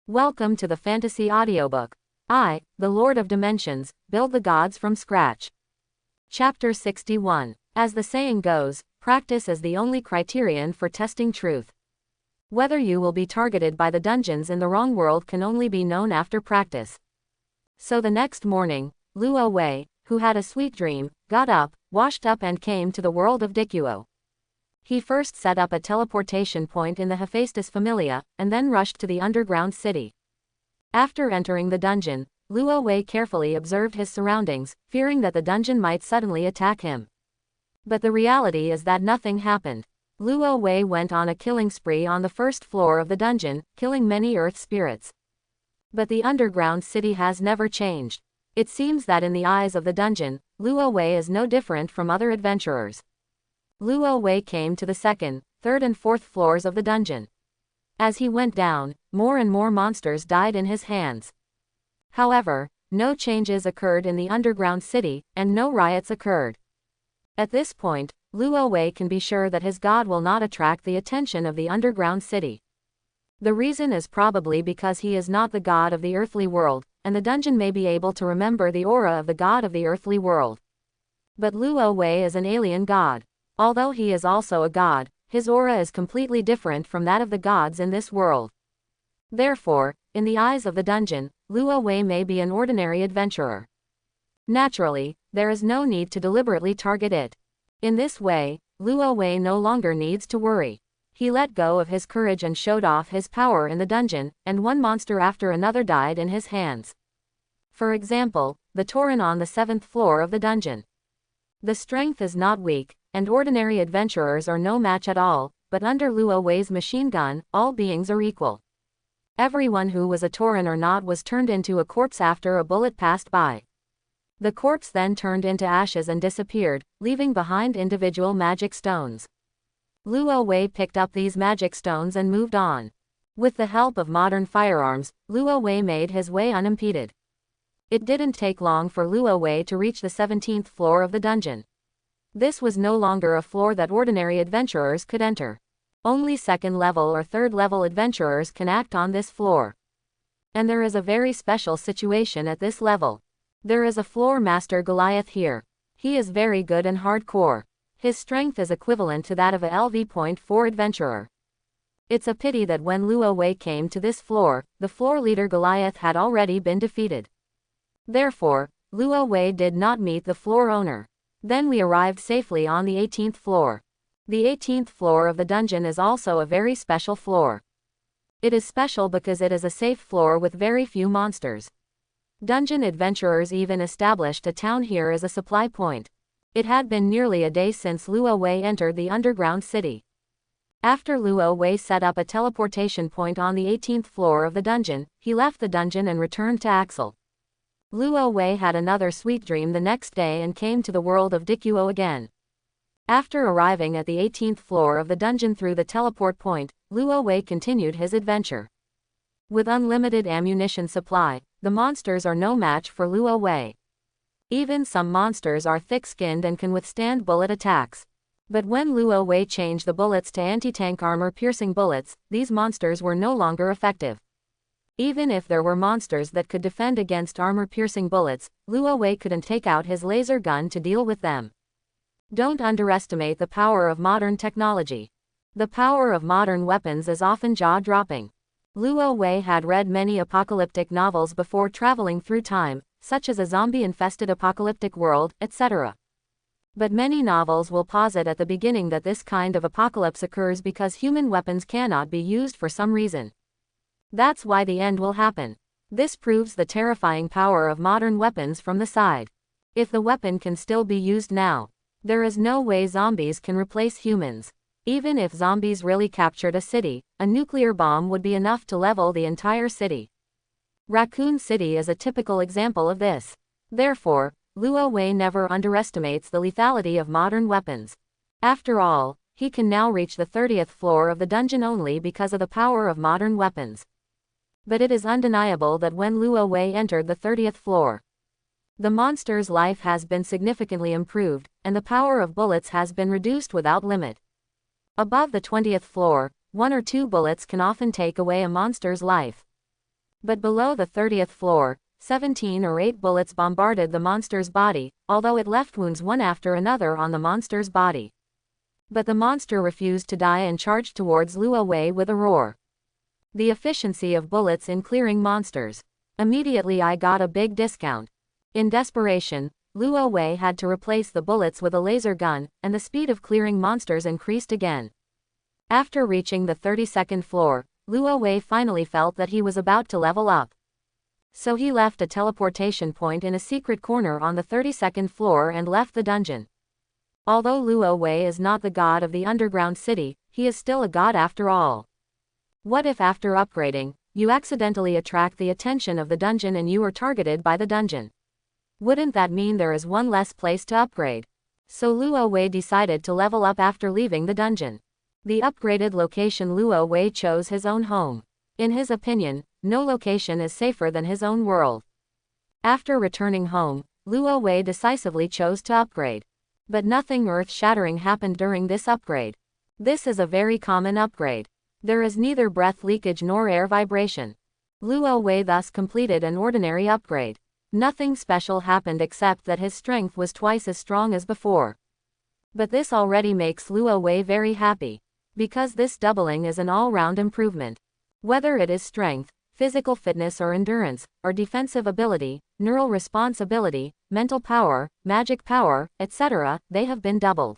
Welcome to the Fantasy Audiobook. I, the Lord of Dimensions, build the gods from scratch. Chapter 61. As the saying goes, practice is the only criterion for testing truth. Whether you will be targeted by the dungeons in the wrong world can only be known after practice. So the next morning, Luo Wei, who had a sweet dream, got up, washed up and came to the world of Dikuo. He first set up a teleportation point in the Hephaestus Familia, and then rushed to the underground city. After entering the dungeon, Luo Wei carefully observed his surroundings, fearing that the dungeon might suddenly attack him. But the reality is that nothing happened. Luo Wei went on a killing spree on the first floor of the dungeon, killing many earth spirits. But the underground city has never changed. It seems that in the eyes of the dungeon, Luo Wei is no different from other adventurers. Luo Wei came to the second, third and fourth floors of the dungeon. As he went down, more and more monsters died in his hands. However, no changes occurred in the underground city, and no riots occurred. At this point, Luo Wei can be sure that his god will not attract the attention of the underground city. The reason is probably because he is not the god of the earthly world, and the dungeon may be able to remember the aura of the god of the earthly world. But Luo Wei is an alien god. Although he is also a god, his aura is completely different from that of the gods in this world. Therefore, in the eyes of the dungeon, Luo Wei may be an ordinary adventurer. Naturally, there is no need to deliberately target it. In this way, Luo Wei no longer needs to worry. He let go of his courage and showed off his power in the dungeon, and one monster after another died in his hands. For example, the Tauren on the 7th floor of the dungeon. The strength is not weak, and ordinary adventurers are no match at all, but under Luo Wei's machine gun, all beings are equal. Everyone who was a Tauren or not was turned into a corpse after a bullet passed by. The corpse then turned into ashes and disappeared, leaving behind individual magic stones. Luo Wei picked up these magic stones and moved on. With the help of modern firearms, Luo Wei made his way unimpeded. It didn't take long for Luo Wei to reach the 17th floor of the dungeon. This was no longer a floor that ordinary adventurers could enter. Only second-level or third-level adventurers can act on this floor. And there is a very special situation at this level. There is a floor master Goliath here. He is very good and hardcore. His strength is equivalent to that of a LV.4 adventurer. It's a pity that when Luo Wei came to this floor, the floor leader Goliath had already been defeated. Therefore, Luo Wei did not meet the floor owner. Then we arrived safely on the 18th floor. The 18th floor of the dungeon is also a very special floor. It is special because it is a safe floor with very few monsters. Dungeon adventurers even established a town here as a supply point. It had been nearly a day since Luo Wei entered the underground city. After Luo Wei set up a teleportation point on the 18th floor of the dungeon, he left the dungeon and returned to Axel. Luo Wei had another sweet dream the next day and came to the world of Dikuo again. After arriving at the 18th floor of the dungeon through the teleport point, Luo Wei continued his adventure. With unlimited ammunition supply, the monsters are no match for Luo Wei. Even some monsters are thick-skinned and can withstand bullet attacks. But when Luo Wei changed the bullets to anti-tank armor-piercing bullets, these monsters were no longer effective. Even if there were monsters that could defend against armor-piercing bullets, Luo Wei couldn't take out his laser gun to deal with them. Don't underestimate the power of modern technology. The power of modern weapons is often jaw-dropping. Luo Wei had read many apocalyptic novels before traveling through time, such as A Zombie-Infested Apocalyptic World, etc. But many novels will posit at the beginning that this kind of apocalypse occurs because human weapons cannot be used for some reason. That's why the end will happen. This proves the terrifying power of modern weapons from the side. If the weapon can still be used now, there is no way zombies can replace humans. Even if zombies really captured a city, a nuclear bomb would be enough to level the entire city. Raccoon City is a typical example of this. Therefore, Luo Wei never underestimates the lethality of modern weapons. After all, he can now reach the 30th floor of the dungeon only because of the power of modern weapons. But it is undeniable that when Luo Wei entered the 30th floor, the monster's life has been significantly improved, and the power of bullets has been reduced without limit. Above the 20th floor, 1 or 2 bullets can often take away a monster's life. But below the 30th floor, 17 or 8 bullets bombarded the monster's body, although it left wounds one after another on the monster's body. But the monster refused to die and charged towards Luo Wei with a roar. The efficiency of bullets in clearing monsters. Immediately I got a big discount. In desperation, Luo Wei had to replace the bullets with a laser gun, and the speed of clearing monsters increased again. After reaching the 32nd floor, Luo Wei finally felt that he was about to level up. So he left a teleportation point in a secret corner on the 32nd floor and left the dungeon. Although Luo Wei is not the god of the underground city, he is still a god after all. What if after upgrading, you accidentally attract the attention of the dungeon and you are targeted by the dungeon? Wouldn't that mean there is one less place to upgrade? So Luo Wei decided to level up after leaving the dungeon. The upgraded location Luo Wei chose his own home. In his opinion, no location is safer than his own world. After returning home, Luo Wei decisively chose to upgrade. But nothing earth-shattering happened during this upgrade. This is a very common upgrade. There is neither breath leakage nor air vibration. Luo Wei thus completed an ordinary upgrade. Nothing special happened except that his strength was twice as strong as before. But this already makes Luo Wei very happy. Because this doubling is an all-round improvement. Whether it is strength, physical fitness or endurance, or defensive ability, neural response ability, mental power, magic power, etc., they have been doubled.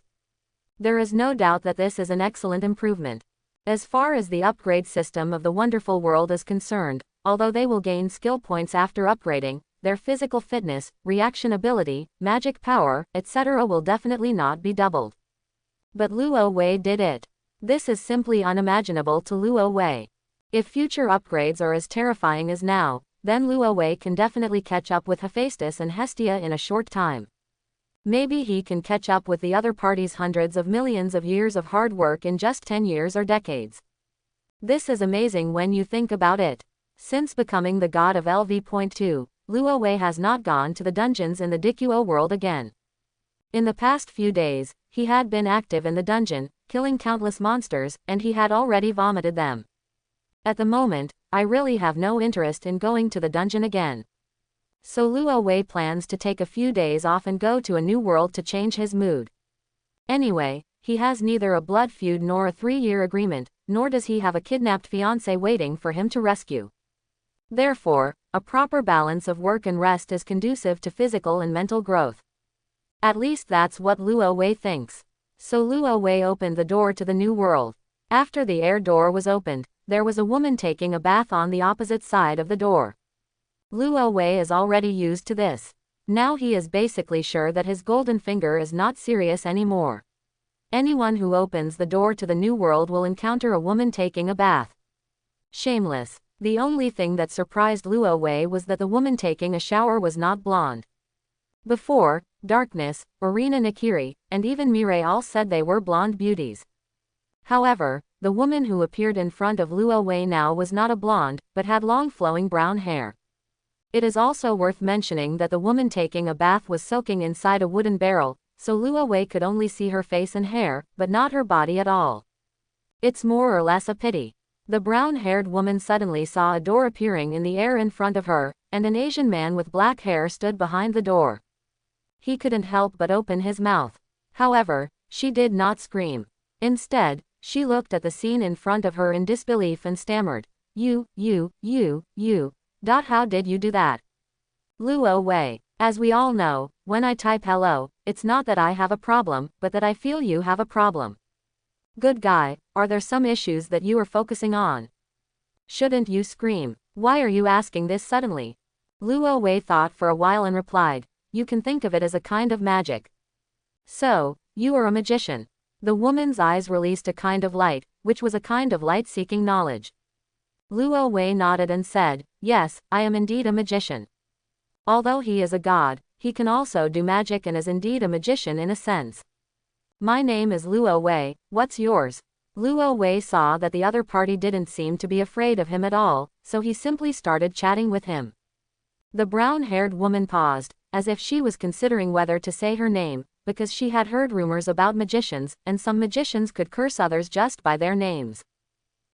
There is no doubt that this is an excellent improvement. As far as the upgrade system of the wonderful world is concerned, although they will gain skill points after upgrading, their physical fitness, reaction ability, magic power, etc. will definitely not be doubled. But Luo Wei did it. This is simply unimaginable to Luo Wei. If future upgrades are as terrifying as now, then Luo Wei can definitely catch up with Hephaestus and Hestia in a short time. Maybe he can catch up with the other party's hundreds of millions of years of hard work in just 10 years or decades. This is amazing when you think about it. Since becoming the god of LV.2, Luo Wei has not gone to the dungeons in the Dikuo world again. In the past few days, he had been active in the dungeon, killing countless monsters, and he had already vomited them. At the moment, I really have no interest in going to the dungeon again. So Luo Wei plans to take a few days off and go to a new world to change his mood. Anyway, he has neither a blood feud nor a 3-year agreement, nor does he have a kidnapped fiancé waiting for him to rescue. Therefore, a proper balance of work and rest is conducive to physical and mental growth. At least that's what Luo Wei thinks. So Luo Wei opened the door to the new world. After the air door was opened, there was a woman taking a bath on the opposite side of the door. Luo Wei is already used to this. Now he is basically sure that his golden finger is not serious anymore. Anyone who opens the door to the new world will encounter a woman taking a bath. Shameless. The only thing that surprised Luo Wei was that the woman taking a shower was not blonde. Before, Darkness, Orina Nikiri, and even Mirai all said they were blonde beauties. However, the woman who appeared in front of Luo Wei now was not a blonde, but had long flowing brown hair. It is also worth mentioning that the woman taking a bath was soaking inside a wooden barrel, so Luo Wei could only see her face and hair, but not her body at all. It's more or less a pity. The brown-haired woman suddenly saw a door appearing in the air in front of her, and an Asian man with black hair stood behind the door. He couldn't help but open his mouth. However, she did not scream. Instead, she looked at the scene in front of her in disbelief and stammered, how did you do that? Luo Wei, as we all know, when I type hello, it's not that I have a problem, but that I feel you have a problem. Good guy, are there some issues that you are focusing on? Shouldn't you scream? Why are you asking this suddenly? Luo Wei thought for a while and replied, you can think of it as a kind of magic. So, you are a magician. The woman's eyes released a kind of light, which was a kind of light-seeking knowledge. Luo Wei nodded and said, yes, I am indeed a magician. Although he is a god, he can also do magic and is indeed a magician in a sense. My name is Luo Wei, what's yours? Luo Wei saw that the other party didn't seem to be afraid of him at all, so he simply started chatting with him. The brown-haired woman paused, as if she was considering whether to say her name, because she had heard rumors about magicians, and some magicians could curse others just by their names.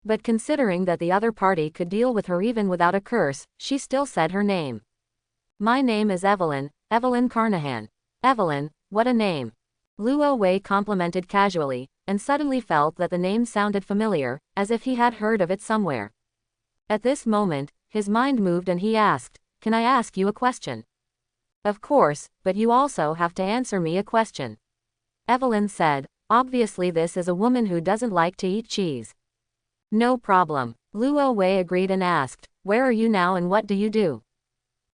But considering that the other party could deal with her even without a curse, she still said her name. My name is Evelyn, Evelyn Carnahan. Evelyn, what a name. Luo Wei complimented casually, and suddenly felt that the name sounded familiar, as if he had heard of it somewhere. At this moment, his mind moved and he asked, "Can I ask you a question?" "Of course, but you also have to answer me a question." Evelyn said, "Obviously this is a woman who doesn't like to eat cheese." "No problem." Luo Wei agreed and asked, "Where are you now and what do you do?"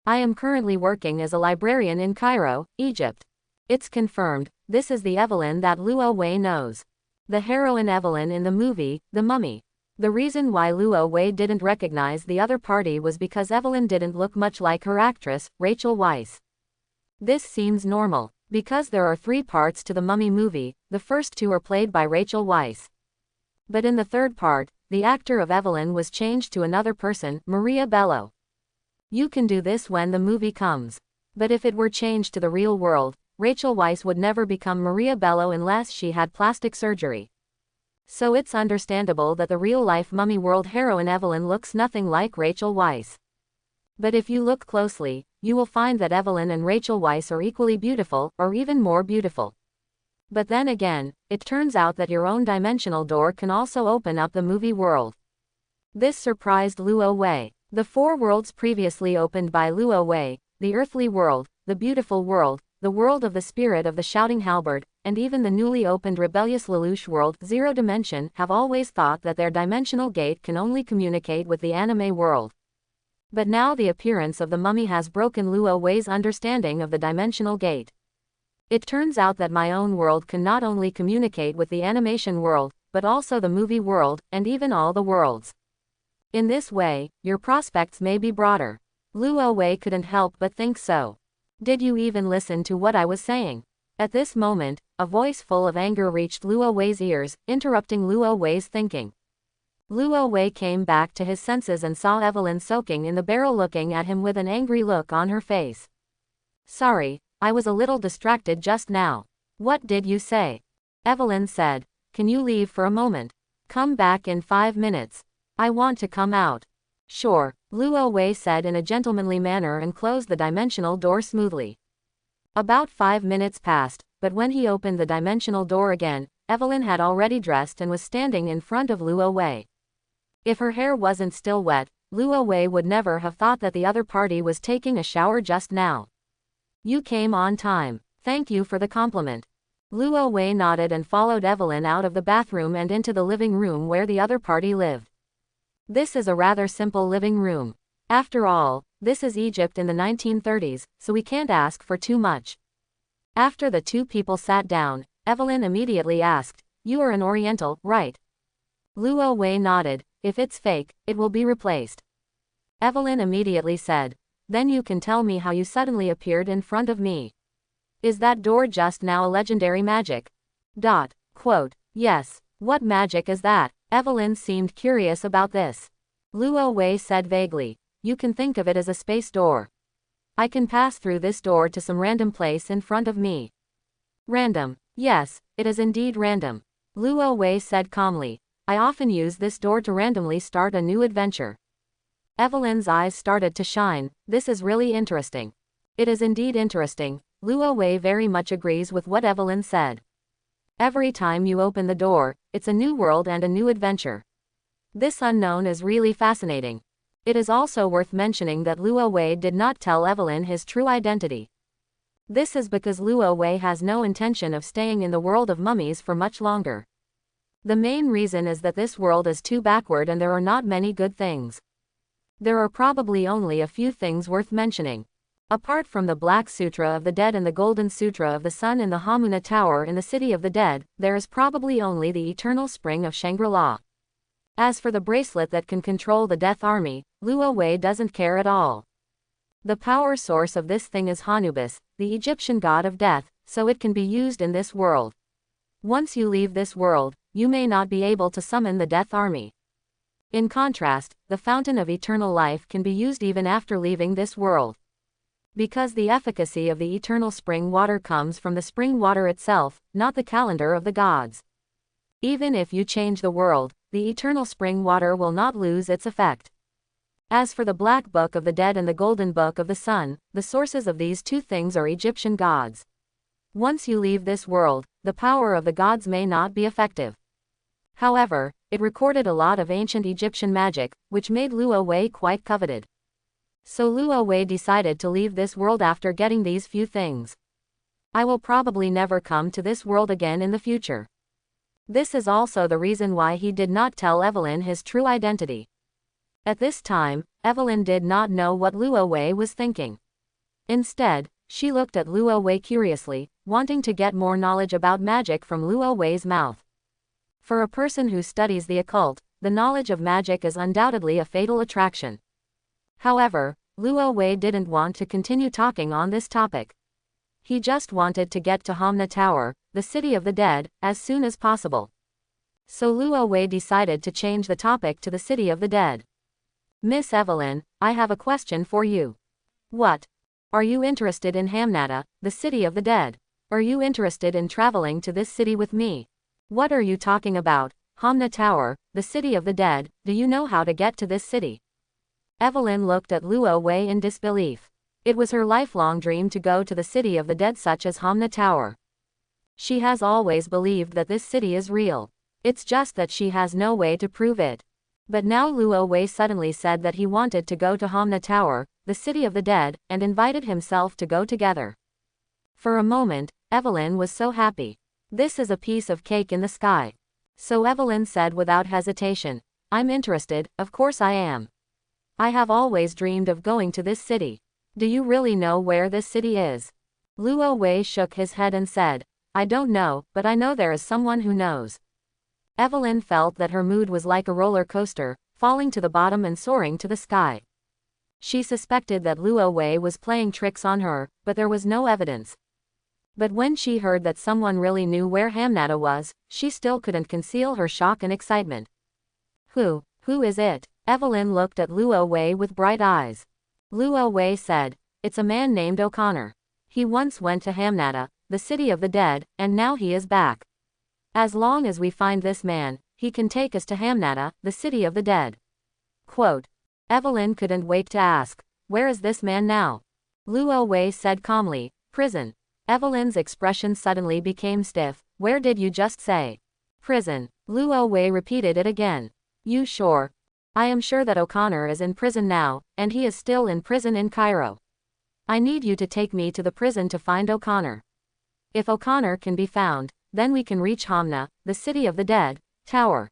"I am currently working as a librarian in Cairo, Egypt." It's confirmed, this is the Evelyn that Luo Wei knows. The heroine Evelyn in the movie, The Mummy. The reason why Luo Wei didn't recognize the other party was because Evelyn didn't look much like her actress, Rachel Weisz. This seems normal, because there are 3 parts to the Mummy movie, the first 2 are played by Rachel Weisz. But in the third part, the actor of Evelyn was changed to another person, Maria Bello. You can do this when the movie comes. But if it were changed to the real world, Rachel Weisz would never become Maria Bello unless she had plastic surgery. So it's understandable that the real-life Mummy World heroine Evelyn looks nothing like Rachel Weisz. But if you look closely, you will find that Evelyn and Rachel Weisz are equally beautiful, or even more beautiful. But then again, it turns out that your own dimensional door can also open up the movie world. This surprised Luo Wei. The 4 worlds previously opened by Luo Wei, the earthly world, the beautiful world, the world of the spirit of the shouting halberd, and even the newly opened rebellious Lelouch world, Zero Dimension, have always thought that their dimensional gate can only communicate with the anime world. But now the appearance of the mummy has broken Luo Wei's understanding of the dimensional gate. It turns out that my own world can not only communicate with the animation world, but also the movie world, and even all the worlds. In this way, your prospects may be broader. Luo Wei couldn't help but think so. Did you even listen to what I was saying? At this moment, a voice full of anger reached Luo Wei's ears, interrupting Luo Wei's thinking. Luo Wei came back to his senses and saw Evelyn soaking in the barrel looking at him with an angry look on her face. "Sorry, I was a little distracted just now." "What did you say?" Evelyn said. "Can you leave for a moment? Come back in 5 minutes. I want to come out." "Sure," Luo Wei said in a gentlemanly manner and closed the dimensional door smoothly. About 5 minutes passed, but when he opened the dimensional door again, Evelyn had already dressed and was standing in front of Luo Wei. If her hair wasn't still wet, Luo Wei would never have thought that the other party was taking a shower just now. "You came on time. Thank you for the compliment." Luo Wei nodded and followed Evelyn out of the bathroom and into the living room where the other party lived. This is a rather simple living room. After all, this is Egypt in the 1930s, so we can't ask for too much. After the 2 people sat down, Evelyn immediately asked, "You are an Oriental, right?" Luo Wei nodded. "If it's fake, it will be replaced." Evelyn immediately said, "Then you can tell me how you suddenly appeared in front of me. Is that door just now a legendary magic?" Quote, "Yes. What magic is that?" Evelyn seemed curious about this. Luo Wei said vaguely, "You can think of it as a space door. I can pass through this door to some random place in front of me." "Random. Yes, it is indeed random." Luo Wei said calmly, "I often use this door to randomly start a new adventure." Evelyn's eyes started to shine. "This is really interesting." "It is indeed interesting." Luo Wei very much agrees with what Evelyn said. Every time you open the door, it's a new world and a new adventure. This unknown is really fascinating. It is also worth mentioning that Luo Wei did not tell Evelyn his true identity. This is because Luo Wei has no intention of staying in the world of mummies for much longer. The main reason is that this world is too backward and there are not many good things. There are probably only a few things worth mentioning. Apart from the Black Sutra of the Dead and the Golden Sutra of the Sun in the Hamuna Tower in the City of the Dead, there is probably only the eternal spring of Shangri-La. As for the bracelet that can control the Death Army, Luo Wei doesn't care at all. The power source of this thing is Hanubis, the Egyptian god of death, so it can be used in this world. Once you leave this world, you may not be able to summon the Death Army. In contrast, the Fountain of Eternal Life can be used even after leaving this world. Because the efficacy of the eternal spring water comes from the spring water itself, not the calendar of the gods. Even if you change the world, the eternal spring water will not lose its effect. As for the Black Book of the Dead and the Golden Book of the Sun, the sources of these two things are Egyptian gods. Once you leave this world, the power of the gods may not be effective. However, it recorded a lot of ancient Egyptian magic, which made Luo Wei quite coveted. So Luo Wei decided to leave this world after getting these few things. I will probably never come to this world again in the future. This is also the reason why he did not tell Evelyn his true identity. At this time, Evelyn did not know what Luo Wei was thinking. Instead, she looked at Luo Wei curiously, wanting to get more knowledge about magic from Luo Wei's mouth. For a person who studies the occult, the knowledge of magic is undoubtedly a fatal attraction. However, Luo Wei didn't want to continue talking on this topic. He just wanted to get to Hamna Tower, the city of the dead, as soon as possible. So Luo Wei decided to change the topic to the city of the dead. Miss Evelyn, I have a question for you. What? Are you interested in Hamnata, the city of the dead? Are you interested in traveling to this city with me? What are you talking about? Hamna Tower, the city of the dead, do you know how to get to this city? Evelyn looked at Luo Wei in disbelief. It was her lifelong dream to go to the city of the dead such as Hamna Tower. She has always believed that this city is real. It's just that she has no way to prove it. But now Luo Wei suddenly said that he wanted to go to Hamna Tower, the city of the dead, and invited himself to go together. For a moment, Evelyn was so happy. This is a piece of cake in the sky. So Evelyn said without hesitation, I'm interested, of course I am. I have always dreamed of going to this city. Do you really know where this city is? Luo Wei shook his head and said, I don't know, but I know there is someone who knows. Evelyn felt that her mood was like a roller coaster, falling to the bottom and soaring to the sky. She suspected that Luo Wei was playing tricks on her, but there was no evidence. But when she heard that someone really knew where Hamnata was, she still couldn't conceal her shock and excitement. Who is it? Evelyn looked at Luo Wei with bright eyes. Luo Wei said, it's a man named O'Connor. He once went to Hamnata, the city of the dead, and now he is back. As long as we find this man, he can take us to Hamnata, the city of the dead. Quote. Evelyn couldn't wait to ask, where is this man now? Luo Wei said calmly, prison. Evelyn's expression suddenly became stiff. Where did you just say? Prison. Luo Wei repeated it again. You sure? I am sure that O'Connor is in prison now, and he is still in prison in Cairo. I need you to take me to the prison to find O'Connor. If O'Connor can be found, then we can reach Hamna, the city of the dead, tower.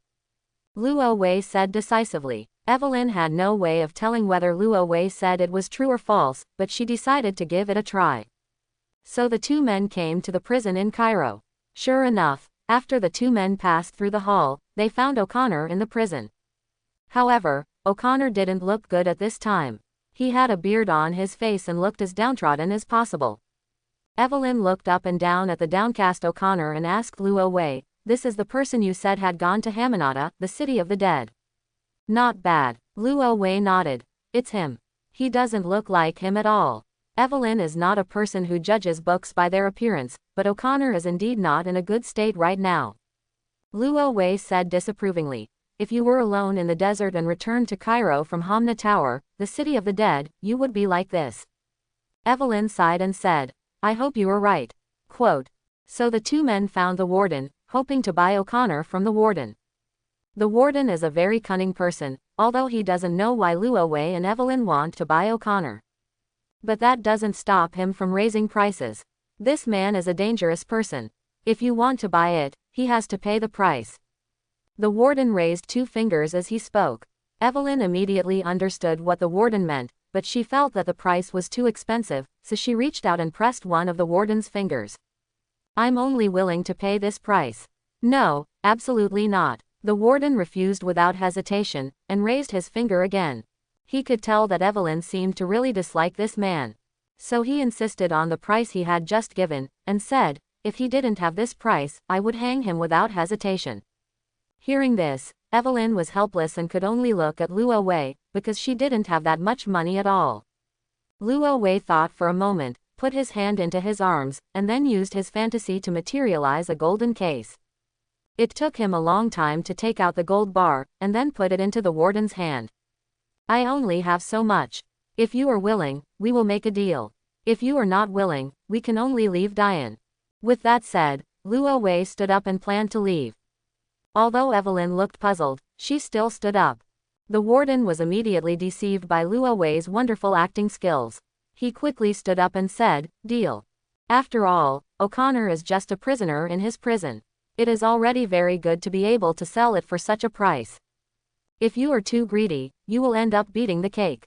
Luo Wei said decisively. Evelyn had no way of telling whether Luo Wei said it was true or false, but she decided to give it a try. So the two men came to the prison in Cairo. Sure enough, after the two men passed through the hall, they found O'Connor in the prison. However, O'Connor didn't look good at this time. He had a beard on his face and looked as downtrodden as possible. Evelyn looked up and down at the downcast O'Connor and asked Luo Wei, this is the person you said had gone to Hamnata, the city of the dead. Not bad. Luo Wei nodded. It's him. He doesn't look like him at all. Evelyn is not a person who judges books by their appearance, but O'Connor is indeed not in a good state right now. Luo Wei said disapprovingly, if you were alone in the desert and returned to Cairo from Hamna Tower, the city of the dead, you would be like this. Evelyn sighed and said, I hope you are right. Quote. So the two men found the warden, hoping to buy O'Connor from the warden. The warden is a very cunning person, although he doesn't know why Luo Wei and Evelyn want to buy O'Connor. But that doesn't stop him from raising prices. This man is a dangerous person. If you want to buy it, he has to pay the price. The warden raised two fingers as he spoke. Evelyn immediately understood what the warden meant, but she felt that the price was too expensive, so she reached out and pressed one of the warden's fingers. I'm only willing to pay this price. No, absolutely not. The warden refused without hesitation, and raised his finger again. He could tell that Evelyn seemed to really dislike this man. So he insisted on the price he had just given, and said, if he didn't have this price, I would hang him without hesitation. Hearing this, Evelyn was helpless and could only look at Luo Wei, because she didn't have that much money at all. Luo Wei thought for a moment, put his hand into his arms, and then used his fantasy to materialize a golden case. It took him a long time to take out the gold bar, and then put it into the warden's hand. I only have so much. If you are willing, we will make a deal. If you are not willing, we can only leave Dian. With that said, Luo Wei stood up and planned to leave. Although Evelyn looked puzzled, she still stood up. The warden was immediately deceived by Luo Wei's wonderful acting skills. He quickly stood up and said, "Deal." After all, O'Connor is just a prisoner in his prison. It is already very good to be able to sell it for such a price. If you are too greedy, you will end up beating the cake.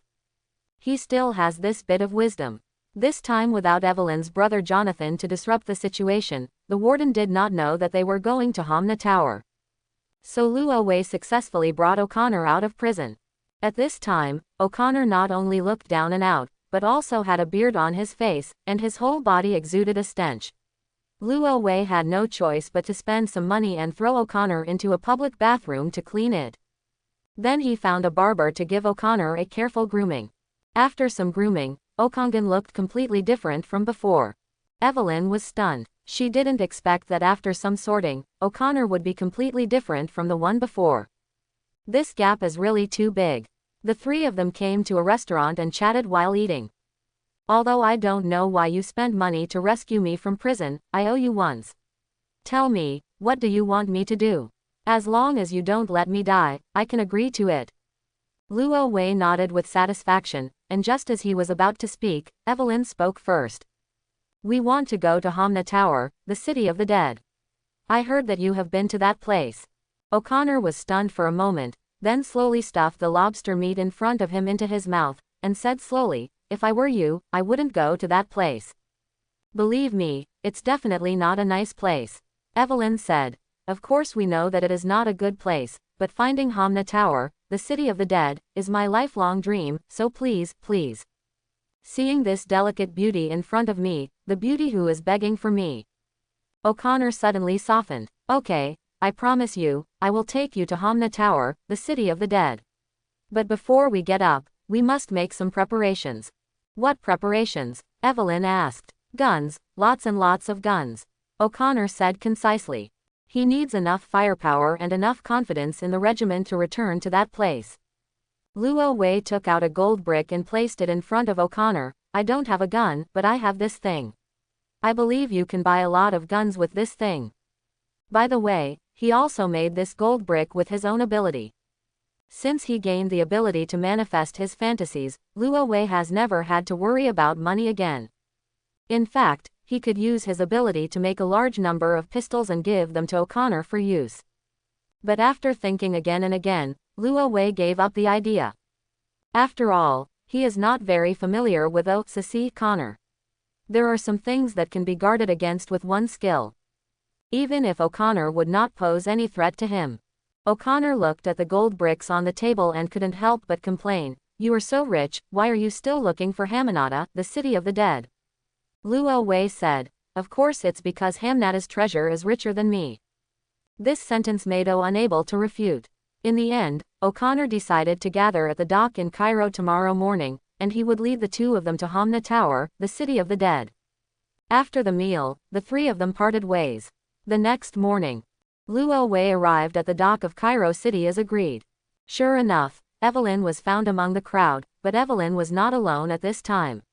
He still has this bit of wisdom. This time without Evelyn's brother Jonathan to disrupt the situation, the warden did not know that they were going to Hamna Tower. So Luo Wei successfully brought O'Connor out of prison. At this time, O'Connor not only looked down and out, but also had a beard on his face, and his whole body exuded a stench. Luo Wei had no choice but to spend some money and throw O'Connor into a public bathroom to clean it. Then he found a barber to give O'Connor a careful grooming. After some grooming, O'Kongan looked completely different from before. Evelyn was stunned. She didn't expect that after some sorting, O'Connor would be completely different from the one before. This gap is really too big. The three of them came to a restaurant and chatted while eating. Although I don't know why you spent money to rescue me from prison, I owe you once. Tell me, what do you want me to do? As long as you don't let me die, I can agree to it. Luo Wei nodded with satisfaction, and just as he was about to speak, Evelyn spoke first. We want to go to Hamna Tower, the city of the dead. I heard that you have been to that place. O'Connor was stunned for a moment, then slowly stuffed the lobster meat in front of him into his mouth, and said slowly, "If I were you, I wouldn't go to that place." Believe me, it's definitely not a nice place. Evelyn said. Of course we know that it is not a good place, but finding Hamna Tower, the city of the dead, is my lifelong dream, so please, please. Seeing this delicate beauty in front of me, the beauty who is begging for me. O'Connor suddenly softened. Okay, I promise you, I will take you to Hamna Tower, the city of the dead. But before we get up, we must make some preparations. What preparations? Evelyn asked. Guns, lots and lots of guns. O'Connor said concisely. He needs enough firepower and enough confidence in the regiment to return to that place. Luo Wei took out a gold brick and placed it in front of O'Connor. I don't have a gun, but I have this thing. I believe you can buy a lot of guns with this thing. By the way, he also made this gold brick with his own ability. Since he gained the ability to manifest his fantasies, Luo Wei has never had to worry about money again. In fact, he could use his ability to make a large number of pistols and give them to O'Connor for use. But after thinking again and again, Luo Wei gave up the idea. After all, he is not very familiar with O'Connor. There are some things that can be guarded against with one skill. Even if O'Connor would not pose any threat to him. O'Connor looked at the gold bricks on the table and couldn't help but complain. You are so rich, why are you still looking for Hamunaptra, the city of the dead? Luo Wei said. Of course it's because Hamnata's treasure is richer than me. This sentence made O unable to refute. In the end, O'Connor decided to gather at the dock in Cairo tomorrow morning, and he would lead the two of them to Hamna Tower, the city of the dead. After the meal, the three of them parted ways. The next morning, Luo Wei arrived at the dock of Cairo City as agreed. Sure enough, Evelyn was found among the crowd, but Evelyn was not alone at this time.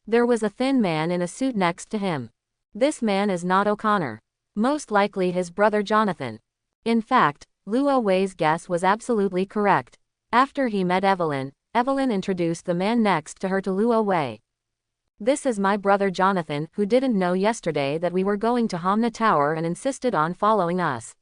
There was a thin man in a suit next to him. This man is not O'Connor. Most likely his brother Jonathan. In fact, Luo Wei's guess was absolutely correct. After he met Evelyn, Evelyn introduced the man next to her to Luo Wei. This is my brother Jonathan, who didn't know yesterday that we were going to Hamna Tower and insisted on following us.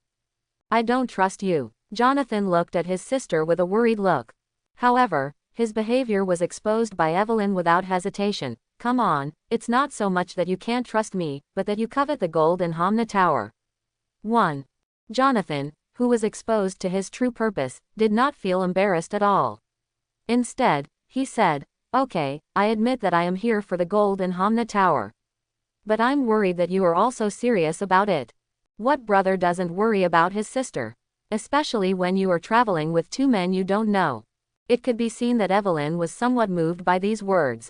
I don't trust you. Jonathan looked at his sister with a worried look. However, his behavior was exposed by Evelyn without hesitation. Come on, it's not so much that you can't trust me, but that you covet the gold in Hamna Tower. 1. Jonathan, who was exposed to his true purpose, did not feel embarrassed at all. Instead, he said, Okay, I admit that I am here for the gold in Hamna Tower. But I'm worried that you are also serious about it. What brother doesn't worry about his sister? Especially when you are traveling with two men you don't know. It could be seen that Evelyn was somewhat moved by these words.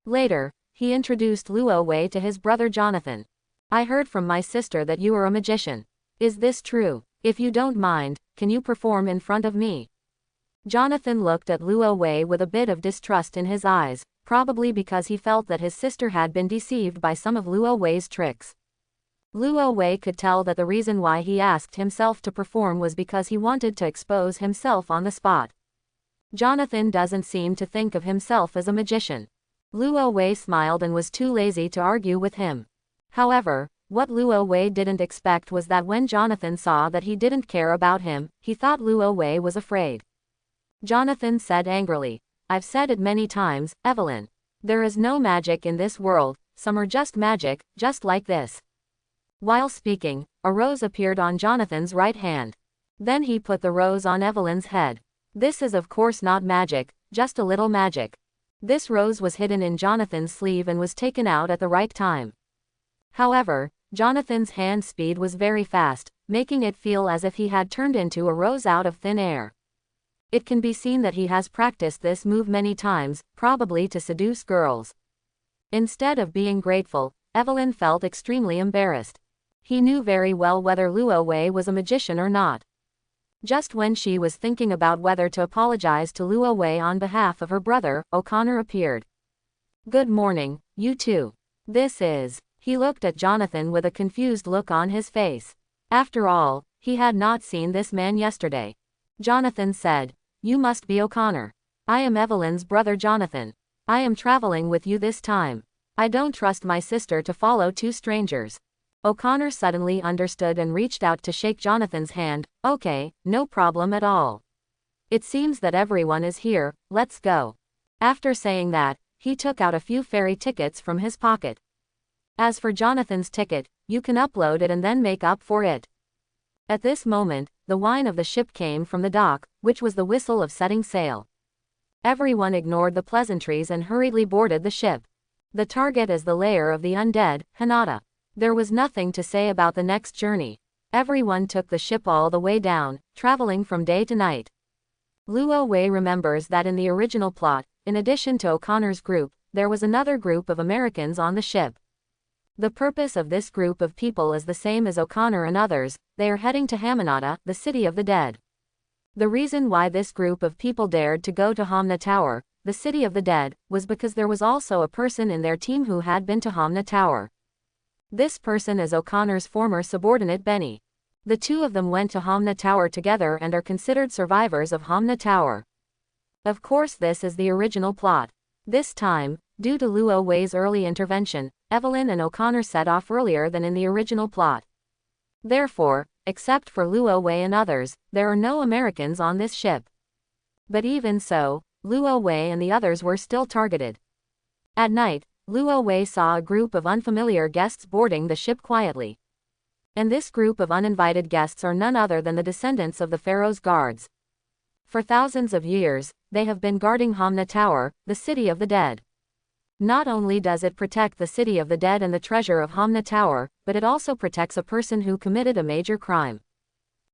Later, he introduced Luo Wei to his brother Jonathan. I heard from my sister that you are a magician. Is this true? If you don't mind, can you perform in front of me? Jonathan looked at Luo Wei with a bit of distrust in his eyes, probably because he felt that his sister had been deceived by some of Luo Wei's tricks. Luo Wei could tell that the reason why he asked himself to perform was because he wanted to expose himself on the spot. Jonathan doesn't seem to think of himself as a magician. Luo Wei smiled and was too lazy to argue with him. However, what Luo Wei didn't expect was that when Jonathan saw that he didn't care about him, he thought Luo Wei was afraid. Jonathan said angrily, "I've said it many times, Evelyn. There is no magic in this world, some are just magic, just like this." While speaking, a rose appeared on Jonathan's right hand. Then he put the rose on Evelyn's head. This is of course not magic, just a little magic. This rose was hidden in Jonathan's sleeve and was taken out at the right time. However, Jonathan's hand speed was very fast, making it feel as if he had turned into a rose out of thin air. It can be seen that he has practiced this move many times, probably to seduce girls. Instead of being grateful, Evelyn felt extremely embarrassed. He knew very well whether Luo Wei was a magician or not. Just when she was thinking about whether to apologize to Luo Wei on behalf of her brother, O'Connor appeared. "Good morning, you two. This is..." He looked at Jonathan with a confused look on his face. After all, he had not seen this man yesterday. Jonathan said, "You must be O'Connor. I am Evelyn's brother Jonathan. I am traveling with you this time. I don't trust my sister to follow two strangers." O'Connor suddenly understood and reached out to shake Jonathan's hand. "Okay, no problem at all. It seems that everyone is here, let's go." After saying that, he took out a few ferry tickets from his pocket. "As for Jonathan's ticket, you can upload it and then make up for it." At this moment, the whine of the ship came from the dock, which was the whistle of setting sail. Everyone ignored the pleasantries and hurriedly boarded the ship. The target is the lair of the undead, Hinata. There was nothing to say about the next journey. Everyone took the ship all the way down, traveling from day to night. Luo Wei remembers that in the original plot, in addition to O'Connor's group, there was another group of Americans on the ship. The purpose of this group of people is the same as O'Connor and others. They are heading to Hamunaptra, the city of the dead. The reason why this group of people dared to go to Hamna Tower, the city of the dead, was because there was also a person in their team who had been to Hamna Tower. This person is O'Connor's former subordinate Benny. The two of them went to Hamna Tower together and are considered survivors of Hamna Tower. Of course, this is the original plot. This time, due to Luo Wei's early intervention, Evelyn and O'Connor set off earlier than in the original plot. Therefore, except for Luo Wei and others, there are no Americans on this ship. But even so, Luo Wei and the others were still targeted. At night, Luo Wei saw a group of unfamiliar guests boarding the ship quietly. And this group of uninvited guests are none other than the descendants of the Pharaoh's guards. For thousands of years, they have been guarding Hamna Tower, the city of the dead. Not only does it protect the city of the dead and the treasure of Hamna Tower, but it also protects a person who committed a major crime.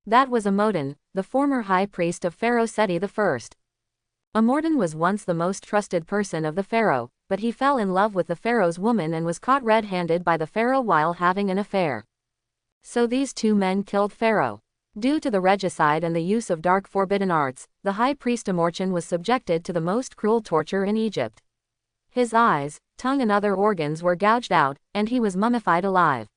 That was Amodin, the former high priest of Pharaoh Seti I. Amodin was once the most trusted person of the pharaoh, but he fell in love with the pharaoh's woman and was caught red-handed by the pharaoh while having an affair. So these two men killed Pharaoh. Due to the regicide and the use of dark forbidden arts, the high priest Amorchan was subjected to the most cruel torture in Egypt. His eyes, tongue and other organs were gouged out, and he was mummified alive.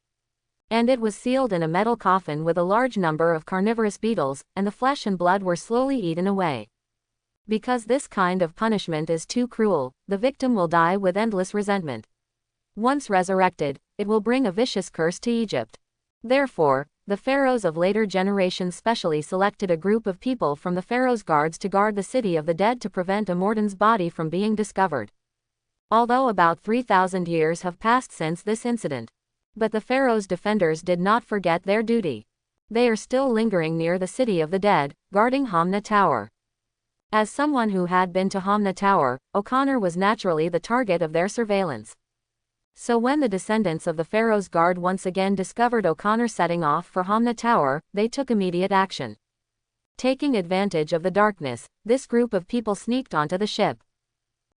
And it was sealed in a metal coffin with a large number of carnivorous beetles, and the flesh and blood were slowly eaten away. Because this kind of punishment is too cruel, the victim will die with endless resentment. Once resurrected, it will bring a vicious curse to Egypt. Therefore, the pharaohs of later generations specially selected a group of people from the pharaoh's guards to guard the city of the dead to prevent Amordan's body from being discovered. Although about 3,000 years have passed since this incident. But the pharaoh's defenders did not forget their duty. They are still lingering near the city of the dead, guarding Hamna Tower. As someone who had been to Hamna Tower, O'Connor was naturally the target of their surveillance. So when the descendants of the pharaoh's guard once again discovered O'Connor setting off for Hamna Tower, they took immediate action. Taking advantage of the darkness, this group of people sneaked onto the ship.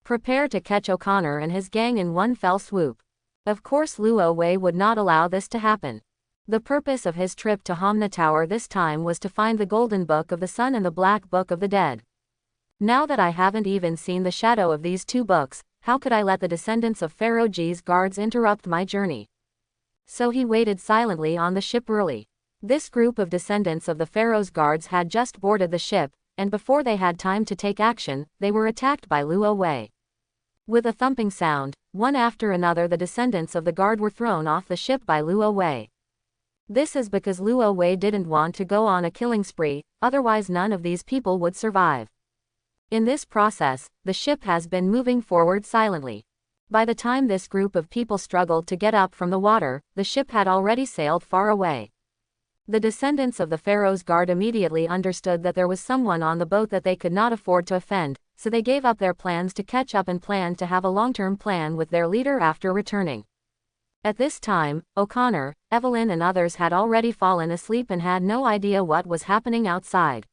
Prepare to catch O'Connor and his gang in one fell swoop. Of course Luo Wei would not allow this to happen. The purpose of his trip to Hamna Tower this time was to find the Golden Book of the Sun and the Black Book of the Dead. Now that I haven't even seen the shadow of these two books, how could I let the descendants of Pharaoh G's guards interrupt my journey? So he waited silently on the ship early. This group of descendants of the Pharaoh's guards had just boarded the ship, and before they had time to take action, they were attacked by Luo Wei. With a thumping sound, one after another the descendants of the guard were thrown off the ship by Luo Wei. This is because Luo Wei didn't want to go on a killing spree, otherwise none of these people would survive. In this process, the ship has been moving forward silently. By the time this group of people struggled to get up from the water, the ship had already sailed far away. The descendants of the Pharaoh's guard immediately understood that there was someone on the boat that they could not afford to offend, so they gave up their plans to catch up and planned to have a long-term plan with their leader after returning. At this time, O'Connor, Evelyn and others had already fallen asleep and had no idea what was happening outside.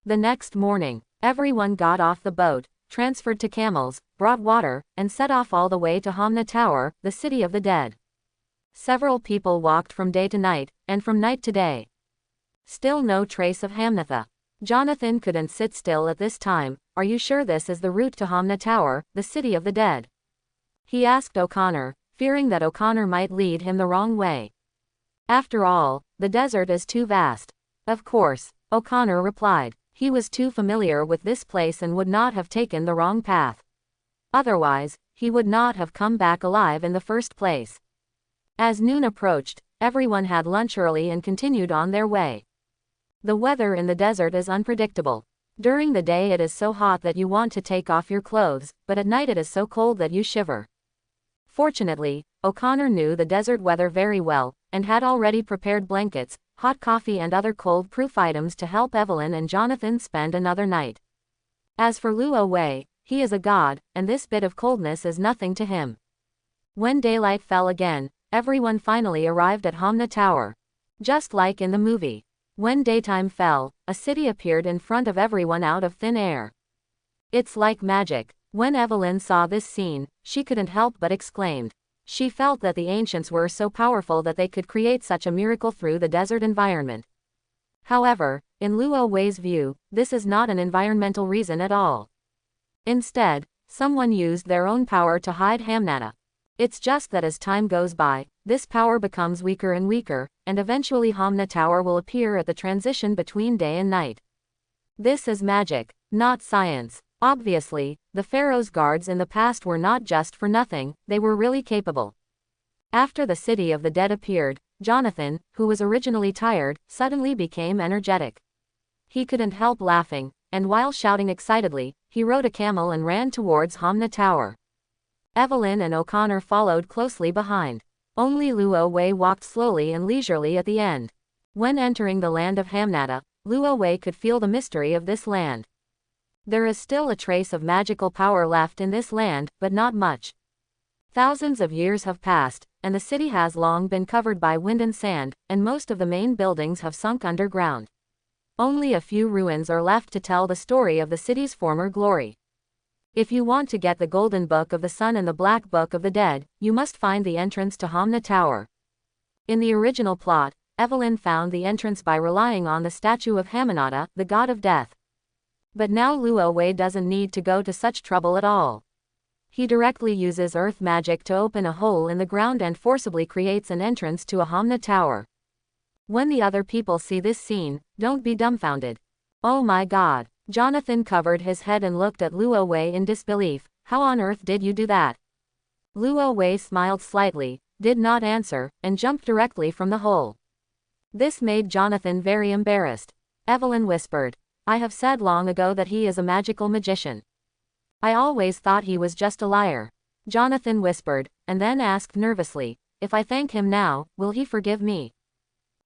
The next morning, everyone got off the boat, transferred to camels, brought water, and set off all the way to Hamna Tower, the city of the dead. Several people walked from day to night, and from night to day. Still no trace of Hamnatha. Jonathan couldn't sit still at this time. Are you sure this is the route to Hamna Tower, the city of the dead? He asked O'Connor, fearing that O'Connor might lead him the wrong way. After all, the desert is too vast. Of course, O'Connor replied. He was too familiar with this place and would not have taken the wrong path. Otherwise, he would not have come back alive in the first place. As noon approached, everyone had lunch early and continued on their way. The weather in the desert is unpredictable. During the day it is so hot that you want to take off your clothes, but at night it is so cold that you shiver. Fortunately, O'Connor knew the desert weather very well, and had already prepared blankets, hot coffee and other cold-proof items to help Evelyn and Jonathan spend another night. As for Luo Wei, he is a god, and this bit of coldness is nothing to him. When daylight fell again, everyone finally arrived at Hamna Tower. Just like in the movie. When daytime fell, a city appeared in front of everyone out of thin air. It's like magic. When Evelyn saw this scene, she couldn't help but exclaimed. She felt that the ancients were so powerful that they could create such a miracle through the desert environment. However, in Luo Wei's view, this is not an environmental reason at all. Instead, someone used their own power to hide Hamnatha. It's just that as time goes by, this power becomes weaker and weaker, and eventually Hamna Tower will appear at the transition between day and night. This is magic, not science. Obviously, the Pharaoh's guards in the past were not just for nothing, they were really capable. After the city of the dead appeared, Jonathan, who was originally tired, suddenly became energetic. He couldn't help laughing, and while shouting excitedly, he rode a camel and ran towards Hamna Tower. Evelyn and O'Connor followed closely behind. Only Luo Wei walked slowly and leisurely at the end. When entering the land of Hamnatha, Luo Wei could feel the mystery of this land. There is still a trace of magical power left in this land, but not much. Thousands of years have passed, and the city has long been covered by wind and sand, and most of the main buildings have sunk underground. Only a few ruins are left to tell the story of the city's former glory. If you want to get the Golden Book of the Sun and the Black Book of the Dead, you must find the entrance to Hamna Tower. In the original plot, Evelyn found the entrance by relying on the statue of Hamunaptra, the god of death. But now Luo Wei doesn't need to go to such trouble at all. He directly uses earth magic to open a hole in the ground and forcibly creates an entrance to a Hamna Tower. When the other people see this scene, don't be dumbfounded. Oh my god. Jonathan covered his head and looked at Luo Wei in disbelief. How on earth did you do that? Luo Wei smiled slightly, did not answer, and jumped directly from the hole. This made Jonathan very embarrassed. Evelyn whispered, I have said long ago that he is a magical magician. I always thought he was just a liar. Jonathan whispered, and then asked nervously, if I thank him now, will he forgive me?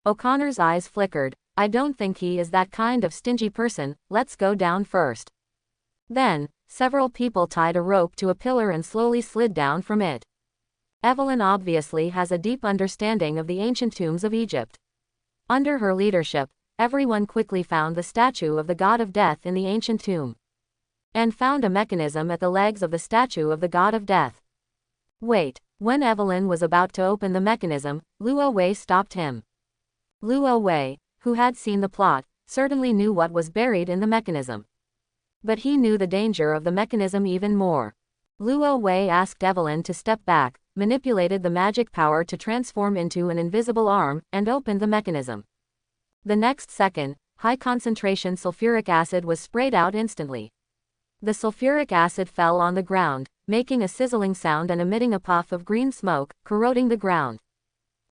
O'Connor's eyes flickered. I don't think he is that kind of stingy person, let's go down first. Then, several people tied a rope to a pillar and slowly slid down from it. Evelyn obviously has a deep understanding of the ancient tombs of Egypt. Under her leadership, everyone quickly found the statue of the god of death in the ancient tomb. And found a mechanism at the legs of the statue of the god of death. Wait, when Evelyn was about to open the mechanism, Luo Wei stopped him. Luo Wei, who had seen the plot, certainly knew what was buried in the mechanism. But he knew the danger of the mechanism even more. Luo Wei asked Evelyn to step back, manipulated the magic power to transform into an invisible arm, and opened the mechanism. The next second, high-concentration sulfuric acid was sprayed out instantly. The sulfuric acid fell on the ground, making a sizzling sound and emitting a puff of green smoke, corroding the ground.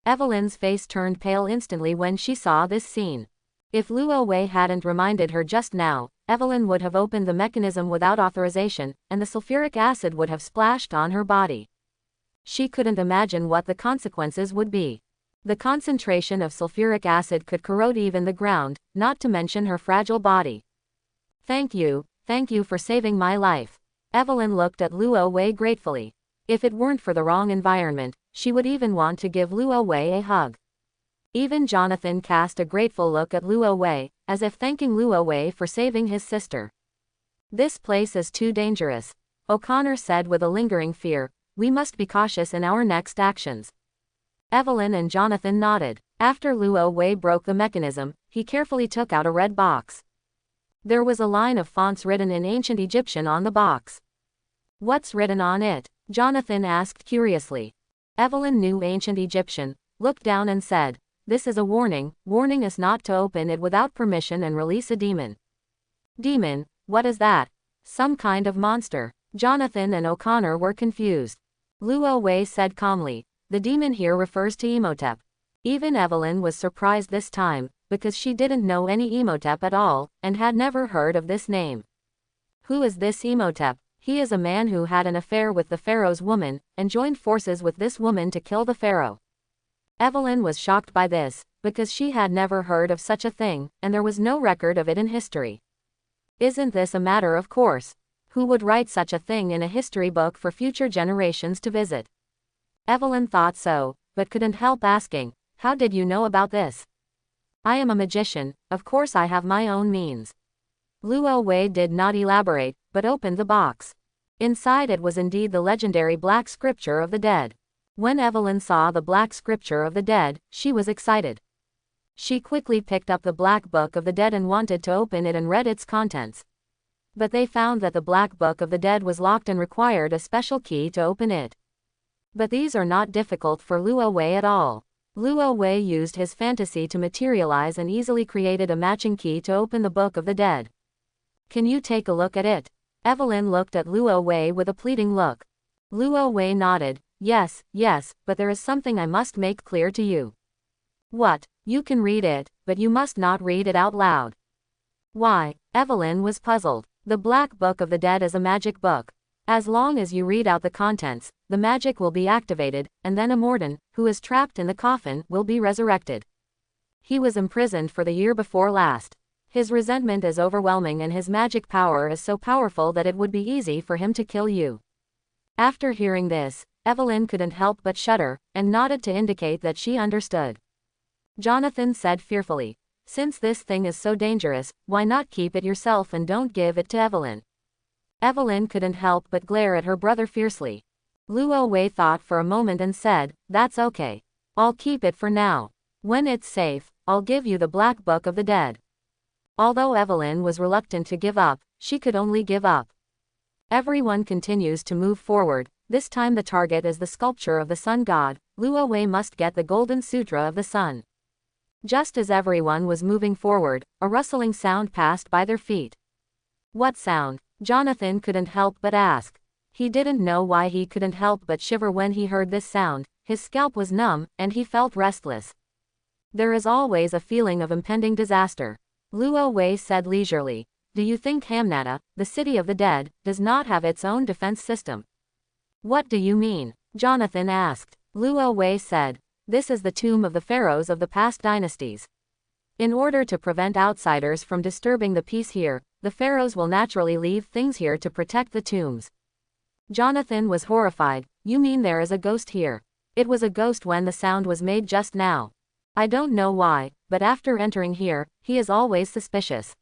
Evelyn's face turned pale instantly when she saw this scene. If Luo Wei hadn't reminded her just now, Evelyn would have opened the mechanism without authorization, and the sulfuric acid would have splashed on her body. She couldn't imagine what the consequences would be. The concentration of sulfuric acid could corrode even the ground, not to mention her fragile body. Thank you for saving my life. Evelyn looked at Luo Wei gratefully. If it weren't for the wrong environment, she would even want to give Luo Wei a hug. Even Jonathan cast a grateful look at Luo Wei, as if thanking Luo Wei for saving his sister. This place is too dangerous, O'Connor said with a lingering fear. We must be cautious in our next actions. Evelyn and Jonathan nodded. After Luo Wei broke the mechanism, he carefully took out a red box. There was a line of fonts written in ancient Egyptian on the box. What's written on it? Jonathan asked curiously. Evelyn knew ancient Egyptian, looked down and said, "This is a warning. Warning us not to open it without permission and release a demon." Demon? What is that? Some kind of monster. Jonathan and O'Connor were confused. Luo Wei said calmly, "The demon here refers to Imhotep." Even Evelyn was surprised this time, because she didn't know any Imhotep at all, and had never heard of this name. Who is this Imhotep? He is a man who had an affair with the pharaoh's woman, and joined forces with this woman to kill the pharaoh. Evelyn was shocked by this, because she had never heard of such a thing, and there was no record of it in history. Isn't this a matter of course? Who would write such a thing in a history book for future generations to visit? Evelyn thought so, but couldn't help asking, "How did you know about this?" "I am a magician, of course I have my own means." Luo Wei did not elaborate, but opened the box. Inside it was indeed the legendary Black Scripture of the Dead. When Evelyn saw the Black Scripture of the Dead, she was excited. She quickly picked up the Black Book of the Dead and wanted to open it and read its contents. But they found that the Black Book of the Dead was locked and required a special key to open it. But these are not difficult for Luo Wei at all. Luo Wei used his fantasy to materialize and easily created a matching key to open the Book of the Dead. "Can you take a look at it?" Evelyn looked at Luo Wei with a pleading look. Luo Wei nodded. Yes, but there is something I must make clear to you." "What?" "You can read it, but you must not read it out loud." "Why?" Evelyn was puzzled. "The Black Book of the Dead is a magic book. As long as you read out the contents, the magic will be activated, and then Immortan, who is trapped in the coffin, will be resurrected. He was imprisoned for the year before last. His resentment is overwhelming and his magic power is so powerful that it would be easy for him to kill you." After hearing this, Evelyn couldn't help but shudder, and nodded to indicate that she understood. Jonathan said fearfully, "Since this thing is so dangerous, why not keep it yourself and don't give it to Evelyn?" Evelyn couldn't help but glare at her brother fiercely. Luo Wei thought for a moment and said, "That's okay. I'll keep it for now. When it's safe, I'll give you the Black Book of the Dead." Although Evelyn was reluctant to give up, she could only give up. Everyone continues to move forward. This time the target is the sculpture of the sun god. Luo Wei must get the Golden Sutra of the Sun. Just as everyone was moving forward, a rustling sound passed by their feet. What sound? Jonathan couldn't help but ask. He didn't know why he couldn't help but shiver when he heard this sound. His scalp was numb, and he felt restless. There is always a feeling of impending disaster. Luo Wei said leisurely, "Do you think Hamunaptra, the city of the dead, does not have its own defense system?" "What do you mean?" Jonathan asked. Luo Wei said, "This is the tomb of the pharaohs of the past dynasties. In order to prevent outsiders from disturbing the peace here, the pharaohs will naturally leave things here to protect the tombs." Jonathan was horrified. "You mean there is a ghost here?" "It was a ghost when the sound was made just now. I don't know why, but after entering here, he is always suspicious.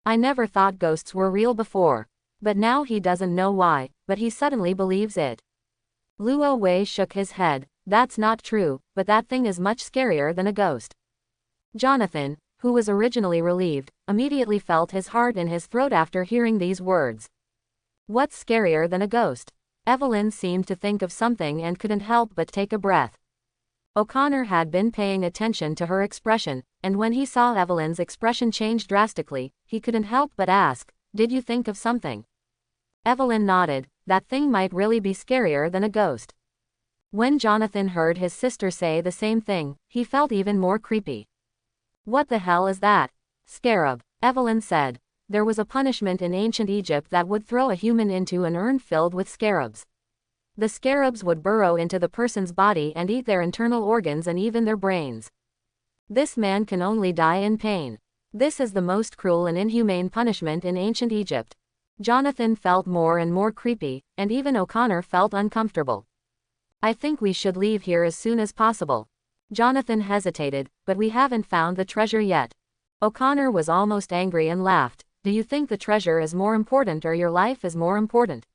I never thought ghosts were real before. But now he doesn't know why, but he suddenly believes it." Luo Wei shook his head. "That's not true, but that thing is much scarier than a ghost." Jonathan, who was originally relieved, immediately felt his heart in his throat after hearing these words. What's scarier than a ghost? Evelyn seemed to think of something and couldn't help but take a breath. O'Connor had been paying attention to her expression, and when he saw Evelyn's expression change drastically, he couldn't help but ask, "Did you think of something?" Evelyn nodded. That thing might really be scarier than a ghost. When Jonathan heard his sister say the same thing, he felt even more creepy. What the hell is that? Scarab, Evelyn said. There was a punishment in ancient Egypt that would throw a human into an urn filled with scarabs. The scarabs would burrow into the person's body and eat their internal organs and even their brains. This man can only die in pain. This is the most cruel and inhumane punishment in ancient Egypt. Jonathan felt more and more creepy, and even O'Connor felt uncomfortable. I think we should leave here as soon as possible. Jonathan hesitated, but we haven't found the treasure yet. O'Connor was almost angry and laughed. Do you think the treasure is more important or your life is more important?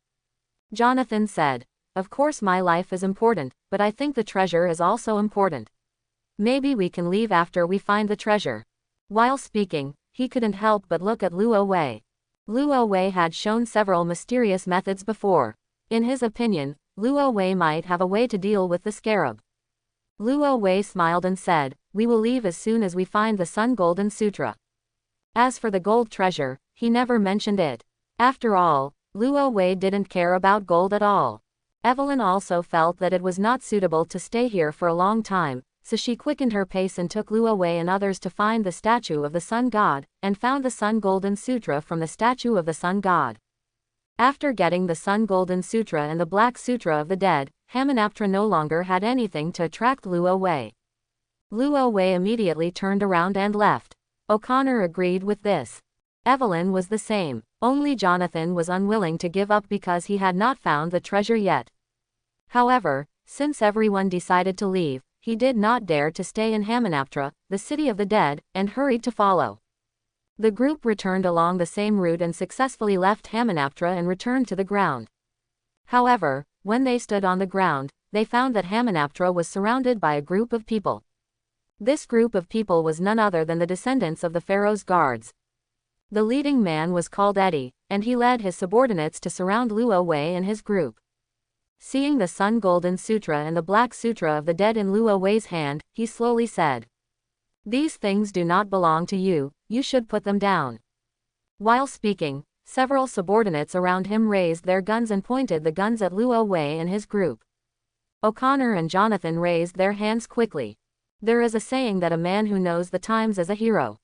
Jonathan said. Of course my life is important, but I think the treasure is also important. Maybe we can leave after we find the treasure. While speaking, he couldn't help but look at Luo Wei. Luo Wei had shown several mysterious methods before. In his opinion, Luo Wei might have a way to deal with the scarab. Luo Wei smiled and said, "We will leave as soon as we find the Sun Golden Sutra." As for the gold treasure, he never mentioned it. After all, Luo Wei didn't care about gold at all. Evelyn also felt that it was not suitable to stay here for a long time, so she quickened her pace and took Luo Wei and others to find the statue of the Sun God, and found the Sun Golden Sutra from the statue of the Sun God. After getting the Sun Golden Sutra and the Black Sutra of the Dead, Hamunaptra no longer had anything to attract Luo Wei. Luo Wei immediately turned around and left. O'Connor agreed with this. Evelyn was the same, only Jonathan was unwilling to give up because he had not found the treasure yet. However, since everyone decided to leave, he did not dare to stay in Hamunaptra, the city of the dead, and hurried to follow. The group returned along the same route and successfully left Hamunaptra and returned to the ground. However, when they stood on the ground, they found that Hamunaptra was surrounded by a group of people. This group of people was none other than the descendants of the pharaoh's guards. The leading man was called Eddie, and he led his subordinates to surround Luo Wei and his group. Seeing the Sun Golden Sutra and the Black Sutra of the Dead in Luo Wei's hand, he slowly said, "These things do not belong to you, you should put them down." While speaking, several subordinates around him raised their guns and pointed the guns at Luo Wei and his group. O'Connor and Jonathan raised their hands quickly. There is a saying that a man who knows the times is a hero.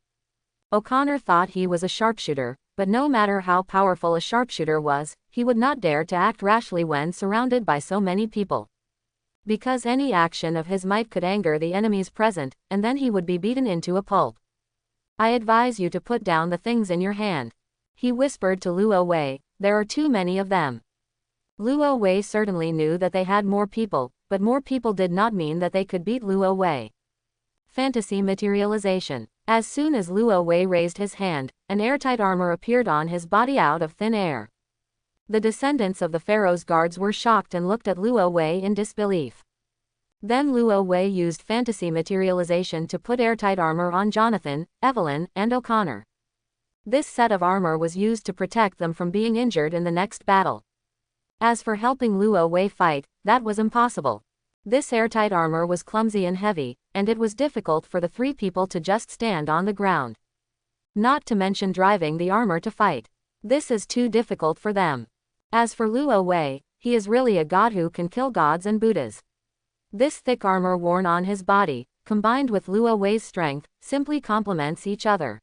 O'Connor thought he was a sharpshooter, but no matter how powerful a sharpshooter was, he would not dare to act rashly when surrounded by so many people. Because any action of his might could anger the enemies present, and then he would be beaten into a pulp. "I advise you to put down the things in your hand," he whispered to Luo Wei. "There are too many of them." Luo Wei certainly knew that they had more people, but more people did not mean that they could beat Luo Wei. Fantasy materialization. As soon as Luo Wei raised his hand, an airtight armor appeared on his body out of thin air. The descendants of the pharaoh's guards were shocked and looked at Luo Wei in disbelief. Then Luo Wei used fantasy materialization to put airtight armor on Jonathan, Evelyn, and O'Connor. This set of armor was used to protect them from being injured in the next battle. As for helping Luo Wei fight, that was impossible. This airtight armor was clumsy and heavy, and it was difficult for the three people to just stand on the ground. Not to mention driving the armor to fight. This is too difficult for them. As for Luo Wei, he is really a god who can kill gods and Buddhas. This thick armor worn on his body, combined with Luo Wei's strength, simply complements each other.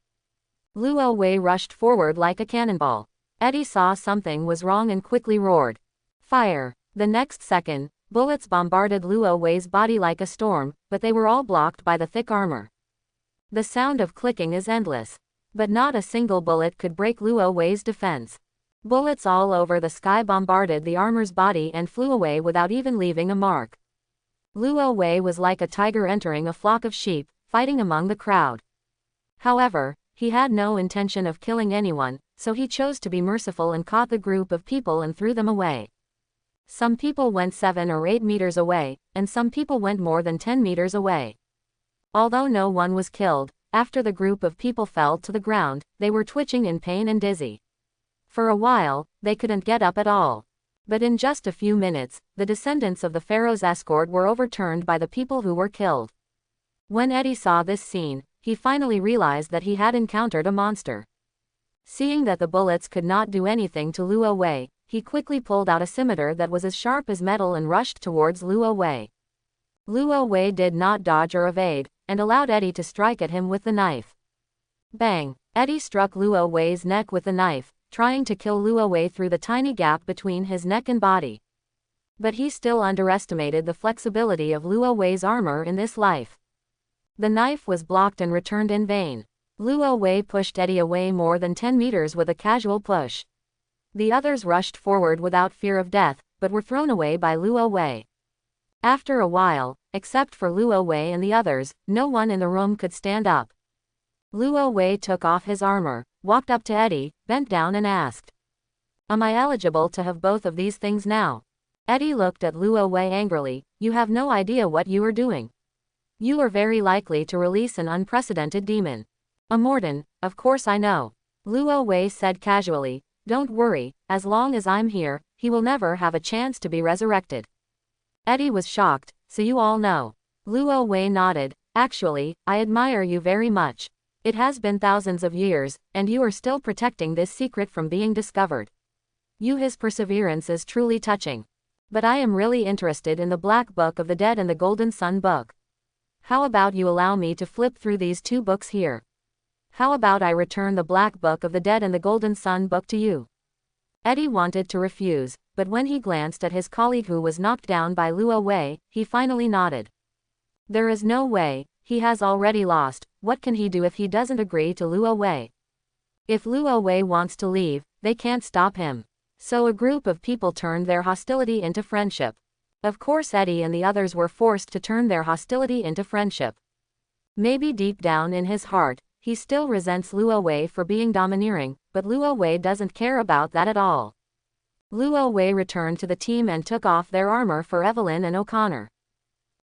Luo Wei rushed forward like a cannonball. Eddie saw something was wrong and quickly roared, "Fire!" The next second, bullets bombarded Luo Wei's body like a storm, but they were all blocked by the thick armor. The sound of clicking is endless. But not a single bullet could break Luo Wei's defense. Bullets all over the sky bombarded the armor's body and flew away without even leaving a mark. Luo Wei was like a tiger entering a flock of sheep, fighting among the crowd. However, he had no intention of killing anyone, so he chose to be merciful and caught the group of people and threw them away. Some people went 7 or 8 meters away, and some people went more than 10 meters away. Although no one was killed, after the group of people fell to the ground, they were twitching in pain and dizzy. For a while, they couldn't get up at all. But in just a few minutes, the descendants of the pharaoh's escort were overturned by the people who were killed. When Eddie saw this scene, he finally realized that he had encountered a monster. Seeing that the bullets could not do anything to Luo Wei, he quickly pulled out a scimitar that was as sharp as metal and rushed towards Luo Wei. Luo Wei did not dodge or evade, and allowed Eddie to strike at him with the knife. Bang! Eddie struck Luo Wei's neck with the knife, trying to kill Luo Wei through the tiny gap between his neck and body. But he still underestimated the flexibility of Luo Wei's armor in this life. The knife was blocked and returned in vain. Luo Wei pushed Eddie away more than 10 meters with a casual push. The others rushed forward without fear of death, but were thrown away by Luo Wei. After a while, except for Luo Wei and the others, no one in the room could stand up. Luo Wei took off his armor, walked up to Eddie, bent down and asked, "Am I eligible to have both of these things now?" Eddie looked at Luo Wei angrily. "You have no idea what you are doing. You are very likely to release an unprecedented demon." "Immortan, of course I know." Luo Wei said casually, "Don't worry, as long as I'm here, he will never have a chance to be resurrected." Eddie was shocked. "So you all know?" Luo Wei nodded. "Actually, I admire you very much. It has been thousands of years, and you are still protecting this secret from being discovered. His perseverance is truly touching. But I am really interested in the Black Book of the Dead and the Golden Sun book. How about you allow me to flip through these two books here? How about I return the Black Book of the Dead and the Golden Sun book to you?" Eddie wanted to refuse, but when he glanced at his colleague who was knocked down by Luo Wei, he finally nodded. There is no way, he has already lost. What can he do if he doesn't agree to Luo Wei? If Luo Wei wants to leave, they can't stop him. So a group of people turned their hostility into friendship. Of course Eddie and the others were forced to turn their hostility into friendship. Maybe deep down in his heart, he still resents Luo Wei for being domineering, but Luo Wei doesn't care about that at all. Luo Wei returned to the team and took off their armor for Evelyn and O'Connor.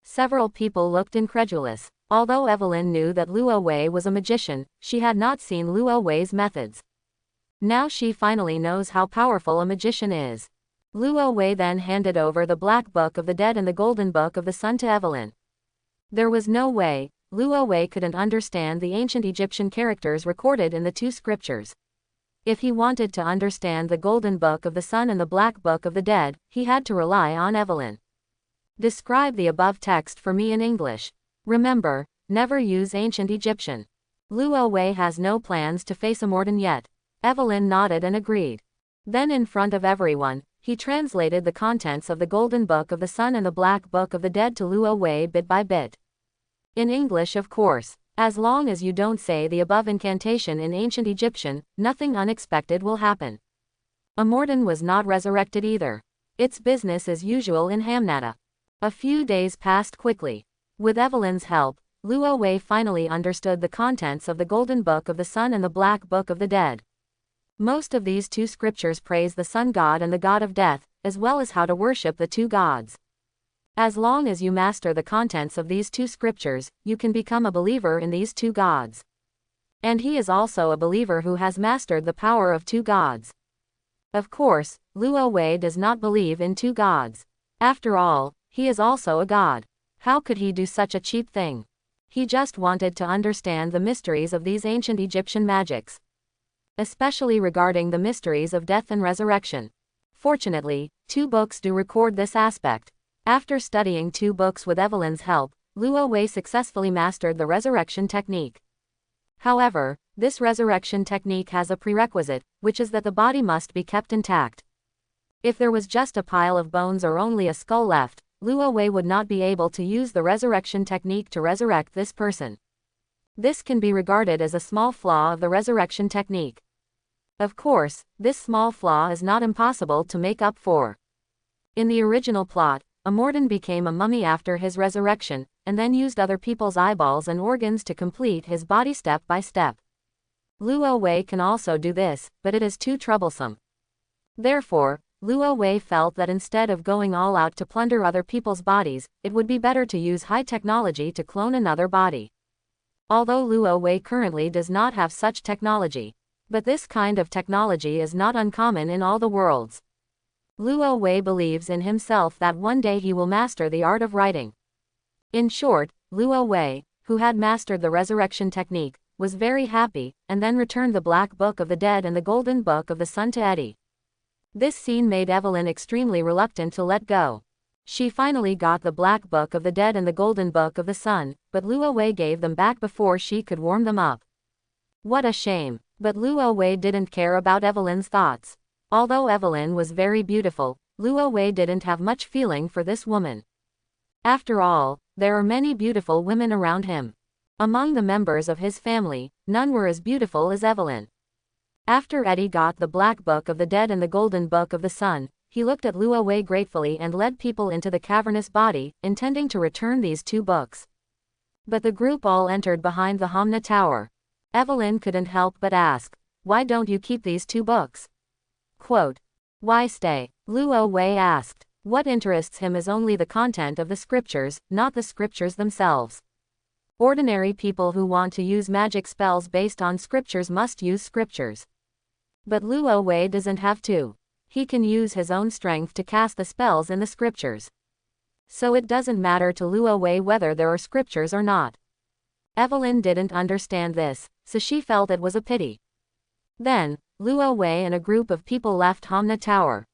Several people looked incredulous. Although Evelyn knew that Luo Wei was a magician, she had not seen Luo Wei's methods. Now she finally knows how powerful a magician is. Luo Wei then handed over the Black Book of the Dead and the Golden Book of the Sun to Evelyn. There was no way Luo Wei couldn't understand the ancient Egyptian characters recorded in the two scriptures. If he wanted to understand the Golden Book of the Sun and the Black Book of the Dead, he had to rely on Evelyn. Describe the above text for me in English. Remember, never use ancient Egyptian. Luo Wei has no plans to face Immortan yet. Evelyn nodded and agreed. Then in front of everyone, he translated the contents of the Golden Book of the Sun and the Black Book of the Dead to Luo Wei bit by bit. In English, of course. As long as you don't say the above incantation in ancient Egyptian, nothing unexpected will happen. Immortan was not resurrected either. It's business as usual in Hamunaptra. A few days passed quickly. With Evelyn's help, Luo Wei finally understood the contents of the Golden Book of the Sun and the Black Book of the Dead. Most of these two scriptures praise the Sun God and the God of Death, as well as how to worship the two gods. As long as you master the contents of these two scriptures, you can become a believer in these two gods. And he is also a believer who has mastered the power of two gods. Of course, Luo Wei does not believe in two gods. After all, he is also a god. How could he do such a cheap thing? He just wanted to understand the mysteries of these ancient Egyptian magics, especially regarding the mysteries of death and resurrection. Fortunately, two books do record this aspect. After studying two books with Evelyn's help, Luo Wei successfully mastered the resurrection technique. However, this resurrection technique has a prerequisite, which is that the body must be kept intact. If there was just a pile of bones or only a skull left, Luo Wei would not be able to use the resurrection technique to resurrect this person. This can be regarded as a small flaw of the resurrection technique. Of course, this small flaw is not impossible to make up for. In the original plot, Immortan became a mummy after his resurrection, and then used other people's eyeballs and organs to complete his body step by step. Luo Wei can also do this, but it is too troublesome. Therefore, Luo Wei felt that instead of going all out to plunder other people's bodies, it would be better to use high technology to clone another body. although Luo Wei currently does not have such technology. But this kind of technology is not uncommon in all the worlds. Luo Wei believes in himself that one day he will master the art of writing. In short, Luo Wei, who had mastered the resurrection technique, was very happy, and then returned the Black Book of the Dead and the Golden Book of the Sun to Eddie. This scene made Evelyn extremely reluctant to let go. She finally got the Black Book of the Dead and the Golden Book of the Sun, but Luo Wei gave them back before she could warm them up. What a shame. But Luo Wei didn't care about Evelyn's thoughts. Although Evelyn was very beautiful, Luo Wei didn't have much feeling for this woman. After all, there are many beautiful women around him. Among the members of his family, none were as beautiful as Evelyn. After Eddie got the Black Book of the Dead and the Golden Book of the Sun, he looked at Luo Wei gratefully and led people into the cavernous body, intending to return these two books. But the group all entered behind the Hamna Tower. Evelyn couldn't help but ask, "Why don't you keep these two books?" Quote, "Why stay?" Luo Wei asked. What interests him is only the content of the scriptures, not the scriptures themselves. Ordinary people who want to use magic spells based on scriptures must use scriptures. But Luo Wei doesn't have to. He can use his own strength to cast the spells in the scriptures. So it doesn't matter to Luo Wei whether there are scriptures or not. Evelyn didn't understand this, so she felt it was a pity. Then, Luo Wei and a group of people left Hamna Tower.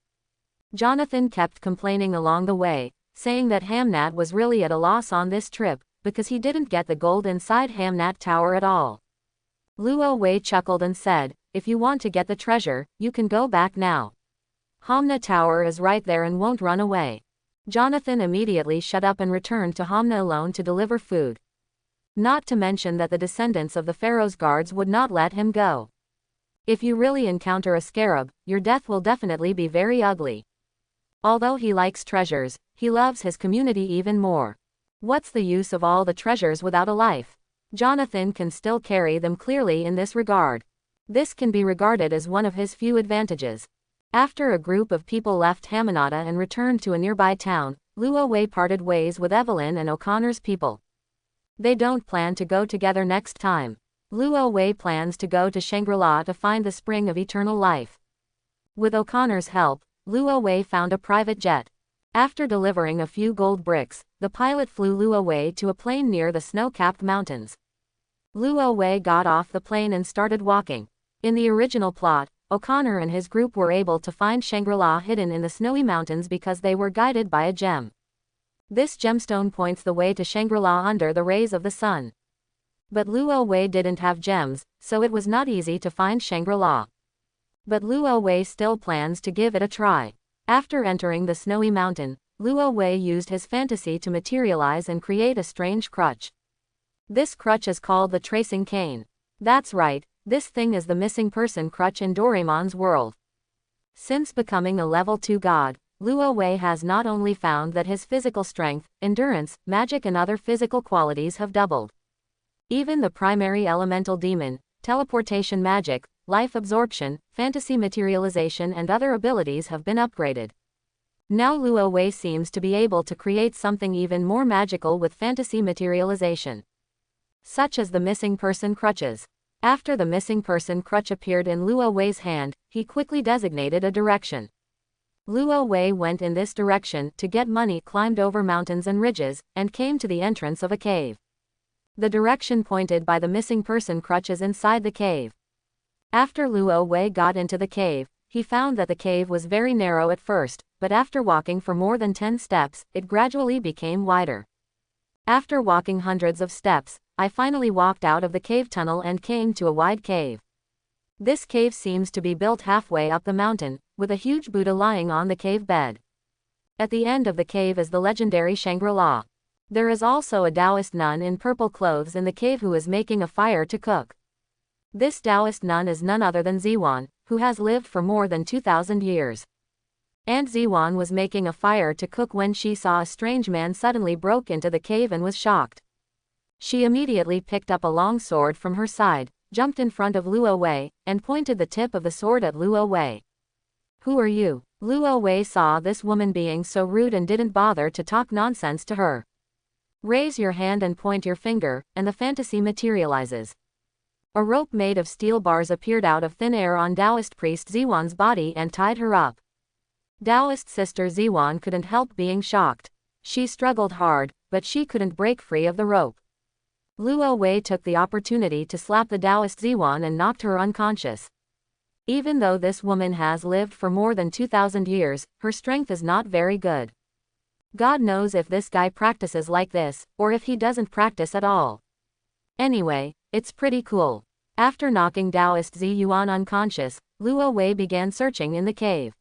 Jonathan kept complaining along the way, saying that Hamnat was really at a loss on this trip, because he didn't get the gold inside Hamnat Tower at all. Luo Wei chuckled and said, "If you want to get the treasure, you can go back now. Hamna Tower is right there and won't run away." Jonathan immediately shut up and returned to Hamna alone to deliver food. Not to mention that the descendants of the Pharaoh's guards would not let him go. If you really encounter a scarab, your death will definitely be very ugly. Although he likes treasures, he loves his community even more. What's the use of all the treasures without a life? Jonathan can still carry them clearly in this regard. This can be regarded as one of his few advantages. After a group of people left Hamunaptra and returned to a nearby town, Luo Wei parted ways with Evelyn and O'Connor's people. They don't plan to go together next time. Luo Wei plans to go to Shangri-La to find the spring of eternal life. With O'Connor's help, Luo Wei found a private jet. After delivering a few gold bricks, the pilot flew Luo Wei to a plane near the snow-capped mountains. Luo Wei got off the plane and started walking. In the original plot, O'Connor and his group were able to find Shangri-La hidden in the snowy mountains because they were guided by a gem. This gemstone points the way to Shangri-La under the rays of the sun. But Luo Wei didn't have gems, so it was not easy to find Shangri-La. But Luo Wei still plans to give it a try. After entering the snowy mountain, Luo Wei used his fantasy to materialize and create a strange crutch. This crutch is called the tracing cane. That's right, this thing is the missing person crutch in Doraemon's world. Since becoming a level 2 god, Luo Wei has not only found that his physical strength, endurance, magic and other physical qualities have doubled. Even the primary elemental demon, teleportation magic, life absorption, fantasy materialization and other abilities have been upgraded. Now Luo Wei seems to be able to create something even more magical with fantasy materialization. Such as the missing person crutches. After the missing person crutch appeared in Luo Wei's hand, he quickly designated a direction. Luo Wei went in this direction to get money, climbed over mountains and ridges, and came to the entrance of a cave. The direction pointed by the missing person crutch is inside the cave. After Luo Wei got into the cave, he found that the cave was very narrow at first, but after walking for more than 10 steps, it gradually became wider. After walking hundreds of steps, I finally walked out of the cave tunnel and came to a wide cave. This cave seems to be built halfway up the mountain, with a huge Buddha lying on the cave bed. At the end of the cave is the legendary Shangri-La. There is also a Taoist nun in purple clothes in the cave who is making a fire to cook. This Taoist nun is none other than Ziwan, who has lived for more than 2,000 years. Aunt Ziwan was making a fire to cook when she saw a strange man suddenly broke into the cave and was shocked. She immediately picked up a long sword from her side, jumped in front of Luo Wei, and pointed the tip of the sword at Luo Wei. "Who are you?" Luo Wei saw this woman being so rude and didn't bother to talk nonsense to her. Raise your hand and point your finger, and the fantasy materializes. A rope made of steel bars appeared out of thin air on Taoist priest Ziwan's body and tied her up. Taoist sister Ziwan couldn't help being shocked. She struggled hard, but she couldn't break free of the rope. Luo Wei took the opportunity to slap the Taoist Ziwan and knocked her unconscious. Even though this woman has lived for more than 2,000 years, her strength is not very good. God knows if this guy practices like this, or if he doesn't practice at all. Anyway, it's pretty cool. After knocking Taoist Ziyuan unconscious, Luo Wei began searching in the cave.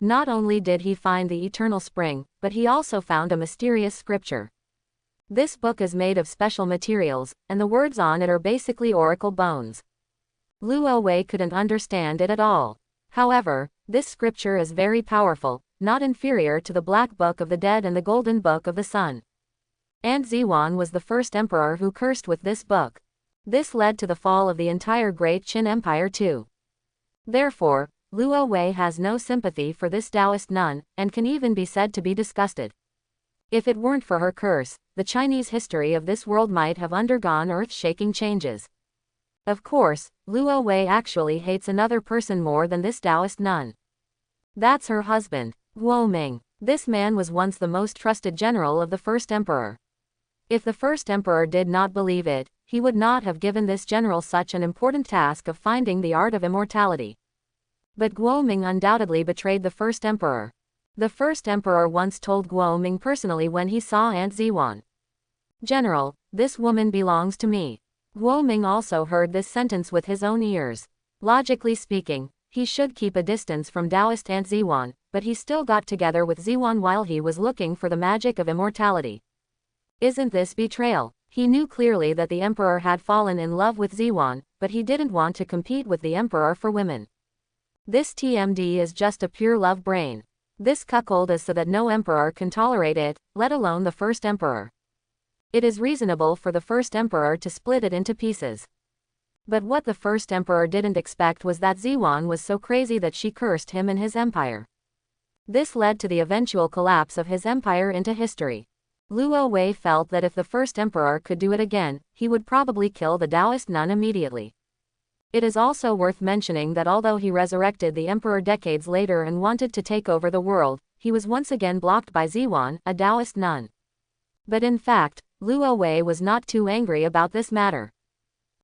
Not only did he find the eternal spring, but he also found a mysterious scripture. This book is made of special materials, and the words on it are basically oracle bones. Luo Wei couldn't understand it at all. However, this scripture is very powerful, not inferior to the Black Book of the Dead and the Golden Book of the Sun. And Ziwan was the first emperor who cursed with this book. This led to the fall of the entire Great Qin Empire too. Therefore, Luo Wei has no sympathy for this Taoist nun, and can even be said to be disgusted. If it weren't for her curse, the Chinese history of this world might have undergone earth-shaking changes. Of course, Luo Wei actually hates another person more than this Taoist nun. That's her husband, Guoming. This man was once the most trusted general of the first emperor. If the first emperor did not believe it, he would not have given this general such an important task of finding the art of immortality. But Guoming undoubtedly betrayed the first emperor. The first emperor once told Guoming personally when he saw Aunt Ziwan. "General, this woman belongs to me." Guoming also heard this sentence with his own ears. Logically speaking, he should keep a distance from Taoist Aunt Ziwan, but he still got together with Ziwan while he was looking for the magic of immortality. Isn't this betrayal? He knew clearly that the emperor had fallen in love with Ziwan, but he didn't want to compete with the emperor for women. This TMD is just a pure love brain. This cuckold is so that no emperor can tolerate it, let alone the first emperor. It is reasonable for the first emperor to split it into pieces. But what the first emperor didn't expect was that Ziwan was so crazy that she cursed him and his empire. This led to the eventual collapse of his empire into history. Luo Wei felt that if the first emperor could do it again, he would probably kill the Taoist nun immediately. It is also worth mentioning that although he resurrected the emperor decades later and wanted to take over the world, he was once again blocked by Ziwan, a Taoist nun. But in fact, Luo Wei was not too angry about this matter.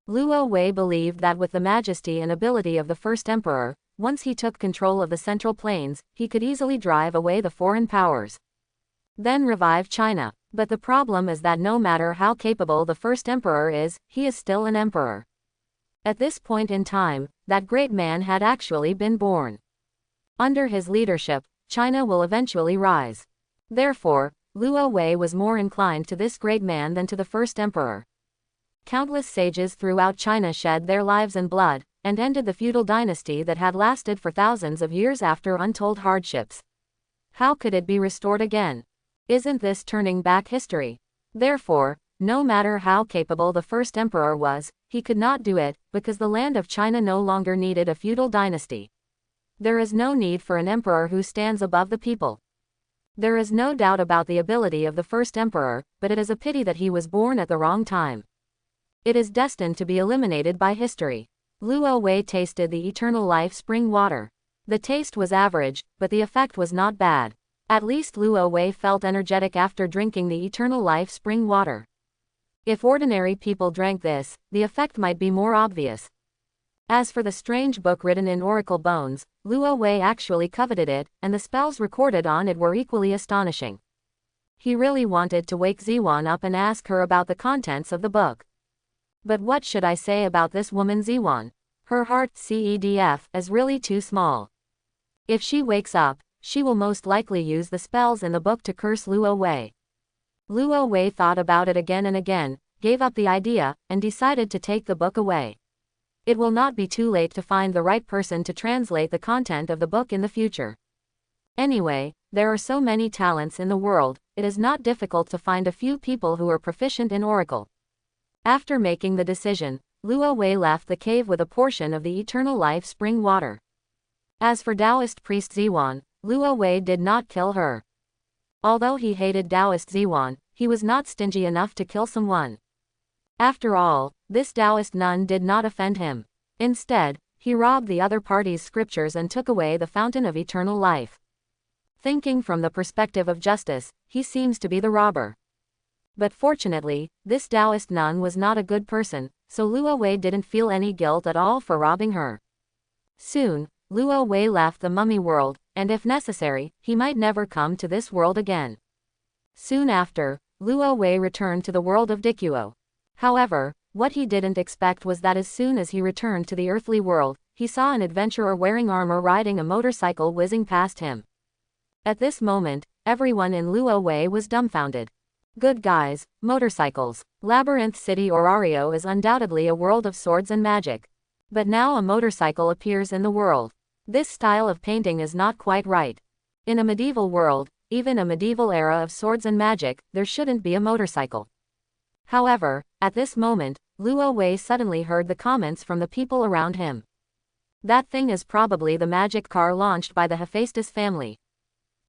Luo Wei believed that with the majesty and ability of the first emperor, once he took control of the Central Plains, he could easily drive away the foreign powers. Then revive China. But the problem is that no matter how capable the first emperor is, he is still an emperor. At this point in time, that great man had actually been born. Under his leadership, China will eventually rise. Therefore, Luo Wei was more inclined to this great man than to the first emperor. Countless sages throughout China shed their lives and blood, and ended the feudal dynasty that had lasted for thousands of years after untold hardships. How could it be restored again? Isn't this turning back history? Therefore, no matter how capable the first emperor was, he could not do it, because the land of China no longer needed a feudal dynasty. There is no need for an emperor who stands above the people. There is no doubt about the ability of the first emperor, but it is a pity that he was born at the wrong time. It is destined to be eliminated by history. Luo Wei tasted the eternal life spring water. The taste was average, but the effect was not bad. At least Luo Wei felt energetic after drinking the eternal life spring water. If ordinary people drank this, the effect might be more obvious. As for the strange book written in oracle bones, Luo Wei actually coveted it, and the spells recorded on it were equally astonishing. He really wanted to wake Ziwan up and ask her about the contents of the book. But what should I say about this woman Ziwan? Her heart, CEDF, is really too small. If she wakes up, she will most likely use the spells in the book to curse Luo Wei. Luo Wei thought about it again and again, gave up the idea, and decided to take the book away. It will not be too late to find the right person to translate the content of the book in the future. Anyway, there are so many talents in the world, it is not difficult to find a few people who are proficient in oracle. After making the decision, Luo Wei left the cave with a portion of the eternal life spring water. As for Taoist priest Ziwan, Luo Wei did not kill her. Although he hated Taoist Ziwan, he was not stingy enough to kill someone. After all, this Taoist nun did not offend him. Instead, he robbed the other party's scriptures and took away the fountain of eternal life. Thinking from the perspective of justice, he seems to be the robber. But fortunately, this Taoist nun was not a good person, so Luo Wei didn't feel any guilt at all for robbing her. Soon, Luo Wei left the mummy world, and if necessary, he might never come to this world again. Soon after, Luo Wei returned to the world of Dikuo. However, what he didn't expect was that as soon as he returned to the earthly world, he saw an adventurer wearing armor riding a motorcycle whizzing past him. At this moment, everyone in Luo Wei was dumbfounded. Good guys, motorcycles. Labyrinth City Orario is undoubtedly a world of swords and magic. But now a motorcycle appears in the world. This style of painting is not quite right. In a medieval world, even a medieval era of swords and magic, there shouldn't be a motorcycle. However, at this moment, Luo Wei suddenly heard the comments from the people around him. That thing is probably the magic car launched by the Hephaestus family.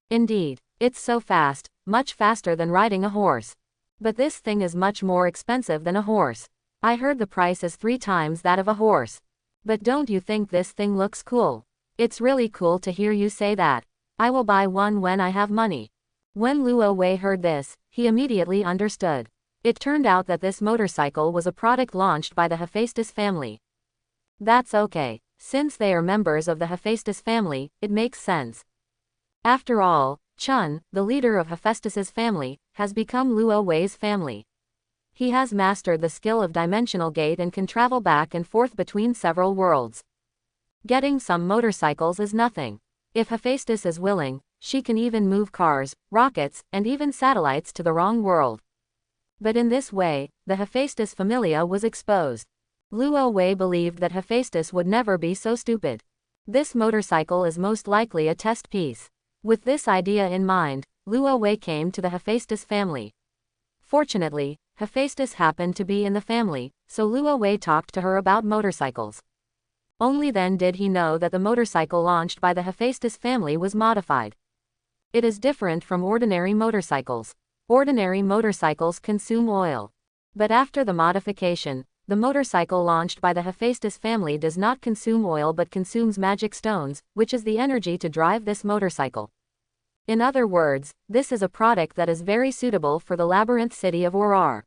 Indeed, it's so fast, much faster than riding a horse. But this thing is much more expensive than a horse. I heard the price is 3 times that of a horse. But don't you think this thing looks cool? It's really cool to hear you say that. I will buy one when I have money. When Luo Wei heard this, he immediately understood. It turned out that this motorcycle was a product launched by the Hephaestus family. That's okay. Since they are members of the Hephaestus family, it makes sense. After all, Chun, the leader of Hephaestus's family, has become Luo Wei's family. He has mastered the skill of dimensional gate and can travel back and forth between several worlds. Getting some motorcycles is nothing. If Hephaestus is willing, she can even move cars, rockets, and even satellites to the wrong world. But in this way, the Hephaestus familia was exposed. Luo Wei believed that Hephaestus would never be so stupid. This motorcycle is most likely a test piece. With this idea in mind, Luo Wei came to the Hephaestus family. Fortunately, Hephaestus happened to be in the family, so Luo Wei talked to her about motorcycles. Only then did he know that the motorcycle launched by the Hephaestus family was modified. It is different from ordinary motorcycles. Ordinary motorcycles consume oil. But after the modification, the motorcycle launched by the Hephaestus family does not consume oil but consumes magic stones, which is the energy to drive this motorcycle. In other words, this is a product that is very suitable for the labyrinth city of Orar.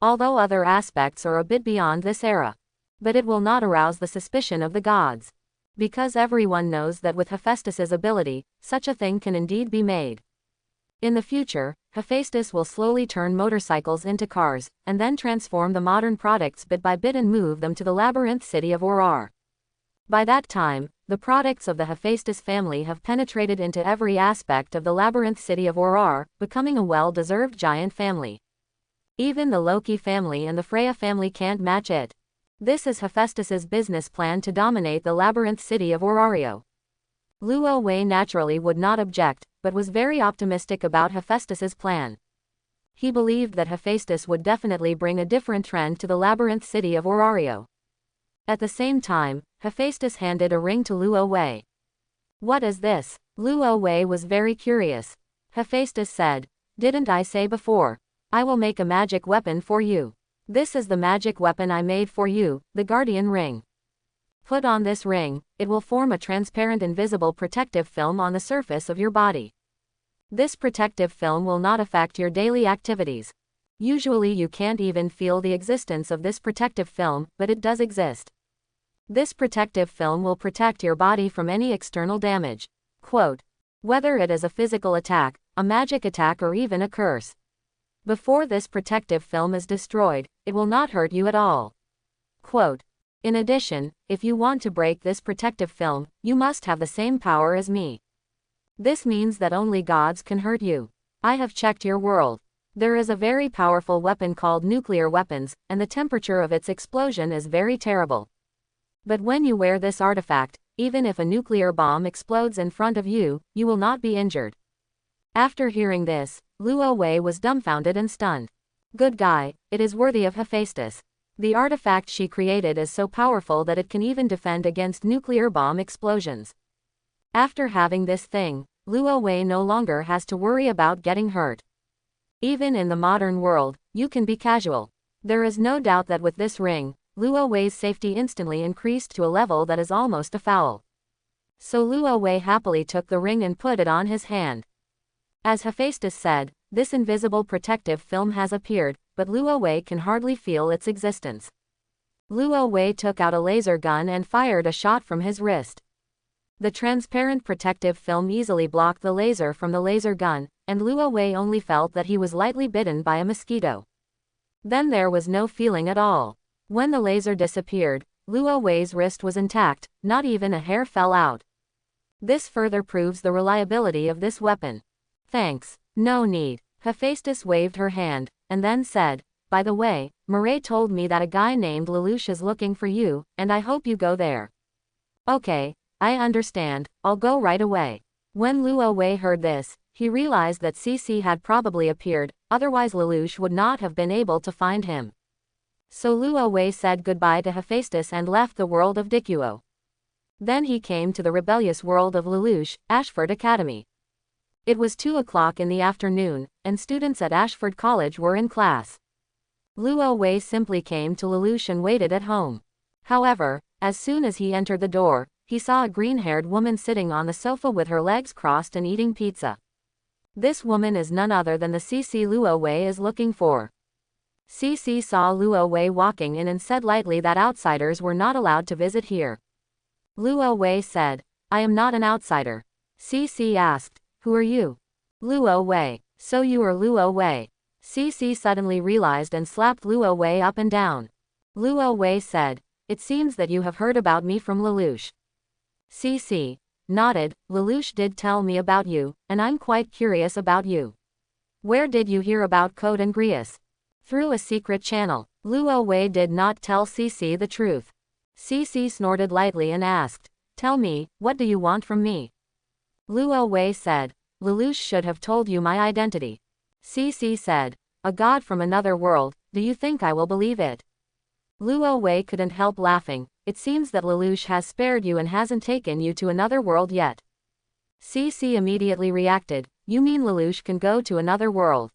Although other aspects are a bit beyond this era. But it will not arouse the suspicion of the gods. Because everyone knows that with Hephaestus's ability, such a thing can indeed be made. In the future, Hephaestus will slowly turn motorcycles into cars, and then transform the modern products bit by bit and move them to the labyrinth city of Orar. By that time, the products of the Hephaestus family have penetrated into every aspect of the labyrinth city of Orar, becoming a well-deserved giant family. Even the Loki family and the Freya family can't match it. This is Hephaestus's business plan to dominate the labyrinth city of Orario. Luo Wei naturally would not object, but was very optimistic about Hephaestus's plan. He believed that Hephaestus would definitely bring a different trend to the labyrinth city of Orario. At the same time, Hephaestus handed a ring to Luo Wei. What is this? Luo Wei was very curious. Hephaestus said, "Didn't I say before? I will make a magic weapon for you. This is the magic weapon I made for you, the Guardian Ring. Put on this ring, it will form a transparent invisible protective film on the surface of your body. This protective film will not affect your daily activities. Usually you can't even feel the existence of this protective film, but it does exist. This protective film will protect your body from any external damage. Quote, whether it is a physical attack, a magic attack or even a curse. Before this protective film is destroyed, it will not hurt you at all. Quote, in addition, if you want to break this protective film, you must have the same power as me. This means that only gods can hurt you. I have checked your world. There is a very powerful weapon called nuclear weapons, and the temperature of its explosion is very terrible. But when you wear this artifact, even if a nuclear bomb explodes in front of you, you will not be injured." After hearing this, Luo Wei was dumbfounded and stunned. Good guy, it is worthy of Hephaestus. The artifact she created is so powerful that it can even defend against nuclear bomb explosions. After having this thing, Luo Wei no longer has to worry about getting hurt. Even in the modern world, you can be casual. There is no doubt that with this ring, Luo Wei's safety instantly increased to a level that is almost a foul. So Luo Wei happily took the ring and put it on his hand. As Hephaestus said, this invisible protective film has appeared, but Luo Wei can hardly feel its existence. Luo Wei took out a laser gun and fired a shot from his wrist. The transparent protective film easily blocked the laser from the laser gun, and Luo Wei only felt that he was lightly bitten by a mosquito. Then there was no feeling at all. When the laser disappeared, Luo Wei's wrist was intact, not even a hair fell out. This further proves the reliability of this weapon. Thanks. No need. Hephaestus waved her hand, and then said, by the way, Mireille told me that a guy named Lelouch is looking for you, and I hope you go there. Okay, I understand, I'll go right away. When Luo Wei heard this, he realized that CC had probably appeared, otherwise Lelouch would not have been able to find him. So Luo Wei said goodbye to Hephaestus and left the world of Dikuo. Then he came to the rebellious world of Lelouch, Ashford Academy. It was 2 o'clock in the afternoon, and students at Ashford College were in class. Luo Wei simply came to Lelouch and waited at home. However, as soon as he entered the door, he saw a green-haired woman sitting on the sofa with her legs crossed and eating pizza. This woman is none other than the CC Luo Wei is looking for. CC saw Luo Wei walking in and said lightly that outsiders were not allowed to visit here. Luo Wei said, I am not an outsider. CC asked, who are you? Luo Wei. So you are Luo Wei. CC suddenly realized and slapped Luo Wei up and down. Luo Wei said, it seems that you have heard about me from Lelouch. CC nodded, Lelouch did tell me about you, and I'm quite curious about you. Where did you hear about Code and Grius? Through a secret channel. Luo Wei did not tell CC the truth. CC snorted lightly and asked, tell me, what do you want from me? Luo Wei said, Lelouch should have told you my identity. CC said, a god from another world, do you think I will believe it? Luo Wei couldn't help laughing, it seems that Lelouch has spared you and hasn't taken you to another world yet. CC immediately reacted, you mean Lelouch can go to another world?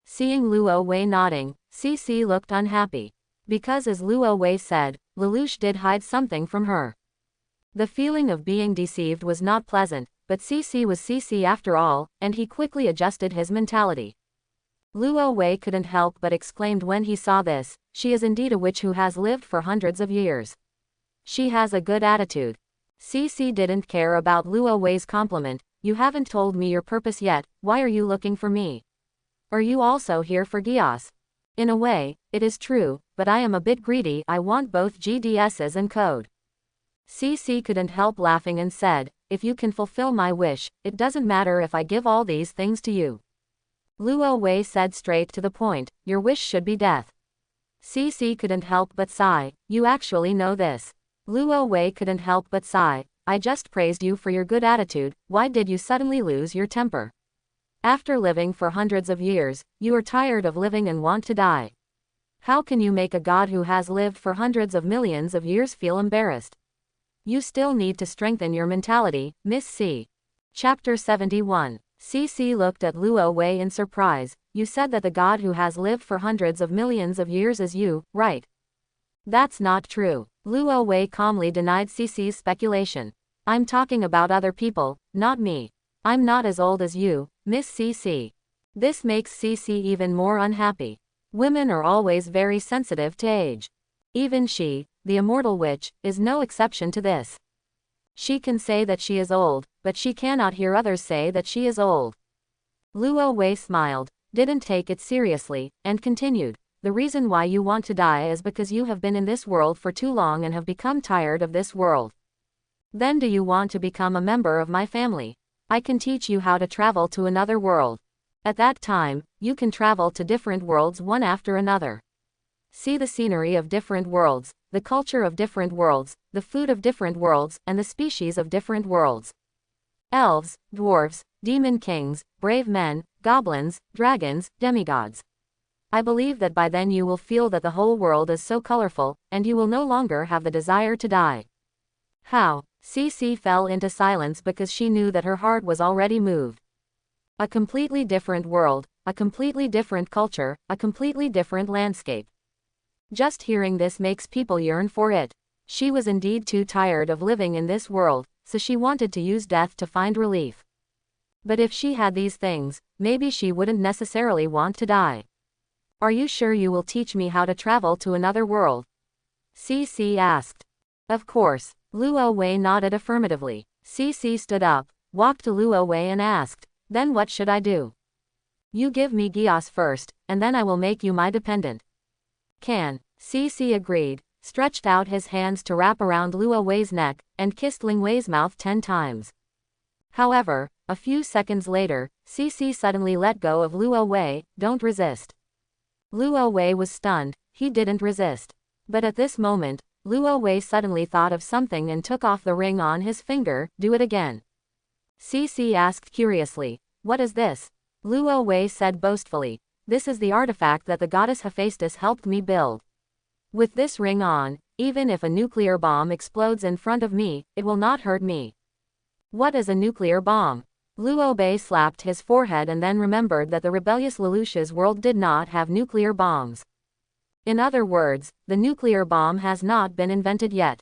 Seeing Luo Wei nodding, CC looked unhappy. Because as Luo Wei said, Lelouch did hide something from her. The feeling of being deceived was not pleasant, but CC was CC after all, and he quickly adjusted his mentality. Luo Wei couldn't help but exclaimed when he saw this, she is indeed a witch who has lived for hundreds of years. She has a good attitude. CC didn't care about Luo Wei's compliment, you haven't told me your purpose yet, why are you looking for me? Are you also here for Gios? In a way, it is true, but I am a bit greedy, I want both GDSs and code. CC couldn't help laughing and said, if you can fulfill my wish, it doesn't matter if I give all these things to you. Luo Wei said straight to the point, your wish should be death. CC couldn't help but sigh, you actually know this. Luo Wei couldn't help but sigh, I just praised you for your good attitude, why did you suddenly lose your temper? After living for hundreds of years, you are tired of living and want to die. How can you make a god who has lived for hundreds of millions of years feel embarrassed? You still need to strengthen your mentality, Miss C. Chapter 71. CC looked at Luo Wei in surprise, you said that the god who has lived for hundreds of millions of years is you, right? That's not true. Luo Wei calmly denied CC's speculation. I'm talking about other people, not me. I'm not as old as you, Miss CC. This makes CC even more unhappy. Women are always very sensitive to age. Even she, the immortal witch, is no exception to this. She can say that she is old, but she cannot hear others say that she is old. Luo Wei smiled, didn't take it seriously, and continued, the reason why you want to die is because you have been in this world for too long and have become tired of this world. Then do you want to become a member of my family? I can teach you how to travel to another world. At that time, you can travel to different worlds one after another. See the scenery of different worlds, the culture of different worlds, the food of different worlds, and the species of different worlds. Elves, dwarves, demon kings, brave men, goblins, dragons, demigods. I believe that by then you will feel that the whole world is so colorful, and you will no longer have the desire to die. How? CC fell into silence because she knew that her heart was already moved. A completely different world, a completely different culture, a completely different landscape. Just hearing this makes people yearn for it. She was indeed too tired of living in this world, so she wanted to use death to find relief. But if she had these things, maybe she wouldn't necessarily want to die. Are you sure you will teach me how to travel to another world? CC asked. Of course. Luo Wei nodded affirmatively. CC stood up, walked to Luo Wei and asked, then what should I do? You give me Gios first, and then I will make you my dependent. Can. CC agreed, stretched out his hands to wrap around Luo Wei's neck, and kissed Ling Wei's mouth 10 times. However, a few seconds later, CC suddenly let go of Luo Wei. Don't resist. Luo Wei was stunned, he didn't resist. But at this moment, Luo Wei suddenly thought of something and took off the ring on his finger. Do it again. CC asked curiously, what is this? Luo Wei said boastfully, this is the artifact that the goddess Hephaestus helped me build. With this ring on, even if a nuclear bomb explodes in front of me, it will not hurt me. What is a nuclear bomb? Luo Wei slapped his forehead and then remembered that the rebellious Lelouch's world did not have nuclear bombs. In other words, the nuclear bomb has not been invented yet.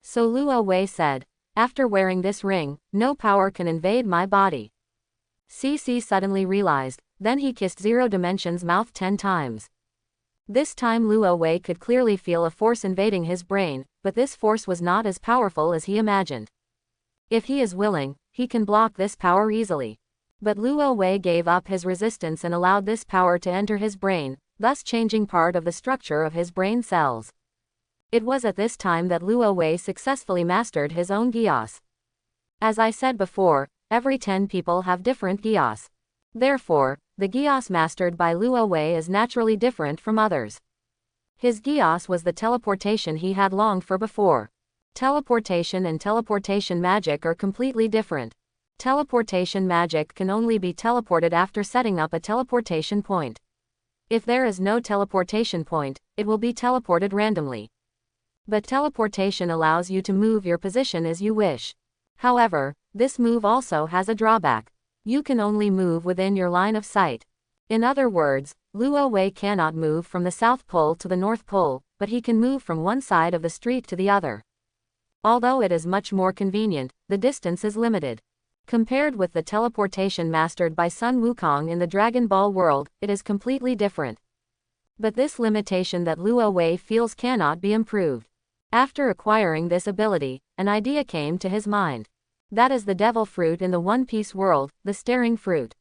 So Luo Wei said, after wearing this ring, no power can invade my body. CC suddenly realized, then he kissed Zero Dimension's mouth 10 times. This time Luo Wei could clearly feel a force invading his brain, but this force was not as powerful as he imagined. If he is willing, he can block this power easily. But Luo Wei gave up his resistance and allowed this power to enter his brain, thus changing part of the structure of his brain cells. It was at this time that Luo Wei successfully mastered his own Gios. As I said before, every 10 people have different Gios. Therefore, the Gios mastered by Luo Wei is naturally different from others. His Gios was the teleportation he had longed for before. Teleportation and teleportation magic are completely different. Teleportation magic can only be teleported after setting up a teleportation point. If there is no teleportation point, it will be teleported randomly. But teleportation allows you to move your position as you wish. However, this move also has a drawback. You can only move within your line of sight. In other words, Luo Wei cannot move from the South Pole to the North Pole, but he can move from one side of the street to the other. Although it is much more convenient, the distance is limited. Compared with the teleportation mastered by Sun Wukong in the Dragon Ball world, it is completely different. But this limitation that Luo Wei feels cannot be improved. After acquiring this ability, an idea came to his mind. That is the devil fruit in the One Piece world, the staring fruit.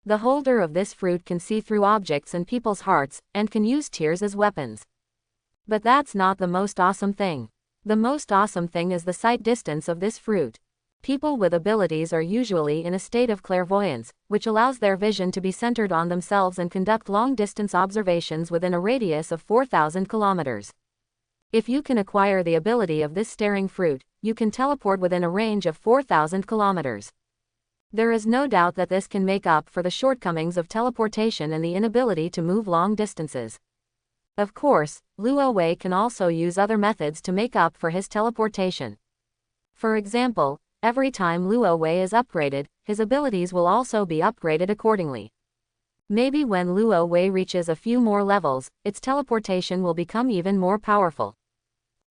The holder of this fruit can see through objects and people's hearts, and can use tears as weapons. But that's not the most awesome thing. The most awesome thing is the sight distance of this fruit. People with abilities are usually in a state of clairvoyance, which allows their vision to be centered on themselves and conduct long-distance observations within a radius of 4,000 kilometers. If you can acquire the ability of this staring fruit, you can teleport within a range of 4,000 kilometers. There is no doubt that this can make up for the shortcomings of teleportation and the inability to move long distances. Of course, Luo Wei can also use other methods to make up for his teleportation. For example, every time Luo Wei is upgraded, his abilities will also be upgraded accordingly. Maybe when Luo Wei reaches a few more levels, its teleportation will become even more powerful.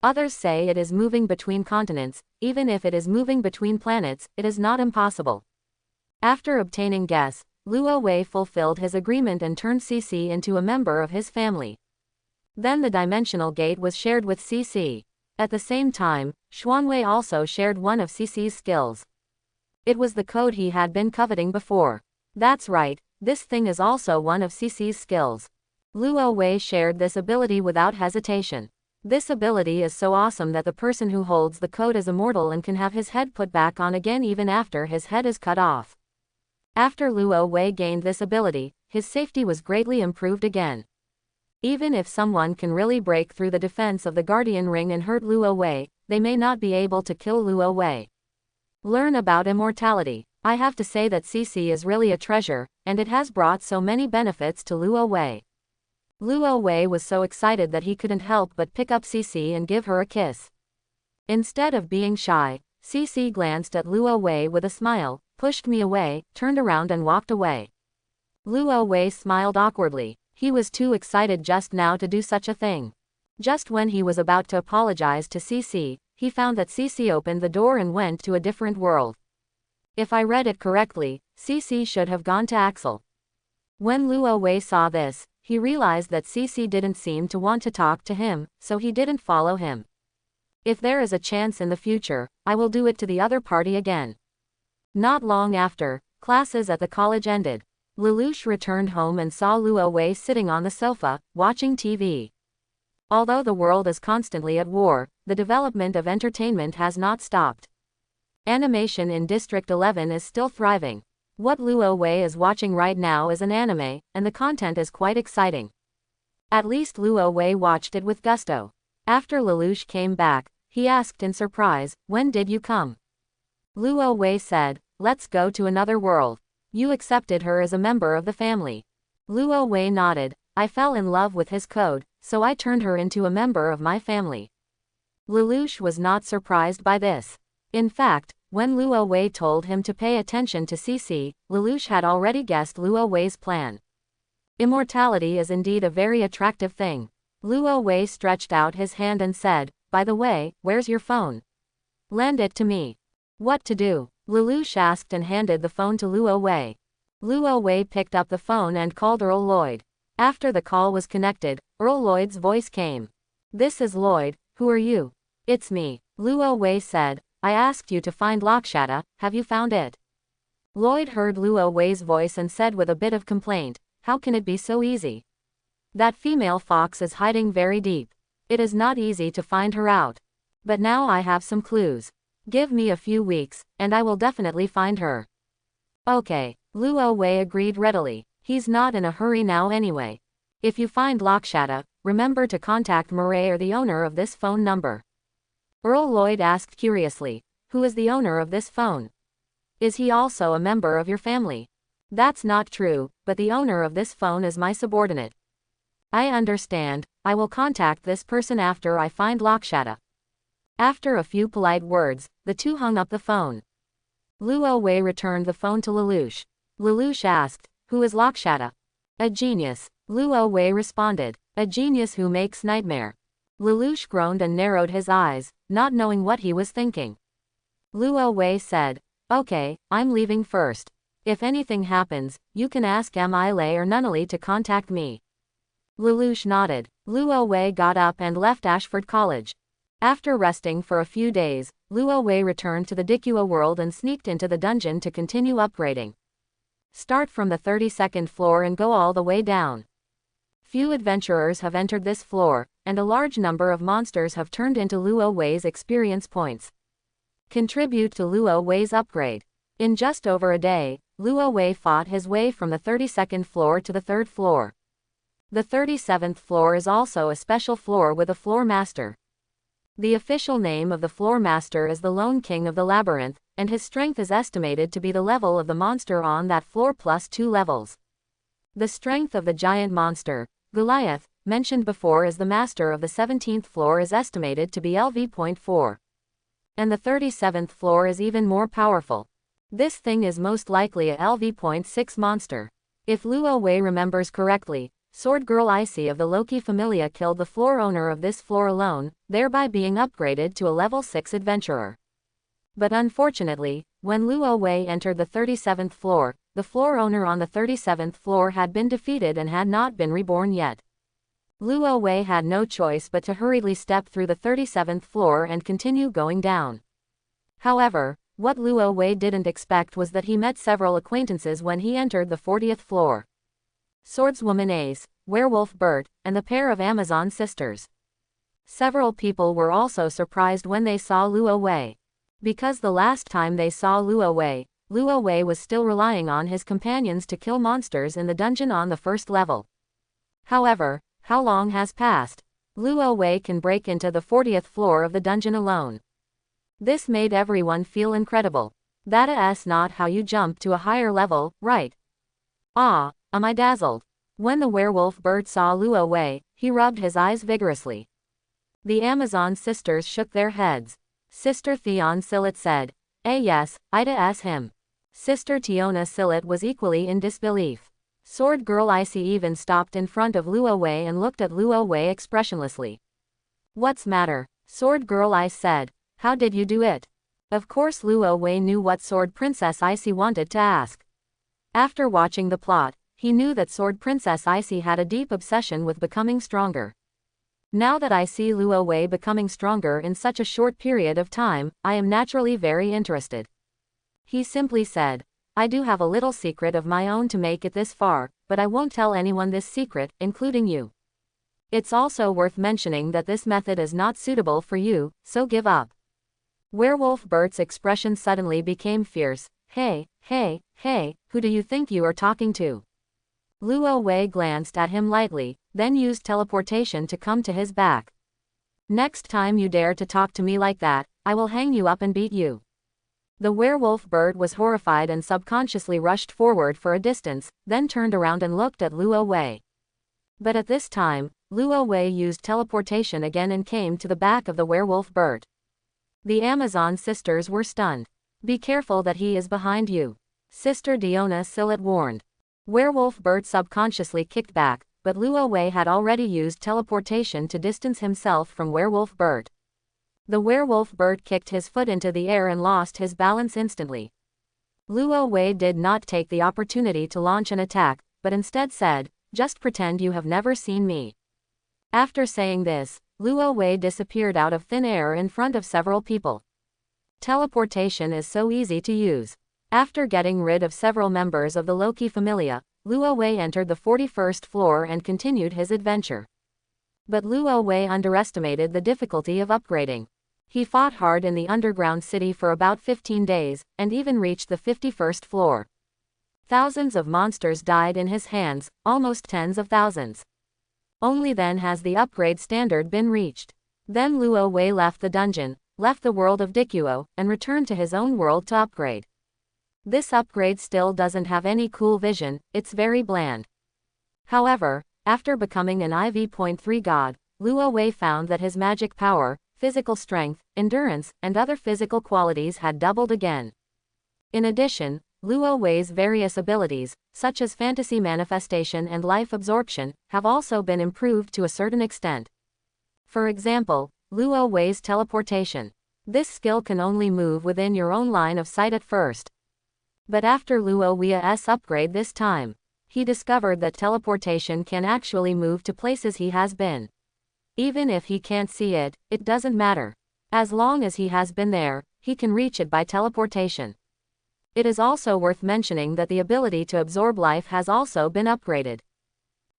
Others say it is moving between continents. Even if it is moving between planets, it is not impossible. After obtaining guess, Luo Wei fulfilled his agreement and turned CC into a member of his family. Then the dimensional gate was shared with CC. At the same time, Xuanwei also shared one of CC's skills. It was the code he had been coveting before. That's right, this thing is also one of CC's skills. Luo Wei shared this ability without hesitation. This ability is so awesome that the person who holds the code is immortal and can have his head put back on again even after his head is cut off. After Luo Wei gained this ability, his safety was greatly improved again. Even if someone can really break through the defense of the Guardian Ring and hurt Luo Wei, they may not be able to kill Luo Wei. Learn about immortality. I have to say that CC is really a treasure, and it has brought so many benefits to Luo Wei. Luo Wei was so excited that he couldn't help but pick up CC and give her a kiss. Instead of being shy, CC glanced at Luo Wei with a smile. pushed me away, turned around and walked away. Luo Wei smiled awkwardly. He was too excited just now to do such a thing. Just when he was about to apologize to Cece, he found that Cece opened the door and went to a different world. If I read it correctly, Cece should have gone to Axel. When Luo Wei saw this, he realized that Cece didn't seem to want to talk to him, so he didn't follow him. If there is a chance in the future, I will do it to the other party again. Not long after, classes at the college ended. Lelouch returned home and saw Luo Wei sitting on the sofa, watching TV. Although the world is constantly at war, the development of entertainment has not stopped. Animation in District 11 is still thriving. What Luo Wei is watching right now is an anime, and the content is quite exciting. At least Luo Wei watched it with gusto. After Lelouch came back, he asked in surprise, "When did you come?" Luo Wei said, "Let's go to another world. You accepted her as a member of the family." Luo Wei nodded. "I fell in love with his code, so I turned her into a member of my family." Lelouch was not surprised by this. In fact, when Luo Wei told him to pay attention to Cece, Lelouch had already guessed Luo Wei's plan. Immortality is indeed a very attractive thing. Luo Wei stretched out his hand and said, "By the way, where's your phone? Lend it to me." "What to do?" Lelouch asked and handed the phone to Luo Wei. Luo Wei picked up the phone and called Earl Lloyd. After the call was connected, Earl Lloyd's voice came. "This is Lloyd, who are you?" "It's me," Luo Wei said. "I asked you to find Lakshata, have you found it?" Lloyd heard Luo Wei's voice and said with a bit of complaint, "How can it be so easy? That female fox is hiding very deep. It is not easy to find her out. But now I have some clues. Give me a few weeks, and I will definitely find her." "Okay," Luo Wei agreed readily. He's not in a hurry now anyway. "If you find Lakshata, remember to contact Murray or the owner of this phone number." Earl Lloyd asked curiously, "Who is the owner of this phone? Is he also a member of your family?" "That's not true, but the owner of this phone is my subordinate." "I understand. I will contact this person after I find Lakshata." After a few polite words, the two hung up the phone. Luo Wei returned the phone to Lelouch. Lelouch asked, "Who is Lakshata?" "A genius," Luo Wei responded. "A genius who makes nightmare." Lelouch groaned and narrowed his eyes, not knowing what he was thinking. Luo Wei said, "Okay, I'm leaving first. If anything happens, you can ask Amile or Nunnally to contact me." Lelouch nodded. Luo Wei got up and left Ashford College. After resting for a few days, Luo Wei returned to the Dikua world and sneaked into the dungeon to continue upgrading. Start from the 32nd floor and go all the way down. Few adventurers have entered this floor, and a large number of monsters have turned into Luo Wei's experience points. Contribute to Luo Wei's upgrade. In just over a day, Luo Wei fought his way from the 32nd floor to the 3rd floor. The 37th floor is also a special floor with a floor master. The official name of the floor master is the Lone King of the Labyrinth, and his strength is estimated to be the level of the monster on that floor plus 2 levels. The strength of the giant monster, Goliath, mentioned before as the master of the 17th floor is estimated to be LV.4. And the 37th floor is even more powerful. This thing is most likely a LV.6 monster. If Luo Wei remembers correctly, Sword Girl Icy of the Loki Familia killed the floor owner of this floor alone, thereby being upgraded to a level 6 adventurer. But unfortunately, when Luo Wei entered the 37th floor, the floor owner on the 37th floor had been defeated and had not been reborn yet. Luo Wei had no choice but to hurriedly step through the 37th floor and continue going down. However, what Luo Wei didn't expect was that he met several acquaintances when he entered the 40th floor. Swordswoman Ace, Werewolf Bert, and the pair of Amazon sisters. Several people were also surprised when they saw Luo Wei. Because the last time they saw Luo Wei was still relying on his companions to kill monsters in the dungeon on the 1st level. However, how long has passed? Luo Wei can break into the 40th floor of the dungeon alone. This made everyone feel incredible. That's not how you jump to a higher level, right? Ah, am I dazzled? When the werewolf bird saw Luo Wei, he rubbed his eyes vigorously. The Amazon sisters shook their heads. Sister Theon Sillet said, yes, Ida him. Sister Tiona Sillet was equally in disbelief. Sword Girl Icy even stopped in front of Luo Wei and looked at Luo Wei expressionlessly. "What's matter?" Sword Girl Ice said. "How did you do it?" Of course Luo Wei knew what Sword Princess Icy wanted to ask. After watching the plot, he knew that Sword Princess Icy had a deep obsession with becoming stronger. "Now that I see Luo Wei becoming stronger in such a short period of time, I am naturally very interested." He simply said, "I do have a little secret of my own to make it this far, but I won't tell anyone this secret, including you. It's also worth mentioning that this method is not suitable for you, so give up." Werewolf Bert's expression suddenly became fierce. Hey, who do you think you are talking to?" Luo Wei glanced at him lightly, then used teleportation to come to his back. "Next time you dare to talk to me like that, I will hang you up and beat you." The werewolf bird was horrified and subconsciously rushed forward for a distance, then turned around and looked at Luo Wei. But at this time, Luo Wei used teleportation again and came to the back of the werewolf bird. The Amazon sisters were stunned. "Be careful that he is behind you," Sister Diona Sillet warned. Werewolf bird subconsciously kicked back, but Luo Wei had already used teleportation to distance himself from werewolf bird. The werewolf bird kicked his foot into the air and lost his balance instantly. Luo Wei did not take the opportunity to launch an attack, but instead said, "Just pretend you have never seen me." After saying this, Luo Wei disappeared out of thin air in front of several people. Teleportation is so easy to use. After getting rid of several members of the Loki familia, Luo Wei entered the 41st floor and continued his adventure. But Luo Wei underestimated the difficulty of upgrading. He fought hard in the underground city for about 15 days, and even reached the 51st floor. Thousands of monsters died in his hands, almost tens of thousands. Only then has the upgrade standard been reached. Then Luo Wei left the dungeon, left the world of Dikuo, and returned to his own world to upgrade. This upgrade still doesn't have any cool vision, it's very bland. However, after becoming an IV.3 god, Luo Wei found that his magic power, physical strength, endurance, and other physical qualities had doubled again. In addition, Luo Wei's various abilities, such as fantasy manifestation and life absorption, have also been improved to a certain extent. For example, Luo Wei's teleportation. This skill can only move within your own line of sight at first. But after Luo Wei's upgrade this time, he discovered that teleportation can actually move to places he has been. Even if he can't see it, it doesn't matter. As long as he has been there, he can reach it by teleportation. It is also worth mentioning that the ability to absorb life has also been upgraded.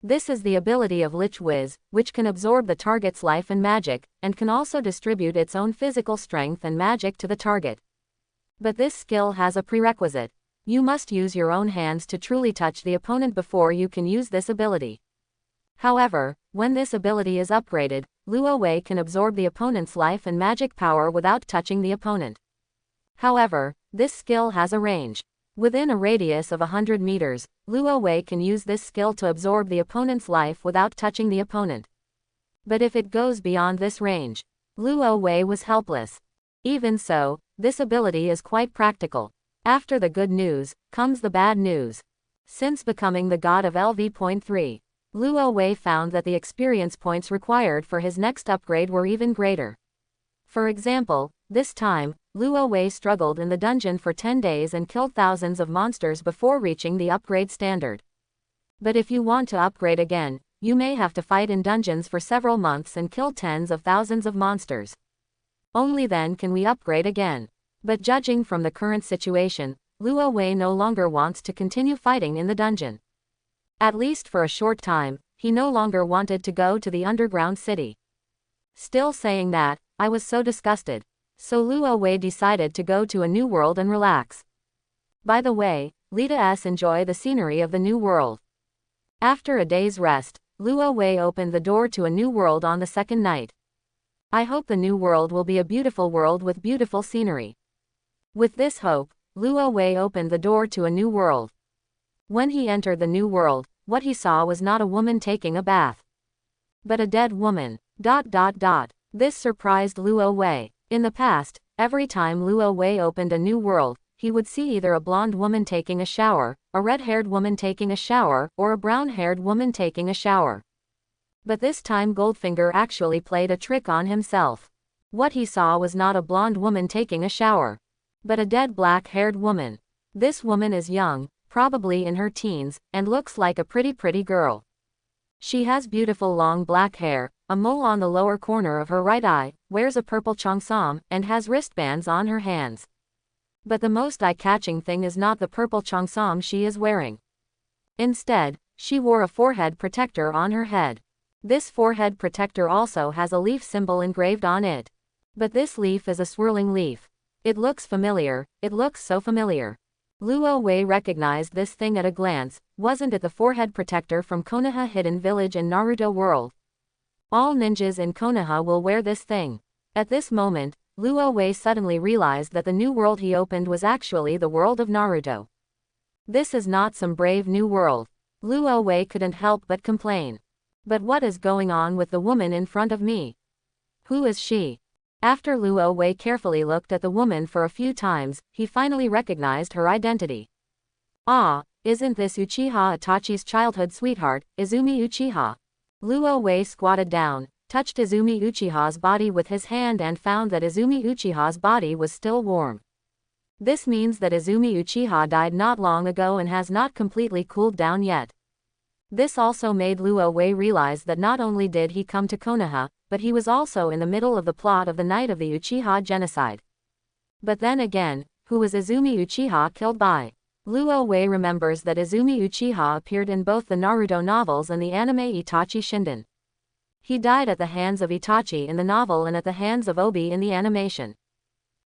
This is the ability of Lich Wiz, which can absorb the target's life and magic, and can also distribute its own physical strength and magic to the target. But this skill has a prerequisite. You must use your own hands to truly touch the opponent before you can use this ability. However, when this ability is upgraded, Luo Wei can absorb the opponent's life and magic power without touching the opponent. However, this skill has a range. Within a radius of 100 meters, Luo Wei can use this skill to absorb the opponent's life without touching the opponent. But if it goes beyond this range, Luo Wei was helpless. Even so, this ability is quite practical. After the good news, comes the bad news. Since becoming the god of LV.3, Luo Wei found that the experience points required for his next upgrade were even greater. For example, this time, Luo Wei struggled in the dungeon for 10 days and killed thousands of monsters before reaching the upgrade standard. But if you want to upgrade again, you may have to fight in dungeons for several months and kill tens of thousands of monsters. Only then can we upgrade again. But judging from the current situation, Luo Wei no longer wants to continue fighting in the dungeon. At least for a short time, he no longer wanted to go to the underground city. Still saying that, I was so disgusted. So Luo Wei decided to go to a new world and relax. By the way, Lita enjoy the scenery of the new world. After a day's rest, Luo Wei opened the door to a new world on the second night. I hope the new world will be a beautiful world with beautiful scenery. With this hope, Luo Wei opened the door to a new world. When he entered the new world, what he saw was not a woman taking a bath, but a dead woman. This surprised Luo Wei. In the past, every time Luo Wei opened a new world, he would see either a blonde woman taking a shower, a red-haired woman taking a shower, or a brown-haired woman taking a shower. But this time Goldfinger actually played a trick on himself. What he saw was not a blonde woman taking a shower, but a dead black-haired woman. This woman is young, probably in her teens, and looks like a pretty girl. She has beautiful long black hair, a mole on the lower corner of her right eye, wears a purple cheongsam, and has wristbands on her hands. But the most eye-catching thing is not the purple cheongsam she is wearing. Instead, she wore a forehead protector on her head. This forehead protector also has a leaf symbol engraved on it. But this leaf is a swirling leaf. It looks familiar, it looks so familiar. Luo Wei recognized this thing at a glance. Wasn't it the forehead protector from Konoha Hidden Village in Naruto World? All ninjas in Konoha will wear this thing. At this moment, Luo Wei suddenly realized that the new world he opened was actually the world of Naruto. This is not some brave new world. Luo Wei couldn't help but complain. But what is going on with the woman in front of me? Who is she? After Luo Wei carefully looked at the woman for a few times, he finally recognized her identity. Ah, isn't this Uchiha Itachi's childhood sweetheart, Izumi Uchiha? Luo Wei squatted down, touched Izumi Uchiha's body with his hand and found that Izumi Uchiha's body was still warm. This means that Izumi Uchiha died not long ago and has not completely cooled down yet. This also made Luo Wei realize that not only did he come to Konoha, but he was also in the middle of the plot of the night of the Uchiha genocide. But then again, who was Izumi Uchiha killed by? Luo Wei remembers that Izumi Uchiha appeared in both the Naruto novels and the anime Itachi Shinden. He died at the hands of Itachi in the novel and at the hands of Obi in the animation.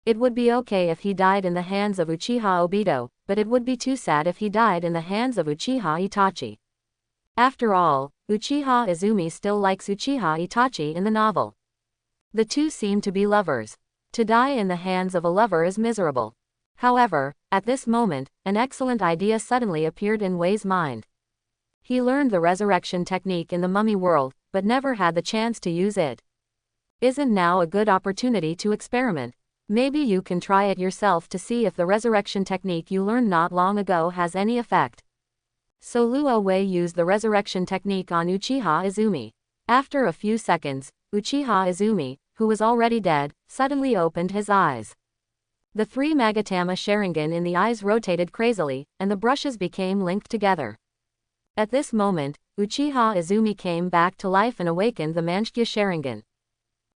It would be okay if he died in the hands of Uchiha Obito, but it would be too sad if he died in the hands of Uchiha Itachi. After all, Uchiha Izumi still likes Uchiha Itachi in the novel. The two seem to be lovers. To die in the hands of a lover is miserable. However, at this moment, an excellent idea suddenly appeared in Wei's mind. He learned the resurrection technique in the mummy world, but never had the chance to use it. Isn't now a good opportunity to experiment? Maybe you can try it yourself to see if the resurrection technique you learned not long ago has any effect. So Luo Wei used the resurrection technique on Uchiha Izumi. After a few seconds, Uchiha Izumi, who was already dead, suddenly opened his eyes. The three Magatama Sharingan in the eyes rotated crazily, and the brushes became linked together. At this moment, Uchiha Izumi came back to life and awakened the Manshkya Sharingan.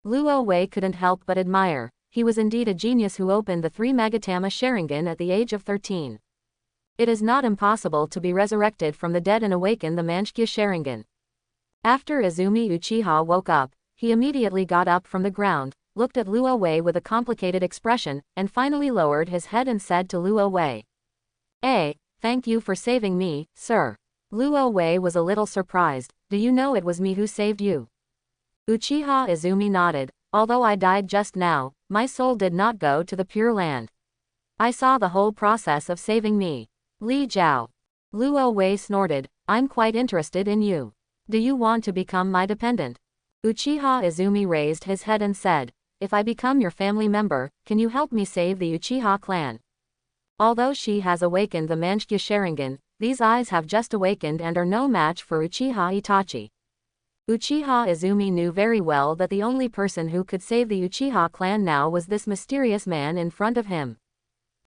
Luo Wei couldn't help but admire. He was indeed a genius who opened the three Magatama Sharingan at the age of 13. It is not impossible to be resurrected from the dead and awaken the Manshkya Sharingan. After Izumi Uchiha woke up, he immediately got up from the ground, looked at Luo Wei with a complicated expression, and finally lowered his head and said to Luo Wei, Thank you for saving me, sir." Luo Wei was a little surprised. "Do you know it was me who saved you?" Uchiha Izumi nodded. "Although I died just now, my soul did not go to the Pure Land. I saw the whole process of saving me." Li Jiao. Luo Wei snorted. "I'm quite interested in you. Do you want to become my dependent?" Uchiha Izumi raised his head and said, "If I become your family member, can you help me save the Uchiha clan?" Although she has awakened the Manshkya Sharingan, these eyes have just awakened and are no match for Uchiha Itachi. Uchiha Izumi knew very well that the only person who could save the Uchiha clan now was this mysterious man in front of him.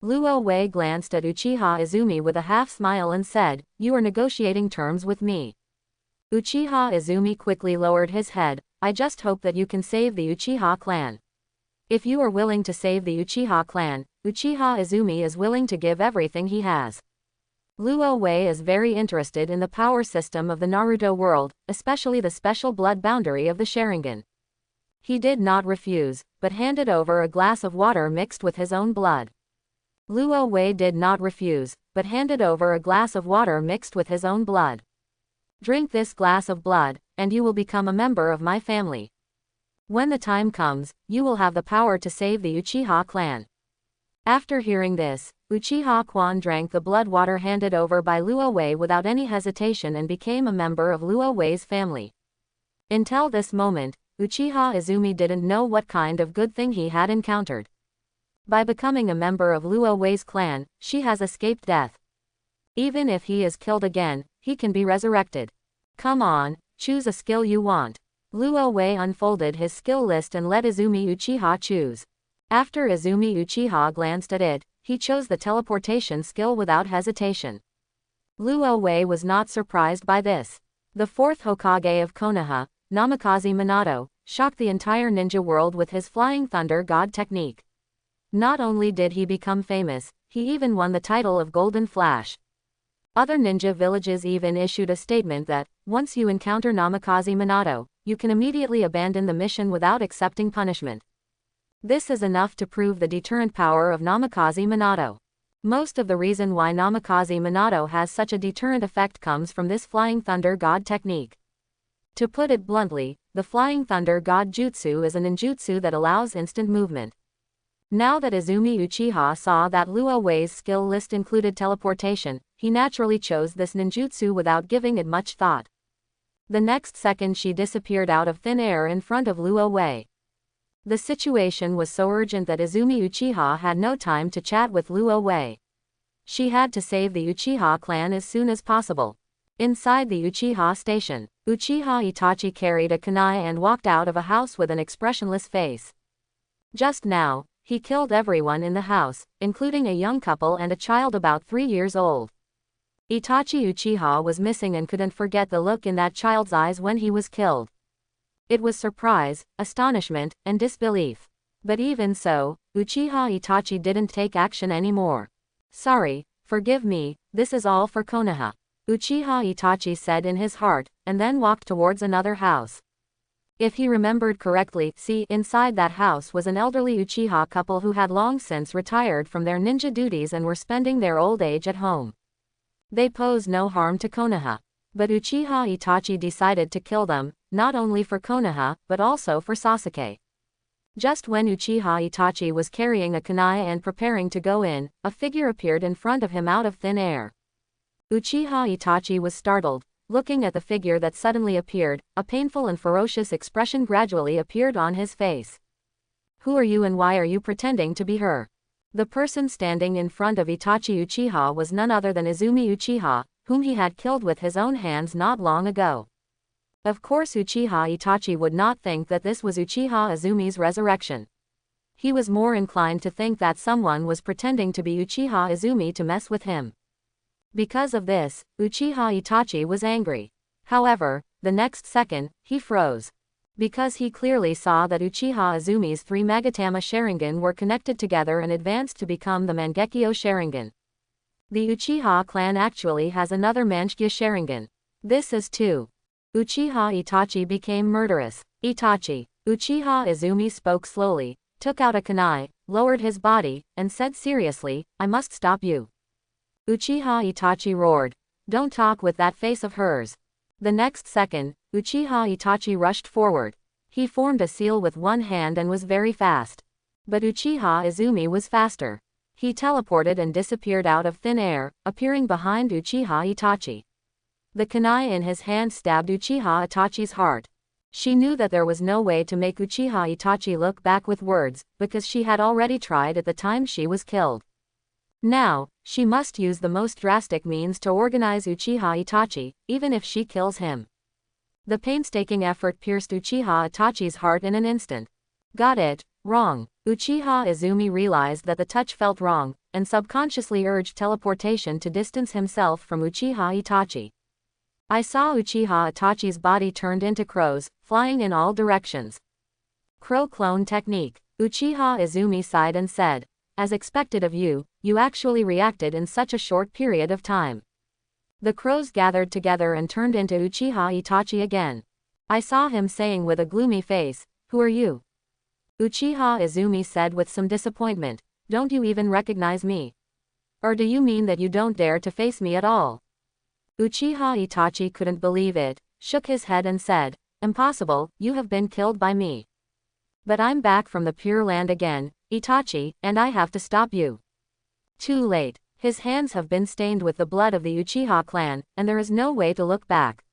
Luo Wei glanced at Uchiha Izumi with a half-smile and said, "You are negotiating terms with me." Uchiha Izumi quickly lowered his head. "I just hope that you can save the Uchiha clan. If you are willing to save the Uchiha clan, Uchiha Izumi is willing to give everything he has." Luo Wei is very interested in the power system of the Naruto world, especially the special blood boundary of the Sharingan. He did not refuse, but handed over a glass of water mixed with his own blood. Luo Wei did not refuse, but handed over a glass of water mixed with his own blood. "Drink this glass of blood, and you will become a member of my family. When the time comes, you will have the power to save the Uchiha clan." After hearing this, Uchiha Quan drank the blood water handed over by Luo Wei without any hesitation and became a member of Luo Wei's family. Until this moment, Uchiha Izumi didn't know what kind of good thing he had encountered. By becoming a member of Luo Wei's clan, she has escaped death. Even if he is killed again, he can be resurrected. Come on, choose a skill you want. Luo Wei unfolded his skill list and let Izumi Uchiha choose. After Izumi Uchiha glanced at it, he chose the teleportation skill without hesitation. Luo Wei was not surprised by this. The fourth Hokage of Konoha, Namikaze Minato, shocked the entire ninja world with his Flying Thunder God technique. Not only did he become famous, he even won the title of Golden Flash. Other ninja villages even issued a statement that, once you encounter Namikaze Minato, you can immediately abandon the mission without accepting punishment. This is enough to prove the deterrent power of Namikaze Minato. Most of the reason why Namikaze Minato has such a deterrent effect comes from this Flying Thunder God technique. To put it bluntly, the Flying Thunder God Jutsu is a ninjutsu that allows instant movement. Now that Izumi Uchiha saw that Luo Wei's skill list included teleportation, he naturally chose this ninjutsu without giving it much thought. The next second she disappeared out of thin air in front of Luo Wei. The situation was so urgent that Izumi Uchiha had no time to chat with Luo Wei. She had to save the Uchiha clan as soon as possible. Inside the Uchiha station, Uchiha Itachi carried a kunai and walked out of a house with an expressionless face. Just now, he killed everyone in the house, including a young couple and a child about 3 years old. Itachi Uchiha was missing and couldn't forget the look in that child's eyes when he was killed. It was surprise, astonishment, and disbelief. But even so, Uchiha Itachi didn't take action anymore. Sorry, forgive me, this is all for Konoha, Uchiha Itachi said in his heart, and then walked towards another house. If he remembered correctly, inside that house was an elderly Uchiha couple who had long since retired from their ninja duties and were spending their old age at home. They posed no harm to Konoha. But Uchiha Itachi decided to kill them, not only for Konoha, but also for Sasuke. Just when Uchiha Itachi was carrying a kunai and preparing to go in, a figure appeared in front of him out of thin air. Uchiha Itachi was startled. Looking at the figure that suddenly appeared, a painful and ferocious expression gradually appeared on his face. Who are you and why are you pretending to be her? The person standing in front of Itachi Uchiha was none other than Izumi Uchiha, whom he had killed with his own hands not long ago. Of course Uchiha Itachi would not think that this was Uchiha Izumi's resurrection. He was more inclined to think that someone was pretending to be Uchiha Izumi to mess with him. Because of this, Uchiha Itachi was angry. However, the next second, he froze. Because he clearly saw that Uchiha Izumi's 3 Magatama Sharingan were connected together and advanced to become the Mangekyo Sharingan. The Uchiha clan actually has another Mangekyo Sharingan. This is too. Uchiha Itachi became murderous. Itachi. Uchiha Izumi spoke slowly, took out a kunai, lowered his body, and said seriously, I must stop you. Uchiha Itachi roared. Don't talk with that face of hers. The next second, Uchiha Itachi rushed forward. He formed a seal with one hand and was very fast. But Uchiha Izumi was faster. He teleported and disappeared out of thin air, appearing behind Uchiha Itachi. The kunai in his hand stabbed Uchiha Itachi's heart. She knew that there was no way to make Uchiha Itachi look back with words, because she had already tried at the time she was killed. Now, she must use the most drastic means to organize Uchiha Itachi, even if she kills him. The painstaking effort pierced Uchiha Itachi's heart in an instant. Got it, wrong. Uchiha Izumi realized that the touch felt wrong, and subconsciously urged teleportation to distance himself from Uchiha Itachi. I saw Uchiha Itachi's body turned into crows, flying in all directions. Crow clone technique. Uchiha Izumi sighed and said, as expected of you, you actually reacted in such a short period of time. The crows gathered together and turned into Uchiha Itachi again. I saw him saying with a gloomy face, who are you? Uchiha Izumi said with some disappointment, don't you even recognize me? Or do you mean that you don't dare to face me at all? Uchiha Itachi couldn't believe it, shook his head and said, impossible, you have been killed by me. But I'm back from the Pure Land again, Itachi, and I have to stop you. Too late. His hands have been stained with the blood of the Uchiha clan, and there is no way to look back.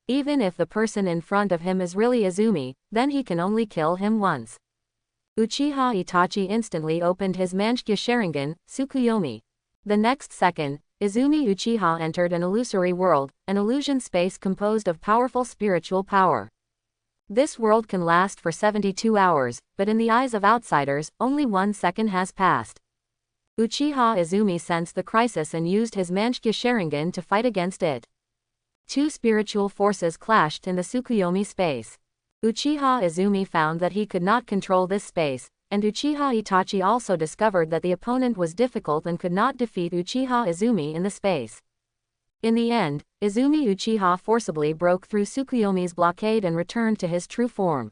Even if the person in front of him is really Izumi, then he can only kill him once. Uchiha Itachi instantly opened his Manchikyo Sharingan, Tsukuyomi. The next second, Izumi Uchiha entered an illusory world, an illusion space composed of powerful spiritual power. This world can last for 72 hours, but in the eyes of outsiders, only 1 second has passed. Uchiha Izumi sensed the crisis and used his Manchikyo Sharingan to fight against it. Two spiritual forces clashed in the Tsukuyomi space. Uchiha Izumi found that he could not control this space, and Uchiha Itachi also discovered that the opponent was difficult and could not defeat Uchiha Izumi in the space. In the end, Izumi Uchiha forcibly broke through Tsukuyomi's blockade and returned to his true form.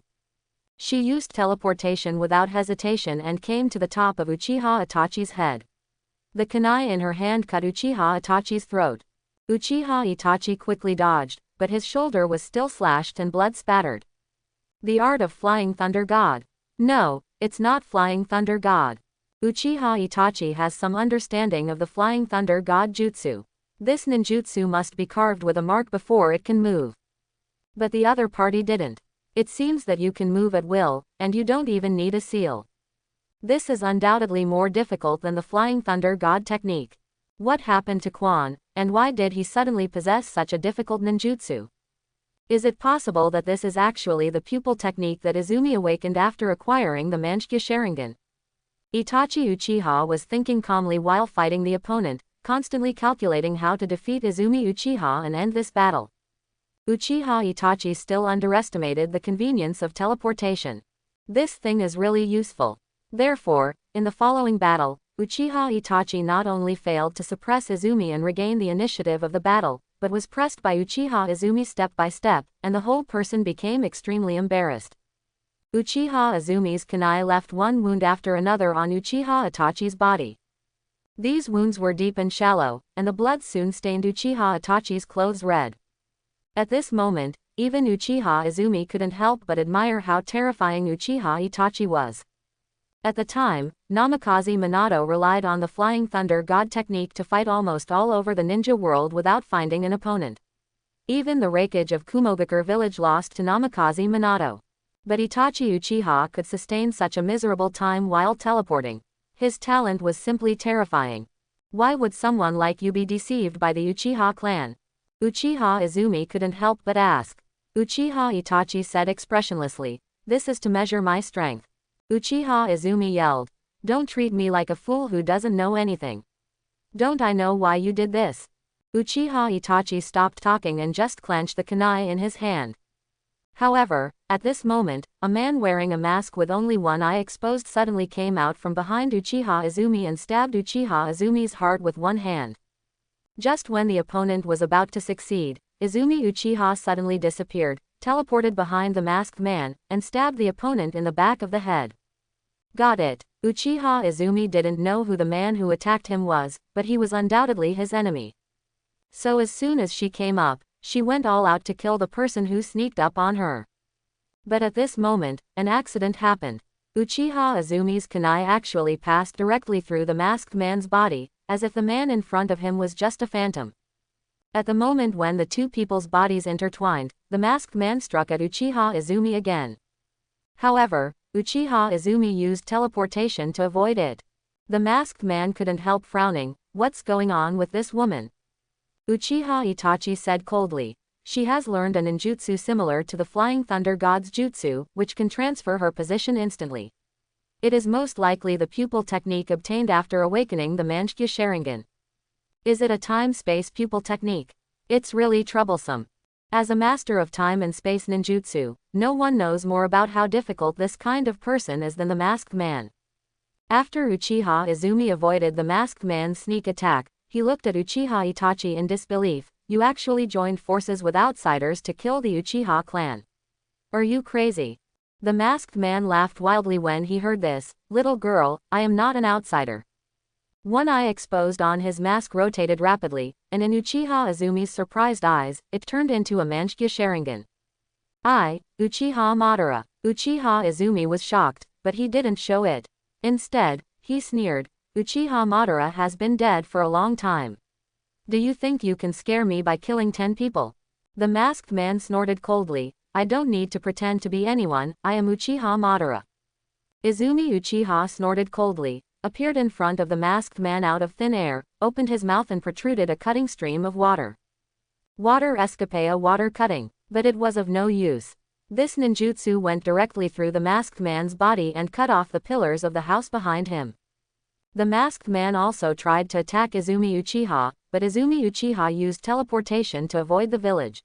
She used teleportation without hesitation and came to the top of Uchiha Itachi's head. The kunai in her hand cut Uchiha Itachi's throat. Uchiha Itachi quickly dodged, but his shoulder was still slashed and blood spattered. The art of Flying Thunder God. No, it's not Flying Thunder God. Uchiha Itachi has some understanding of the Flying Thunder God jutsu. This ninjutsu must be carved with a mark before it can move. But the other party didn't. It seems that you can move at will, and you don't even need a seal. This is undoubtedly more difficult than the Flying Thunder God technique. What happened to Quan, and why did he suddenly possess such a difficult ninjutsu? Is it possible that this is actually the pupil technique that Izumi awakened after acquiring the Manchikyo Sharingan? Itachi Uchiha was thinking calmly while fighting the opponent, constantly calculating how to defeat Izumi Uchiha and end this battle. Uchiha Itachi still underestimated the convenience of teleportation. This thing is really useful. Therefore, in the following battle, Uchiha Itachi not only failed to suppress Izumi and regain the initiative of the battle, but was pressed by Uchiha Izumi step by step, and the whole person became extremely embarrassed. Uchiha Izumi's kunai left one wound after another on Uchiha Itachi's body. These wounds were deep and shallow, and the blood soon stained Uchiha Itachi's clothes red. At this moment, even Uchiha Izumi couldn't help but admire how terrifying Uchiha Itachi was. At the time, Namikaze Minato relied on the Flying Thunder God technique to fight almost all over the ninja world without finding an opponent. Even the Raikage of Kumogakure village lost to Namikaze Minato. But Itachi Uchiha could sustain such a miserable time while teleporting. His talent was simply terrifying. Why would someone like you be deceived by the Uchiha clan? Uchiha Izumi couldn't help but ask. Uchiha Itachi said expressionlessly, "This is to measure my strength." Uchiha Izumi yelled, "Don't treat me like a fool who doesn't know anything. Don't I know why you did this?" Uchiha Itachi stopped talking and just clenched the kunai in his hand. However, at this moment, a man wearing a mask with only one eye exposed suddenly came out from behind Uchiha Izumi and stabbed Uchiha Izumi's heart with one hand. Just when the opponent was about to succeed, Izumi Uchiha suddenly disappeared, teleported behind the masked man, and stabbed the opponent in the back of the head. Got it. Uchiha Izumi didn't know who the man who attacked him was, but he was undoubtedly his enemy. So as soon as she came up, she went all out to kill the person who sneaked up on her. But at this moment, an accident happened. Uchiha Izumi's kunai actually passed directly through the masked man's body, as if the man in front of him was just a phantom. At the moment when the two people's bodies intertwined, the masked man struck at Uchiha Izumi again. However, Uchiha Izumi used teleportation to avoid it. The masked man couldn't help frowning. What's going on with this woman? Uchiha Itachi said coldly. She has learned a ninjutsu similar to the Flying Thunder God's jutsu, which can transfer her position instantly. It is most likely the pupil technique obtained after awakening the Manchikyo Sharingan. Is it a time-space pupil technique? It's really troublesome. As a master of time and space ninjutsu, no one knows more about how difficult this kind of person is than the masked man. After Uchiha Izumi avoided the masked man's sneak attack, he looked at Uchiha Itachi in disbelief. You actually joined forces with outsiders to kill the Uchiha clan. Are you crazy? The masked man laughed wildly when he heard this. Little girl, I am not an outsider. One eye exposed on his mask rotated rapidly, and in Uchiha Izumi's surprised eyes, it turned into a Manchikyo Sharingan. Uchiha Madara. Uchiha Izumi was shocked, but he didn't show it. Instead, he sneered. Uchiha Madara has been dead for a long time. Do you think you can scare me by killing 10 people? The masked man snorted coldly. I don't need to pretend to be anyone, I am Uchiha Madara. Izumi Uchiha snorted coldly, appeared in front of the masked man out of thin air, opened his mouth and protruded a cutting stream of water. Water escapade, water cutting. But it was of no use. This ninjutsu went directly through the masked man's body and cut off the pillars of the house behind him. The masked man also tried to attack Izumi Uchiha, but Izumi Uchiha used teleportation to avoid the village.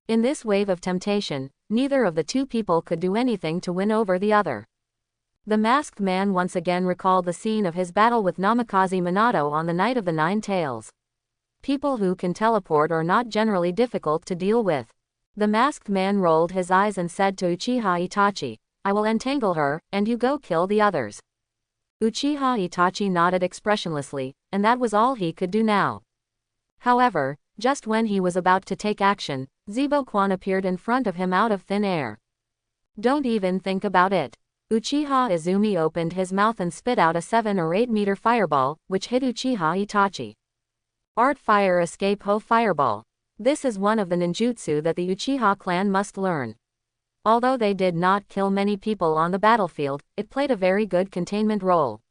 In this wave of temptation, neither of the two people could do anything to win over the other. The masked man once again recalled the scene of his battle with Namikaze Minato on the night of the Nine Tails. People who can teleport are not generally difficult to deal with. The masked man rolled his eyes and said to Uchiha Itachi, "I will entangle her, and you go kill the others." Uchiha Itachi nodded expressionlessly, and that was all he could do now. However, just when he was about to take action, Zebo-Kwan appeared in front of him out of thin air. "Don't even think about it." Uchiha Izumi opened his mouth and spit out a 7 or 8 meter fireball, which hit Uchiha Itachi. Art Fire Escape Ho Fireball. This is one of the ninjutsu that the Uchiha clan must learn. Although they did not kill many people on the battlefield, it played a very good containment role.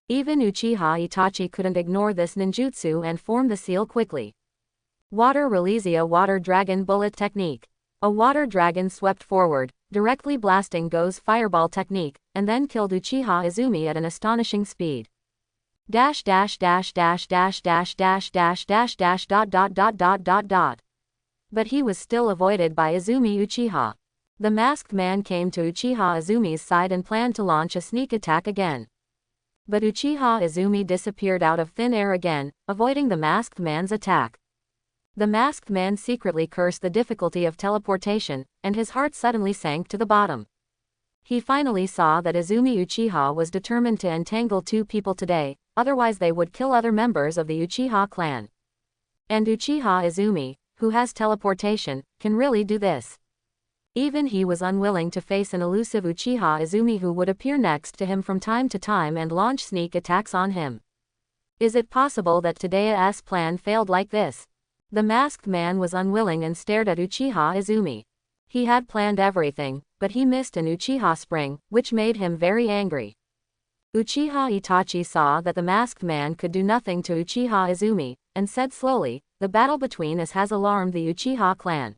Even Uchiha Itachi couldn't ignore this ninjutsu and formed the seal quickly. Water Release Water Dragon Bullet Technique. A water dragon swept forward, directly blasting Go's fireball technique, and then killed Uchiha Izumi at an astonishing speed. But he was still avoided by Izumi Uchiha. The masked man came to Uchiha Izumi's side and planned to launch a sneak attack again. But Uchiha Izumi disappeared out of thin air again, avoiding the masked man's attack. The masked man secretly cursed the difficulty of teleportation, and his heart suddenly sank to the bottom. He finally saw that Izumi Uchiha was determined to entangle two people today, otherwise they would kill other members of the Uchiha clan. And Uchiha Izumi, who has teleportation, can really do this. Even he was unwilling to face an elusive Uchiha Izumi who would appear next to him from time to time and launch sneak attacks on him. Is it possible that Tadea's plan failed like this? The masked man was unwilling and stared at Uchiha Izumi. He had planned everything, but he missed an Uchiha spring, which made him very angry. Uchiha Itachi saw that the masked man could do nothing to Uchiha Izumi, and said slowly, "The battle between us has alarmed the Uchiha clan.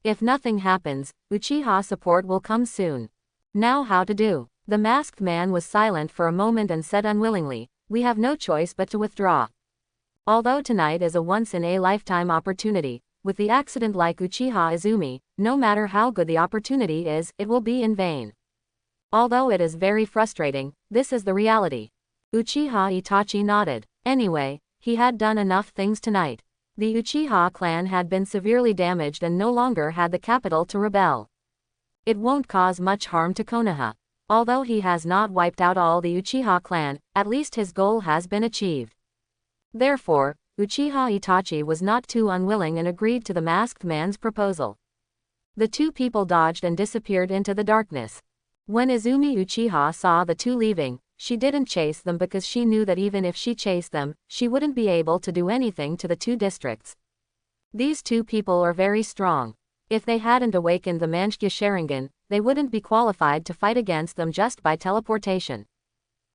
If nothing happens, Uchiha support will come soon. Now how to do?" The masked man was silent for a moment and said unwillingly, "We have no choice but to withdraw. Although tonight is a once-in-a-lifetime opportunity, with the accident like Uchiha Izumi, no matter how good the opportunity is, it will be in vain. Although it is very frustrating, this is the reality." Uchiha Itachi nodded. Anyway, he had done enough things tonight. The Uchiha clan had been severely damaged and no longer had the capital to rebel. It won't cause much harm to Konoha. Although he has not wiped out all the Uchiha clan, at least his goal has been achieved. Therefore, Uchiha Itachi was not too unwilling and agreed to the masked man's proposal. The two people dodged and disappeared into the darkness. When Izumi Uchiha saw the two leaving, she didn't chase them because she knew that even if she chased them, she wouldn't be able to do anything to the two districts. These two people are very strong. If they hadn't awakened the Manshkya Sharingan, they wouldn't be qualified to fight against them just by teleportation.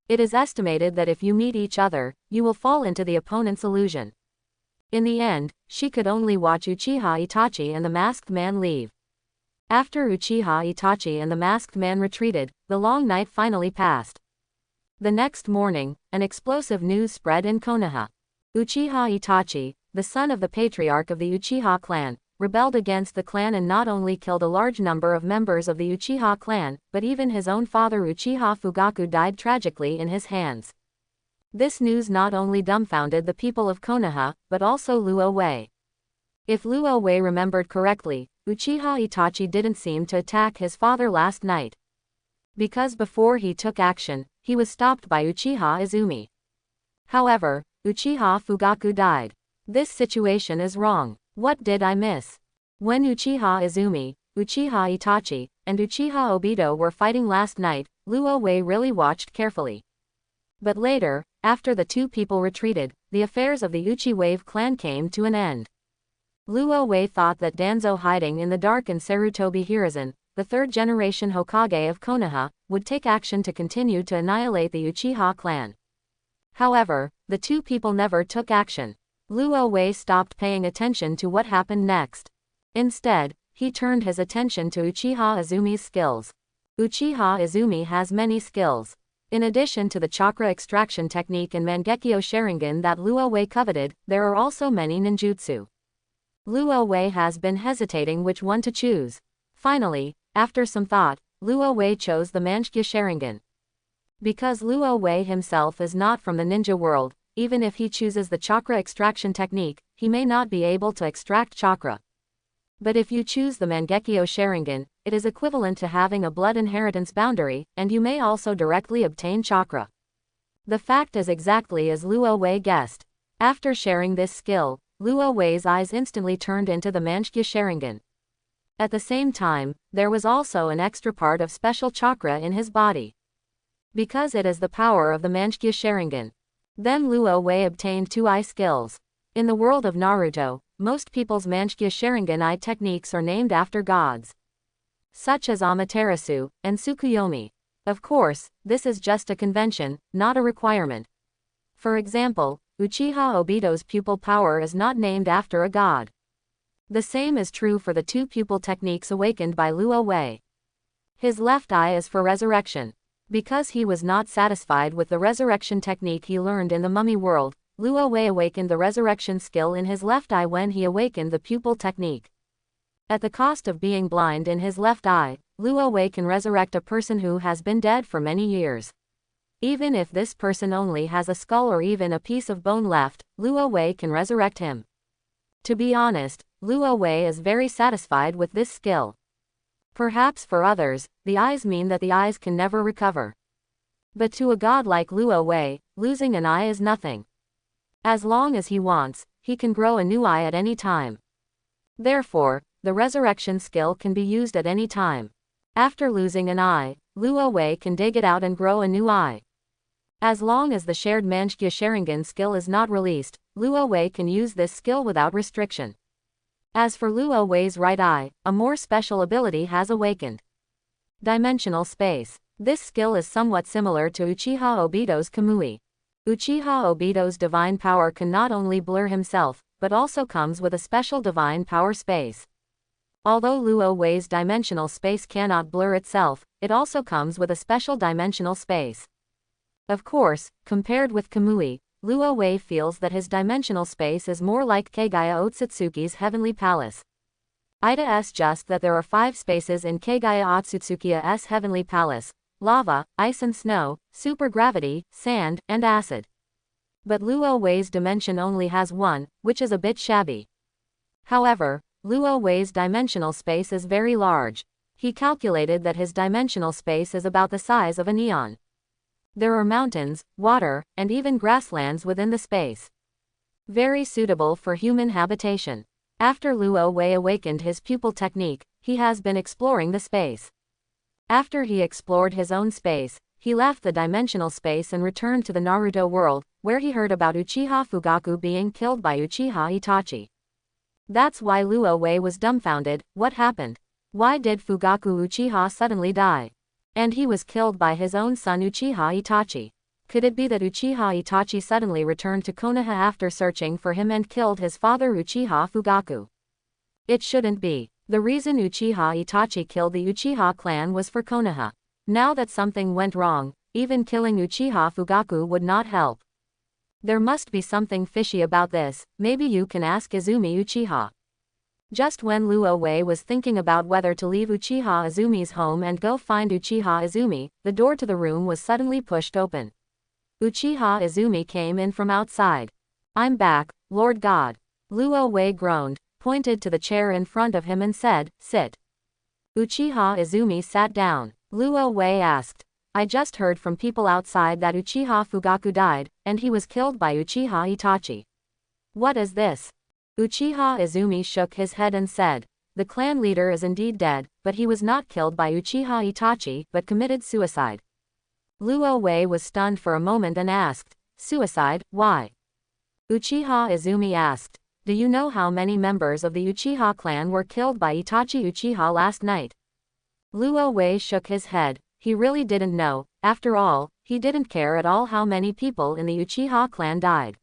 It is estimated that if you meet each other, you will fall into the opponent's illusion. In the end, she could only watch Uchiha Itachi and the masked man leave. After Uchiha Itachi and the masked man retreated, the long night finally passed. The next morning, an explosive news spread in Konoha. Uchiha Itachi, the son of the patriarch of the Uchiha clan, rebelled against the clan and not only killed a large number of members of the Uchiha clan, but even his own father Uchiha Fugaku died tragically in his hands. This news not only dumbfounded the people of Konoha, but also Luo Wei. If Luo Wei remembered correctly, Uchiha Itachi didn't seem to attack his father last night. Because before he took action, he was stopped by Uchiha Izumi. However, Uchiha Fugaku died. This situation is wrong. What did I miss? When Uchiha Izumi, Uchiha Itachi, and Uchiha Obito were fighting last night, Luo Wei really watched carefully. But later, after the two people retreated, the affairs of the Uchi Wave clan came to an end. Luo Wei thought that Danzo hiding in the dark in Sarutobi Hiruzen the third-generation Hokage of Konoha, would take action to continue to annihilate the Uchiha clan. However, the two people never took action. Luo Wei stopped paying attention to what happened next. Instead, he turned his attention to Uchiha Izumi's skills. Uchiha Izumi has many skills. In addition to the chakra extraction technique and Mangekyo Sharingan that Luo Wei coveted, there are also many ninjutsu. Luo Wei has been hesitating which one to choose. Finally, after some thought, Luo Wei chose the Mangekyo Sharingan. Because Luo Wei himself is not from the ninja world, even if he chooses the chakra extraction technique, he may not be able to extract chakra. But if you choose the Mangekyo Sharingan, it is equivalent to having a blood inheritance boundary, and you may also directly obtain chakra. The fact is exactly as Luo Wei guessed. After sharing this skill, Luo Wei's eyes instantly turned into the Mangekyo Sharingan. At the same time, there was also an extra part of special chakra in his body. Because it is the power of the Mangekyo Sharingan. Then Luo Wei obtained two eye skills. In the world of Naruto, most people's Mangekyo Sharingan eye techniques are named after gods, such as Amaterasu and Tsukuyomi. Of course, this is just a convention, not a requirement. For example, Uchiha Obito's pupil power is not named after a god. The same is true for the two pupil techniques awakened by Luo Wei. His left eye is for resurrection. Because he was not satisfied with the resurrection technique he learned in the mummy world, Luo Wei awakened the resurrection skill in his left eye when he awakened the pupil technique. At the cost of being blind in his left eye, Luo Wei can resurrect a person who has been dead for many years. Even if this person only has a skull or even a piece of bone left, Luo Wei can resurrect him. To be honest, Luo Wei is very satisfied with this skill. Perhaps for others, the eyes mean that the eyes can never recover. But to a god like Luo Wei, losing an eye is nothing. As long as he wants, he can grow a new eye at any time. Therefore, the resurrection skill can be used at any time. After losing an eye, Luo Wei can dig it out and grow a new eye. As long as the shared Mangekyo Sharingan skill is not released, Luo Wei can use this skill without restriction. As for Luo Wei's right eye, a more special ability has awakened. Dimensional space. This skill is somewhat similar to Uchiha Obito's Kamui. Uchiha Obito's divine power can not only blur himself, but also comes with a special divine power space. Although Luo Wei's dimensional space cannot blur itself, it also comes with a special dimensional space. Of course, compared with Kamui, Luo Wei feels that his dimensional space is more like Kagaya Otsutsuki's heavenly palace. It's just that there are 5 spaces in Kagaya Otsutsuki's heavenly palace: lava, ice and snow, supergravity, sand, and acid. But Luo Wei's dimension only has 1, which is a bit shabby. However, Luo Wei's dimensional space is very large. He calculated that his dimensional space is about the size of a neon. There are mountains, water, and even grasslands within the space. Very suitable for human habitation. After Luo Wei awakened his pupil technique, he has been exploring the space. After he explored his own space, he left the dimensional space and returned to the Naruto world, where he heard about Uchiha Fugaku being killed by Uchiha Itachi. That's why Luo Wei was dumbfounded. What happened? Why did Fugaku Uchiha suddenly die? And he was killed by his own son Uchiha Itachi. Could it be that Uchiha Itachi suddenly returned to Konoha after searching for him and killed his father Uchiha Fugaku? It shouldn't be. The reason Uchiha Itachi killed the Uchiha clan was for Konoha. Now that something went wrong, even killing Uchiha Fugaku would not help. There must be something fishy about this. Maybe you can ask Izumi Uchiha. Just when Luo Wei was thinking about whether to leave Uchiha Izumi's home and go find Uchiha Izumi, the door to the room was suddenly pushed open. Uchiha Izumi came in from outside. "I'm back, Lord God." Luo Wei groaned, pointed to the chair in front of him and said, "Sit." Uchiha Izumi sat down. Luo Wei asked, "I just heard from people outside that Uchiha Fugaku died, and he was killed by Uchiha Itachi. What is this?" Uchiha Izumi shook his head and said, "The clan leader is indeed dead, but he was not killed by Uchiha Itachi but committed suicide." Luo Wei was stunned for a moment and asked, "Suicide, why?" Uchiha Izumi asked, "Do you know how many members of the Uchiha clan were killed by Itachi Uchiha last night?" Luo Wei shook his head. He really didn't know. After all, he didn't care at all how many people in the Uchiha clan died.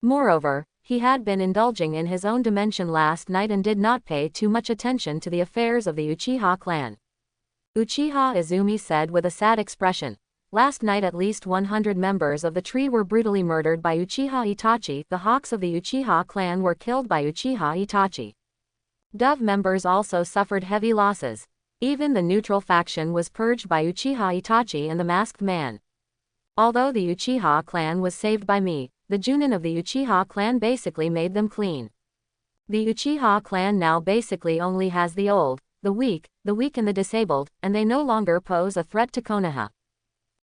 Moreover, he had been indulging in his own dimension last night and did not pay too much attention to the affairs of the Uchiha clan. Uchiha Izumi said with a sad expression. Last night at least 100 members of the tree were brutally murdered by Uchiha Itachi. The hawks of the Uchiha clan were killed by Uchiha Itachi. Dove members also suffered heavy losses. Even the neutral faction was purged by Uchiha Itachi and the Masked Man. Although the Uchiha clan was saved by me, the Junin of the Uchiha clan basically made them clean. The Uchiha clan now basically only has the old, the weak and the disabled, and they no longer pose a threat to Konoha.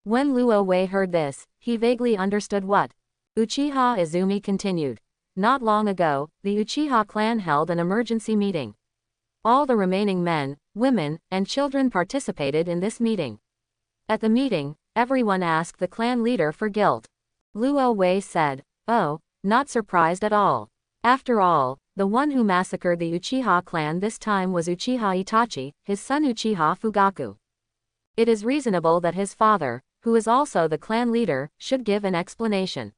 When Luo Wei heard this, he vaguely understood what Uchiha Izumi continued. Not long ago, the Uchiha clan held an emergency meeting. All the remaining men, women, and children participated in this meeting. At the meeting, everyone asked the clan leader for guilt. Luo Wei said, "Oh, not surprised at all. After all, the one who massacred the Uchiha clan this time was Uchiha Itachi, his son Uchiha Fugaku. It is reasonable that his father, who is also the clan leader, should give an explanation."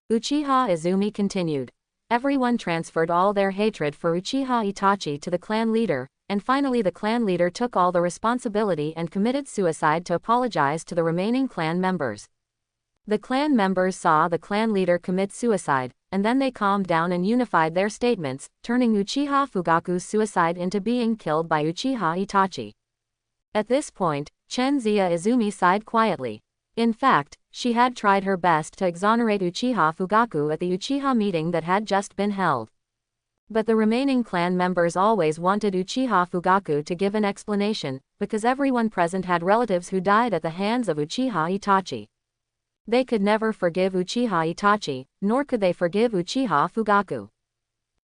Uchiha Izumi continued. Everyone transferred all their hatred for Uchiha Itachi to the clan leader, and finally the clan leader took all the responsibility and committed suicide to apologize to the remaining clan members. The clan members saw the clan leader commit suicide, and then they calmed down and unified their statements, turning Uchiha Fugaku's suicide into being killed by Uchiha Itachi. At this point, Chenzia Izumi sighed quietly. In fact, she had tried her best to exonerate Uchiha Fugaku at the Uchiha meeting that had just been held. But the remaining clan members always wanted Uchiha Fugaku to give an explanation, because everyone present had relatives who died at the hands of Uchiha Itachi. They could never forgive Uchiha Itachi, nor could they forgive Uchiha Fugaku.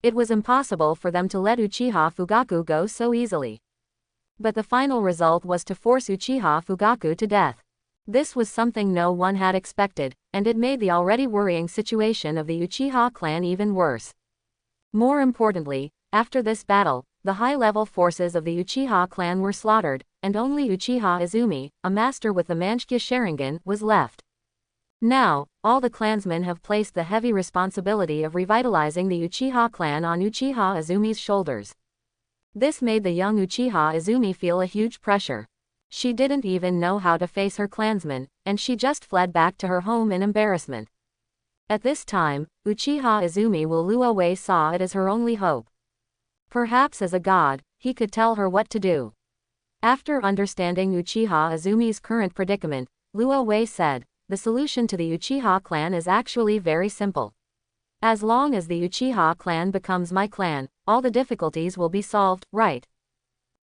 It was impossible for them to let Uchiha Fugaku go so easily. But the final result was to force Uchiha Fugaku to death. This was something no one had expected, and it made the already worrying situation of the Uchiha clan even worse. More importantly, after this battle, the high-level forces of the Uchiha clan were slaughtered, and only Uchiha Izumi, a master with the Manchukuo Sharingan, was left. Now, all the clansmen have placed the heavy responsibility of revitalizing the Uchiha clan on Uchiha Izumi's shoulders. This made the young Uchiha Izumi feel a huge pressure. She didn't even know how to face her clansmen, and she just fled back to her home in embarrassment. At this time, Uchiha Izumi Luo Wei saw it as her only hope. Perhaps as a god, he could tell her what to do. After understanding Uchiha Izumi's current predicament, Luo Wei said, "The solution to the Uchiha clan is actually very simple. As long as the Uchiha clan becomes my clan, all the difficulties will be solved, right?"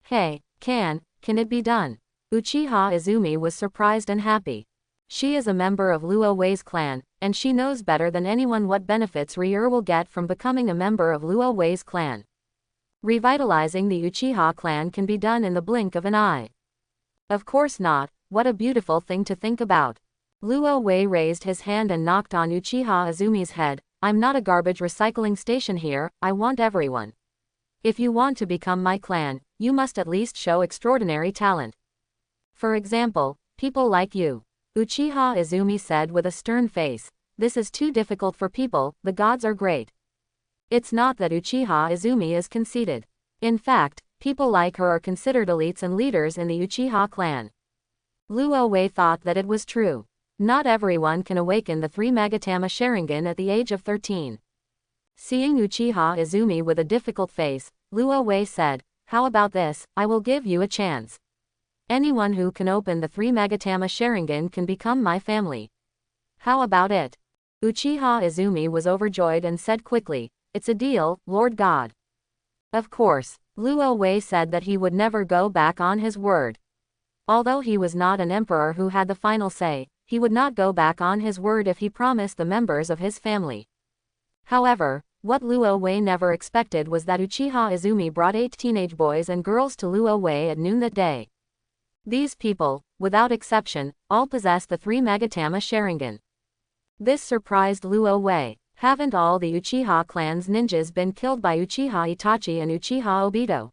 "Hey, can it be done?" Uchiha Izumi was surprised and happy. She is a member of Luo Wei's clan, and she knows better than anyone what benefits Ryu will get from becoming a member of Luo Wei's clan. Revitalizing the Uchiha clan can be done in the blink of an eye. Of course not. What a beautiful thing to think about. Luo Wei raised his hand and knocked on Uchiha Izumi's head. "I'm not a garbage recycling station here, I want everyone. If you want to become my clan, you must at least show extraordinary talent. For example, people like you." Uchiha Izumi said with a stern face. "This is too difficult for people, the gods are great." It's not that Uchiha Izumi is conceited. In fact, people like her are considered elites and leaders in the Uchiha clan. Luo Wei thought that it was true. Not everyone can awaken the three Magatama Sharingan at the age of 13. Seeing Uchiha Izumi with a difficult face, Luo Wei said, "How about this, I will give you a chance. Anyone who can open the three Magatama Sharingan can become my family. How about it?" Uchiha Izumi was overjoyed and said quickly, "It's a deal, Lord God." Of course, Luo Wei said that he would never go back on his word. Although he was not an emperor who had the final say, he would not go back on his word if he promised the members of his family. However, what Luo Wei never expected was that Uchiha Izumi brought 8 teenage boys and girls to Luo Wei at noon that day. These people, without exception, all possessed the three Magatama Sharingan. This surprised Luo Wei. Haven't all the Uchiha clan's ninjas been killed by Uchiha Itachi and Uchiha Obito?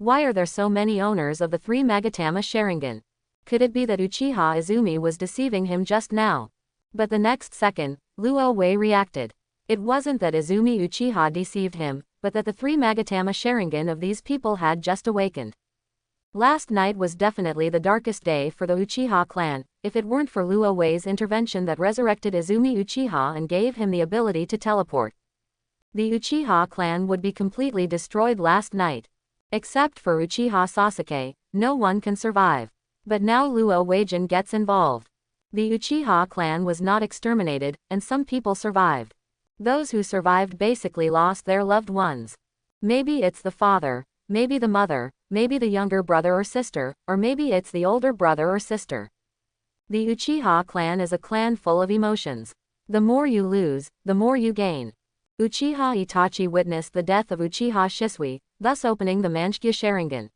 Why are there so many owners of the 3 Magatama Sharingan? Could it be that Uchiha Izumi was deceiving him just now? But the next second, Luo Wei reacted. It wasn't that Izumi Uchiha deceived him, but that the 3 Magatama Sharingan of these people had just awakened. Last night was definitely the darkest day for the Uchiha clan, if it weren't for Luo Wei's intervention that resurrected Izumi Uchiha and gave him the ability to teleport. The Uchiha clan would be completely destroyed last night. Except for Uchiha Sasuke, no one can survive. But now Luo Weijin gets involved. The Uchiha clan was not exterminated, and some people survived. Those who survived basically lost their loved ones. Maybe it's the father, maybe the mother, maybe the younger brother or sister, or maybe it's the older brother or sister. The Uchiha clan is a clan full of emotions. The more you lose, the more you gain. Uchiha Itachi witnessed the death of Uchiha Shisui, thus opening the Mangekyo Sharingan.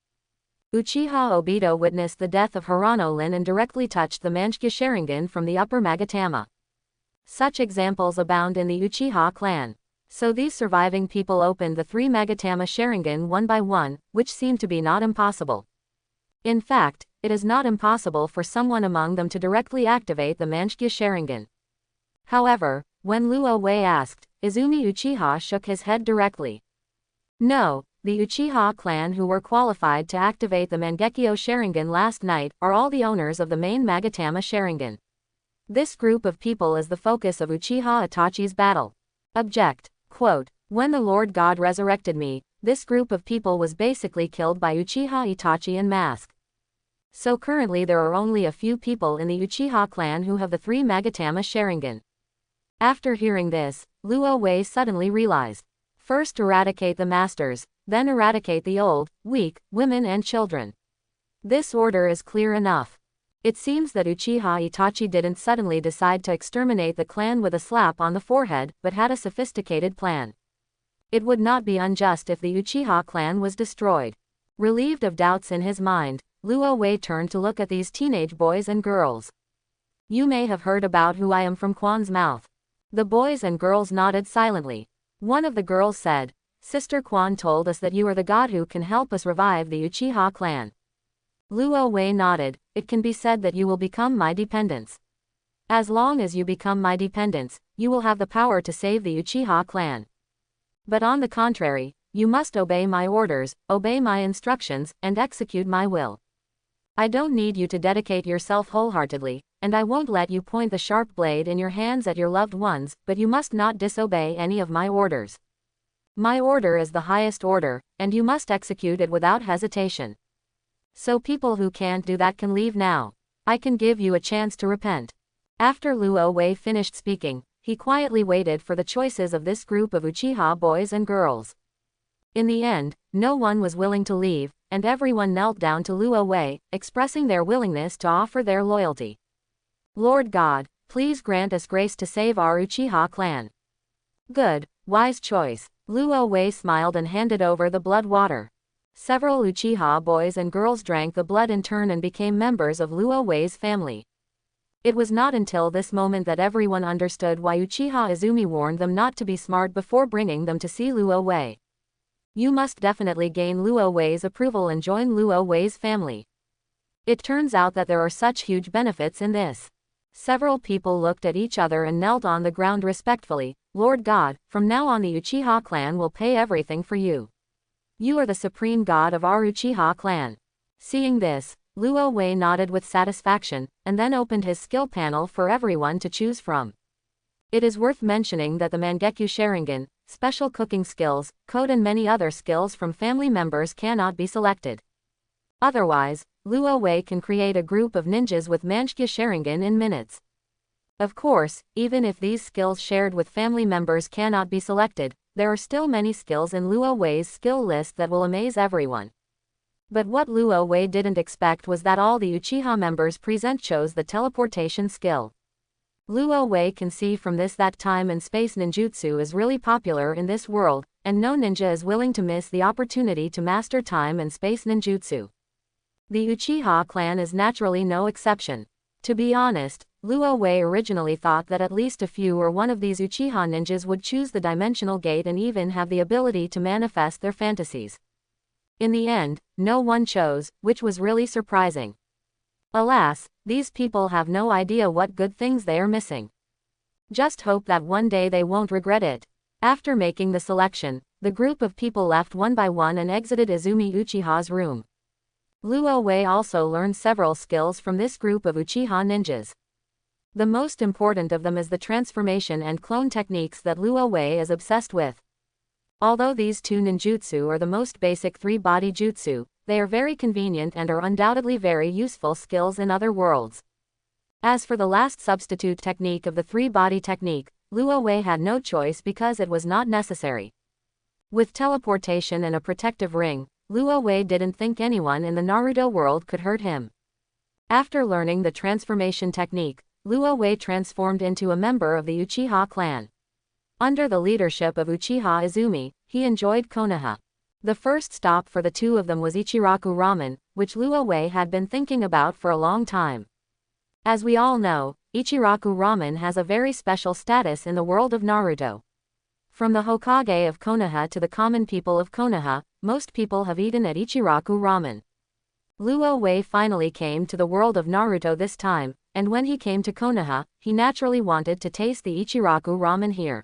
Uchiha Obito witnessed the death of Hirano Lin and directly touched the Mangekyo Sharingan from the upper Magatama. Such examples abound in the Uchiha clan. So these surviving people opened the 3 Magatama Sharingan one by one, which seemed to be not impossible. In fact, it is not impossible for someone among them to directly activate the Mangekyo Sharingan. However, when Luo Wei asked, Izumi Uchiha shook his head directly. No, the Uchiha clan who were qualified to activate the Mangekyo Sharingan last night are all the owners of the main Magatama Sharingan. This group of people is the focus of Uchiha Itachi's battle. Object. Quote, when the Lord God resurrected me, this group of people was basically killed by Uchiha Itachi and Mask. So currently there are only a few people in the Uchiha clan who have the 3 Magatama Sharingan. After hearing this, Luo Wei suddenly realized. First eradicate the masters, then eradicate the old, weak, women and children. This order is clear enough. It seems that Uchiha Itachi didn't suddenly decide to exterminate the clan with a slap on the forehead, but had a sophisticated plan. It would not be unjust if the Uchiha clan was destroyed. Relieved of doubts in his mind, Luo Wei turned to look at these teenage boys and girls. You may have heard about who I am from Quan's mouth. The boys and girls nodded silently. One of the girls said, Sister Quan told us that you are the god who can help us revive the Uchiha clan. Luo Wei nodded, it can be said that you will become my dependents. As long as you become my dependents, you will have the power to save the Uchiha clan. But on the contrary, you must obey my orders, obey my instructions, and execute my will. I don't need you to dedicate yourself wholeheartedly, and I won't let you point the sharp blade in your hands at your loved ones, but you must not disobey any of my orders. My order is the highest order, and you must execute it without hesitation. So people who can't do that can leave now. I can give you a chance to repent. After Luo Wei finished speaking, he quietly waited for the choices of this group of Uchiha boys and girls. In the end, no one was willing to leave, and everyone knelt down to Luo Wei, expressing their willingness to offer their loyalty. Lord God, please grant us grace to save our Uchiha clan. Good, wise choice. Luo Wei smiled and handed over the blood water. Several Uchiha boys and girls drank the blood in turn and became members of Luo Wei's family. It was not until this moment that everyone understood why Uchiha Izumi warned them not to be smart before bringing them to see Luo Wei. You must definitely gain Luo Wei's approval and join Luo Wei's family. It turns out that there are such huge benefits in this. Several people looked at each other and knelt on the ground respectfully. Lord God, from now on the Uchiha clan will pay everything for you. You are the supreme god of our Uchiha clan. Seeing this, Luo Wei nodded with satisfaction, and then opened his skill panel for everyone to choose from. It is worth mentioning that the Mangekyo Sharingan, special cooking skills, code and many other skills from family members cannot be selected. Otherwise, Luo Wei can create a group of ninjas with Mangekyo Sharingan in minutes. Of course, even if these skills shared with family members cannot be selected, there are still many skills in Luo Wei's skill list that will amaze everyone. But what Luo Wei didn't expect was that all the Uchiha members present chose the teleportation skill. Luo Wei can see from this that time and space ninjutsu is really popular in this world, and no ninja is willing to miss the opportunity to master time and space ninjutsu. The Uchiha clan is naturally no exception. To be honest, Luo Wei originally thought that at least a few or one of these Uchiha ninjas would choose the dimensional gate and even have the ability to manifest their fantasies. In the end, no one chose, which was really surprising. Alas, these people have no idea what good things they are missing. Just hope that one day they won't regret it. After making the selection, the group of people left one by one and exited Izumi Uchiha's room. Luo Wei also learned several skills from this group of Uchiha ninjas. The most important of them is the transformation and clone techniques that Luo Wei is obsessed with. Although these two ninjutsu are the most basic three-body jutsu, they are very convenient and are undoubtedly very useful skills in other worlds. As for the last substitute technique of the three-body technique, Luo Wei had no choice because it was not necessary. With teleportation and a protective ring, Luo Wei didn't think anyone in the Naruto world could hurt him. After learning the transformation technique, Luo Wei transformed into a member of the Uchiha clan. Under the leadership of Uchiha Izumi, he enjoyed Konoha. The first stop for the two of them was Ichiraku Ramen, which Luo Wei had been thinking about for a long time. As we all know, Ichiraku Ramen has a very special status in the world of Naruto. From the Hokage of Konoha to the common people of Konoha, most people have eaten at Ichiraku Ramen. Luo Wei finally came to the world of Naruto this time, and when he came to Konoha, he naturally wanted to taste the Ichiraku Ramen here.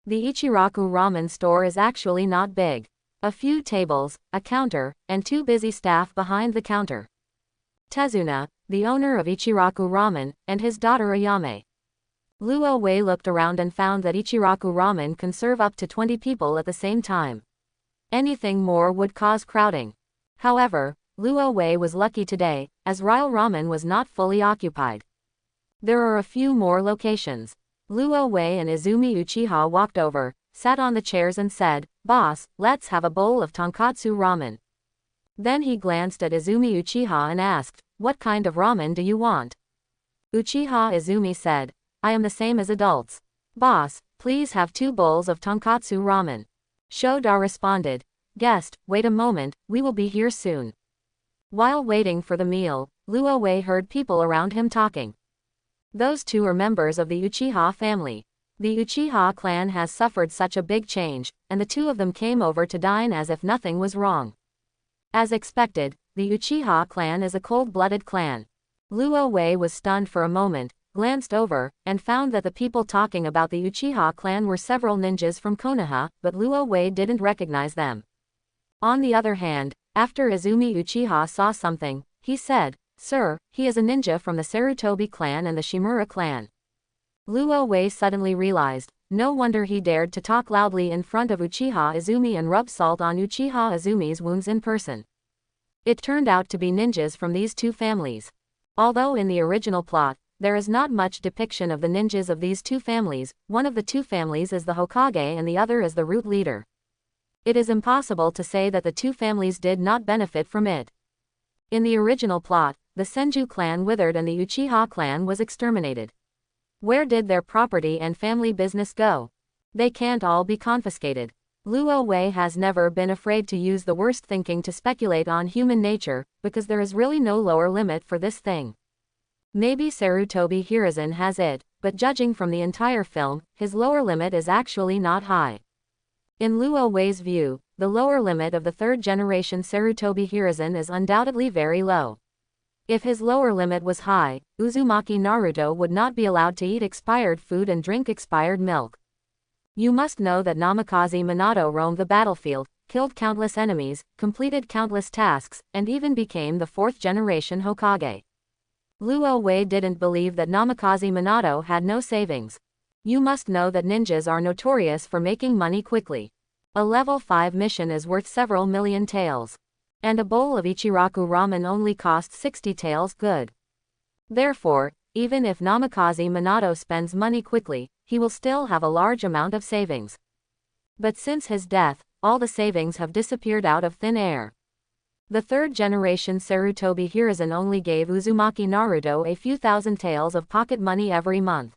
The Ichiraku Ramen store is actually not big. A few tables, a counter, and two busy staff behind the counter. Tezuna, the owner of Ichiraku Ramen, and his daughter Ayame. Luo Wei looked around and found that Ichiraku Ramen can serve up to 20 people at the same time. Anything more would cause crowding. However, Luo Wei was lucky today, as Ryle Ramen was not fully occupied. There are a few more locations. Luo Wei and Izumi Uchiha walked over, sat on the chairs and said, "Boss, let's have a bowl of tonkatsu ramen." Then he glanced at Izumi Uchiha and asked, "What kind of ramen do you want?" Uchiha Izumi said, "I am the same as adults. Boss, please have 2 bowls of tonkatsu ramen." Shoda responded, "Guest, wait a moment, we will be here soon." While waiting for the meal, Luo Wei heard people around him talking. Those two are members of the Uchiha family. The Uchiha clan has suffered such a big change, and the two of them came over to dine as if nothing was wrong. As expected, the Uchiha clan is a cold-blooded clan. Luo Wei was stunned for a moment, glanced over, and found that the people talking about the Uchiha clan were several ninjas from Konoha, but Luo Wei didn't recognize them. On the other hand, after Izumi Uchiha saw something, he said, "Sir, he is a ninja from the Sarutobi clan and the Shimura clan." Luo Wei suddenly realized, no wonder he dared to talk loudly in front of Uchiha Izumi and rub salt on Uchiha Izumi's wounds in person. It turned out to be ninjas from these two families. Although in the original plot, there is not much depiction of the ninjas of these two families, one of the two families is the Hokage and the other is the root leader. It is impossible to say that the two families did not benefit from it. In the original plot, the Senju clan withered and the Uchiha clan was exterminated. Where did their property and family business go? They can't all be confiscated. Luo Wei has never been afraid to use the worst thinking to speculate on human nature, because there is really no lower limit for this thing. Maybe Sarutobi Hiruzen has it, but judging from the entire film, his lower limit is actually not high. In Luo Wei's view, the lower limit of the third-generation Sarutobi Hiruzen is undoubtedly very low. If his lower limit was high, Uzumaki Naruto would not be allowed to eat expired food and drink expired milk. You must know that Namikaze Minato roamed the battlefield, killed countless enemies, completed countless tasks, and even became the 4th-generation Hokage. Luo Wei didn't believe that Namikaze Minato had no savings. You must know that ninjas are notorious for making money quickly. A level 5 mission is worth several million taels. And a bowl of Ichiraku ramen only costs 60 taels good. Therefore, even if Namikaze Minato spends money quickly, he will still have a large amount of savings. But since his death, all the savings have disappeared out of thin air. The third-generation Sarutobi Hiruzen only gave Uzumaki Naruto a few thousand taels of pocket money every month.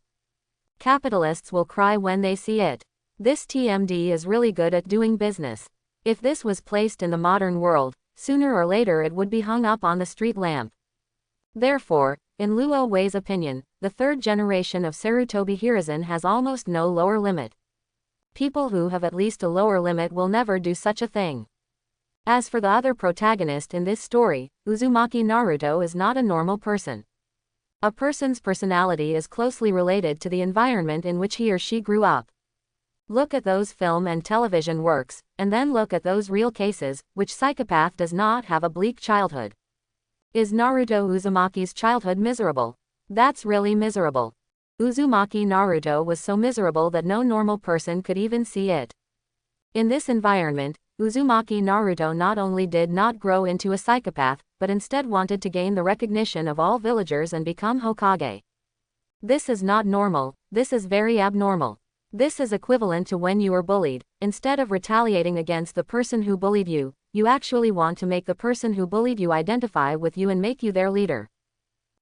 Capitalists will cry when they see it. This TMD is really good at doing business. If this was placed in the modern world, sooner or later it would be hung up on the street lamp. Therefore, in Luo Wei's opinion, the third generation of Sarutobi Hiruzen has almost no lower limit. People who have at least a lower limit will never do such a thing. As for the other protagonist in this story, Uzumaki Naruto is not a normal person. A person's personality is closely related to the environment in which he or she grew up. Look at those film and television works, and then look at those real cases. Which psychopath does not have a bleak childhood? Is Naruto Uzumaki's childhood miserable? That's really miserable. Uzumaki Naruto was so miserable that no normal person could even see it. In this environment, Uzumaki Naruto not only did not grow into a psychopath, but instead wanted to gain the recognition of all villagers and become Hokage. This is not normal, this is very abnormal. This is equivalent to when you are bullied. Instead of retaliating against the person who bullied you, you actually want to make the person who bullied you identify with you and make you their leader.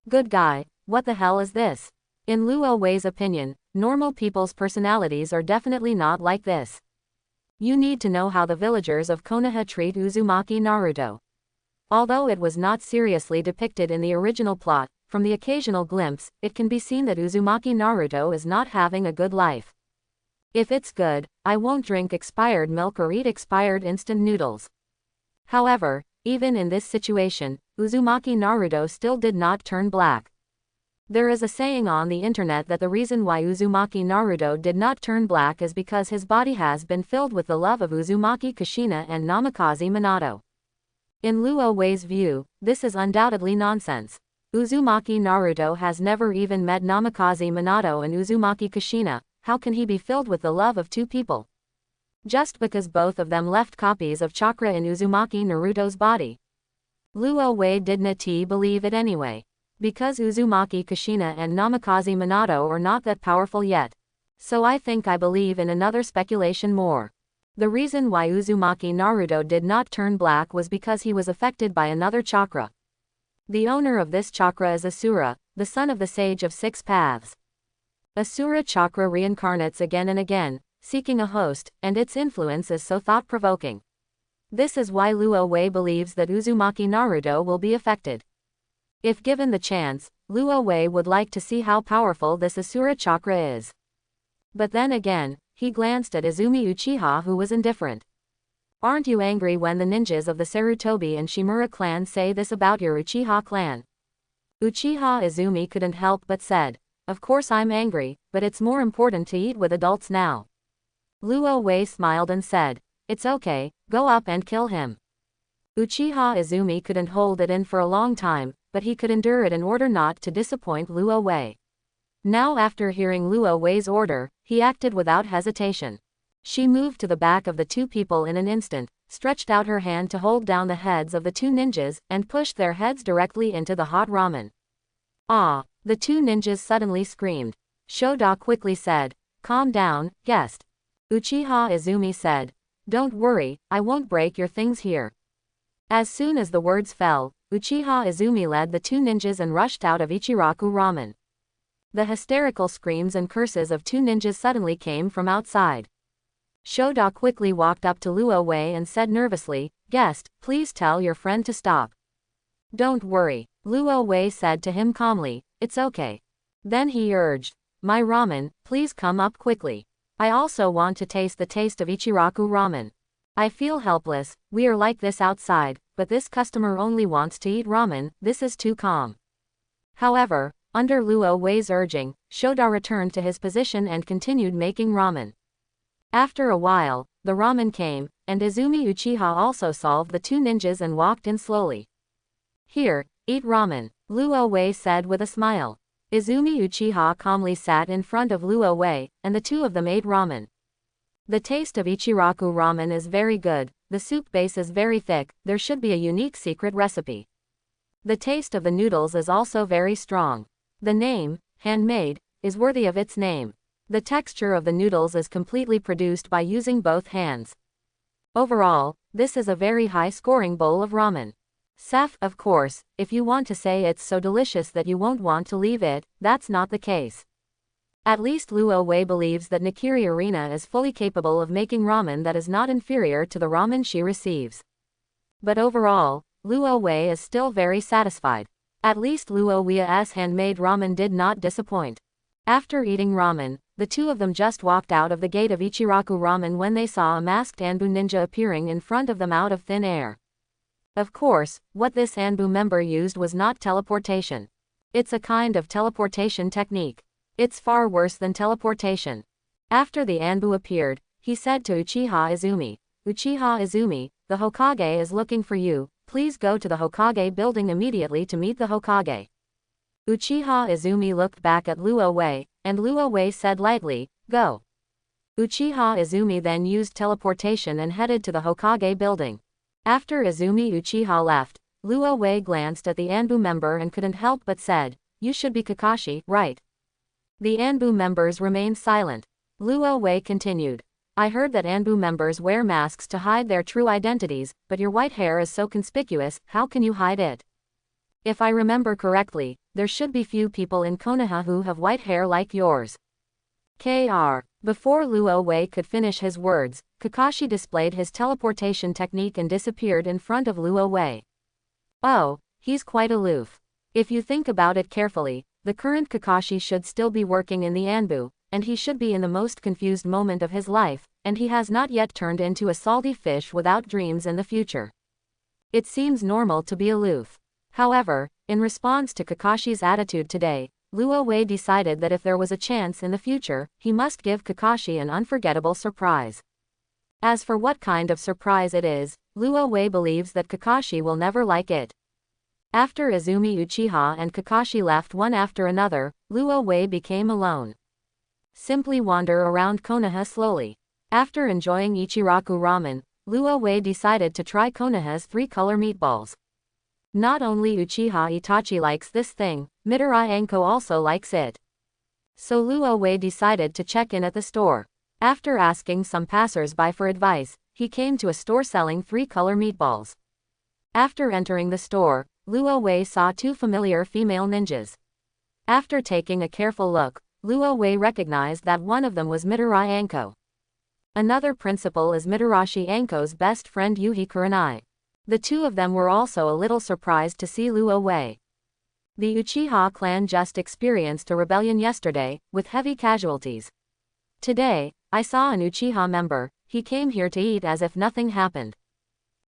Good guy, what the hell is this? In Luo Wei's opinion, normal people's personalities are definitely not like this. You need to know how the villagers of Konoha treat Uzumaki Naruto. Although it was not seriously depicted in the original plot, from the occasional glimpse, it can be seen that Uzumaki Naruto is not having a good life. If it's good, I won't drink expired milk or eat expired instant noodles. However, even in this situation, Uzumaki Naruto still did not turn black. There is a saying on the internet that the reason why Uzumaki Naruto did not turn black is because his body has been filled with the love of Uzumaki Kushina and Namikaze Minato. In Luo Wei's view, this is undoubtedly nonsense. Uzumaki Naruto has never even met Namikaze Minato and Uzumaki Kushina. How can he be filled with the love of two people? Just because both of them left copies of chakra in Uzumaki Naruto's body. Luo Wei did not believe it anyway. Because Uzumaki Kushina and Namikaze Minato are not that powerful yet. So I think I believe in another speculation more. The reason why Uzumaki Naruto did not turn black was because he was affected by another chakra. The owner of this chakra is Asura, the son of the Sage of Six Paths. Asura chakra reincarnates again and again, seeking a host, and its influence is so thought-provoking. This is why Luo Wei believes that Uzumaki Naruto will be affected. If given the chance, Luo Wei would like to see how powerful this Asura chakra is. But then again, he glanced at Izumi Uchiha, who was indifferent. Aren't you angry when the ninjas of the Sarutobi and Shimura clan say this about your Uchiha clan? Uchiha Izumi couldn't help but said, "Of course I'm angry, but it's more important to eat with adults now." Luo Wei smiled and said, "It's okay, go up and kill him." Uchiha Izumi couldn't hold it in for a long time, but he could endure it in order not to disappoint Luo Wei. Now after hearing Luo Wei's order, he acted without hesitation. She moved to the back of the two people in an instant, stretched out her hand to hold down the heads of the two ninjas, and pushed their heads directly into the hot ramen. Ah! The two ninjas suddenly screamed. Shoda quickly said, "Calm down, guest." Uchiha Izumi said, "Don't worry, I won't break your things here." As soon as the words fell, Uchiha Izumi led the two ninjas and rushed out of Ichiraku Ramen. The hysterical screams and curses of two ninjas suddenly came from outside. Shoda quickly walked up to Luo Wei and said nervously, "Guest, please tell your friend to stop." "Don't worry," Luo Wei said to him calmly, "it's okay." Then he urged, "My ramen, please come up quickly. I also want to taste the taste of Ichiraku Ramen. I feel helpless, we are like this outside, but this customer only wants to eat ramen, this is too calm." However, under Luo Wei's urging, Shoda returned to his position and continued making ramen. After a while, the ramen came, and Izumi Uchiha also solved the two ninjas and walked in slowly. "Here, eat ramen," Luo Wei said with a smile. Izumi Uchiha calmly sat in front of Luo Wei, and the two of them ate ramen. The taste of Ichiraku ramen is very good, the soup base is very thick, there should be a unique secret recipe. The taste of the noodles is also very strong. The name, handmade, is worthy of its name. The texture of the noodles is completely produced by using both hands. Overall, this is a very high-scoring bowl of ramen. Seth, of course, if you want to say it's so delicious that you won't want to leave it, that's not the case. At least Luo Wei believes that Nakiri Arena is fully capable of making ramen that is not inferior to the ramen she receives. But overall, Luo Wei is still very satisfied. At least Luo Wei's handmade ramen did not disappoint. After eating ramen, the two of them just walked out of the gate of Ichiraku Ramen when they saw a masked Anbu ninja appearing in front of them out of thin air. Of course, what this Anbu member used was not teleportation. It's a kind of teleportation technique. It's far worse than teleportation. After the Anbu appeared, he said to Uchiha Izumi, "Uchiha Izumi, the Hokage is looking for you, please go to the Hokage building immediately to meet the Hokage." Uchiha Izumi looked back at Luo Wei, and Luo Wei said lightly, "Go." Uchiha Izumi then used teleportation and headed to the Hokage building. After Izumi Uchiha left, Luo Wei glanced at the Anbu member and couldn't help but said, "You should be Kakashi, right?" The Anbu members remained silent. Luo Wei continued, "I heard that Anbu members wear masks to hide their true identities, but your white hair is so conspicuous, how can you hide it? If I remember correctly, there should be few people in Konoha who have white hair like yours." Before Luo Wei could finish his words, Kakashi displayed his teleportation technique and disappeared in front of Luo Wei. Oh, he's quite aloof. If you think about it carefully, the current Kakashi should still be working in the Anbu, and he should be in the most confused moment of his life, and he has not yet turned into a salty fish without dreams in the future. It seems normal to be aloof. However, in response to Kakashi's attitude today, Luo Wei decided that if there was a chance in the future, he must give Kakashi an unforgettable surprise. As for what kind of surprise it is, Luo Wei believes that Kakashi will never like it. After Izumi Uchiha and Kakashi left one after another, Luo Wei became alone. Simply wander around Konoha slowly. After enjoying Ichiraku Ramen, Luo Wei decided to try Konoha's three-color meatballs. Not only Uchiha Itachi likes this thing, Madara Anko also likes it. So Luo Wei decided to check in at the store. After asking some passers-by for advice, he came to a store selling three-color meatballs. After entering the store, Luo Wei saw two familiar female ninjas. After taking a careful look, Luo Wei recognized that one of them was Madara Anko. Another principal is Madarashi Anko's best friend Yuhi Kurenai. The two of them were also a little surprised to see Luo Wei. The Uchiha clan just experienced a rebellion yesterday, with heavy casualties. Today, I saw an Uchiha member, he came here to eat as if nothing happened.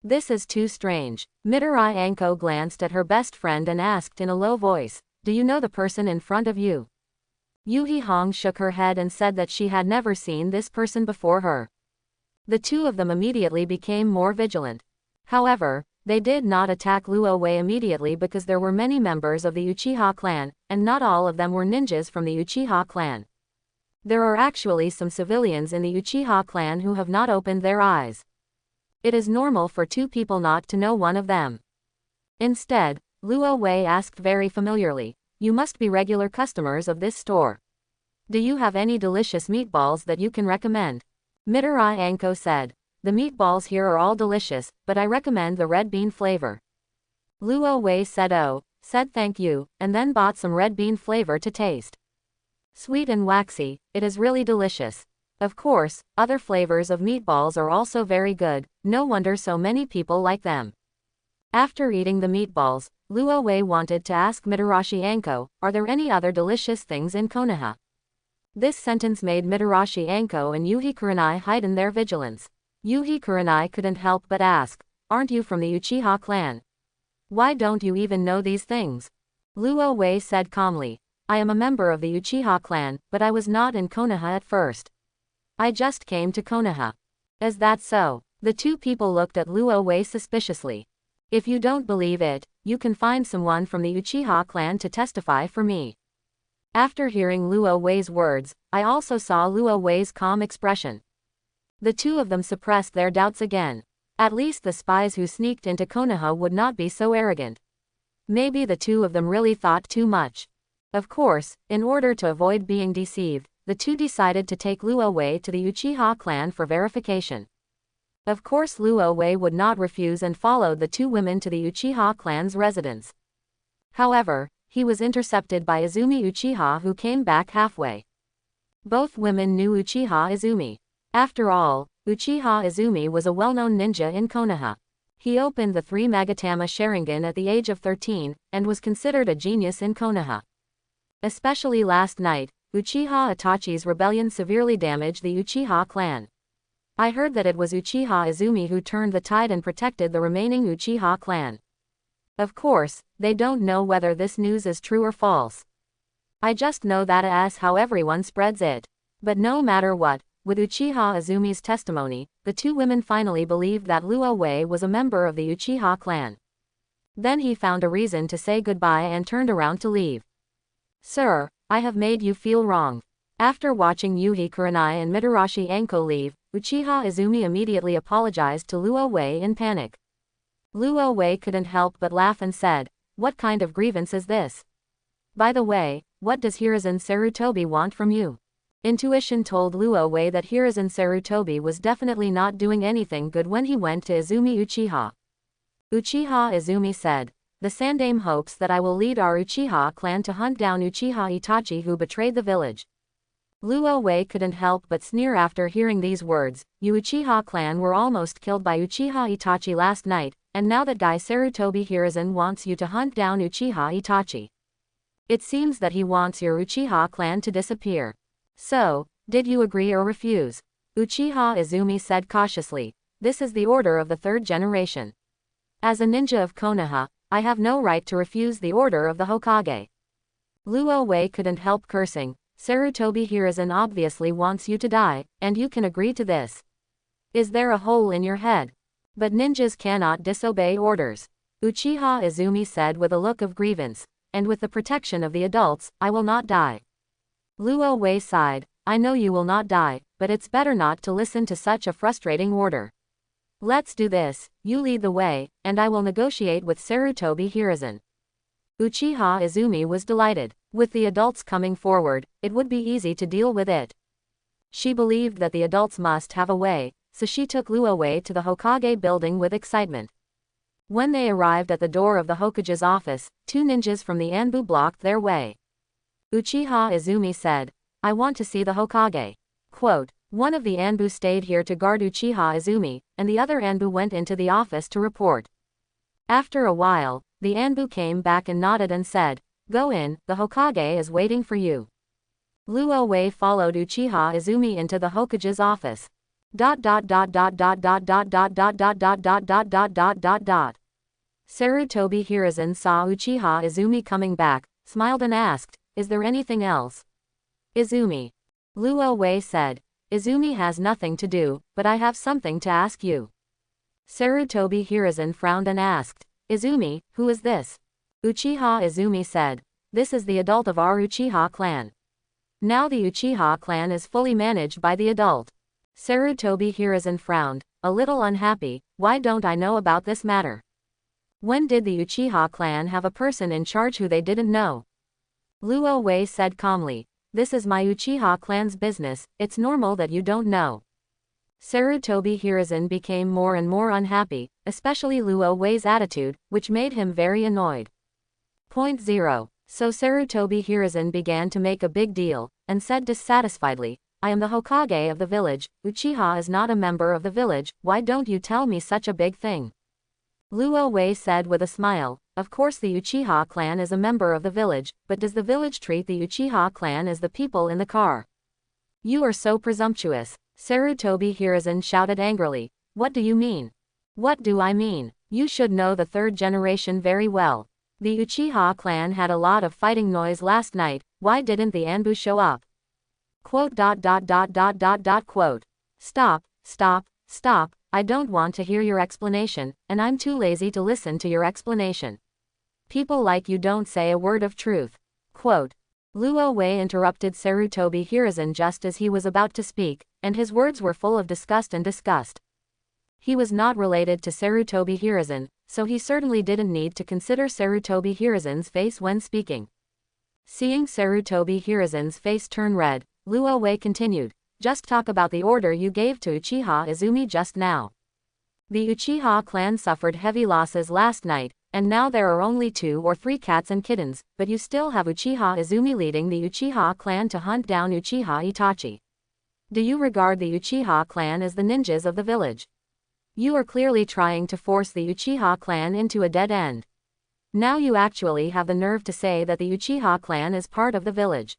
This is too strange. Madara Anko glanced at her best friend and asked in a low voice, "Do you know the person in front of you?" Yuhi Hong shook her head and said that she had never seen this person before her. The two of them immediately became more vigilant. However, they did not attack Luo Wei immediately because there were many members of the Uchiha clan, and not all of them were ninjas from the Uchiha clan. There are actually some civilians in the Uchiha clan who have not opened their eyes. It is normal for two people not to know one of them. Instead, Luo Wei asked very familiarly, "You must be regular customers of this store. Do you have any delicious meatballs that you can recommend?" Madara Anko said, "The meatballs here are all delicious, but I recommend the red bean flavor." Luo Wei said thank you, and then bought some red bean flavor to taste. Sweet and waxy, it is really delicious. Of course, other flavors of meatballs are also very good, no wonder so many people like them. After eating the meatballs, Luo Wei wanted to ask Madarashi Anko, "Are there any other delicious things in Konoha?" This sentence made Madarashi Anko and Yuhi Kurenai heighten their vigilance. Yuhi Kurenai couldn't help but ask, "Aren't you from the Uchiha clan? Why don't you even know these things?" Luo Wei said calmly, "I am a member of the Uchiha clan, but I was not in Konoha at first. I just came to Konoha." "Is that so?" The two people looked at Luo Wei suspiciously. "If you don't believe it, you can find someone from the Uchiha clan to testify for me." After hearing Luo Wei's words, I also saw Luo Wei's calm expression. The two of them suppressed their doubts again. At least the spies who sneaked into Konoha would not be so arrogant. Maybe the two of them really thought too much. Of course, in order to avoid being deceived, the two decided to take Luo Wei to the Uchiha clan for verification. Of course Luo Wei would not refuse and followed the two women to the Uchiha clan's residence. However, he was intercepted by Izumi Uchiha who came back halfway. Both women knew Uchiha Izumi. After all, Uchiha Izumi was a well-known ninja in Konoha. He opened the 3 Magatama Sharingan at the age of 13, and was considered a genius in Konoha. Especially last night, Uchiha Itachi's rebellion severely damaged the Uchiha clan. I heard that it was Uchiha Izumi who turned the tide and protected the remaining Uchiha clan. Of course, they don't know whether this news is true or false. I just know that as how everyone spreads it. But no matter what, with Uchiha Izumi's testimony, the two women finally believed that Luo Wei was a member of the Uchiha clan. Then he found a reason to say goodbye and turned around to leave. Sir, I have made you feel wrong. After watching Yuhi Kurenai and Mitarashi Anko leave, Uchiha Izumi immediately apologized to Luo Wei in panic. Luo Wei couldn't help but laugh and said, "What kind of grievance is this? By the way, what does Hiruzen Sarutobi want from you?" Intuition told Luo Wei that Hiruzen Sarutobi was definitely not doing anything good when he went to Izumi Uchiha. Uchiha Izumi said, "The Sandaime hopes that I will lead our Uchiha clan to hunt down Uchiha Itachi who betrayed the village." Luo Wei couldn't help but sneer after hearing these words. "You Uchiha clan were almost killed by Uchiha Itachi last night, and now that guy Sarutobi Hiruzen wants you to hunt down Uchiha Itachi. It seems that he wants your Uchiha clan to disappear. So, did you agree or refuse?" Uchiha Izumi said cautiously, "This is the order of the third generation. As a ninja of Konoha, I have no right to refuse the order of the Hokage." Luo Wei couldn't help cursing. "Sarutobi Hiruzen obviously wants you to die, and you can agree to this. Is there a hole in your head? But ninjas cannot disobey orders." Uchiha Izumi said with a look of grievance, "And with the protection of the adults, I will not die." Luo Wei sighed, "I know you will not die, but it's better not to listen to such a frustrating order. Let's do this, you lead the way, and I will negotiate with Sarutobi Hiruzen." Uchiha Izumi was delighted. With the adults coming forward, it would be easy to deal with it. She believed that the adults must have a way, so she took Luo Wei to the Hokage building with excitement. When they arrived at the door of the Hokage's office, two ninjas from the Anbu blocked their way. Uchiha Izumi said, "I want to see the Hokage." Quote, "One of the Anbu stayed here to guard Uchiha Izumi, and the other Anbu went into the office to report." After a while, the Anbu came back and nodded and said, "Go in, the Hokage is waiting for you." Luo Wei followed Uchiha Izumi into the Hokage's office. Sarutobi Hiruzen saw Uchiha Izumi coming back, smiled and asked, "Is there anything else?" "Izumi." Luo Wei said, "Izumi has nothing to do, but I have something to ask you." Sarutobi Hiruzen frowned and asked, "Izumi, who is this?" Uchiha Izumi said, "This is the adult of our Uchiha clan. Now the Uchiha clan is fully managed by the adult." Sarutobi Hiruzen frowned, a little unhappy. "Why don't I know about this matter? When did the Uchiha clan have a person in charge who they didn't know?" Luo Wei said calmly, "This is my Uchiha clan's business, it's normal that you don't know." Sarutobi Hiruzen became more and more unhappy, especially Luo Wei's attitude, which made him very annoyed. Point 0. So Sarutobi Hiruzen began to make a big deal, and said dissatisfiedly, "I am the Hokage of the village, Uchiha is not a member of the village, why don't you tell me such a big thing?" Luo Wei said with a smile, "Of course the Uchiha clan is a member of the village, but does the village treat the Uchiha clan as the people in the car?" "You are so presumptuous." Sarutobi Hiruzen shouted angrily, "What do you mean?" "What do I mean? You should know the third generation very well. The Uchiha clan had a lot of fighting noise last night, why didn't the Anbu show up?" Quote. Quote. Stop, I don't want to hear your explanation, and I'm too lazy to listen to your explanation. People like you don't say a word of truth. Quote. Luo Wei interrupted Sarutobi Hiruzen just as he was about to speak, and his words were full of disgust and disgust. He was not related to Sarutobi Hiruzen, so he certainly didn't need to consider Sarutobi Hiruzen's face when speaking. Seeing Sarutobi Hiruzen's face turn red, Luo Wei continued, "Just talk about the order you gave to Uchiha Izumi just now. The Uchiha clan suffered heavy losses last night, and now there are only 2 or 3 cats and kittens, but you still have Uchiha Izumi leading the Uchiha clan to hunt down Uchiha Itachi. Do you regard the Uchiha clan as the ninjas of the village? You are clearly trying to force the Uchiha clan into a dead end. Now you actually have the nerve to say that the Uchiha clan is part of the village.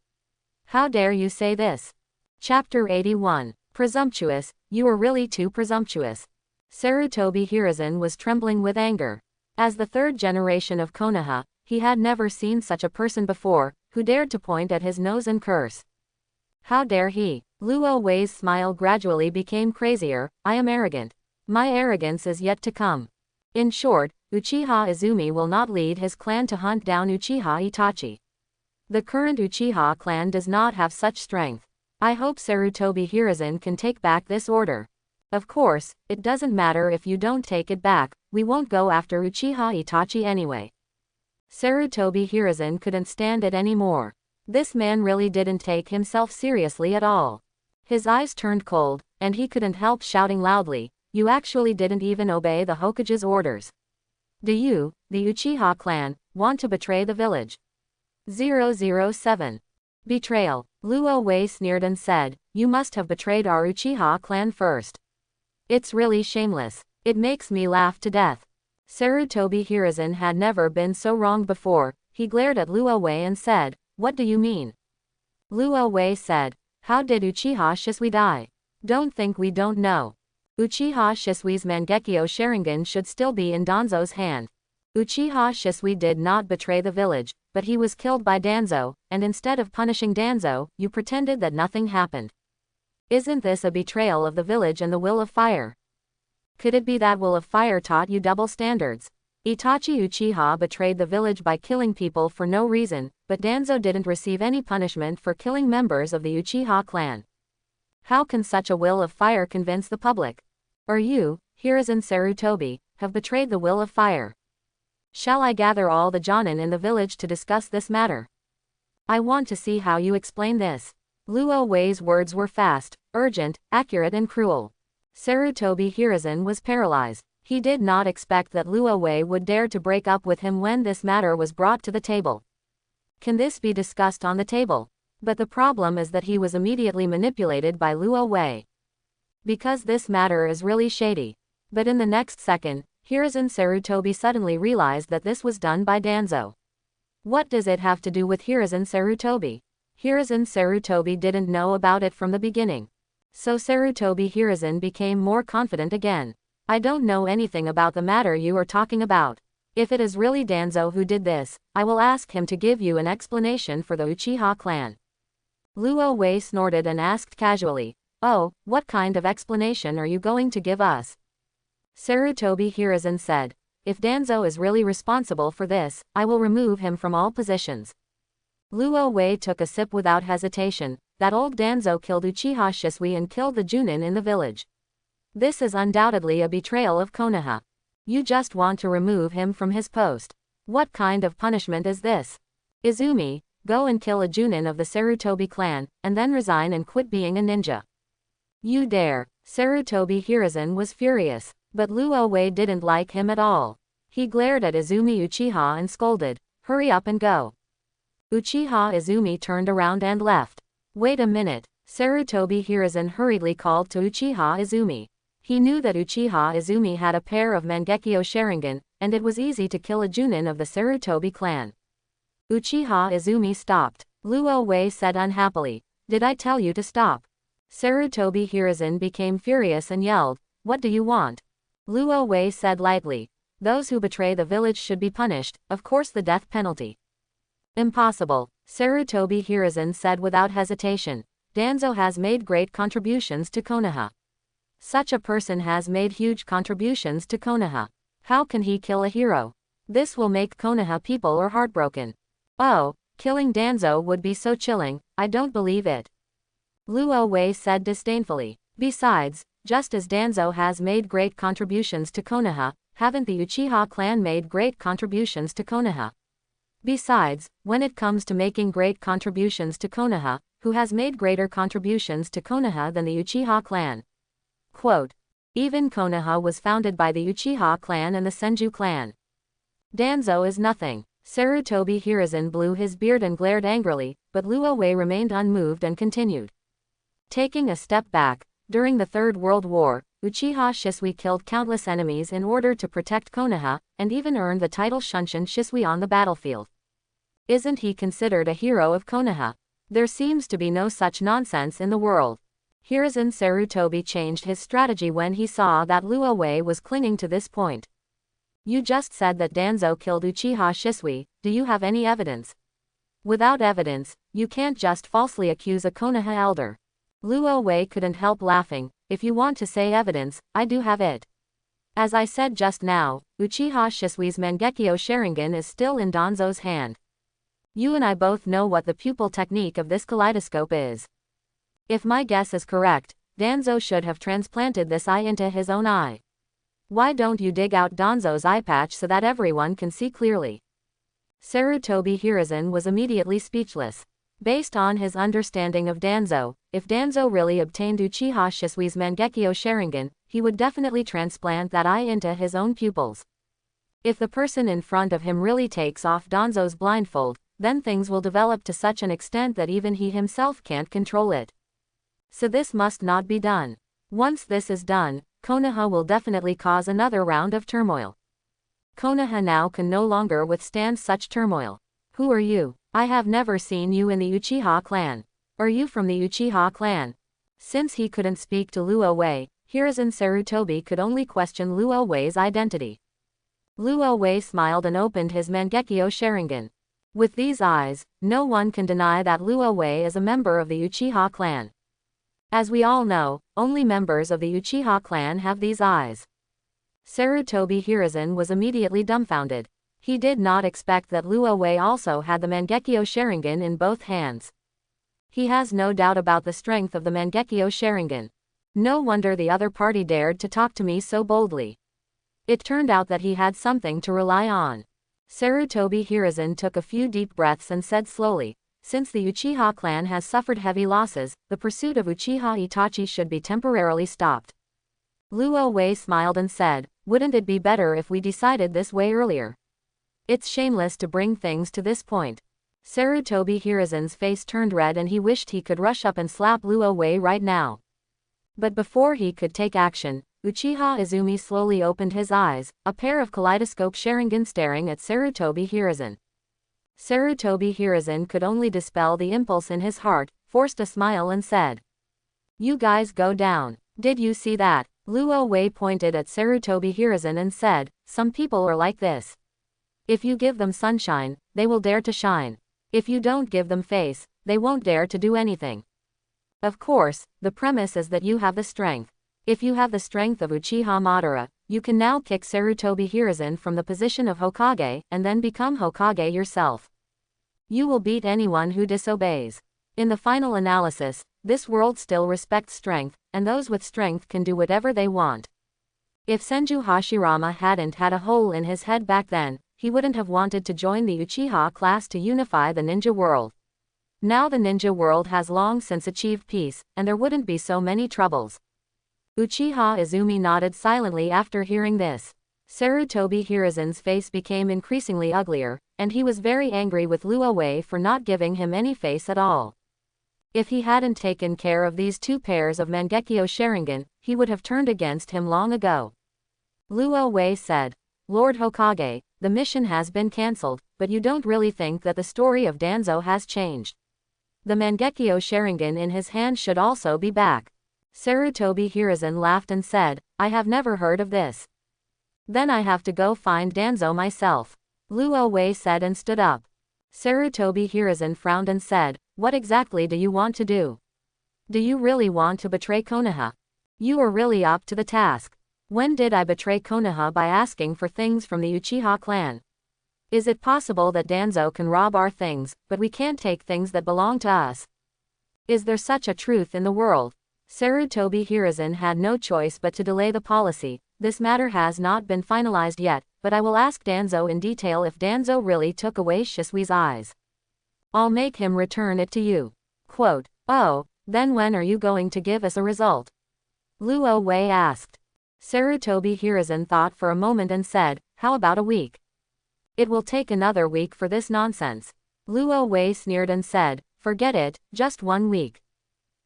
How dare you say this? Chapter 81. Presumptuous, you are really too presumptuous. Sarutobi Hiruzen was trembling with anger. As the third generation of Konoha, he had never seen such a person before, who dared to point at his nose and curse. How dare he? Luo Wei's smile gradually became crazier. I am arrogant. My arrogance is yet to come. In short, Uchiha Izumi will not lead his clan to hunt down Uchiha Itachi. The current Uchiha clan does not have such strength. I hope Sarutobi Hiruzen can take back this order. Of course, it doesn't matter if you don't take it back, we won't go after Uchiha Itachi anyway. Sarutobi Hiruzen couldn't stand it anymore. This man really didn't take himself seriously at all. His eyes turned cold, and he couldn't help shouting loudly, you actually didn't even obey the Hokage's orders. Do you, the Uchiha clan, want to betray the village? 007. Betrayal. Luo Wei sneered and said, you must have betrayed our Uchiha clan first. It's really shameless. It makes me laugh to death. Sarutobi Hiruzen had never been so wrong before. He glared at Luo Wei and said, what do you mean? Luo Wei said, how did Uchiha Shisui die? Don't think we don't know. Uchiha Shisui's Mangekyo Sharingan should still be in Danzo's hand. Uchiha Shisui did not betray the village, but he was killed by Danzo, and instead of punishing Danzo, you pretended that nothing happened. Isn't this a betrayal of the village and the will of fire? Could it be that will of fire taught you double standards? Itachi Uchiha betrayed the village by killing people for no reason, but Danzo didn't receive any punishment for killing members of the Uchiha clan. How can such a will of fire convince the public? Or you, Hiruzen Sarutobi, have betrayed the will of fire. Shall I gather all the Jonin in the village to discuss this matter? I want to see how you explain this. Luo Wei's words were fast, urgent, accurate and cruel. Sarutobi Hiruzen was paralyzed. He did not expect that Luo Wei would dare to break up with him when this matter was brought to the table. Can this be discussed on the table? But the problem is that he was immediately manipulated by Luo Wei. Because this matter is really shady. But in the next second, Hiruzen Sarutobi suddenly realized that this was done by Danzo. What does it have to do with Hiruzen Sarutobi? Hiruzen Sarutobi didn't know about it from the beginning. So Sarutobi Hiruzen became more confident again. I don't know anything about the matter you are talking about. If it is really Danzo who did this, I will ask him to give you an explanation for the Uchiha clan. Luo Wei snorted and asked casually, oh, what kind of explanation are you going to give us? Sarutobi Hiruzen said, if Danzo is really responsible for this, I will remove him from all positions. Luo Wei took a sip without hesitation. That old Danzo killed Uchiha Shisui and killed the Junin in the village. This is undoubtedly a betrayal of Konoha. You just want to remove him from his post. What kind of punishment is this? Izumi, go and kill a Junin of the Sarutobi clan, and then resign and quit being a ninja. You dare. Sarutobi Hiruzen was furious, but Luo Wei didn't like him at all. He glared at Izumi Uchiha and scolded, hurry up and go. Uchiha Izumi turned around and left. Wait a minute. Sarutobi Hiruzen hurriedly called to Uchiha Izumi. He knew that Uchiha Izumi had a pair of Mangekyo Sharingan, and it was easy to kill a Junin of the Sarutobi clan. Uchiha Izumi stopped. Luo Wei said unhappily, did I tell you to stop? Sarutobi Hiruzen became furious and yelled, what do you want? Luo Wei said lightly, those who betray the village should be punished, of course the death penalty. Impossible. Sarutobi Hiruzen said without hesitation. Danzo has made great contributions to Konoha. Such a person has made huge contributions to Konoha. How can he kill a hero? This will make Konoha people are heartbroken. Oh, killing Danzo would be so chilling, I don't believe it. Luo Wei said disdainfully. Besides, just as Danzo has made great contributions to Konoha, haven't the Uchiha clan made great contributions to Konoha? Besides, when it comes to making great contributions to Konoha, who has made greater contributions to Konoha than the Uchiha clan? Quote, even Konoha was founded by the Uchiha clan and the Senju clan. Danzo is nothing. Sarutobi Hiruzen blew his beard and glared angrily, but Luo Wei remained unmoved and continued. Taking a step back, during the Third World War, Uchiha Shisui killed countless enemies in order to protect Konoha, and even earned the title Shunshin Shisui on the battlefield. Isn't he considered a hero of Konoha? There seems to be no such nonsense in the world. Hiruzen Sarutobi changed his strategy when he saw that Luo Wei was clinging to this point. You just said that Danzo killed Uchiha Shisui, do you have any evidence? Without evidence, you can't just falsely accuse a Konoha elder. Luo Wei couldn't help laughing. If you want to say evidence, I do have it. As I said just now, Uchiha Shisui's Mangekyo Sharingan is still in Danzo's hand. You and I both know what the pupil technique of this kaleidoscope is. If my guess is correct, Danzo should have transplanted this eye into his own eye. Why don't you dig out Danzo's eye patch so that everyone can see clearly? Sarutobi Hiruzen was immediately speechless. Based on his understanding of Danzo, if Danzo really obtained Uchiha Shisui's Mangekyo Sharingan, he would definitely transplant that eye into his own pupils. If the person in front of him really takes off Danzo's blindfold, then things will develop to such an extent that even he himself can't control it. So this must not be done. Once this is done, Konoha will definitely cause another round of turmoil. Konoha now can no longer withstand such turmoil. Who are you? I have never seen you in the Uchiha clan. Are you from the Uchiha clan? Since he couldn't speak to Luo Wei, Hiruzen Sarutobi could only question Luo Wei's identity. Luo Wei smiled and opened his Mangekyo Sharingan. With these eyes, no one can deny that Luo Wei is a member of the Uchiha clan. As we all know, only members of the Uchiha clan have these eyes. Sarutobi Hiruzen was immediately dumbfounded. He did not expect that Luo Wei also had the Mangekyo Sharingan in both hands. He has no doubt about the strength of the Mangekyo Sharingan. No wonder the other party dared to talk to me so boldly. It turned out that he had something to rely on. Sarutobi Hiruzen took a few deep breaths and said slowly, since the Uchiha clan has suffered heavy losses, the pursuit of Uchiha Itachi should be temporarily stopped. Luo Wei smiled and said, wouldn't it be better if we decided this way earlier? It's shameless to bring things to this point. Sarutobi Hiruzen's face turned red and he wished he could rush up and slap Luo Wei right now. But before he could take action, Uchiha Izumi slowly opened his eyes, a pair of kaleidoscope Sharingan staring at Sarutobi Hiruzen. Sarutobi Hiruzen could only dispel the impulse in his heart, forced a smile and said, you guys go down. Did you see that? Luo Wei pointed at Sarutobi Hiruzen and said, some people are like this. If you give them sunshine, they will dare to shine. If you don't give them face, they won't dare to do anything. Of course, the premise is that you have the strength. If you have the strength of Uchiha Madara, you can now kick Sarutobi Hiruzen from the position of Hokage and then become Hokage yourself. You will beat anyone who disobeys. In the final analysis, this world still respects strength, and those with strength can do whatever they want. If Senju Hashirama hadn't had a hole in his head back then, he wouldn't have wanted to join the Uchiha class to unify the ninja world. Now the ninja world has long since achieved peace, and there wouldn't be so many troubles. Uchiha Izumi nodded silently after hearing this. Sarutobi Hiruzen's face became increasingly uglier, and he was very angry with Luo Wei for not giving him any face at all. If he hadn't taken care of these two pairs of Mangekyo Sharingan, he would have turned against him long ago. Luo Wei said, Lord Hokage, the mission has been cancelled, but you don't really think that the story of Danzo has changed. The Mangekyo Sharingan in his hand should also be back. Sarutobi Hiruzen laughed and said, I have never heard of this. Then I have to go find Danzo myself. Luo Wei said and stood up. Sarutobi Hiruzen frowned and said, what exactly do you want to do? Do you really want to betray Konoha? You are really up to the task. When did I betray Konoha by asking for things from the Uchiha clan? Is it possible that Danzo can rob our things, but we can't take things that belong to us? Is there such a truth in the world? Sarutobi Hiruzen had no choice but to delay the policy. This matter has not been finalized yet, but I will ask Danzo in detail if Danzo really took away Shisui's eyes. I'll make him return it to you. Quote, oh, then when are you going to give us a result? Luo Wei asked. Sarutobi Hiruzen thought for a moment and said, how about a week? It will take another week for this nonsense. Luo Wei sneered and said, forget it, just 1 week.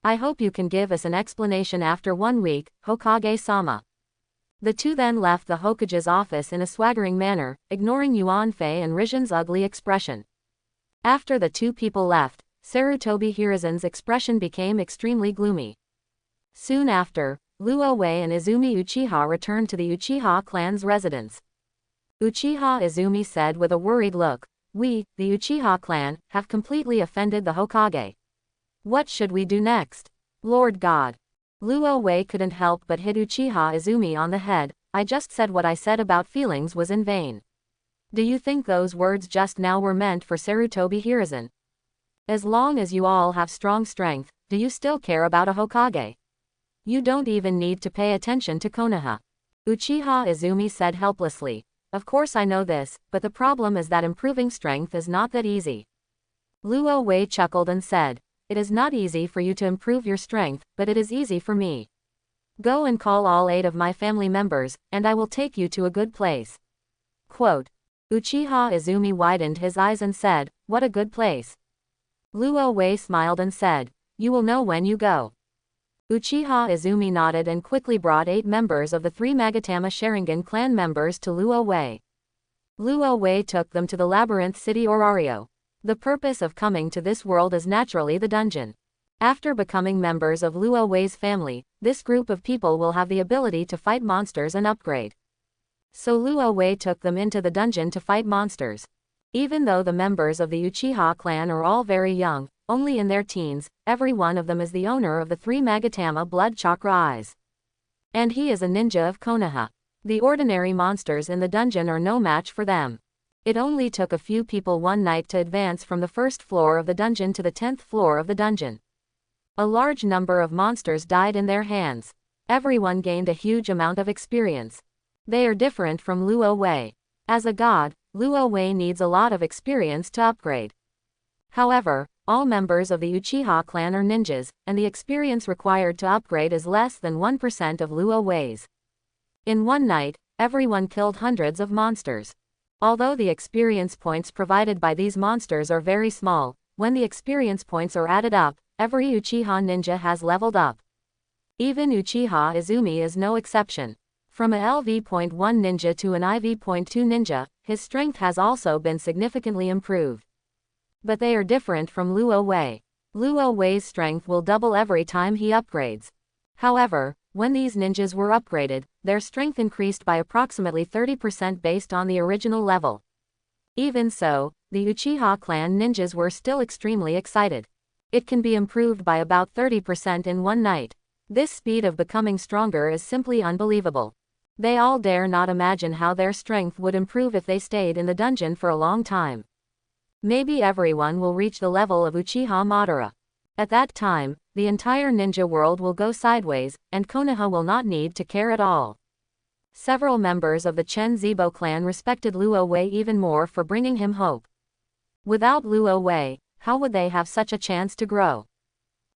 I hope you can give us an explanation after 1 week, Hokage-sama. The two then left the Hokage's office in a swaggering manner, ignoring Yuan Fei and Rizen's ugly expression. After the two people left, Sarutobi Hiruzen's expression became extremely gloomy. Soon after, Luo Wei and Izumi Uchiha returned to the Uchiha clan's residence. Uchiha Izumi said with a worried look, "We, the Uchiha clan, have completely offended the Hokage. What should we do next? Lord God." Luo Wei couldn't help but hit Uchiha Izumi on the head. "I just said what I said about feelings was in vain. Do you think those words just now were meant for Sarutobi Hiruzen? As long as you all have strong strength, do you still care about a Hokage? You don't even need to pay attention to Konoha." Uchiha Izumi said helplessly. "Of course I know this, but the problem is that improving strength is not that easy." Luo Wei chuckled and said, "It is not easy for you to improve your strength, but it is easy for me. Go and call all 8 of my family members, and I will take you to a good place." Quote. Uchiha Izumi widened his eyes and said, "What a good place." Luo Wei smiled and said, "You will know when you go." Uchiha Izumi nodded and quickly brought 8 members of the 3 Magatama Sharingan clan members to Luo Wei. Luo Wei took them to the labyrinth city Orario. The purpose of coming to this world is naturally the dungeon. After becoming members of Luo Wei's family, this group of people will have the ability to fight monsters and upgrade. So Luo Wei took them into the dungeon to fight monsters. Even though the members of the Uchiha clan are all very young, only in their teens, every one of them is the owner of the 3 Magatama blood chakra eyes. And he is a ninja of Konoha. The ordinary monsters in the dungeon are no match for them. It only took a few people one night to advance from the 1st floor of the dungeon to the 10th floor of the dungeon. A large number of monsters died in their hands. Everyone gained a huge amount of experience. They are different from Luo Wei. As a god, Luo Wei needs a lot of experience to upgrade. However, all members of the Uchiha clan are ninjas, and the experience required to upgrade is less than 1% of Luo Wei's. In one night, everyone killed hundreds of monsters. Although the experience points provided by these monsters are very small, when the experience points are added up, every Uchiha ninja has leveled up. Even Uchiha Izumi is no exception. From a LV.1 ninja to an IV.2 ninja, his strength has also been significantly improved. But they are different from Luo Wei. Luo Wei's strength will double every time he upgrades. However, when these ninjas were upgraded, their strength increased by approximately 30% based on the original level. Even so, the Uchiha clan ninjas were still extremely excited. It can be improved by about 30% in one night. This speed of becoming stronger is simply unbelievable. They all dare not imagine how their strength would improve if they stayed in the dungeon for a long time. Maybe everyone will reach the level of Uchiha Madara. At that time, the entire ninja world will go sideways, and Konoha will not need to care at all. Several members of the Chen Zibo clan respected Luo Wei even more for bringing him hope. Without Luo Wei, how would they have such a chance to grow?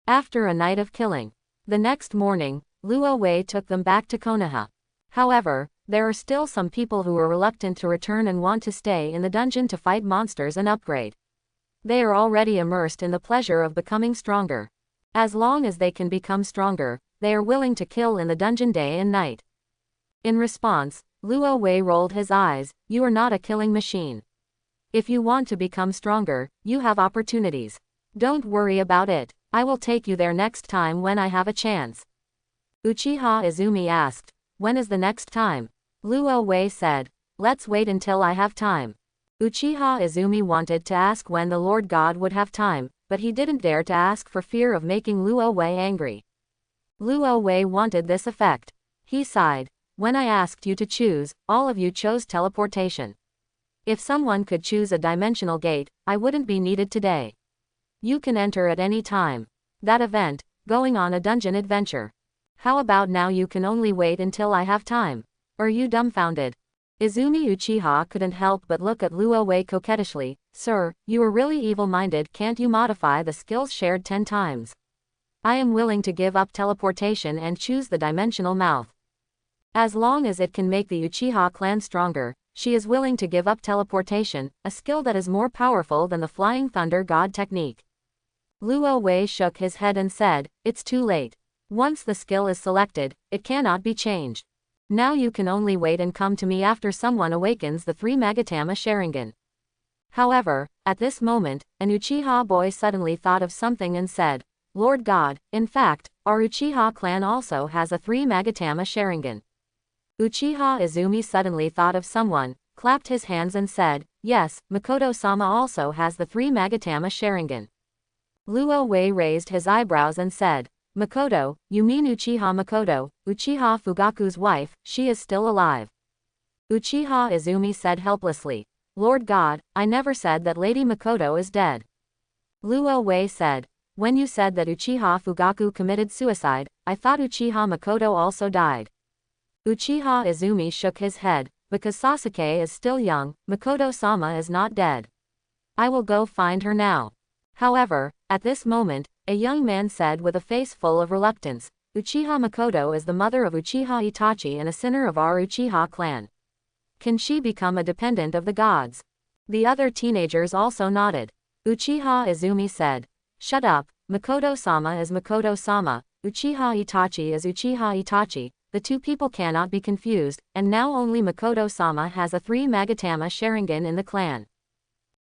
After a night of killing, the next morning, Luo Wei took them back to Konoha. However, there are still some people who are reluctant to return and want to stay in the dungeon to fight monsters and upgrade. They are already immersed in the pleasure of becoming stronger. As long as they can become stronger, they are willing to kill in the dungeon day and night. In response, Luo Wei rolled his eyes. "You are not a killing machine. If you want to become stronger, you have opportunities. Don't worry about it. I will take you there next time when I have a chance." Uchiha Izumi asked, "When is the next time?" Luo Wei said, "Let's wait until I have time." Uchiha Izumi wanted to ask when the Lord God would have time, but he didn't dare to ask for fear of making Luo Wei angry. Luo Wei wanted this effect. He sighed. "When I asked you to choose, all of you chose teleportation. If someone could choose a dimensional gate, I wouldn't be needed today. You can enter at any time. That event, going on a dungeon adventure. How about now you can only wait until I have time? Are you dumbfounded?" Izumi Uchiha couldn't help but look at Luo Wei coquettishly. "Sir, you are really evil-minded. Can't you modify the skills shared 10 times? I am willing to give up teleportation and choose the dimensional mouth. As long as it can make the Uchiha clan stronger, she is willing to give up teleportation, a skill that is more powerful than the Flying Thunder God technique." Luo Wei shook his head and said, "It's too late. Once the skill is selected, it cannot be changed. Now you can only wait and come to me after someone awakens the 3 Magatama Sharingan." However, at this moment, an Uchiha boy suddenly thought of something and said, Lord God, in fact, our Uchiha clan also has a 3 Magatama Sharingan. Uchiha Izumi suddenly thought of someone, clapped his hands and said, yes, Makoto-sama also has the 3 Magatama Sharingan. Luo Wei raised his eyebrows and said, Makoto, you mean Uchiha Makoto, Uchiha Fugaku's wife, she is still alive. Uchiha Izumi said helplessly, Lord God, I never said that Lady Makoto is dead. Luo Wei said, when you said that Uchiha Fugaku committed suicide, I thought Uchiha Makoto also died. Uchiha Izumi shook his head, because Sasuke is still young, Makoto-sama is not dead. I will go find her now. However, at this moment, a young man said with a face full of reluctance, Uchiha Makoto is the mother of Uchiha Itachi and a sinner of our Uchiha clan. Can she become a dependent of the gods? The other teenagers also nodded. Uchiha Izumi said, shut up, Makoto-sama is Makoto-sama, Uchiha Itachi is Uchiha Itachi, the two people cannot be confused, and now only Makoto-sama has a 3 Magatama Sharingan in the clan.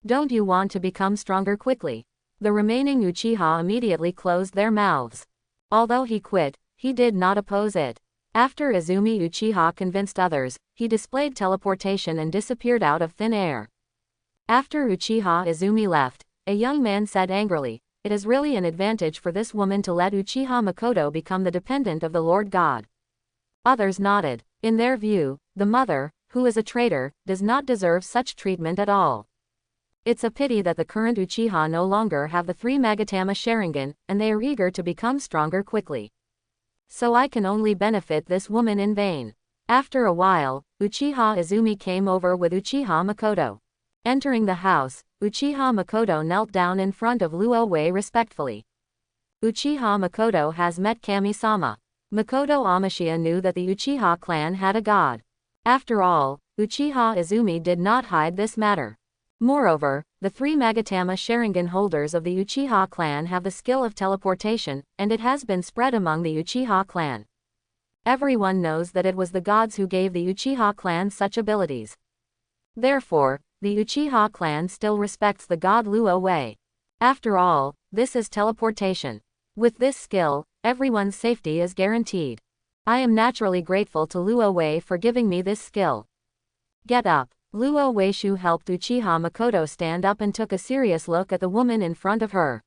Don't you want to become stronger quickly? The remaining Uchiha immediately closed their mouths. Although he quit, he did not oppose it. After Izumi Uchiha convinced others, he displayed teleportation and disappeared out of thin air. After Uchiha Izumi left, a young man said angrily, it is really an advantage for this woman to let Uchiha Makoto become the dependent of the Lord God. Others nodded. In their view, the mother, who is a traitor, does not deserve such treatment at all. It's a pity that the current Uchiha no longer have the 3 Magatama Sharingan, and they are eager to become stronger quickly. So I can only benefit this woman in vain. After a while, Uchiha Izumi came over with Uchiha Makoto. Entering the house, Uchiha Makoto knelt down in front of Luo Wei respectfully. Uchiha Makoto has met Kami-sama. Makoto Amashiya knew that the Uchiha clan had a god. After all, Uchiha Izumi did not hide this matter. Moreover, the 3 Magatama Sharingan holders of the Uchiha clan have the skill of teleportation, and it has been spread among the Uchiha clan. Everyone knows that it was the gods who gave the Uchiha clan such abilities. Therefore, the Uchiha clan still respects the god Luo Wei. After all, this is teleportation. With this skill, everyone's safety is guaranteed. I am naturally grateful to Luo Wei for giving me this skill. Get up. Luo Weishu helped Uchiha Makoto stand up and took a serious look at the woman in front of her.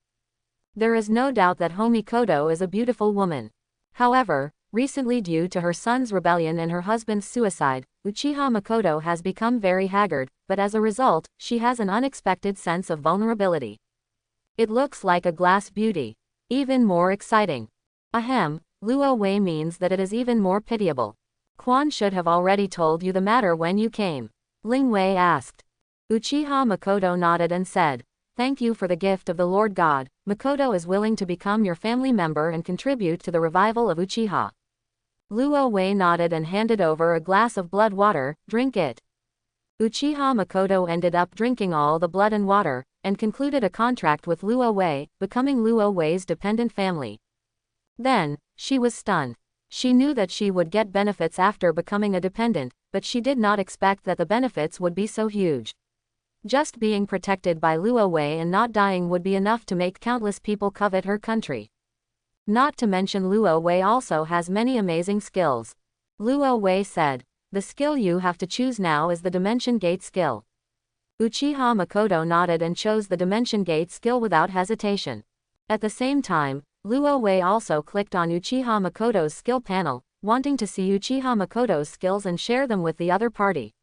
There is no doubt that Homikoto is a beautiful woman. However, recently due to her son's rebellion and her husband's suicide, Uchiha Makoto has become very haggard, but as a result, she has an unexpected sense of vulnerability. It looks like a glass beauty. Even more exciting. Ahem, Luo Wei means that it is even more pitiable. Quan should have already told you the matter when you came. Ling Wei asked. Uchiha Makoto nodded and said, thank you for the gift of the Lord God. Makoto is willing to become your family member and contribute to the revival of Uchiha. Luo Wei nodded and handed over a glass of blood water, drink it. Uchiha Makoto ended up drinking all the blood and water, and concluded a contract with Luo Wei, becoming Luo Wei's dependent family. Then, she was stunned. She knew that she would get benefits after becoming a dependent, but she did not expect that the benefits would be so huge. Just being protected by Luo Wei and not dying would be enough to make countless people covet her country. Not to mention Luo Wei also has many amazing skills. Luo Wei said, the skill you have to choose now is the Dimension Gate skill. Uchiha Makoto nodded and chose the Dimension Gate skill without hesitation. At the same time, Luo Wei also clicked on Uchiha Makoto's skill panel, wanting to see Uchiha Makoto's skills and share them with the other party.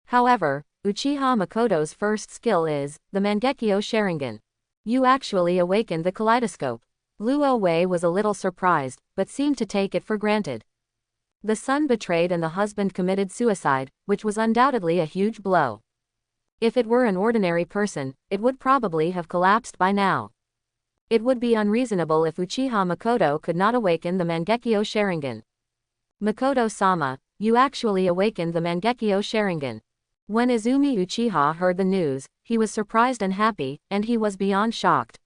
However, Uchiha Makoto's first skill is the Mangekyo Sharingan. You actually awakened the kaleidoscope. Luo Wei was a little surprised, but seemed to take it for granted. The son betrayed and the husband committed suicide, which was undoubtedly a huge blow. If it were an ordinary person, it would probably have collapsed by now. It would be unreasonable if Uchiha Makoto could not awaken the Mangekyo Sharingan. Makoto-sama, you actually awakened the Mangekyo Sharingan. When Izumi Uchiha heard the news, he was surprised and happy, and he was beyond shocked.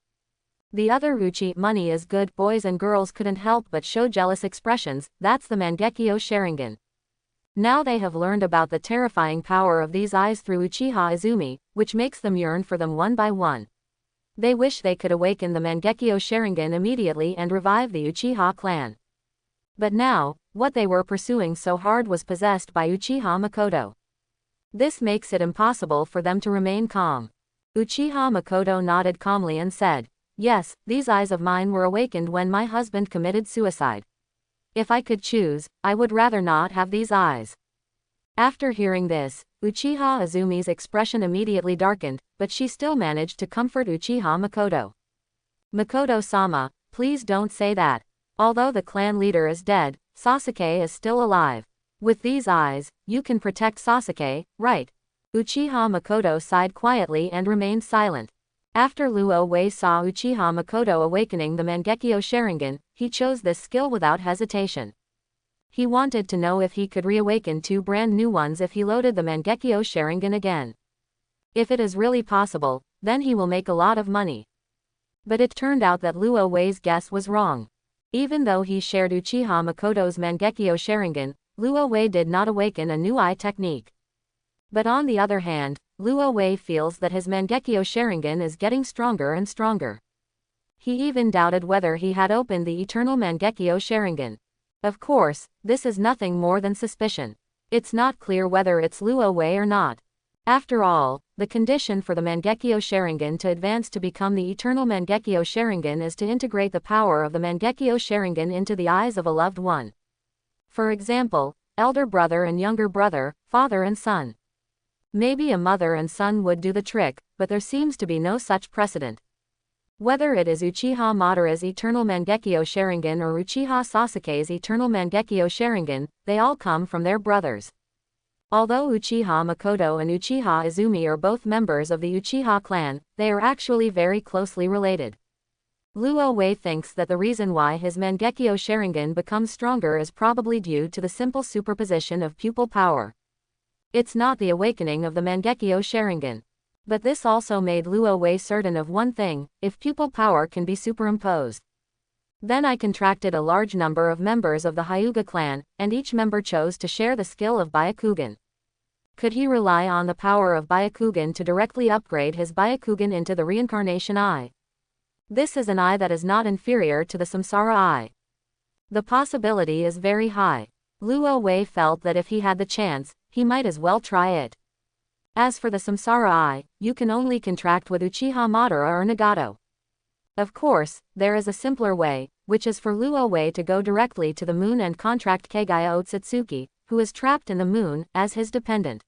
The other money is good boys and girls couldn't help but show jealous expressions. That's the Mangekyo Sharingan. Now they have learned about the terrifying power of these eyes through Uchiha Izumi, which makes them yearn for them one by one. They wish they could awaken the Mangekyo Sharingan immediately and revive the Uchiha clan. But now, what they were pursuing so hard was possessed by Uchiha Makoto. This makes it impossible for them to remain calm. Uchiha Makoto nodded calmly and said, "Yes, these eyes of mine were awakened when my husband committed suicide. If I could choose, I would rather not have these eyes." After hearing this, Uchiha Izumi's expression immediately darkened, but she still managed to comfort Uchiha Makoto. "Makoto-sama, please don't say that. Although the clan leader is dead, Sasuke is still alive. With these eyes, you can protect Sasuke, right?" Uchiha Makoto sighed quietly and remained silent. After Luo Wei saw Uchiha Makoto awakening the Mangekyo Sharingan, he chose this skill without hesitation. He wanted to know if he could reawaken 2 brand new ones if he loaded the Mangekyo Sharingan again. If it is really possible, then he will make a lot of money. But it turned out that Luo Wei's guess was wrong. Even though he shared Uchiha Makoto's Mangekyo Sharingan, Luo Wei did not awaken a new eye technique. But on the other hand, Luo Wei feels that his Mangekyo Sharingan is getting stronger and stronger. He even doubted whether he had opened the eternal Mangekyo Sharingan. Of course, this is nothing more than suspicion. It's not clear whether it's Luo Wei or not. After all, the condition for the Mangekyo Sharingan to advance to become the eternal Mangekyo Sharingan is to integrate the power of the Mangekyo Sharingan into the eyes of a loved one. For example, elder brother and younger brother, father and son. Maybe a mother and son would do the trick, but there seems to be no such precedent. Whether it is Uchiha Madara's eternal Mangekyo Sharingan or Uchiha Sasuke's eternal Mangekyo Sharingan, they all come from their brothers. Although Uchiha Makoto and Uchiha Izumi are both members of the Uchiha clan, they are actually very closely related. Luo Wei thinks that the reason why his Mangekyo Sharingan becomes stronger is probably due to the simple superposition of pupil power. It's not the awakening of the Mangekyo Sharingan. But this also made Luo Wei certain of one thing: if pupil power can be superimposed. Then I contracted a large number of members of the Hyuga clan, and each member chose to share the skill of Byakugan. Could he rely on the power of Byakugan to directly upgrade his Byakugan into the reincarnation eye? This is an eye that is not inferior to the Samsara eye. The possibility is very high. Luo Wei felt that if he had the chance, he might as well try it. As for the Samsara eye, you can only contract with Uchiha Madara or Nagato. Of course, there is a simpler way, which is for Luo Wei to go directly to the moon and contract Kagaya Otsutsuki, who is trapped in the moon, as his dependent.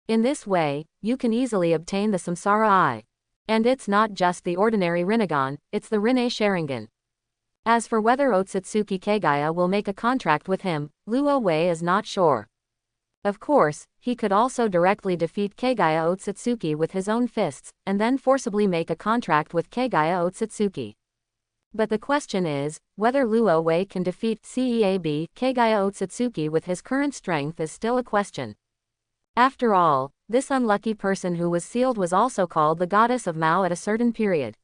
In this way, you can easily obtain the Samsara eye. And it's not just the ordinary Rinnegan, it's the Rinne Sharingan. As for whether Otsutsuki Kagaya will make a contract with him, Luo Wei is not sure. Of course, he could also directly defeat Kagaya Otsutsuki with his own fists, and then forcibly make a contract with Kagaya Otsutsuki. But the question is, whether Luo Wei can defeat CEAB Kagaya Otsutsuki with his current strength is still a question. After all, this unlucky person who was sealed was also called the goddess of Mao at a certain period.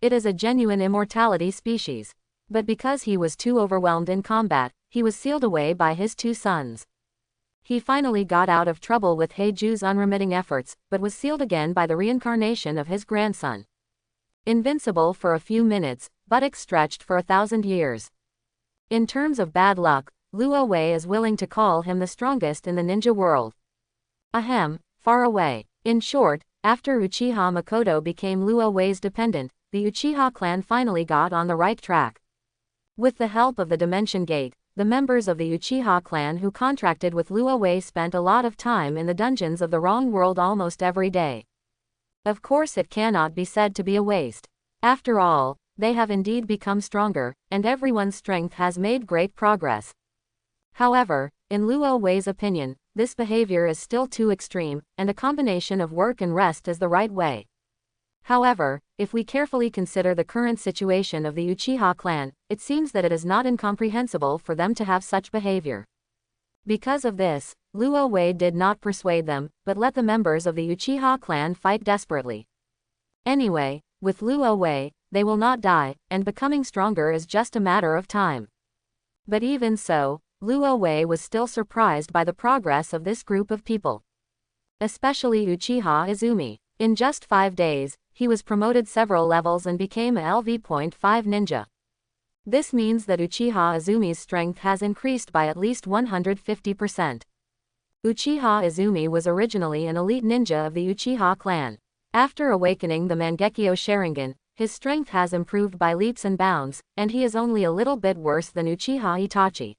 It is a genuine immortality species. But because he was too overwhelmed in combat, he was sealed away by his 2 sons. He finally got out of trouble with Heiju's unremitting efforts, but was sealed again by the reincarnation of his grandson. Invincible for a few minutes, buttocks stretched for 1,000 years. In terms of bad luck, Luo Wei is willing to call him the strongest in the ninja world. Ahem, far away. In short, after Uchiha Makoto became Luo Wei's dependent, the Uchiha clan finally got on the right track. With the help of the Dimension Gate, the members of the Uchiha clan who contracted with Luo Wei spent a lot of time in the dungeons of the wrong world almost every day. Of course, it cannot be said to be a waste. After all, they have indeed become stronger, and everyone's strength has made great progress. However, in Luo Wei's opinion, this behavior is still too extreme, and a combination of work and rest is the right way. However, if we carefully consider the current situation of the Uchiha clan, it seems that it is not incomprehensible for them to have such behavior. Because of this, Luo Wei did not persuade them, but let the members of the Uchiha clan fight desperately. Anyway, with Luo Wei, they will not die, and becoming stronger is just a matter of time. But even so, Luo Wei was still surprised by the progress of this group of people. Especially Uchiha Izumi. In just 5 days, he was promoted several levels and became a LV.5 ninja. This means that Uchiha Izumi's strength has increased by at least 150%. Uchiha Izumi was originally an elite ninja of the Uchiha clan. After awakening the Mangekyo Sharingan, his strength has improved by leaps and bounds, and he is only a little bit worse than Uchiha Itachi.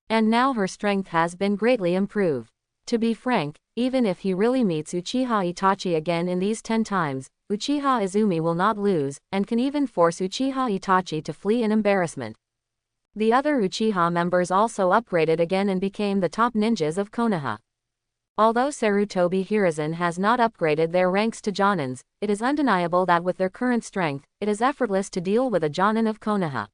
And now her strength has been greatly improved. To be frank, even if he really meets Uchiha Itachi again in these 10 times, Uchiha Izumi will not lose, and can even force Uchiha Itachi to flee in embarrassment. The other Uchiha members also upgraded again and became the top ninjas of Konoha. Although Sarutobi Hiruzen has not upgraded their ranks to Jonins, it is undeniable that with their current strength, it is effortless to deal with a Jonin of Konoha.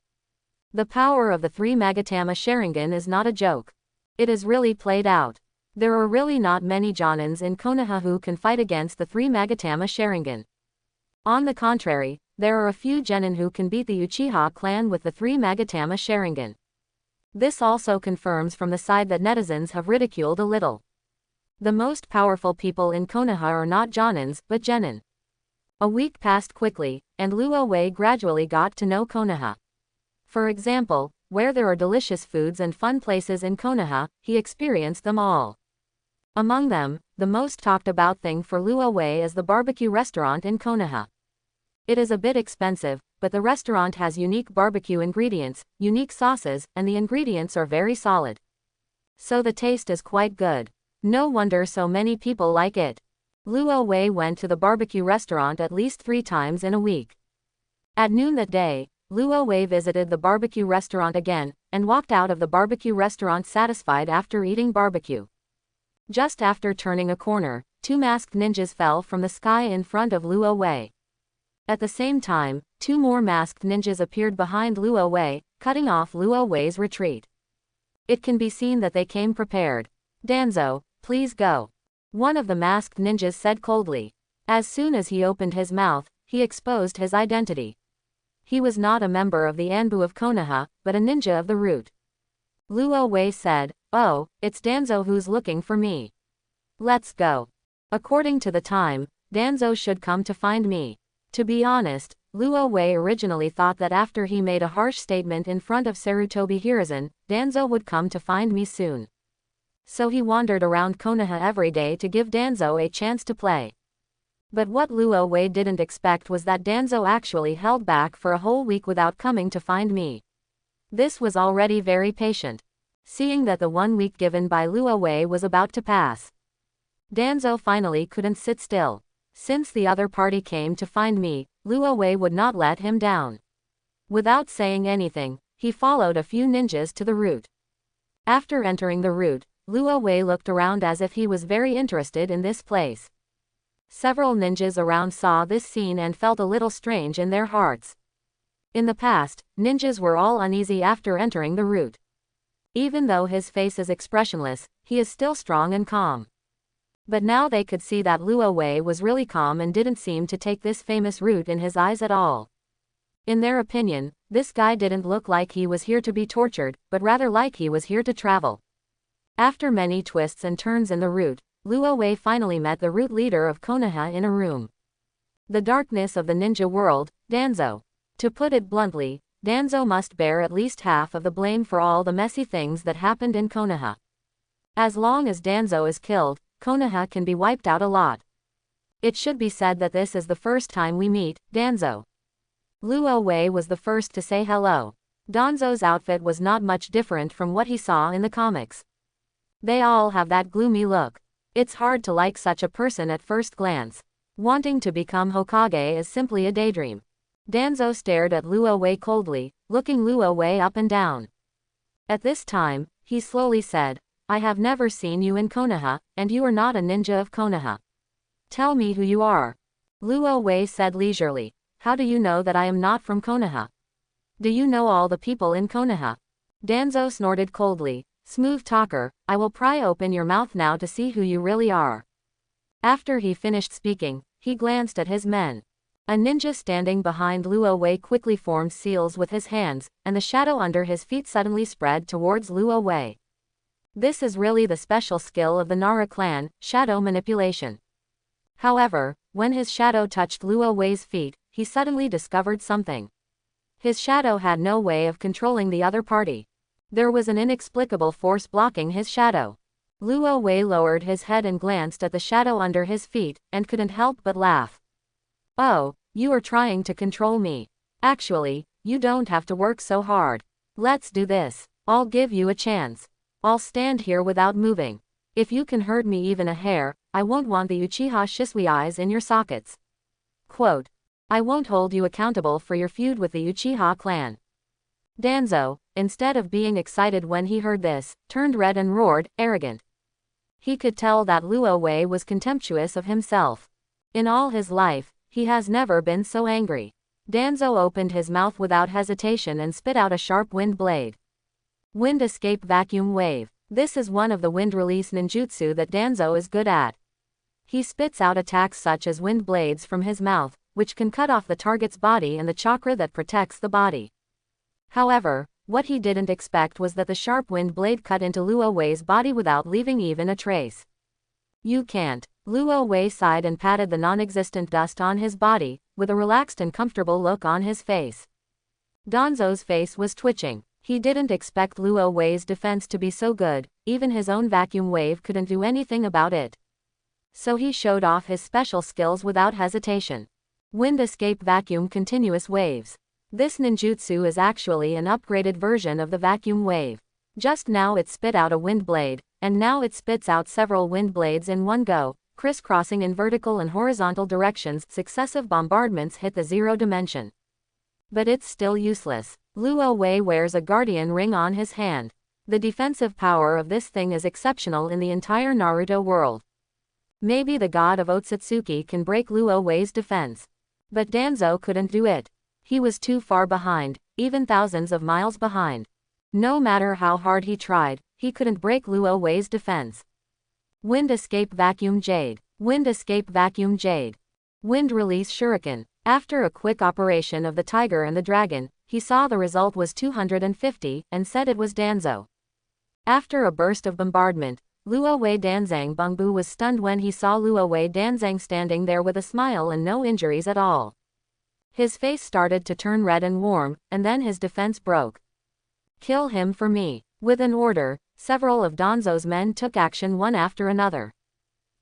The power of the 3 Magatama Sharingan is not a joke. It is really played out. There are really not many Jonins in Konoha who can fight against the 3 Magatama Sharingan. On the contrary, there are a few genin who can beat the Uchiha clan with the 3 Magatama Sharingan. This also confirms from the side that netizens have ridiculed a little. The most powerful people in Konoha are not Jonins, but genin. A week passed quickly, and Luo Wei gradually got to know Konoha. For example, where there are delicious foods and fun places in Konoha, he experienced them all. Among them, the most talked about thing for Luo Wei is the barbecue restaurant in Konoha. It is a bit expensive, but the restaurant has unique barbecue ingredients, unique sauces, and the ingredients are very solid. So the taste is quite good. No wonder so many people like it. Luo Wei went to the barbecue restaurant at least 3 times in a week. At noon that day, Luo Wei visited the barbecue restaurant again, and walked out of the barbecue restaurant satisfied after eating barbecue. Just after turning a corner, 2 masked ninjas fell from the sky in front of Luo Wei. At the same time, 2 more masked ninjas appeared behind Luo Wei, cutting off Luo Wei's retreat. It can be seen that they came prepared. "Danzo, please go," one of the masked ninjas said coldly. As soon as he opened his mouth, he exposed his identity. He was not a member of the Anbu of Konoha, but a ninja of the root. Luo Wei said, "Oh, it's Danzo who's looking for me. Let's go. According to the time, Danzo should come to find me." To be honest, Luo Wei originally thought that after he made a harsh statement in front of Sarutobi Hiruzen, Danzo would come to find me soon. So he wandered around Konoha every day to give Danzo a chance to play. But what Luo Wei didn't expect was that Danzo actually held back for a whole week without coming to find me. This was already very patient. Seeing that the 1 week given by Luo Wei was about to pass, Danzo finally couldn't sit still. Since the other party came to find me, Luo Wei would not let him down. Without saying anything, he followed a few ninjas to the route. After entering the route, Luo Wei looked around as if he was very interested in this place. Several ninjas around saw this scene and felt a little strange in their hearts. In the past, ninjas were all uneasy after entering the route. Even though his face is expressionless, he is still strong and calm. But now they could see that Luo Wei was really calm and didn't seem to take this famous route in his eyes at all. In their opinion, this guy didn't look like he was here to be tortured, but rather like he was here to travel. After many twists and turns in the route, Luo Wei finally met the route leader of Konoha in a room. The darkness of the ninja world, Danzo. To put it bluntly, Danzo must bear at least half of the blame for all the messy things that happened in Konoha. As long as Danzo is killed, Konoha can be wiped out a lot. It should be said that this is the first time we meet Danzo. Luo Wei was the first to say hello. Danzo's outfit was not much different from what he saw in the comics. They all have that gloomy look. It's hard to like such a person at first glance. Wanting to become Hokage is simply a daydream. Danzo stared at Luo Wei coldly, looking Luo Wei up and down. At this time, he slowly said, "I have never seen you in Konoha, and you are not a ninja of Konoha. Tell me who you are." Luo Wei said leisurely, "How do you know that I am not from Konoha? Do you know all the people in Konoha?" Danzo snorted coldly, "Smooth talker, I will pry open your mouth now to see who you really are." After he finished speaking, he glanced at his men. A ninja standing behind Luo Wei quickly formed seals with his hands, and the shadow under his feet suddenly spread towards Luo Wei. This is really the special skill of the Nara clan, shadow manipulation. However, when his shadow touched Luo Wei's feet, he suddenly discovered something. His shadow had no way of controlling the other party. There was an inexplicable force blocking his shadow. Luo Wei lowered his head and glanced at the shadow under his feet, and couldn't help but laugh. Oh, you are trying to control me. Actually, you don't have to work so hard. Let's do this. I'll give you a chance. I'll stand here without moving. If you can hurt me even a hair, I won't want the Uchiha Shisui eyes in your sockets. Quote. I won't hold you accountable for your feud with the Uchiha clan. Danzo, instead of being excited when he heard this, turned red and roared, arrogant. He could tell that Luo Wei was contemptuous of himself. In all his life, he has never been so angry. Danzo opened his mouth without hesitation and spit out a sharp wind blade. Wind escape vacuum wave. This is one of the wind release ninjutsu that Danzo is good at. He spits out attacks such as wind blades from his mouth, which can cut off the target's body and the chakra that protects the body. However, what he didn't expect was that the sharp wind blade cut into Luo Wei's body without leaving even a trace. You can't. Luo Wei sighed and patted the non-existent dust on his body, with a relaxed and comfortable look on his face. Danzo's face was twitching. He didn't expect Luo Wei's defense to be so good, even his own vacuum wave couldn't do anything about it. So he showed off his special skills without hesitation. Wind escape vacuum continuous waves. This ninjutsu is actually an upgraded version of the vacuum wave. Just now it spit out a wind blade, and now it spits out several wind blades in one go, crisscrossing in vertical and horizontal directions. Successive bombardments hit the zero dimension. But it's still useless. Luo Wei wears a guardian ring on his hand. The defensive power of this thing is exceptional in the entire Naruto world. Maybe the god of Otsutsuki can break Luo Wei's defense. But Danzo couldn't do it. He was too far behind, even thousands of miles behind. No matter how hard he tried, he couldn't break Luo Wei's defense. Wind escape vacuum jade. Wind escape vacuum jade. Wind release shuriken. After a quick operation of the tiger and the dragon, he saw the result was 250 and said it was Danzo. After a burst of bombardment, Luo Wei Danzang Bungbu was stunned when he saw Luo Wei Danzang standing there with a smile and no injuries at all. His face started to turn red and warm, and then his defense broke. Kill him for me. With an order, several of Danzo's men took action one after another.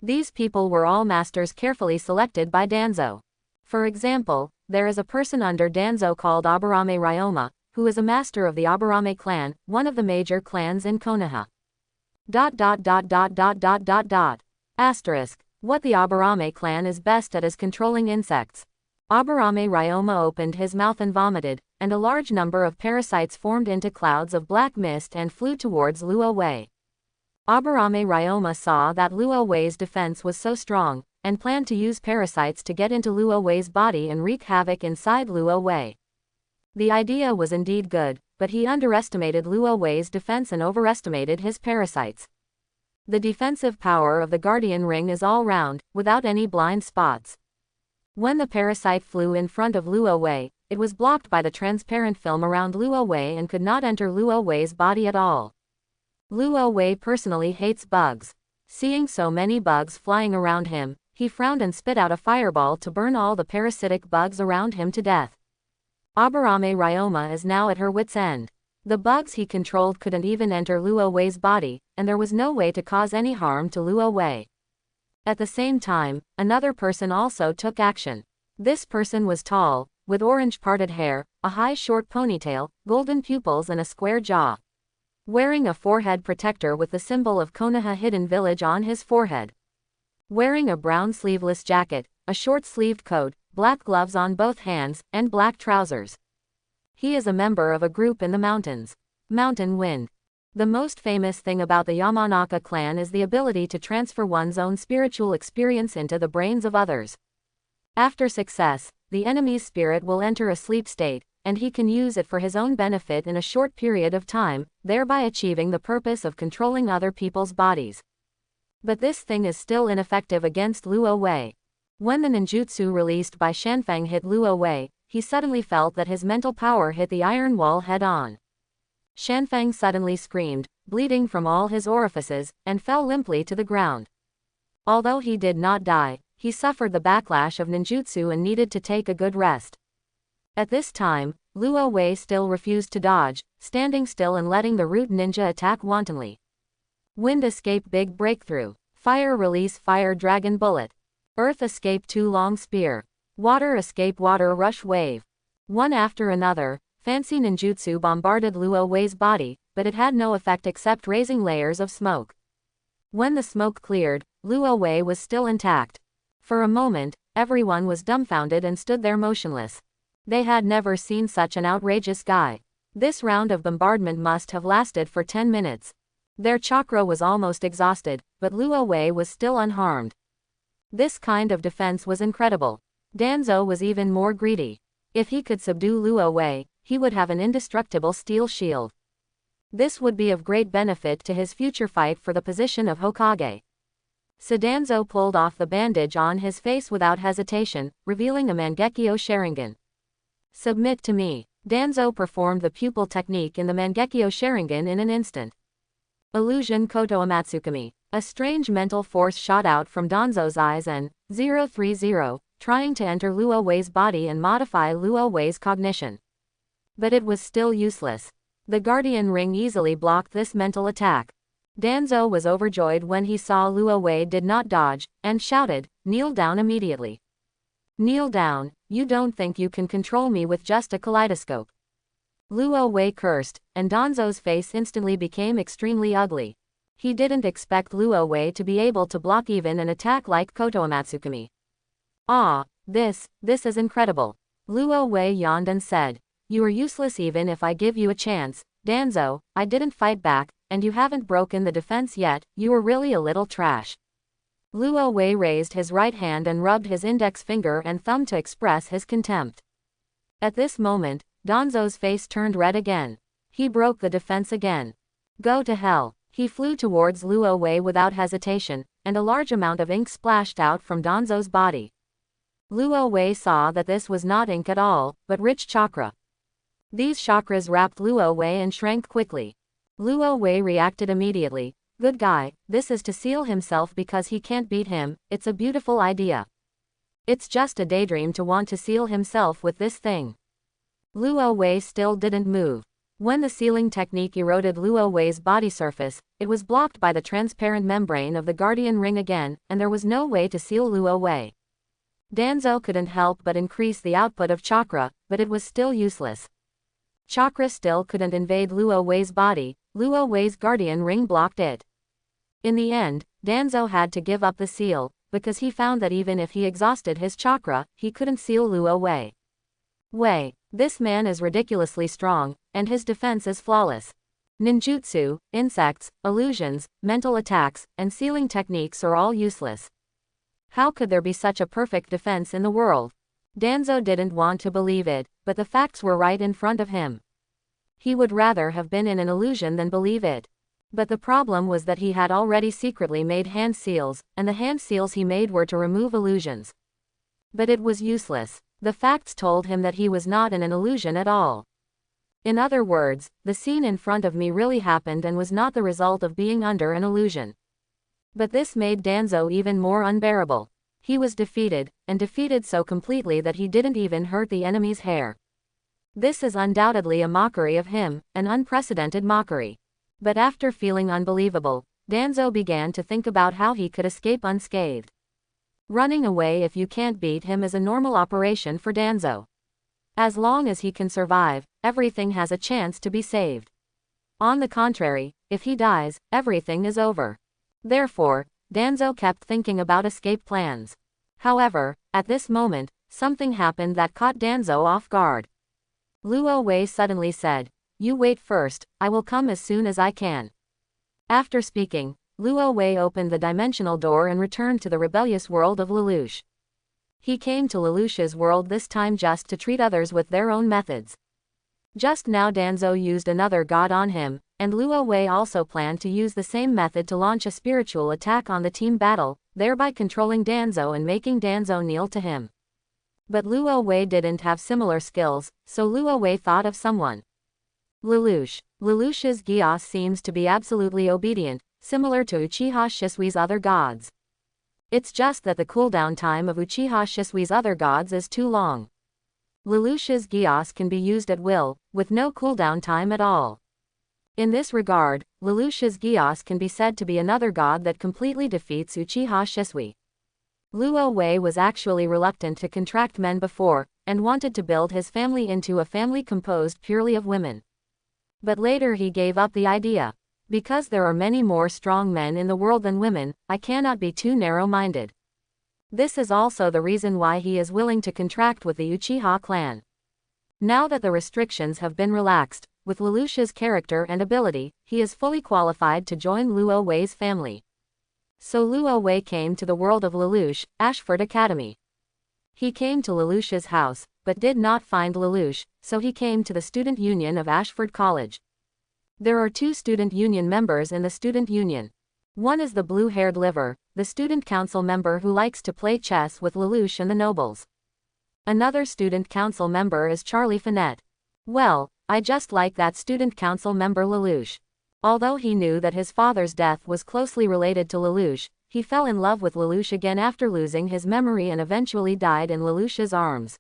These people were all masters carefully selected by Danzo. For example, there is a person under Danzo called Aburame Ryoma, who is a master of the Aburame clan, one of the major clans in Konoha. Asterisk. What the Aburame clan is best at is controlling insects. Aburame Ryoma opened his mouth and vomited, and a large number of parasites formed into clouds of black mist and flew towards Luo Wei. Aburame Ryoma saw that Luo Wei's defense was so strong, and planned to use parasites to get into Luo Wei's body and wreak havoc inside Luo Wei. The idea was indeed good, but he underestimated Luo Wei's defense and overestimated his parasites. The defensive power of the Guardian Ring is all round, without any blind spots. When the parasite flew in front of Luo Wei, it was blocked by the transparent film around Luo Wei and could not enter Luo Wei's body at all. Luo Wei personally hates bugs. Seeing so many bugs flying around him, he frowned and spit out a fireball to burn all the parasitic bugs around him to death. Aburame Ryoma is now at her wit's end. The bugs he controlled couldn't even enter Luo Wei's body, and there was no way to cause any harm to Luo Wei. At the same time, another person also took action. This person was tall, with orange parted hair, a high short ponytail, golden pupils and a square jaw. Wearing a forehead protector with the symbol of Konoha Hidden Village on his forehead. Wearing a brown sleeveless jacket, a short-sleeved coat, black gloves on both hands, and black trousers. He is a member of a group in the mountains. Mountain Wind. The most famous thing about the Yamanaka clan is the ability to transfer one's own spiritual experience into the brains of others. After success, the enemy's spirit will enter a sleep state, and he can use it for his own benefit in a short period of time, thereby achieving the purpose of controlling other people's bodies. But this thing is still ineffective against Luo Wei. When the ninjutsu released by Shanfeng hit Luo Wei, he suddenly felt that his mental power hit the iron wall head-on. Shanfeng suddenly screamed, bleeding from all his orifices, and fell limply to the ground. Although he did not die, he suffered the backlash of ninjutsu and needed to take a good rest. At this time, Luo Wei still refused to dodge, standing still and letting the root ninja attack wantonly. Wind escape big breakthrough. Fire release fire dragon bullet. Earth escape too long spear. Water escape water rush wave. One after another, fancy ninjutsu bombarded Luo Wei's body, but it had no effect except raising layers of smoke. When the smoke cleared, Luo Wei was still intact. For a moment, everyone was dumbfounded and stood there motionless. They had never seen such an outrageous guy. This round of bombardment must have lasted for 10 minutes. Their chakra was almost exhausted, but Luo Wei was still unharmed. This kind of defense was incredible. Danzo was even more greedy. If he could subdue Luo Wei, he would have an indestructible steel shield. This would be of great benefit to his future fight for the position of Hokage. So Danzo pulled off the bandage on his face without hesitation, revealing a Mangekyo Sharingan. Submit to me. Danzo performed the pupil technique in the Mangekyo Sharingan in an instant. Illusion Koto Amatsukami. A strange mental force shot out from Danzo's eyes and, 030, trying to enter Luo Wei's body and modify Luo Wei's cognition. But it was still useless. The Guardian Ring easily blocked this mental attack. Danzo was overjoyed when he saw Luo Wei did not dodge, and shouted, "Kneel down immediately. Kneel down, you don't think you can control me with just a kaleidoscope." Luo Wei cursed, and Danzo's face instantly became extremely ugly. He didn't expect Luo Wei to be able to block even an attack like Koto Amatsukami. "Ah, this is incredible." Luo Wei yawned and said, "You are useless even if I give you a chance, Danzo. I didn't fight back, and you haven't broken the defense yet, you are really a little trash." Luo Wei raised his right hand and rubbed his index finger and thumb to express his contempt. At this moment, Danzo's face turned red again. He broke the defense again. Go to hell. He flew towards Luo Wei without hesitation, and a large amount of ink splashed out from Danzo's body. Luo Wei saw that this was not ink at all, but rich chakra. These chakras wrapped Luo Wei and shrank quickly. Luo Wei reacted immediately. "Good guy, this is to seal himself because he can't beat him, it's a beautiful idea. It's just a daydream to want to seal himself with this thing." Luo Wei still didn't move. When the sealing technique eroded Luo Wei's body surface, it was blocked by the transparent membrane of the Guardian Ring again, and there was no way to seal Luo Wei. Danzo couldn't help but increase the output of chakra, but it was still useless. Chakra still couldn't invade Luo Wei's body, Luo Wei's Guardian Ring blocked it. In the end, Danzo had to give up the seal, because he found that even if he exhausted his chakra, he couldn't seal Luo Wei. Wei, this man is ridiculously strong, and his defense is flawless. Ninjutsu, insects, illusions, mental attacks, and sealing techniques are all useless. How could there be such a perfect defense in the world? Danzo didn't want to believe it, but the facts were right in front of him. He would rather have been in an illusion than believe it. But the problem was that he had already secretly made hand seals, and the hand seals he made were to remove illusions. But it was useless. The facts told him that he was not in an illusion at all. In other words, the scene in front of me really happened and was not the result of being under an illusion. But this made Danzo even more unbearable. He was defeated, and defeated so completely that he didn't even hurt the enemy's hair. This is undoubtedly a mockery of him, an unprecedented mockery. But after feeling unbelievable, Danzo began to think about how he could escape unscathed. Running away if you can't beat him is a normal operation for Danzo. As long as he can survive, everything has a chance to be saved. On the contrary, if he dies, everything is over. Therefore, Danzo kept thinking about escape plans. However, at this moment, something happened that caught Danzo off guard. Luo Wei suddenly said, "You wait first, I will come as soon as I can." After speaking, Luo Wei opened the dimensional door and returned to the rebellious world of Lelouch. He came to Lelouch's world this time just to treat others with their own methods. Just now Danzo used another god on him, and Luo Wei also planned to use the same method to launch a spiritual attack on the team battle, thereby controlling Danzo and making Danzo kneel to him. But Luo Wei didn't have similar skills, so Luo Wei thought of someone. Lelouch. Lelouch's Geass seems to be absolutely obedient, similar to Uchiha Shisui's other gods. It's just that the cooldown time of Uchiha Shisui's other gods is too long. Lelouch's Geass can be used at will, with no cooldown time at all. In this regard, Lelouch's Geass can be said to be another god that completely defeats Uchiha Shisui. Luo Wei was actually reluctant to contract men before, and wanted to build his family into a family composed purely of women. But later he gave up the idea. Because there are many more strong men in the world than women, I cannot be too narrow-minded. This is also the reason why he is willing to contract with the Uchiha clan. Now that the restrictions have been relaxed, with Lelouch's character and ability, he is fully qualified to join Luo Wei's family. So Luo Wei came to the world of Lelouch, Ashford Academy. He came to Lelouch's house, but did not find Lelouch, so he came to the Student Union of Ashford College. There are 2 student union members in the student union. One is the blue-haired Liver, the student council member who likes to play chess with Lelouch and the nobles. Another student council member is Charlie Finette. Well, I just like that student council member Lelouch. Although he knew that his father's death was closely related to Lelouch, he fell in love with Lelouch again after losing his memory and eventually died in Lelouch's arms.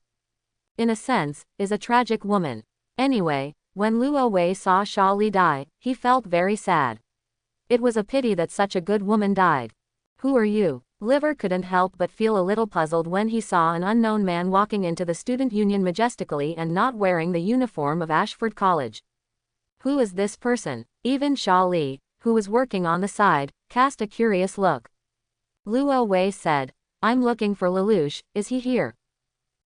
In a sense, is a tragic woman. Anyway, when Luo Wei saw Xia Li die, he felt very sad. It was a pity that such a good woman died. Who are you? Liver couldn't help but feel a little puzzled when he saw an unknown man walking into the student union majestically and not wearing the uniform of Ashford College. Who is this person? Even Xia Li, who was working on the side, cast a curious look. Luo Wei said, I'm looking for Lelouch, is he here?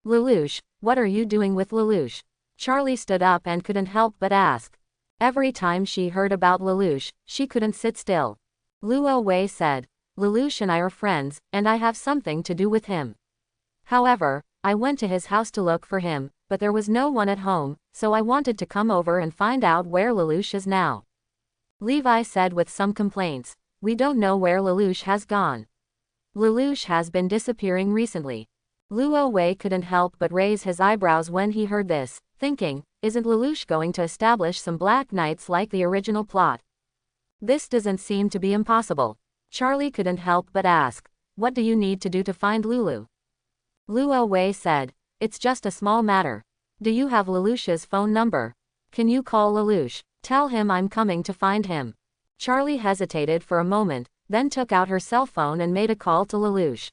Lelouch, what are you doing with Lelouch? Charlie stood up and couldn't help but ask. Every time she heard about Lelouch, she couldn't sit still. Luo Wei said, Lelouch and I are friends, and I have something to do with him. However, I went to his house to look for him, but there was no one at home, so I wanted to come over and find out where Lelouch is now. Levi said with some complaints, we don't know where Lelouch has gone. Lelouch has been disappearing recently. Luo Wei couldn't help but raise his eyebrows when he heard this, thinking, isn't Lelouch going to establish some Black Knights like the original plot? This doesn't seem to be impossible. Charlie couldn't help but ask, what do you need to do to find Lulu? Luo Wei said, it's just a small matter. Do you have Lelouch's phone number? Can you call Lelouch? Tell him I'm coming to find him. Charlie hesitated for a moment, then took out her cell phone and made a call to Lelouch.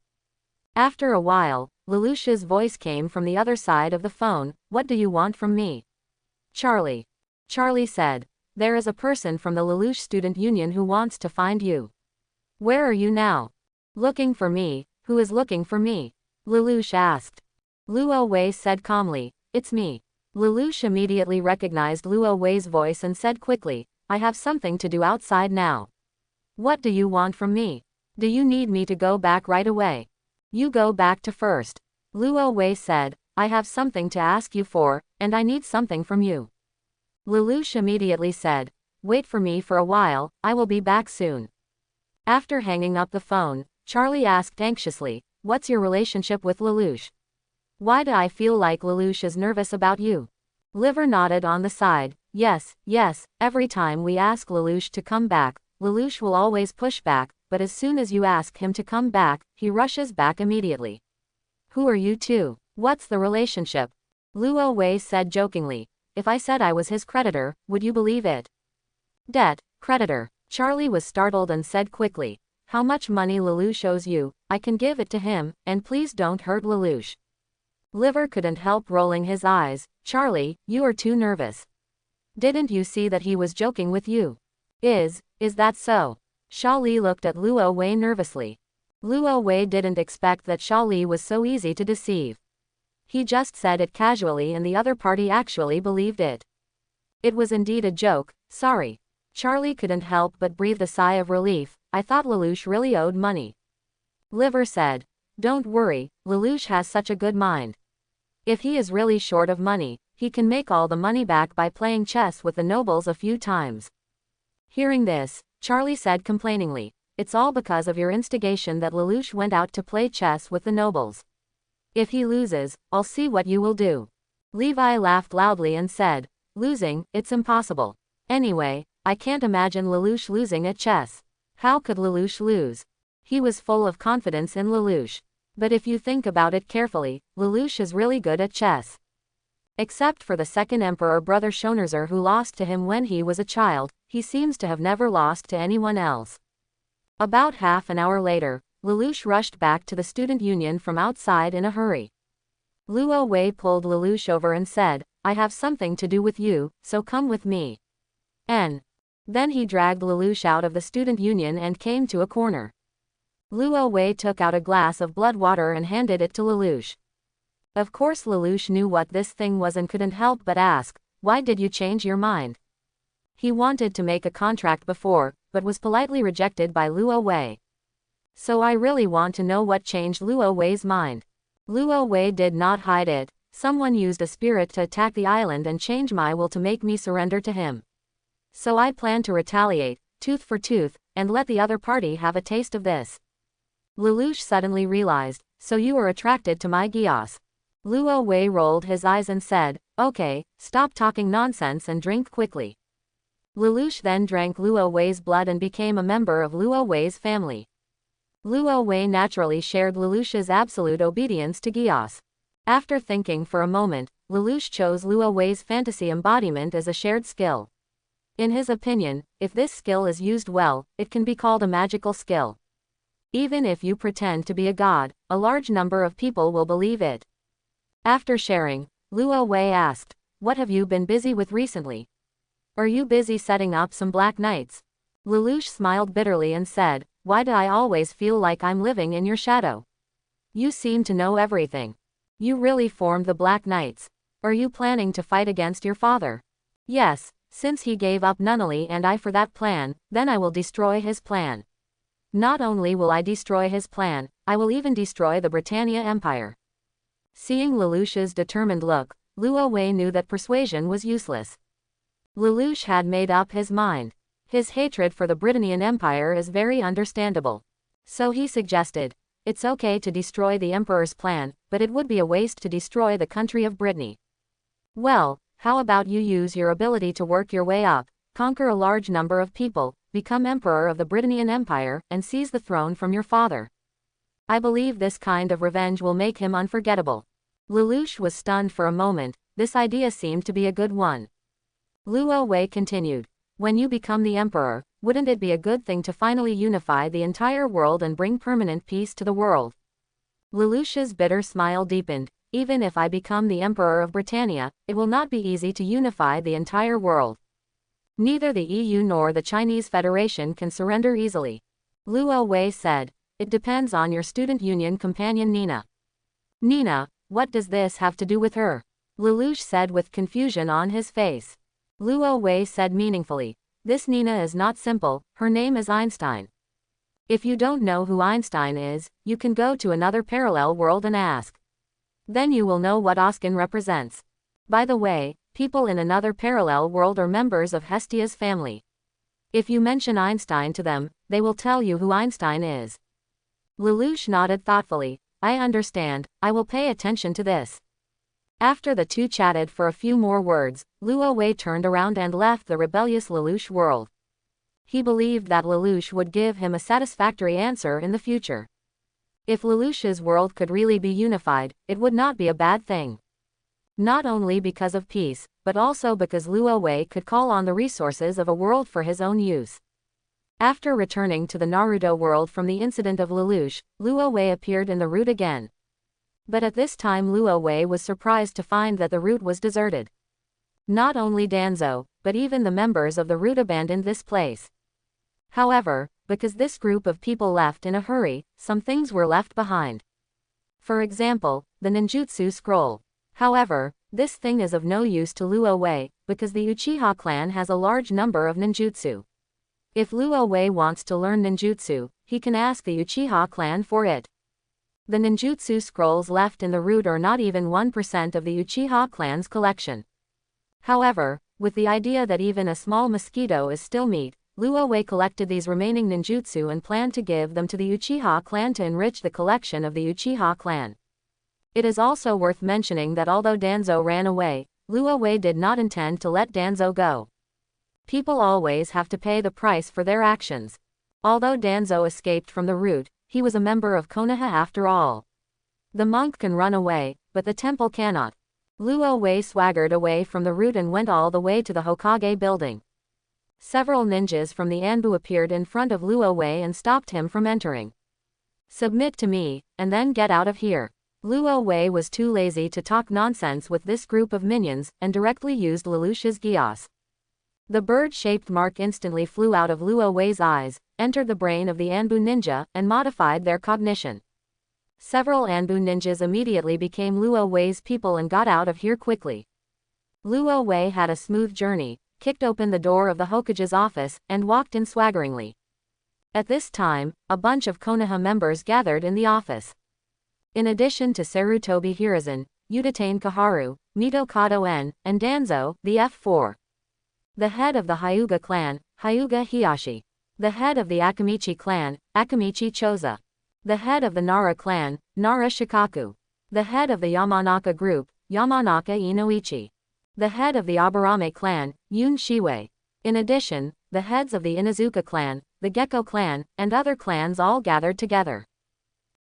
After a while, Lelouch's voice came from the other side of the phone, what do you want from me? Charlie. Charlie said, there is a person from the Lelouch Student Union who wants to find you. Where are you now? Looking for me, who is looking for me? Lelouch asked. Luo Wei said calmly, it's me. Lelouch immediately recognized Luo Wei's voice and said quickly, I have something to do outside now. What do you want from me? Do you need me to go back right away? You go back to first. Luo Wei said, I have something to ask you for, and I need something from you. Lelouch immediately said, wait for me for a while, I will be back soon. After hanging up the phone, Charlie asked anxiously, what's your relationship with Lelouch? Why do I feel like Lelouch is nervous about you? Liver nodded on the side, yes, every time we ask Lelouch to come back, Lelouch will always push back, but as soon as you ask him to come back, he rushes back immediately. Who are you two? What's the relationship? Luo Wei said jokingly, if I said I was his creditor, would you believe it? Debt, creditor. Charlie was startled and said quickly, how much money Lelouch owes you, I can give it to him, and please don't hurt Lelouch. Liver couldn't help rolling his eyes, Charlie, you are too nervous. Didn't you see that he was joking with you? Is that so? Xia Li looked at Luo Wei nervously. Luo Wei didn't expect that Xia Li was so easy to deceive. He just said it casually and the other party actually believed it. It was indeed a joke, sorry. Charlie couldn't help but breathe a sigh of relief, I thought Lelouch really owed money. Liver said, don't worry, Lelouch has such a good mind. If he is really short of money, he can make all the money back by playing chess with the nobles a few times. Hearing this, Charlie said complainingly, it's all because of your instigation that Lelouch went out to play chess with the nobles. If he loses, I'll see what you will do. Levi laughed loudly and said, losing, it's impossible. Anyway, I can't imagine Lelouch losing at chess. How could Lelouch lose? He was full of confidence in Lelouch. But if you think about it carefully, Lelouch is really good at chess. Except for the second emperor brother Schonherzer who lost to him when he was a child, he seems to have never lost to anyone else. About half an hour later, Lelouch rushed back to the student union from outside in a hurry. Luo Wei pulled Lelouch over and said, I have something to do with you, so come with me. Then he dragged Lelouch out of the student union and came to a corner. Luo Wei took out a glass of blood water and handed it to Lelouch. Of course Lelouch knew what this thing was and couldn't help but ask, why did you change your mind? He wanted to make a contract before, but was politely rejected by Luo Wei. So I really want to know what changed Luo Wei's mind. Luo Wei did not hide it. Someone used a spirit to attack the island and change my will to make me surrender to him. So I plan to retaliate, tooth for tooth, and let the other party have a taste of this. Lelouch suddenly realized, so you were attracted to my Gios. Luo Wei rolled his eyes and said, okay, stop talking nonsense and drink quickly. Lelouch then drank Luo Wei's blood and became a member of Luo Wei's family. Luo Wei naturally shared Lelouch's absolute obedience to Gios. After thinking for a moment, Lelouch chose Luo Wei's fantasy embodiment as a shared skill. In his opinion, if this skill is used well, it can be called a magical skill. Even if you pretend to be a god, a large number of people will believe it. After sharing, Luo Wei asked, what have you been busy with recently? Are you busy setting up some black knights? Lelouch smiled bitterly and said, why do I always feel like I'm living in your shadow? You seem to know everything. You really formed the Black Knights. Are you planning to fight against your father? Yes, since he gave up Nunnally and I for that plan, then I will destroy his plan. Not only will I destroy his plan, I will even destroy the Britannia Empire. Seeing Lelouch's determined look, Luo Wei knew that persuasion was useless. Lelouch had made up his mind. His hatred for the Britannian Empire is very understandable. So he suggested, it's okay to destroy the Emperor's plan, but it would be a waste to destroy the country of Brittany. Well, how about you use your ability to work your way up, conquer a large number of people, become Emperor of the Britannian Empire, and seize the throne from your father? I believe this kind of revenge will make him unforgettable. Lelouch was stunned for a moment. This idea seemed to be a good one. Luo Wei continued, when you become the Emperor, wouldn't it be a good thing to finally unify the entire world and bring permanent peace to the world? Lelouch's bitter smile deepened. Even if I become the Emperor of Britannia, it will not be easy to unify the entire world. Neither the EU nor the Chinese Federation can surrender easily. Luo Wei said, it depends on your student union companion Nina. Nina, what does this have to do with her? Lelouch said with confusion on his face. Luo Wei said meaningfully, this Nina is not simple, her name is Einstein. If you don't know who Einstein is, you can go to another parallel world and ask. Then you will know what Oskin represents. By the way, people in another parallel world are members of Hestia's family. If you mention Einstein to them, they will tell you who Einstein is. Lelouch nodded thoughtfully. I understand, I will pay attention to this. After the two chatted for a few more words, Luo Wei turned around and left the rebellious Lelouch world. He believed that Lelouch would give him a satisfactory answer in the future. If Lelouch's world could really be unified, it would not be a bad thing. Not only because of peace, but also because Luo Wei could call on the resources of a world for his own use. After returning to the Naruto world from the incident of Lelouch, Luo Wei appeared in the route again. But at this time Luo Wei was surprised to find that the route was deserted. Not only Danzo, but even the members of the route abandoned this place. However, because this group of people left in a hurry, some things were left behind. For example, the ninjutsu scroll. However, this thing is of no use to Luo Wei, because the Uchiha clan has a large number of ninjutsu. If Luo Wei wants to learn ninjutsu, he can ask the Uchiha clan for it. The ninjutsu scrolls left in the route are not even 1% of the Uchiha clan's collection. However, with the idea that even a small mosquito is still meat, Luo Wei collected these remaining ninjutsu and planned to give them to the Uchiha clan to enrich the collection of the Uchiha clan. It is also worth mentioning that although Danzo ran away, Luo Wei did not intend to let Danzo go. People always have to pay the price for their actions. Although Danzo escaped from the root, he was a member of Konoha after all. The monk can run away, but the temple cannot. Luo Wei swaggered away from the root and went all the way to the Hokage building. Several ninjas from the Anbu appeared in front of Luo Wei and stopped him from entering. Submit to me, and then get out of here. Luo Wei was too lazy to talk nonsense with this group of minions, and directly used Lelouch's Gyos. The bird-shaped mark instantly flew out of Luo Wei's eyes, entered the brain of the Anbu ninja, and modified their cognition. Several Anbu ninjas immediately became Luo Wei's people and got out of here quickly. Luo Wei had a smooth journey, kicked open the door of the Hokage's office, and walked in swaggeringly. At this time, a bunch of Konoha members gathered in the office. In addition to Sarutobi Hiruzen, Udatane Kaharu, Mito Kato En, and Danzo, the F4. The head of the Hyuga clan, Hyuga Hiyashi. The head of the Akamichi clan, Akamichi Choza. The head of the Nara clan, Nara Shikaku. The head of the Yamanaka group, Yamanaka Inoichi. The head of the Aburame clan, Yun Shiwei. In addition, the heads of the Inuzuka clan, the Gecko clan, and other clans all gathered together.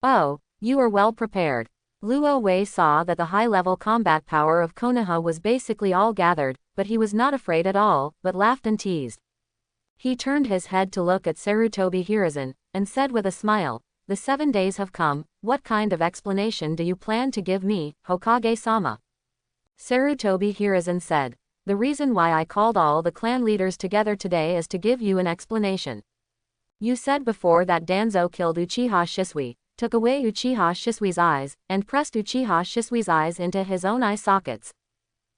Oh, you are well prepared. Luo Wei saw that the high-level combat power of Konoha was basically all gathered, but he was not afraid at all, but laughed and teased. He turned his head to look at Sarutobi Hiruzen, and said with a smile, "The 7 days have come, what kind of explanation do you plan to give me, Hokage-sama?" Sarutobi Hiruzen said, "The reason why I called all the clan leaders together today is to give you an explanation. You said before that Danzo killed Uchiha Shisui, took away Uchiha Shisui's eyes, and pressed Uchiha Shisui's eyes into his own eye sockets.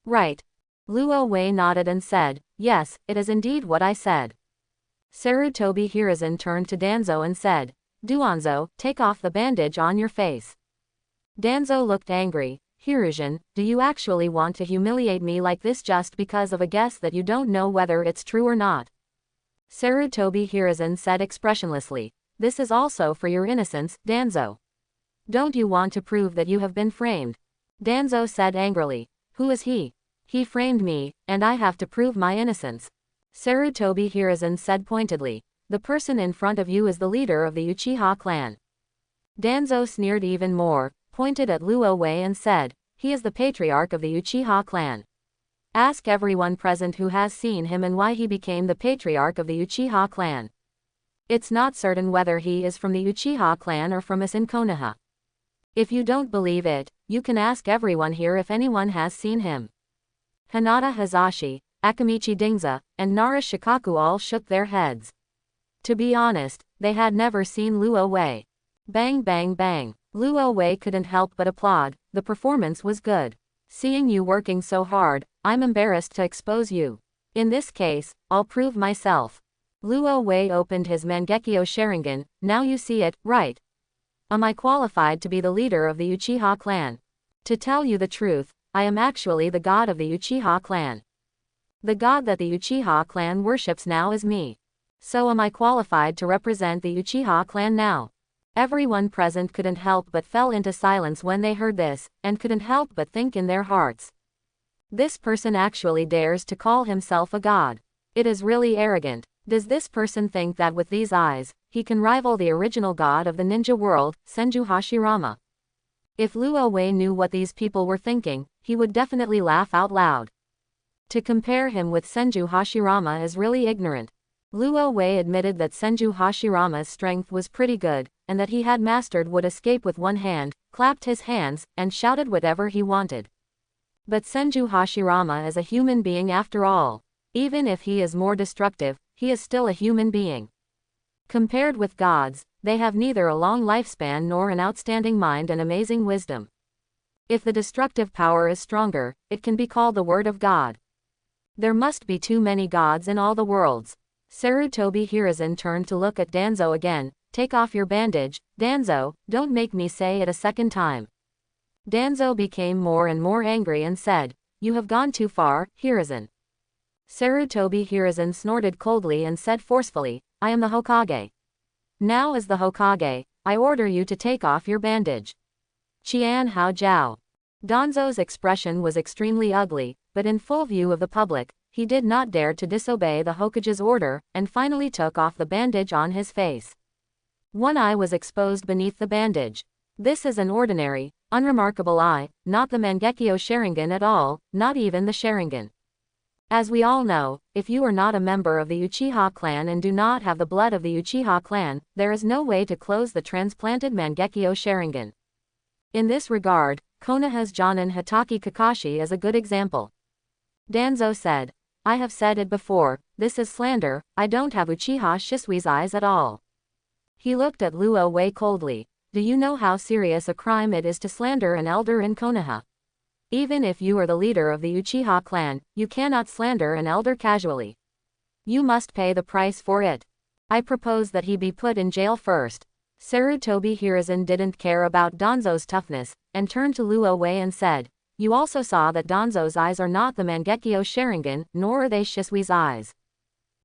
Right?" Luo Wei nodded and said, "Yes, it is indeed what I said." Sarutobi Hiruzen turned to Danzo and said, "Duanzo, take off the bandage on your face." Danzo looked angry. "Hiruzen, do you actually want to humiliate me like this just because of a guess that you don't know whether it's true or not?" Sarutobi Hiruzen said expressionlessly, "This is also for your innocence, Danzo. Don't you want to prove that you have been framed?" Danzo said angrily, "Who is he? He framed me, and I have to prove my innocence." Sarutobi Hiruzen said pointedly, "The person in front of you is the leader of the Uchiha clan." Danzo sneered even more, pointed at Luo Wei and said, "He is the patriarch of the Uchiha clan. Ask everyone present who has seen him and why he became the patriarch of the Uchiha clan. It's not certain whether he is from the Uchiha clan or from us in Konoha. If you don't believe it, you can ask everyone here if anyone has seen him." Hinata Hazashi, Akamichi Dingza, and Nara Shikaku all shook their heads. To be honest, they had never seen Luo Wei. Bang bang bang. Luo Wei couldn't help but applaud, the performance was good. "Seeing you working so hard, I'm embarrassed to expose you. In this case, I'll prove myself." Luo Wei opened his Mangekyo Sharingan, "Now you see it, right? Am I qualified to be the leader of the Uchiha clan? To tell you the truth, I am actually the god of the Uchiha clan. The god that the Uchiha clan worships now is me. So am I qualified to represent the Uchiha clan now?" Everyone present couldn't help but fell into silence when they heard this, and couldn't help but think in their hearts, "This person actually dares to call himself a god. It is really arrogant. Does this person think that with these eyes, he can rival the original god of the ninja world, Senju Hashirama?" If Luo Wei knew what these people were thinking, he would definitely laugh out loud. To compare him with Senju Hashirama is really ignorant. Luo Wei admitted that Senju Hashirama's strength was pretty good, and that he had mastered would escape with one hand, clapped his hands, and shouted whatever he wanted. But Senju Hashirama is a human being after all. Even if he is more destructive, he is still a human being. Compared with gods, they have neither a long lifespan nor an outstanding mind and amazing wisdom. If the destructive power is stronger, it can be called the word of God. There must be too many gods in all the worlds. Sarutobi Hiruzen turned to look at Danzo again. "Take off your bandage, Danzo, don't make me say it a second time." Danzo became more and more angry and said, "You have gone too far, Hiruzen. Sarutobi Hiruzen snorted coldly and said forcefully, I am the Hokage. Now as the Hokage, I order you to take off your bandage. Qian Hao Jiao. Danzo's expression was extremely ugly, but in full view of the public, he did not dare to disobey the Hokage's order, and finally took off the bandage on his face. One eye was exposed beneath the bandage. This is an ordinary, unremarkable eye, not the Mangekyo Sharingan at all, not even the Sharingan. As we all know, if you are not a member of the Uchiha clan and do not have the blood of the Uchiha clan, there is no way to close the transplanted Mangekyo Sharingan. In this regard, Konoha's Jonin Hatake Kakashi is a good example. Danzo said, I have said it before, this is slander, I don't have Uchiha Shisui's eyes at all. He looked at Luo Wei coldly. Do you know how serious a crime it is to slander an elder in Konoha? Even if you are the leader of the Uchiha clan, you cannot slander an elder casually. You must pay the price for it. I propose that he be put in jail first. Sarutobi Hiruzen didn't care about Danzo's toughness, and turned to Luo Wei and said, You also saw that Danzo's eyes are not the Mangekyo Sharingan, nor are they Shisui's eyes.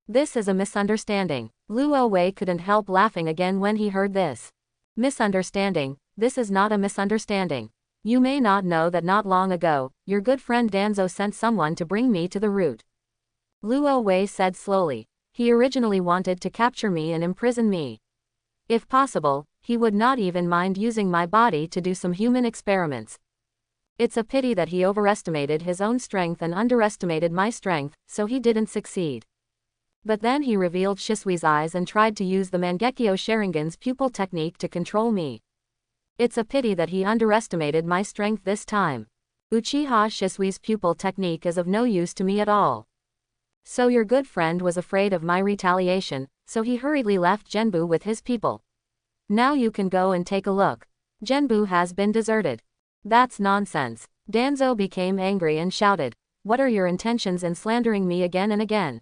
This is a misunderstanding. Luo Wei couldn't help laughing again when he heard this. Misunderstanding? This is not a misunderstanding. You may not know that not long ago, your good friend Danzo sent someone to bring me to the root. Luo Wei said slowly. He originally wanted to capture me and imprison me. If possible, he would not even mind using my body to do some human experiments. It's a pity that he overestimated his own strength and underestimated my strength, so he didn't succeed. But then he revealed Shisui's eyes and tried to use the Mangekyo Sharingan's pupil technique to control me. It's a pity that he underestimated my strength this time. Uchiha Shisui's pupil technique is of no use to me at all. So your good friend was afraid of my retaliation, so he hurriedly left Genbu with his people. Now you can go and take a look. Genbu has been deserted. That's nonsense. Danzo became angry and shouted, What are your intentions in slandering me again and again?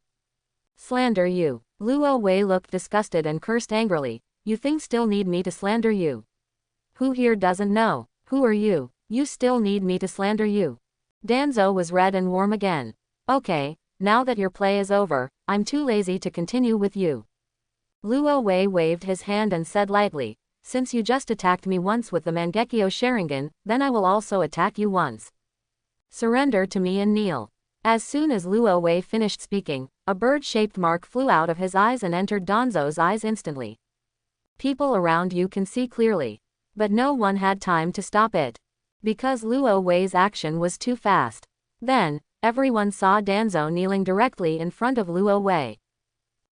Slander you. Luo Wei looked disgusted and cursed angrily. You think still need me to slander you? Who here doesn't know? Who are you? You still need me to slander you? Danzo was red and warm again. Okay, now that your play is over, I'm too lazy to continue with you. Luo Wei waved his hand and said lightly, Since you just attacked me once with the Mangekyo Sharingan, then I will also attack you once. Surrender to me and kneel. As soon as Luo Wei finished speaking, a bird-shaped mark flew out of his eyes and entered Danzo's eyes instantly. People around you can see clearly. But no one had time to stop it. Because Luo Wei's action was too fast. Then, everyone saw Danzo kneeling directly in front of Luo Wei.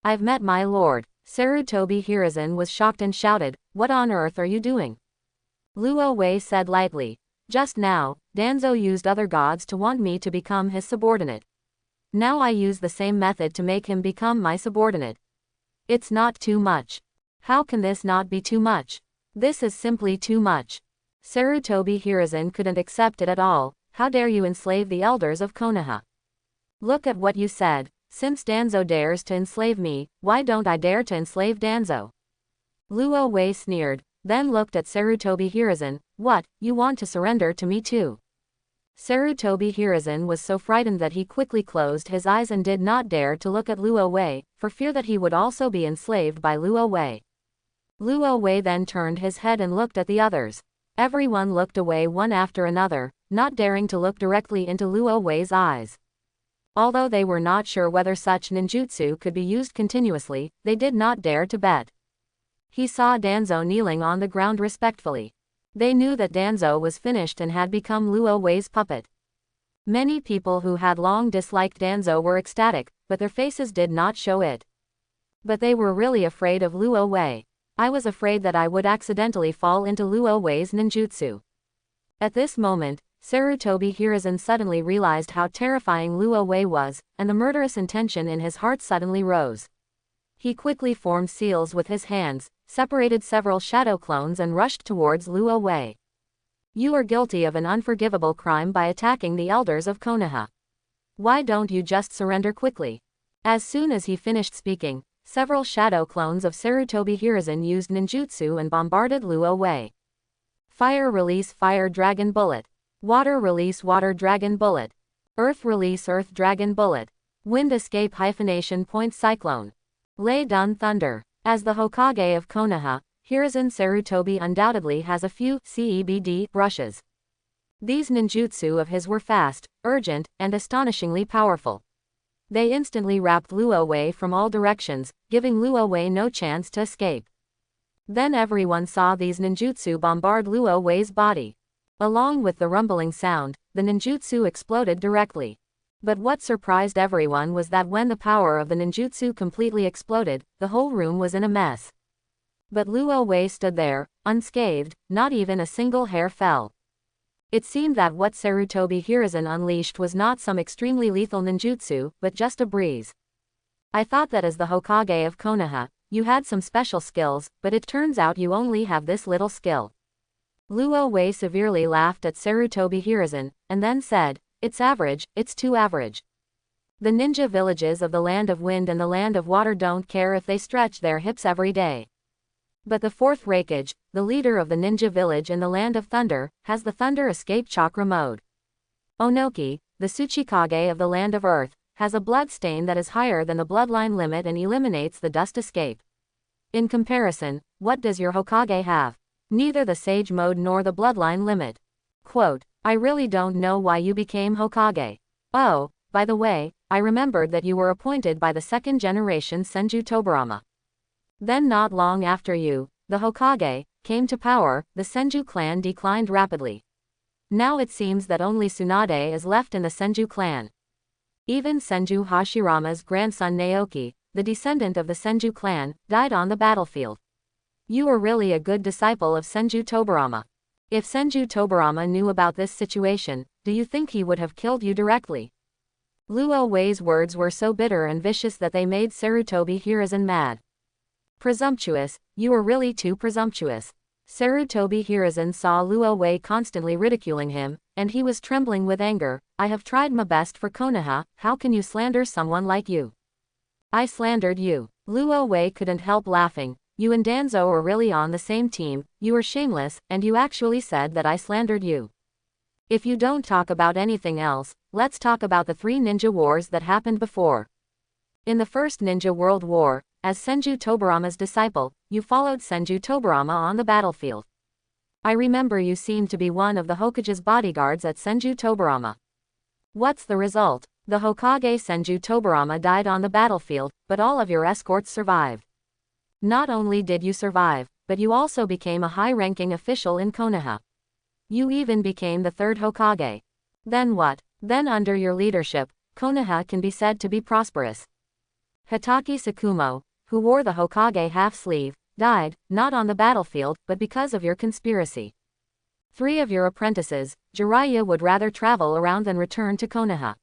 I've met my lord. Sarutobi Hiruzen was shocked and shouted, What on earth are you doing? Luo Wei said lightly, Just now, Danzo used other gods to want me to become his subordinate. Now I use the same method to make him become my subordinate. It's not too much. How can this not be too much? This is simply too much. Sarutobi Hiruzen couldn't accept it at all. How dare you enslave the elders of Konoha? Look at what you said. Since Danzo dares to enslave me, why don't I dare to enslave Danzo? Luo Wei sneered, then looked at Sarutobi Hiruzen. What, you want to surrender to me too? Sarutobi Hiruzen was so frightened that he quickly closed his eyes and did not dare to look at Luo Wei, for fear that he would also be enslaved by Luo Wei. Luo Wei then turned his head and looked at the others. Everyone looked away one after another, not daring to look directly into Luo Wei's eyes. Although they were not sure whether such ninjutsu could be used continuously, they did not dare to bet. He saw Danzo kneeling on the ground respectfully. They knew that Danzo was finished and had become Luo Wei's puppet. Many people who had long disliked Danzo were ecstatic, but their faces did not show it. But they were really afraid of Luo Wei. I was afraid that I would accidentally fall into Luo Wei's ninjutsu. At this moment, Sarutobi Hiruzen suddenly realized how terrifying Luo Wei was, and the murderous intention in his heart suddenly rose. He quickly formed seals with his hands, separated several shadow clones and rushed towards Luo Wei. You are guilty of an unforgivable crime by attacking the elders of Konoha. Why don't you just surrender quickly? As soon as he finished speaking, several shadow clones of Sarutobi Hiruzen used ninjutsu and bombarded Luo Wei. Fire release Fire Dragon Bullet. Water release Water Dragon Bullet. Earth release Earth Dragon Bullet. Wind escape _ cyclone. Lei Dun thunder. As the Hokage of Konoha, Hiruzen Sarutobi undoubtedly has a few CEBD brushes. These ninjutsu of his were fast, urgent, and astonishingly powerful. They instantly wrapped Luo Wei from all directions, giving Luo Wei no chance to escape. Then everyone saw these ninjutsu bombard Luo Wei's body. Along with the rumbling sound, the ninjutsu exploded directly. But what surprised everyone was that when the power of the ninjutsu completely exploded, the whole room was in a mess. But Luo Wei stood there, unscathed, not even a single hair fell. It seemed that what Sarutobi Hiruzen unleashed was not some extremely lethal ninjutsu, but just a breeze. I thought that as the Hokage of Konoha, you had some special skills, but it turns out you only have this little skill. Luo Wei severely laughed at Sarutobi Hiruzen, and then said, "It's average, it's too average. The ninja villages of the Land of Wind and the Land of Water don't care if they stretch their hips every day. But the fourth Raikage, the leader of the ninja village in the Land of Thunder, has the Thunder Escape Chakra mode. Onoki, the Tsuchikage of the Land of Earth, has a blood stain that is higher than the bloodline limit and eliminates the dust escape. In comparison, what does your Hokage have? Neither the Sage mode nor the bloodline limit. Quote, I really don't know why you became Hokage. Oh, by the way, I remembered that you were appointed by the second generation Senju Tobirama. Then not long after you, the Hokage, came to power, the Senju clan declined rapidly. Now it seems that only Tsunade is left in the Senju clan. Even Senju Hashirama's grandson Naoki, the descendant of the Senju clan, died on the battlefield. You were really a good disciple of Senju Tobirama. If Senju Tobirama knew about this situation, do you think he would have killed you directly?" Luo Wei's words were so bitter and vicious that they made Sarutobi Hiruzen mad. Presumptuous, you were really too presumptuous. Sarutobi Hiruzen saw Luo Wei constantly ridiculing him, and he was trembling with anger. I have tried my best for Konoha, how can you slander someone like you? I slandered you. Luo Wei couldn't help laughing. You and Danzo are really on the same team, you are shameless, and you actually said that I slandered you. If you don't talk about anything else, let's talk about the 3 ninja wars that happened before. In the First Ninja World War, as Senju Tobirama's disciple, you followed Senju Tobirama on the battlefield. I remember you seemed to be one of the Hokage's bodyguards at Senju Tobirama. What's the result? The Hokage Senju Tobirama died on the battlefield, but all of your escorts survived. Not only did you survive, but you also became a high-ranking official in Konoha. You even became the 3rd Hokage. Then what? Then under your leadership, Konoha can be said to be prosperous. Hitaki Tsukumo, who wore the Hokage half-sleeve, died, not on the battlefield, but because of your conspiracy. 3 of your apprentices, Jiraiya would rather travel around than return to Konoha.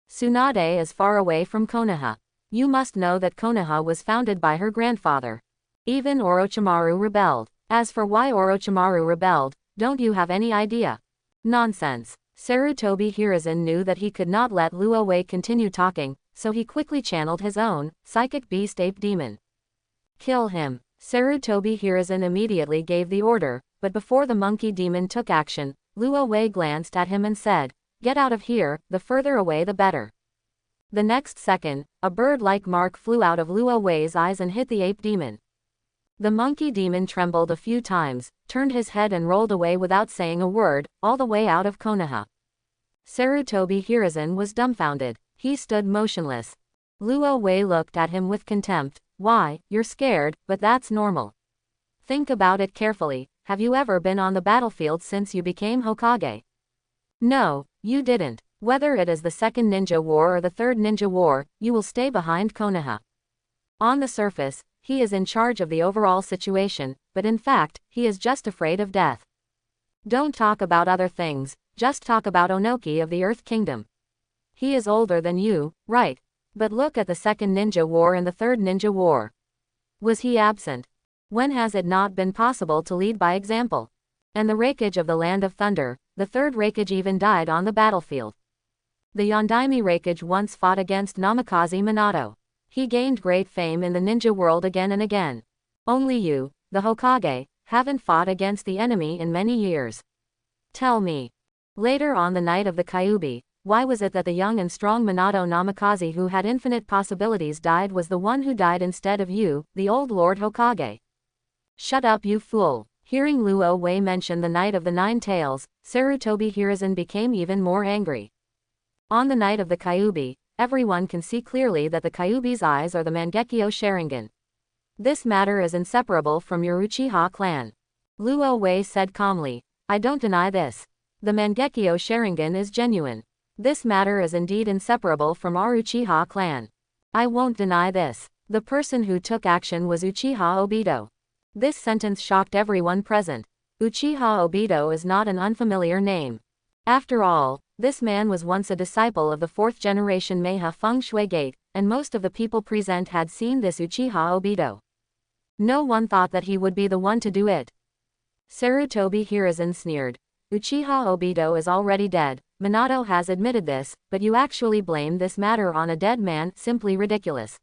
Tsunade is far away from Konoha. You must know that Konoha was founded by her grandfather. Even Orochimaru rebelled. As for why Orochimaru rebelled, don't you have any idea? Nonsense. Sarutobi Hiruzen knew that he could not let Luo Wei continue talking, so he quickly channeled his own psychic beast ape demon. Kill him. Sarutobi Hiruzen immediately gave the order, but before the monkey demon took action, Luo Wei glanced at him and said, "Get out of here, the further away the better." The next second, a bird-like mark flew out of Luo Wei's eyes and hit the ape demon. The monkey demon trembled a few times, turned his head and rolled away without saying a word, all the way out of Konoha. Sarutobi Hiruzen was dumbfounded. He stood motionless. Luo Wei looked at him with contempt. Why, you're scared, but that's normal. Think about it carefully. Have you ever been on the battlefield since you became Hokage? No, you didn't. Whether it is the Second Ninja War or the Third Ninja War, you will stay behind Konoha. On the surface, he is in charge of the overall situation, but in fact, he is just afraid of death. Don't talk about other things, just talk about Onoki of the Earth Kingdom. He is older than you, right? But look at the Second Ninja War and the Third Ninja War. Was he absent? When has it not been possible to lead by example? And the Raikage of the Land of Thunder, the 3rd Raikage even died on the battlefield. The Yondaime Raikage once fought against Namikaze Minato. He gained great fame in the ninja world again and again. Only you, the Hokage, haven't fought against the enemy in many years. Tell me. Later on the night of the Kyubi, Why was it that the young and strong Minato Namikaze who had infinite possibilities died was the one who died instead of you, the old Lord Hokage? Shut up, you fool. Hearing Luo Wei mention the Knight of the Nine Tails, Sarutobi Hiruzen became even more angry. On the night of the Kyuubi, everyone can see clearly that the Kyuubi's eyes are the Mangekyo Sharingan. This matter is inseparable from your Uchiha clan. Luo Wei said calmly. I don't deny this. The Mangekyo Sharingan is genuine. This matter is indeed inseparable from our Uchiha clan. I won't deny this. The person who took action was Uchiha Obito. This sentence shocked everyone present. Uchiha Obito is not an unfamiliar name. After all, this man was once a disciple of the 4th generation Meiha Feng Shui Gate, and most of the people present had seen this Uchiha Obito. No one thought that he would be the one to do it. Sarutobi Hiruzen sneered. Uchiha Obito is already dead. Minato has admitted this, but you actually blame this matter on a dead man, simply ridiculous.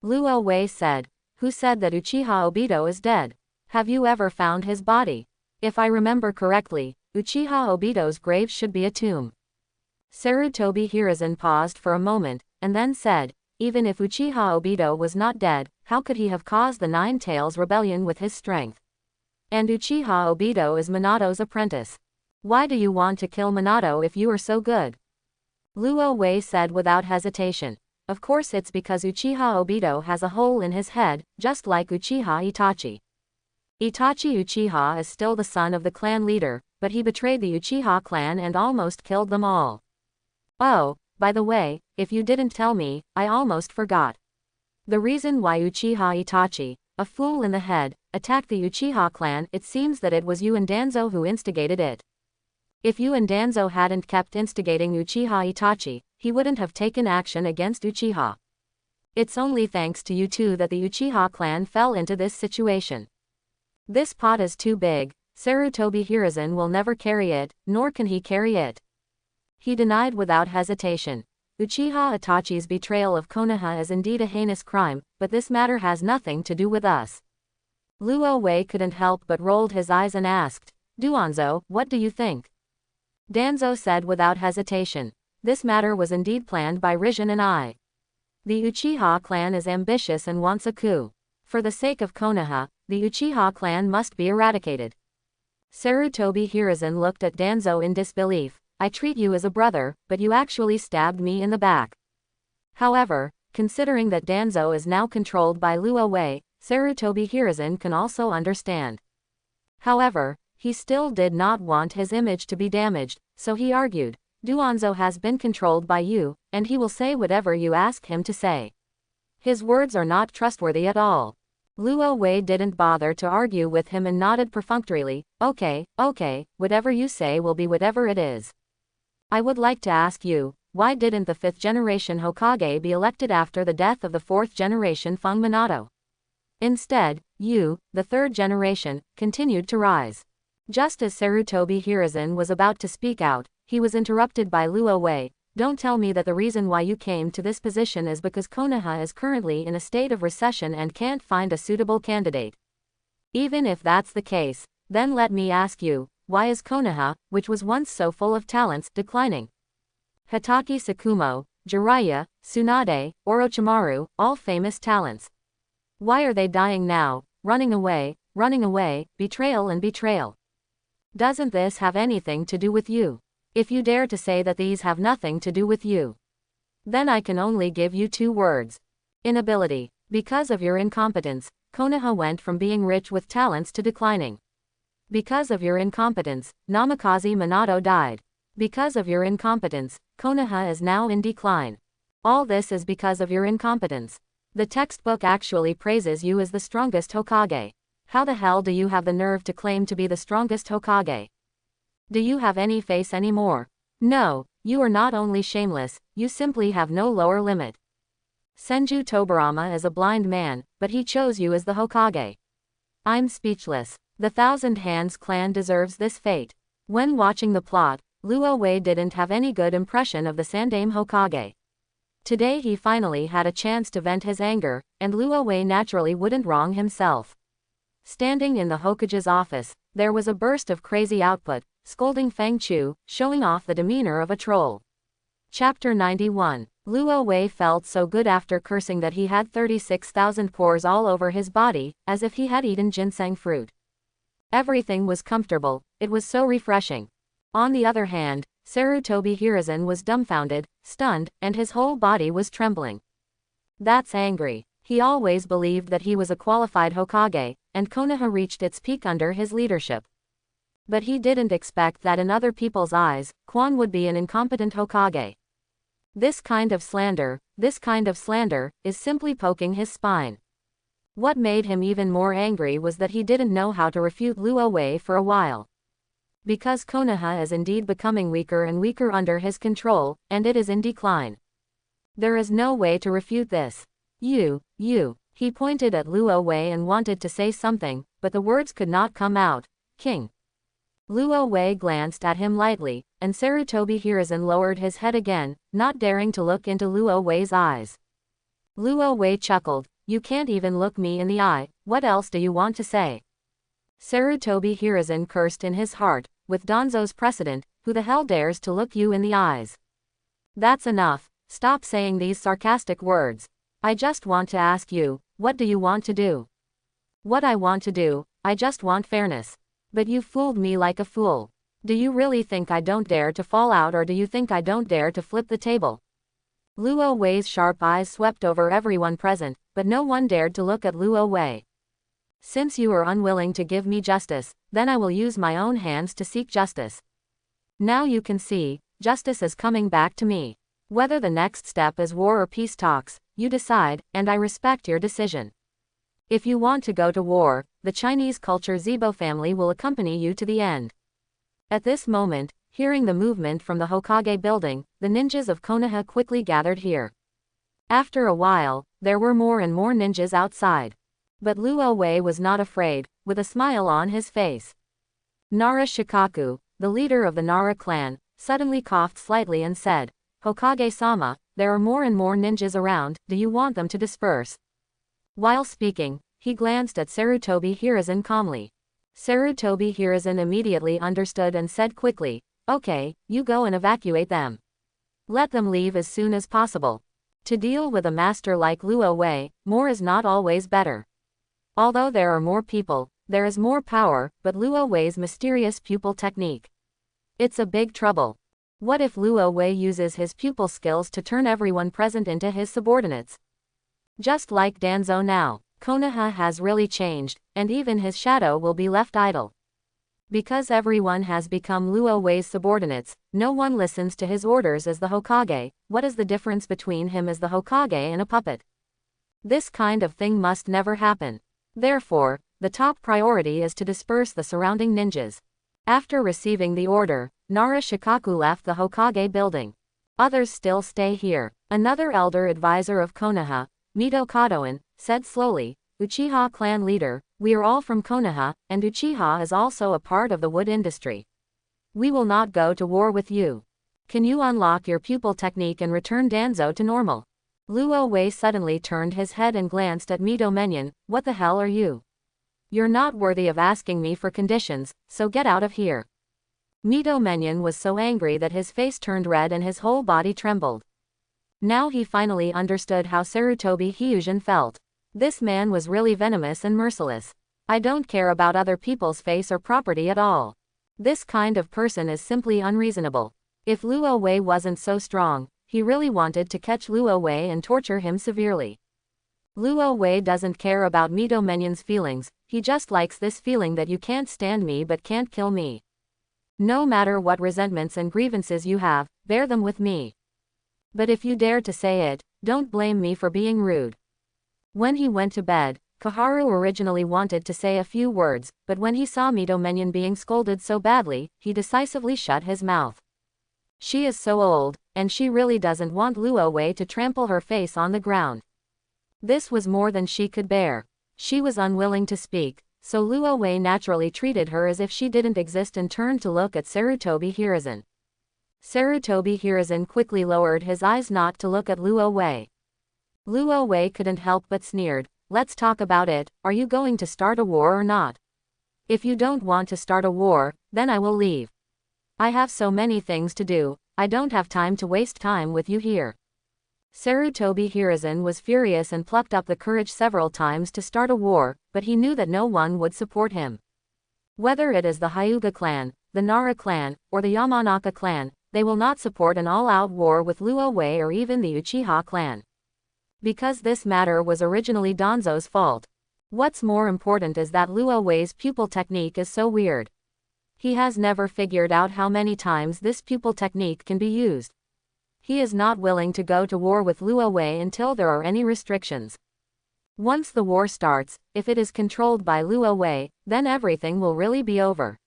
Luo Wei said. Who said that Uchiha Obito is dead? Have you ever found his body? If I remember correctly, Uchiha Obito's grave should be a tomb. Sarutobi Hiruzen paused for a moment, and then said, even if Uchiha Obito was not dead, how could he have caused the Nine Tails rebellion with his strength? And Uchiha Obito is Minato's apprentice. Why do you want to kill Minato if you are so good? Luo Wei said without hesitation. Of course it's because Uchiha Obito has a hole in his head, just like Uchiha Itachi. Itachi Uchiha is still the son of the clan leader, but he betrayed the Uchiha clan and almost killed them all. Oh, by the way, if you didn't tell me, I almost forgot. The reason why Uchiha Itachi, a fool in the head, attacked the Uchiha clan, it seems that it was you and Danzo who instigated it. If you and Danzo hadn't kept instigating Uchiha Itachi, he wouldn't have taken action against Uchiha. It's only thanks to you two that the Uchiha clan fell into this situation. This pot is too big. Sarutobi Hiruzen will never carry it, nor can he carry it. He denied without hesitation. Uchiha Itachi's betrayal of Konoha is indeed a heinous crime, but this matter has nothing to do with us. Luo Wei couldn't help but rolled his eyes and asked, Duanzo, what do you think? Danzo said without hesitation. This matter was indeed planned by Rizin and I. The Uchiha clan is ambitious and wants a coup. For the sake of Konoha, the Uchiha clan must be eradicated. Sarutobi Hiruzen looked at Danzo in disbelief. I treat you as a brother, but you actually stabbed me in the back. However, considering that Danzo is now controlled by Luo Wei, Sarutobi Hiruzen can also understand. However, he still did not want his image to be damaged, so he argued, Duanzo has been controlled by you, and he will say whatever you ask him to say. His words are not trustworthy at all. Luo Wei didn't bother to argue with him and nodded perfunctorily, okay, whatever you say will be whatever it is. I would like to ask you, why didn't the 5th generation Hokage be elected after the death of the 4th generation Feng Minato? Instead, you, the 3rd generation, continued to rise. Just as Sarutobi Hiruzen was about to speak out, he was interrupted by Luo Wei. Don't tell me that the reason why you came to this position is because Konoha is currently in a state of recession and can't find a suitable candidate. Even if that's the case, then let me ask you, why is Konoha, which was once so full of talents, declining? Hatake Tsukumo, Jiraiya, Tsunade, Orochimaru, all famous talents. Why are they dying now, running away, betrayal and betrayal? Doesn't this have anything to do with you? If you dare to say that these have nothing to do with you, then I can only give you 2 words. Inability. Because of your incompetence, Konoha went from being rich with talents to declining. Because of your incompetence, Namikaze Minato died. Because of your incompetence, Konoha is now in decline. All this is because of your incompetence. The textbook actually praises you as the strongest Hokage. How the hell do you have the nerve to claim to be the strongest Hokage? Do you have any face anymore? No, you are not only shameless, you simply have no lower limit. Senju Tobarama is a blind man, but he chose you as the Hokage. I'm speechless. The Thousand Hands clan deserves this fate. When watching the plot, Luo Wei didn't have any good impression of the Sandaime Hokage. Today he finally had a chance to vent his anger, and Luo Wei naturally wouldn't wrong himself. Standing in the Hokage's office, there was a burst of crazy output, scolding Feng Chu, showing off the demeanor of a troll. Chapter 91. Luo Wei felt so good after cursing that he had 36,000 pores all over his body, as if he had eaten ginseng fruit. Everything was comfortable, it was so refreshing. On the other hand, Sarutobi Hiruzen was dumbfounded, stunned, and his whole body was trembling. That's angry. He always believed that he was a qualified Hokage, and Konoha reached its peak under his leadership. But he didn't expect that in other people's eyes, Quan would be an incompetent Hokage. This kind of slander, is simply poking his spine. What made him even more angry was that he didn't know how to refute Luo Wei for a while. Because Konoha is indeed becoming weaker and weaker under his control, and it is in decline. There is no way to refute this. You. He pointed at Luo Wei and wanted to say something, but the words could not come out. King. Luo Wei glanced at him lightly, and Sarutobi Hiruzen lowered his head again, not daring to look into Luo Wei's eyes. Luo Wei chuckled, "You can't even look me in the eye, what else do you want to say?" Sarutobi Hiruzen cursed in his heart, with Danzo's precedent, who the hell dares to look you in the eyes? That's enough, stop saying these sarcastic words. I just want to ask you, what do you want to do? What I want to do, I just want fairness. But you fooled me like a fool. Do you really think I don't dare to fall out, or do you think I don't dare to flip the table? Luo Wei's sharp eyes swept over everyone present, but no one dared to look at Luo Wei. Since you are unwilling to give me justice, then I will use my own hands to seek justice. Now you can see, justice is coming back to me. Whether the next step is war or peace talks, you decide, and I respect your decision. If you want to go to war, the Chinese culture Zibo family will accompany you to the end. At this moment, hearing the movement from the Hokage building, the ninjas of Konoha quickly gathered here. After a while, there were more and more ninjas outside. But Luo Wei was not afraid, with a smile on his face. Nara Shikaku, the leader of the Nara clan, suddenly coughed slightly and said, "Hokage-sama, there are more and more ninjas around, do you want them to disperse?" While speaking, he glanced at Sarutobi Hiruzen calmly. Sarutobi Hiruzen immediately understood and said quickly, "Okay, you go and evacuate them. Let them leave as soon as possible." To deal with a master like Luo Wei, more is not always better. Although there are more people, there is more power, but Luo Wei's mysterious pupil technique. It's a big trouble. What if Luo Wei uses his pupil skills to turn everyone present into his subordinates? Just like Danzo now, Konoha has really changed, and even his shadow will be left idle. Because everyone has become Luo Wei's subordinates, no one listens to his orders as the Hokage. What is the difference between him as the Hokage and a puppet? This kind of thing must never happen. Therefore, the top priority is to disperse the surrounding ninjas. After receiving the order, Nara Shikaku left the Hokage building. Others still stay here. Another elder advisor of Konoha, Mito Kadoin, said slowly, "Uchiha clan leader, we are all from Konoha, and Uchiha is also a part of the wood industry. We will not go to war with you. Can you unlock your pupil technique and return Danzo to normal?" Luo Wei suddenly turned his head and glanced at Mito Menyon. "What the hell are you? You're not worthy of asking me for conditions, so get out of here." Mito Menyon was so angry that his face turned red and his whole body trembled. Now he finally understood how Sarutobi Hiruzen felt. This man was really venomous and merciless. I don't care about other people's face or property at all. This kind of person is simply unreasonable. If Luo Wei wasn't so strong, he really wanted to catch Luo Wei and torture him severely. Luo Wei doesn't care about Mito Menyon's feelings, he just likes this feeling that you can't stand me but can't kill me. No matter what resentments and grievances you have, bear them with me. But if you dare to say it, don't blame me for being rude. When he went to bed, Koharu originally wanted to say a few words, but when he saw Mito Menyon being scolded so badly, he decisively shut his mouth. She is so old, and she really doesn't want Luo Wei to trample her face on the ground. This was more than she could bear. She was unwilling to speak, so Luo Wei naturally treated her as if she didn't exist and turned to look at Sarutobi Hiruzen. Sarutobi Hiruzen quickly lowered his eyes not to look at Luo Wei. Luo Wei couldn't help but sneered. "Let's talk about it, are you going to start a war or not? If you don't want to start a war, then I will leave. I have so many things to do, I don't have time to waste time with you here. Sarutobi Hiruzen was furious and plucked up the courage several times to start a war, but he knew that no one would support him. Whether it is the Hyuga clan, the Nara clan, or the Yamanaka clan, they will not support an all-out war with Luo Wei or even the Uchiha clan. Because this matter was originally Danzo's fault. What's more important is that Luo Wei's pupil technique is so weird. He has never figured out how many times this pupil technique can be used. He is not willing to go to war with Luo Wei until there are any restrictions. Once the war starts, if it is controlled by Luo Wei, then everything will really be over.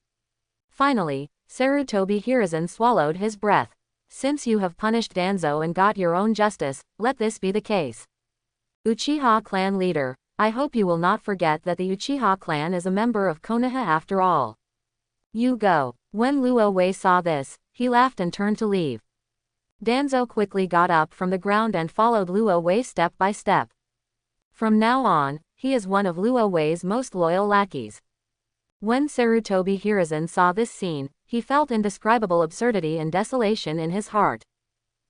Finally, Sarutobi Hiruzen swallowed his breath. Since you have punished Danzo and got your own justice, let this be the case. Uchiha clan leader, I hope you will not forget that the Uchiha clan is a member of Konoha after all. You go. When Luo Wei saw this, he laughed and turned to leave. Danzo quickly got up from the ground and followed Luo Wei step by step. From now on, he is one of Luo Wei's most loyal lackeys. When Sarutobi Hiruzen saw this scene, he felt indescribable absurdity and desolation in his heart.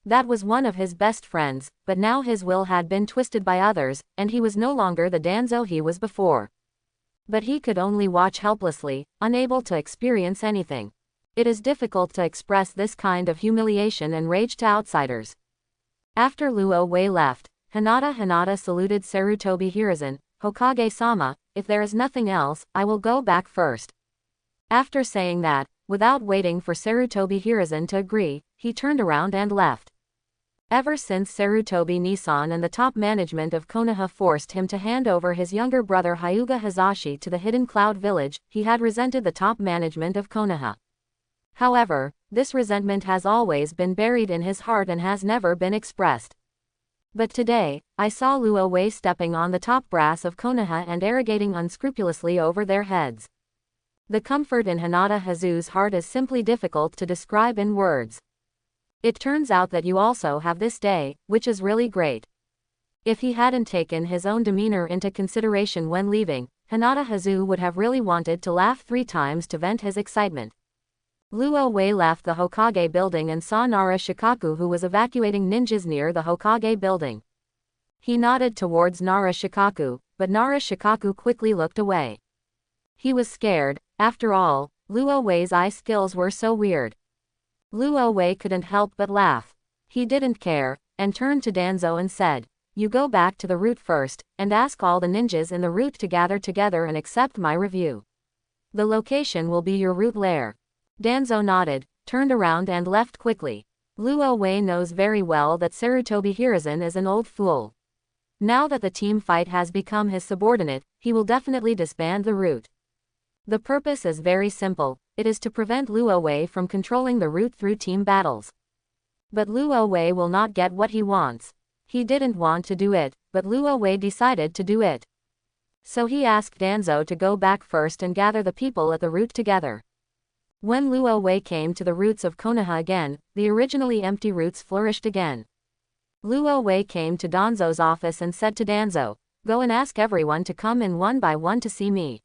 That was one of his best friends, but now his will had been twisted by others, and he was no longer the Danzo he was before. But he could only watch helplessly, unable to experience anything. It is difficult to express this kind of humiliation and rage to outsiders. After Luo Wei left, Hinata saluted Sarutobi Hiruzen, Hokage-sama, if there is nothing else, I will go back first. After saying that, without waiting for Sarutobi Hiruzen to agree, he turned around and left. Ever since Sarutobi Nisan and the top management of Konoha forced him to hand over his younger brother Hyuga Hazashi to the Hidden Cloud Village, he had resented the top management of Konoha. However, this resentment has always been buried in his heart and has never been expressed. But today, I saw Luo Wei stepping on the top brass of Konoha and arrogating unscrupulously over their heads. The comfort in Hinata Hazu's heart is simply difficult to describe in words. It turns out that you also have this day, which is really great. If he hadn't taken his own demeanor into consideration when leaving, Hinata Hazu would have really wanted to laugh 3 times to vent his excitement. Luo Wei left the Hokage building and saw Nara Shikaku, who was evacuating ninjas near the Hokage building. He nodded towards Nara Shikaku, but Nara Shikaku quickly looked away. He was scared. After all, Luo Wei's eye skills were so weird. Luo Wei couldn't help but laugh. He didn't care, and turned to Danzo and said, "You go back to the route first, and ask all the ninjas in the route to gather together and accept my review. The location will be your route lair." Danzo nodded, turned around and left quickly. Luo Wei knows very well that Sarutobi Hiruzen is an old fool. Now that the team fight has become his subordinate, he will definitely disband the route. The purpose is very simple, it is to prevent Luo Wei from controlling the route through team battles. But Luo Wei will not get what he wants. He didn't want to do it, but Luo Wei decided to do it. So he asked Danzo to go back first and gather the people at the route together. When Luo Wei came to the routes of Konoha again, the originally empty routes flourished again. Luo Wei came to Danzo's office and said to Danzo, "Go and ask everyone to come in one by one to see me."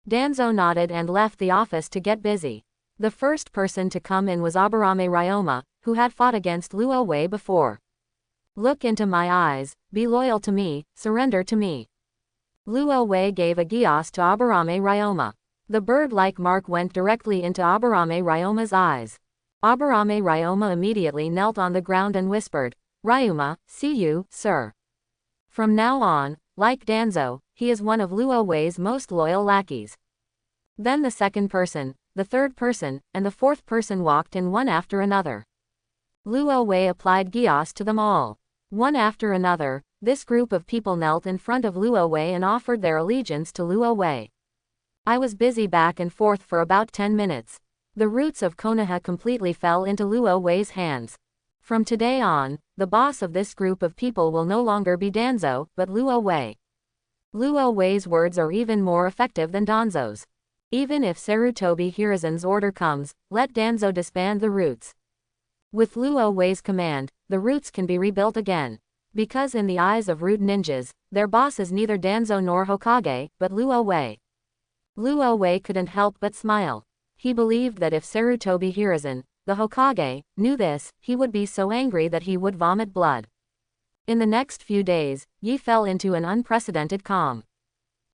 Danzo nodded and left the office to get busy. The first person to come in was Aburame Ryoma, who had fought against Luo Wei before. "Look into my eyes, be loyal to me, surrender to me." Luo Wei gave a gyos to Aburame Ryoma. The bird-like mark went directly into Aburame Ryoma's eyes. Aburame Ryoma immediately knelt on the ground and whispered, "Ryoma, see you, sir." From now on, like Danzo, he is one of Luo Wei's most loyal lackeys. Then the second person, the third person, and the fourth person walked in one after another. Luo Wei applied gyos to them all. One after another, this group of people knelt in front of Luo Wei and offered their allegiance to Luo Wei. I was busy back and forth for about 10 minutes. The roots of Konoha completely fell into Luo Wei's hands. From today on, the boss of this group of people will no longer be Danzo, but Luo Wei. Luo Wei's words are even more effective than Danzo's. Even if Sarutobi Hiruzen's order comes, let Danzo disband the roots. With Luo Wei's command, the roots can be rebuilt again. Because in the eyes of root ninjas, their boss is neither Danzo nor Hokage, but Luo Wei. Luo Wei couldn't help but smile. He believed that if Sarutobi Hiruzen, the Hokage, knew this, he would be so angry that he would vomit blood. In the next few days, Yi fell into an unprecedented calm.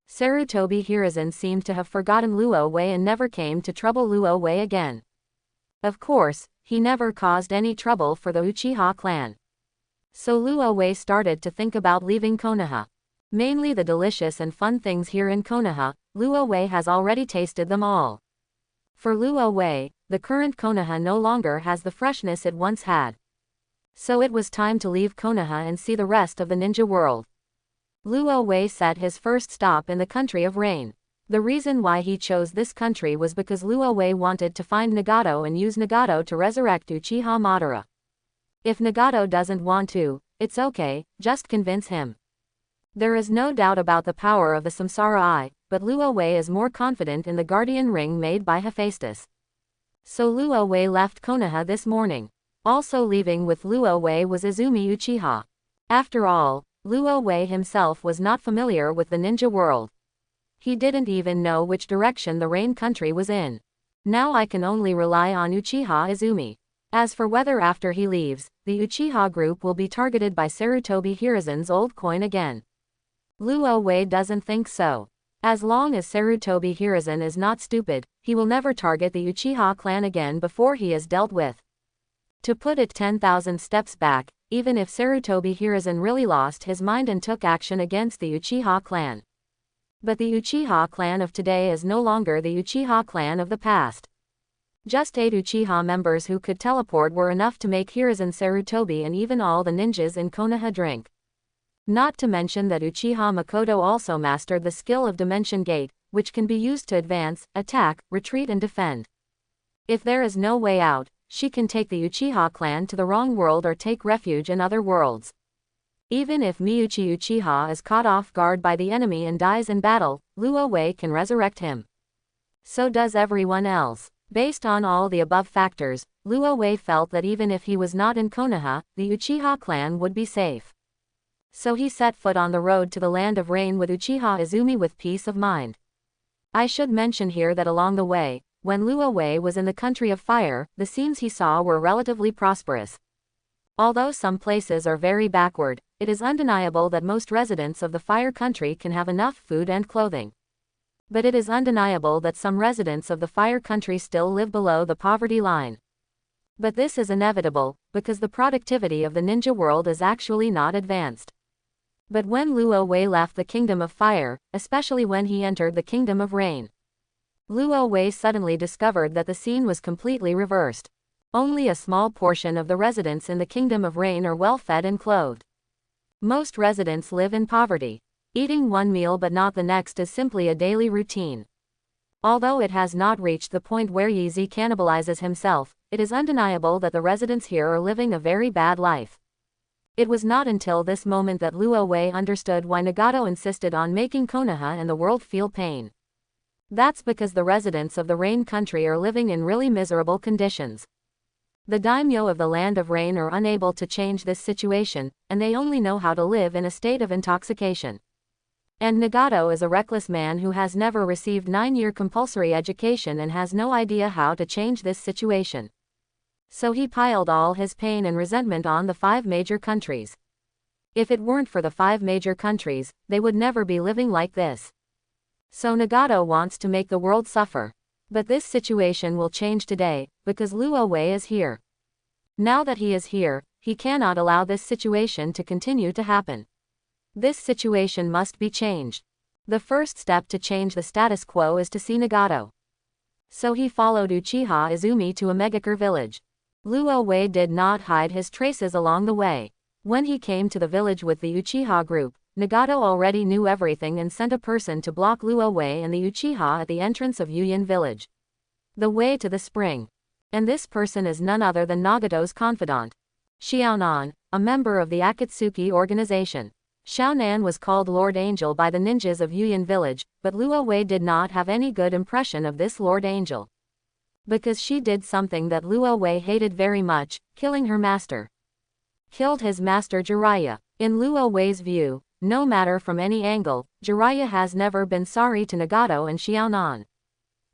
Sarutobi Hiruzen seemed to have forgotten Luo Wei and never came to trouble Luo Wei again. Of course, he never caused any trouble for the Uchiha clan. So Luo Wei started to think about leaving Konoha. Mainly the delicious and fun things here in Konoha, Luo Wei has already tasted them all. For Luo Wei, the current Konoha no longer has the freshness it once had. So it was time to leave Konoha and see the rest of the ninja world. Luo Wei set his first stop in the country of Rain. The reason why he chose this country was because Luo Wei wanted to find Nagato and use Nagato to resurrect Uchiha Madara. If Nagato doesn't want to, it's okay, just convince him. There is no doubt about the power of the Samsara Eye, but Luo Wei is more confident in the guardian ring made by Hephaestus. So Luo Wei left Konoha this morning. Also leaving with Luo Wei was Izumi Uchiha. After all, Luo Wei himself was not familiar with the ninja world. He didn't even know which direction the Rain country was in. Now I can only rely on Uchiha Izumi. As for whether after he leaves, the Uchiha group will be targeted by Sarutobi Hiruzen's old coin again. Luo Wei doesn't think so. As long as Sarutobi Hiruzen is not stupid, he will never target the Uchiha clan again before he is dealt with. To put it 10,000 steps back, even if Sarutobi Hiruzen really lost his mind and took action against the Uchiha clan. But the Uchiha clan of today is no longer the Uchiha clan of the past. Just 8 Uchiha members who could teleport were enough to make Hiruzen Sarutobi and even all the ninjas in Konoha drink. Not to mention that Uchiha Makoto also mastered the skill of Dimension Gate, which can be used to advance, attack, retreat and defend. If there is no way out, she can take the Uchiha clan to the wrong world or take refuge in other worlds. Even if Miyuchi Uchiha is caught off guard by the enemy and dies in battle, Luo Wei can resurrect him. So does everyone else. Based on all the above factors, Luo Wei felt that even if he was not in Konoha, the Uchiha clan would be safe. So he set foot on the road to the land of Rain with Uchiha Izumi with peace of mind. I should mention here that along the way, when Luo Wei was in the country of fire, the scenes he saw were relatively prosperous. Although some places are very backward, it is undeniable that most residents of the fire country can have enough food and clothing. But it is undeniable that some residents of the fire country still live below the poverty line. But this is inevitable, because the productivity of the ninja world is actually not advanced. But when Luo Wei left the Kingdom of Fire, especially when he entered the Kingdom of Rain, Luo Wei suddenly discovered that the scene was completely reversed. Only a small portion of the residents in the Kingdom of Rain are well fed and clothed. Most residents live in poverty. Eating one meal but not the next is simply a daily routine. Although it has not reached the point where Yeezy cannibalizes himself, it is undeniable that the residents here are living a very bad life. It was not until this moment that Luo Wei understood why Nagato insisted on making Konoha and the world feel pain. That's because the residents of the Rain country are living in really miserable conditions. The daimyo of the land of Rain are unable to change this situation, and they only know how to live in a state of intoxication. And Nagato is a reckless man who has never received 9-year compulsory education and has no idea how to change this situation. So he piled all his pain and resentment on the 5 major countries. If it weren't for the 5 major countries, they would never be living like this. So Nagato wants to make the world suffer. But this situation will change today, because Luo Wei is here. Now that he is here, he cannot allow this situation to continue to happen. This situation must be changed. The first step to change the status quo is to see Nagato. So he followed Uchiha Izumi to a Megakure village. Luo Wei did not hide his traces along the way. When he came to the village with the Uchiha group, Nagato already knew everything and sent a person to block Luo Wei and the Uchiha at the entrance of Yuyin village. The way to the spring. And this person is none other than Nagato's confidant, Xiaonan, a member of the Akatsuki organization. Xiaonan was called Lord Angel by the ninjas of Yuyin village, but Luo Wei did not have any good impression of this Lord Angel. Because she did something that Luo Wei hated very much, killing her master. Killed his master Jiraiya. In Luo Wei's view, no matter from any angle, Jiraiya has never been sorry to Nagato and Xiaonan.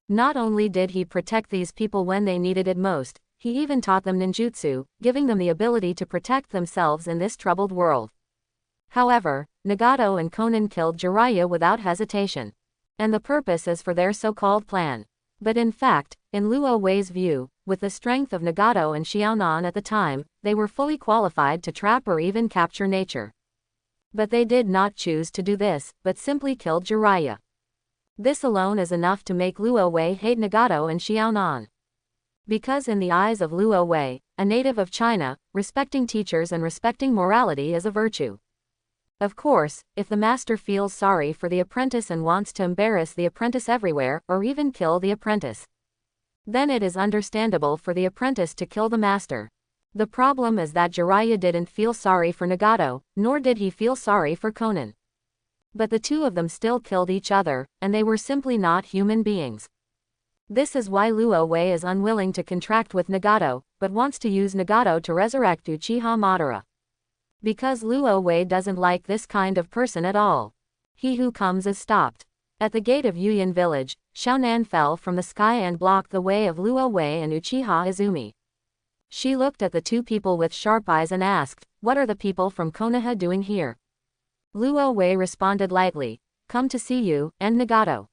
Not only did he protect these people when they needed it most, he even taught them ninjutsu, giving them the ability to protect themselves in this troubled world. However, Nagato and Konan killed Jiraiya without hesitation. And the purpose is for their so-called plan. But in fact, in Luo Wei's view, with the strength of Nagato and Xiaonan at the time, they were fully qualified to trap or even capture nature. But they did not choose to do this, but simply killed Jiraiya. This alone is enough to make Luo Wei hate Nagato and Xiaonan. Because in the eyes of Luo Wei, a native of China, respecting teachers and respecting morality is a virtue. Of course, if the master feels sorry for the apprentice and wants to embarrass the apprentice everywhere, or even kill the apprentice, then it is understandable for the apprentice to kill the master. The problem is that Jiraiya didn't feel sorry for Nagato, nor did he feel sorry for Konan. But the two of them still killed each other, and they were simply not human beings. This is why Luo Wei is unwilling to contract with Nagato, but wants to use Nagato to resurrect Uchiha Madara. Because Luo Wei doesn't like this kind of person at all. He who comes is stopped. At the gate of Yuyan village, Xiaonan fell from the sky and blocked the way of Luo Wei and Uchiha Izumi. She looked at the two people with sharp eyes and asked, "What are the people from Konoha doing here?" Luo Wei responded lightly, "Come to see you, and Nagato."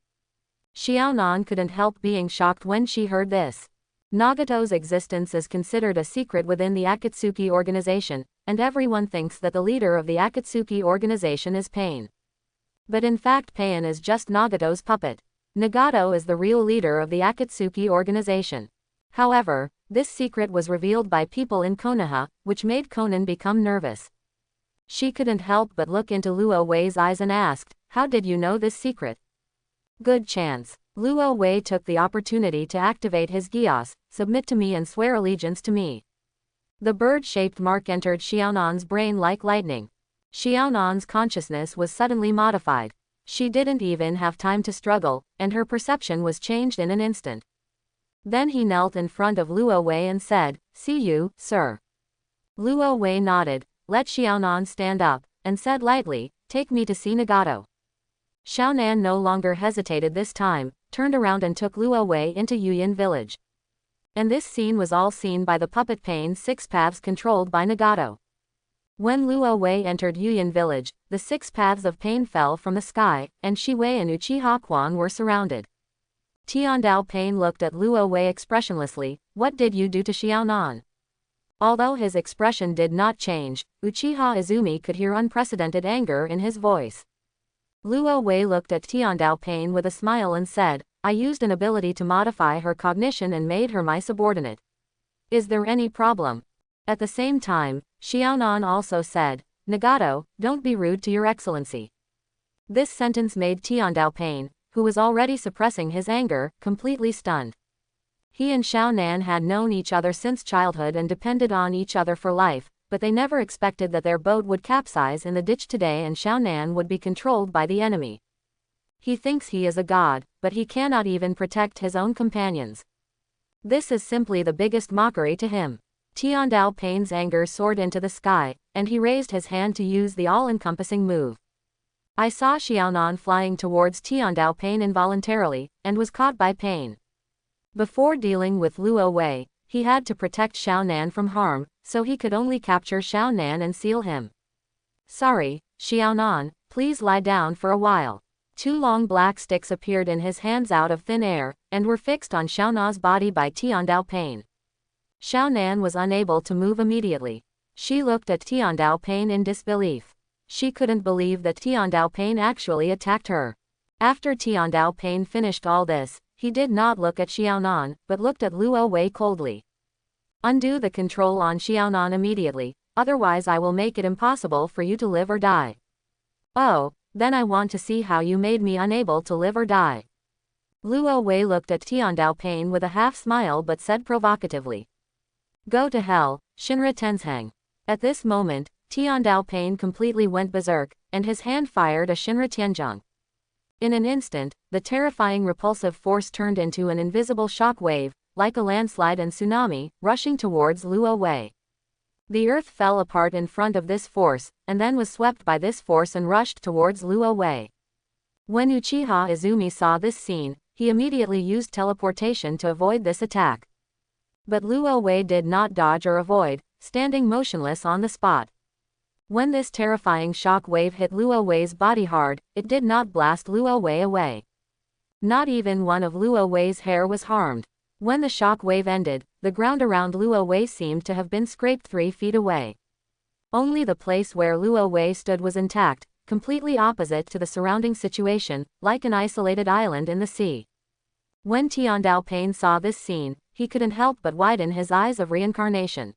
Xiaonan couldn't help being shocked when she heard this. Nagato's existence is considered a secret within the Akatsuki organization, and everyone thinks that the leader of the Akatsuki organization is Pain. But in fact Pain is just Nagato's puppet. Nagato is the real leader of the Akatsuki organization. However, this secret was revealed by people in Konoha, which made Konan become nervous. She couldn't help but look into Luo Wei's eyes and asked, "How did you know this secret?" Good chance. Luo Wei took the opportunity to activate his Gios, "Submit to me and swear allegiance to me." The bird-shaped mark entered Xiaonan's brain like lightning. Xiaonan's consciousness was suddenly modified. She didn't even have time to struggle, and her perception was changed in an instant. Then he knelt in front of Luo Wei and said, "See you, sir." Luo Wei nodded, let Xiaonan stand up, and said lightly, "Take me to see Nagato." Xiaonan no longer hesitated this time, turned around and took Luo Wei into Yuyan village. And this scene was all seen by the puppet Pain's 6 paths controlled by Nagato. When Luo Wei entered Yuyan village, the 6 paths of Pain fell from the sky, and Shiwei and Uchiha Quan were surrounded. Tiandao Pain looked at Luo Wei expressionlessly, "What did you do to Xiaonan?" Although his expression did not change, Uchiha Izumi could hear unprecedented anger in his voice. Luo Wei looked at Tiandao Pain with a smile and said, "I used an ability to modify her cognition and made her my subordinate. Is there any problem?" At the same time, Xiaonan also said, "Nagato, don't be rude to your excellency." This sentence made Tiandao Pain, who was already suppressing his anger, completely stunned. He and Xiaonan had known each other since childhood and depended on each other for life, but they never expected that their boat would capsize in the ditch today and Xiaonan would be controlled by the enemy. He thinks he is a god, but he cannot even protect his own companions. This is simply the biggest mockery to him. Tiandao Pain's anger soared into the sky, and he raised his hand to use the all-encompassing move. I saw Xiaonan flying towards Tiandao Pain involuntarily, and was caught by Pain. Before dealing with Luo Wei, he had to protect Xiaonan from harm, so he could only capture Xiaonan and seal him. "Sorry, Xiaonan, please lie down for a while." 2 long black sticks appeared in his hands out of thin air, and were fixed on Xiaonan's body by Tiandao Pain. Xiaonan was unable to move immediately. She looked at Tiandao Pain in disbelief. She couldn't believe that Tiandao Pain actually attacked her. After Tiandao Pain finished all this, he did not look at Xiaonan, but looked at Luo Wei coldly. "Undo the control on Xiaonan immediately, otherwise I will make it impossible for you to live or die." "Oh, then I want to see how you made me unable to live or die." Luo Wei looked at Tiandao Pain with a half-smile but said provocatively, "Go to hell, Shinra Tenzhang." At this moment, Tiandao Pain completely went berserk, and his hand fired a Shinra Tianzhong. In an instant, the terrifying repulsive force turned into an invisible shock wave, like a landslide and tsunami, rushing towards Luo Wei. The earth fell apart in front of this force, and then was swept by this force and rushed towards Luo Wei. When Uchiha Izumi saw this scene, he immediately used teleportation to avoid this attack. But Luo Wei did not dodge or avoid, standing motionless on the spot. When this terrifying shock wave hit Luo Wei's body hard, it did not blast Luo Wei away. Not even one of Luo Wei's hair was harmed. When the shock wave ended, the ground around Luo Wei seemed to have been scraped 3 feet away. Only the place where Luo Wei stood was intact, completely opposite to the surrounding situation, like an isolated island in the sea. When Tiandao Pain saw this scene, he couldn't help but widen his eyes of reincarnation.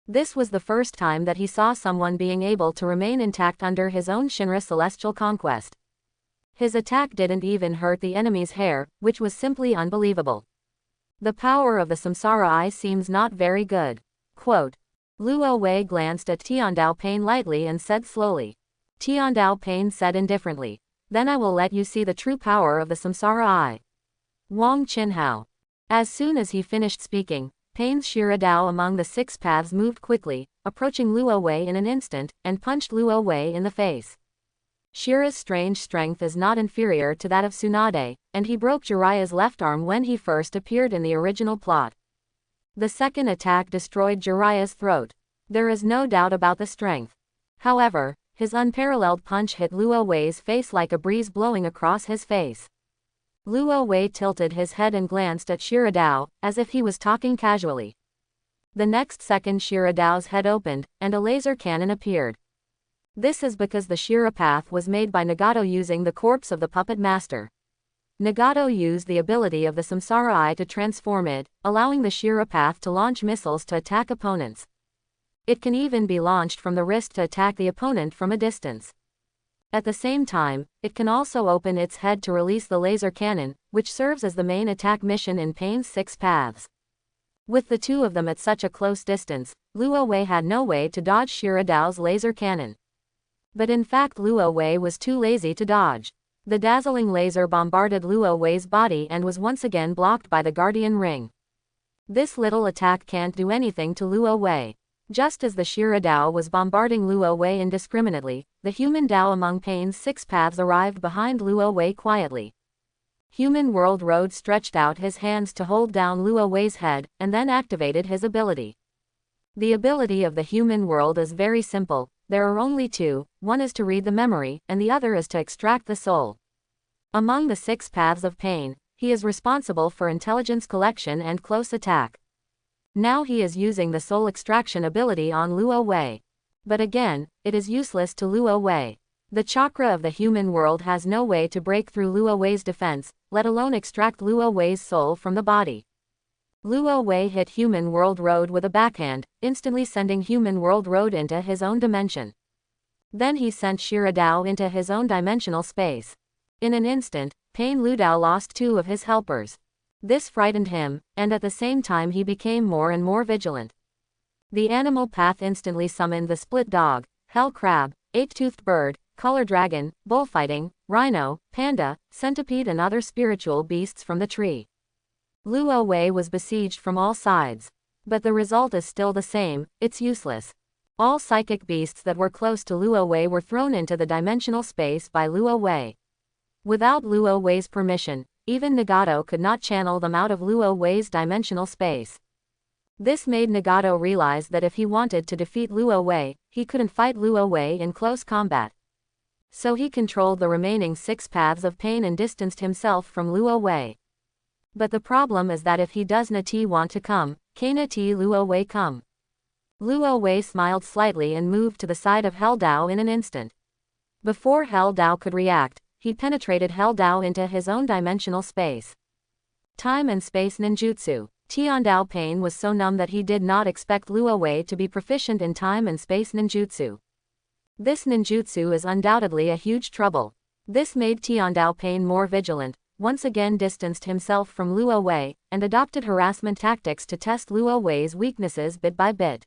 This was the first time that he saw someone being able to remain intact under his own Shinra celestial conquest. His attack didn't even hurt the enemy's hair, which was simply unbelievable. The power of the Samsara Eye seems not very good. Quote. Luo Wei glanced at Tiandao Pain lightly and said slowly. Tiandao Pain said indifferently, "Then I will let you see the true power of the Samsara Eye." Wang Qinhao. As soon as he finished speaking, Pain's Shiradao among the 6 paths moved quickly, approaching Luo Wei in an instant, and punched Luo Wei in the face. Shira's strange strength is not inferior to that of Tsunade, and he broke Jiraiya's left arm when he first appeared in the original plot. The second attack destroyed Jiraiya's throat. There is no doubt about the strength. However, his unparalleled punch hit Luo Wei's face like a breeze blowing across his face. Luo Wei tilted his head and glanced at Shiradao, as if he was talking casually. The next second Shiradao's head opened, and a laser cannon appeared. This is because the Shira path was made by Nagato using the corpse of the puppet master. Nagato used the ability of the Samsara Eye to transform it, allowing the Shira path to launch missiles to attack opponents. It can even be launched from the wrist to attack the opponent from a distance. At the same time, it can also open its head to release the laser cannon, which serves as the main attack mission in Pain's 6 paths. With the two of them at such a close distance, Luo Wei had no way to dodge Shiradao's laser cannon. But in fact Luo Wei was too lazy to dodge. The dazzling laser bombarded Luo Wei's body and was once again blocked by the Guardian Ring. This little attack can't do anything to Luo Wei. Just as the Shiradao was bombarding Luo Wei indiscriminately, the human Dao among Pain's 6 paths arrived behind Luo Wei quietly. Human World Road stretched out his hands to hold down Luo Wei's head, and then activated his ability. The ability of the human world is very simple. There are only 2, one is to read the memory, and the other is to extract the soul. Among the 6 paths of Pain, he is responsible for intelligence collection and close attack. Now he is using the soul extraction ability on Luo Wei. But again, it is useless to Luo Wei. The chakra of the human world has no way to break through Luo Wei's defense, let alone extract Luo Wei's soul from the body. Luo Wei hit Human World Road with a backhand, instantly sending Human World Road into his own dimension. Then he sent Shiradao into his own dimensional space. In an instant, Pain Ludao lost 2 of his helpers. This frightened him, and at the same time he became more and more vigilant. The animal path instantly summoned the split dog, hell crab, 8-toothed bird, color dragon, bullfighting, rhino, panda, centipede and other spiritual beasts from the tree. Luo Wei was besieged from all sides. But the result is still the same, it's useless. All psychic beasts that were close to Luo Wei were thrown into the dimensional space by Luo Wei. Without Luo Wei's permission, even Nagato could not channel them out of Luo Wei's dimensional space. This made Nagato realize that if he wanted to defeat Luo Wei, he couldn't fight Luo Wei in close combat. So he controlled the remaining 6 paths of Pain and distanced himself from Luo Wei. But the problem is that if he does not want to come, can Luo Wei come? Luo Wei smiled slightly and moved to the side of Hell Dao in an instant. Before Hell Dao could react, he penetrated Hell Dao into his own dimensional space. Time and space ninjutsu. Tiandao Pain was so numb that he did not expect Luo Wei to be proficient in time and space ninjutsu. This ninjutsu is undoubtedly a huge trouble. This made Tiandao Pain more vigilant, once again distanced himself from Luo Wei, and adopted harassment tactics to test Luo Wei's weaknesses bit by bit.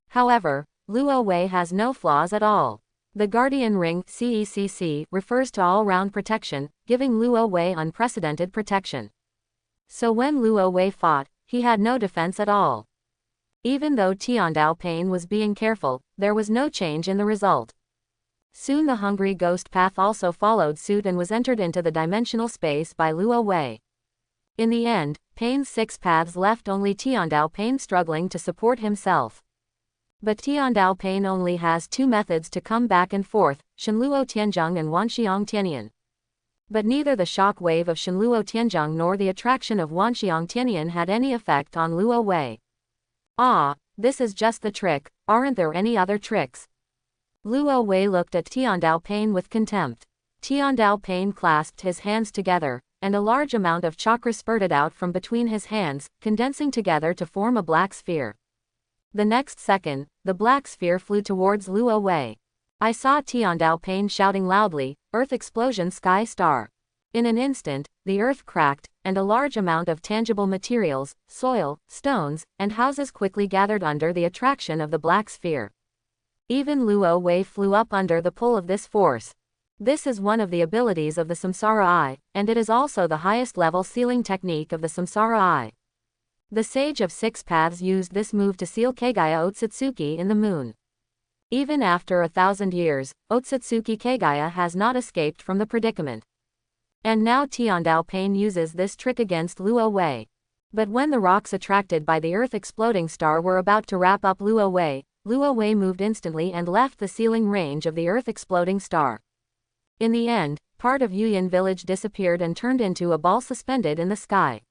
However, Luo Wei has no flaws at all. The Guardian Ring (CECC) refers to all-round protection, giving Luo Wei unprecedented protection. So when Luo Wei fought, he had no defense at all. Even though Tiandao Pain was being careful, there was no change in the result. Soon the Hungry Ghost Path also followed suit and was entered into the dimensional space by Luo Wei. In the end, Pain's 6 paths left only Tiandao Pain struggling to support himself. But Tiandao Pain only has 2 methods to come back and forth, Shenluo Tianzhong and Wanxiang Tianyan. But neither the shock wave of Shenluo Tianzhong nor the attraction of Wanxiang Tianyan had any effect on Luo Wei. Ah, this is just the trick, aren't there any other tricks? Luo Wei looked at Tiandao Pain with contempt. Tiandao Pain clasped his hands together, and a large amount of chakra spurted out from between his hands, condensing together to form a black sphere. The next second, the black sphere flew towards Luo Wei. I saw Tiandao Pain shouting loudly, "Earth explosion sky star." In an instant, the earth cracked, and a large amount of tangible materials, soil, stones, and houses quickly gathered under the attraction of the black sphere. Even Luo Wei flew up under the pull of this force. This is one of the abilities of the Samsara Eye, and it is also the highest level sealing technique of the Samsara Eye. The Sage of 6 Paths used this move to seal Kagaya Otsutsuki in the moon. Even after 1,000 years, Otsutsuki Kagaya has not escaped from the predicament. And now Tiandao Pain uses this trick against Luo Wei. But when the rocks attracted by the earth exploding star were about to wrap up Luo Wei moved instantly and left the sealing range of the earth exploding star. In the end, part of Yuyan village disappeared and turned into a ball suspended in the sky.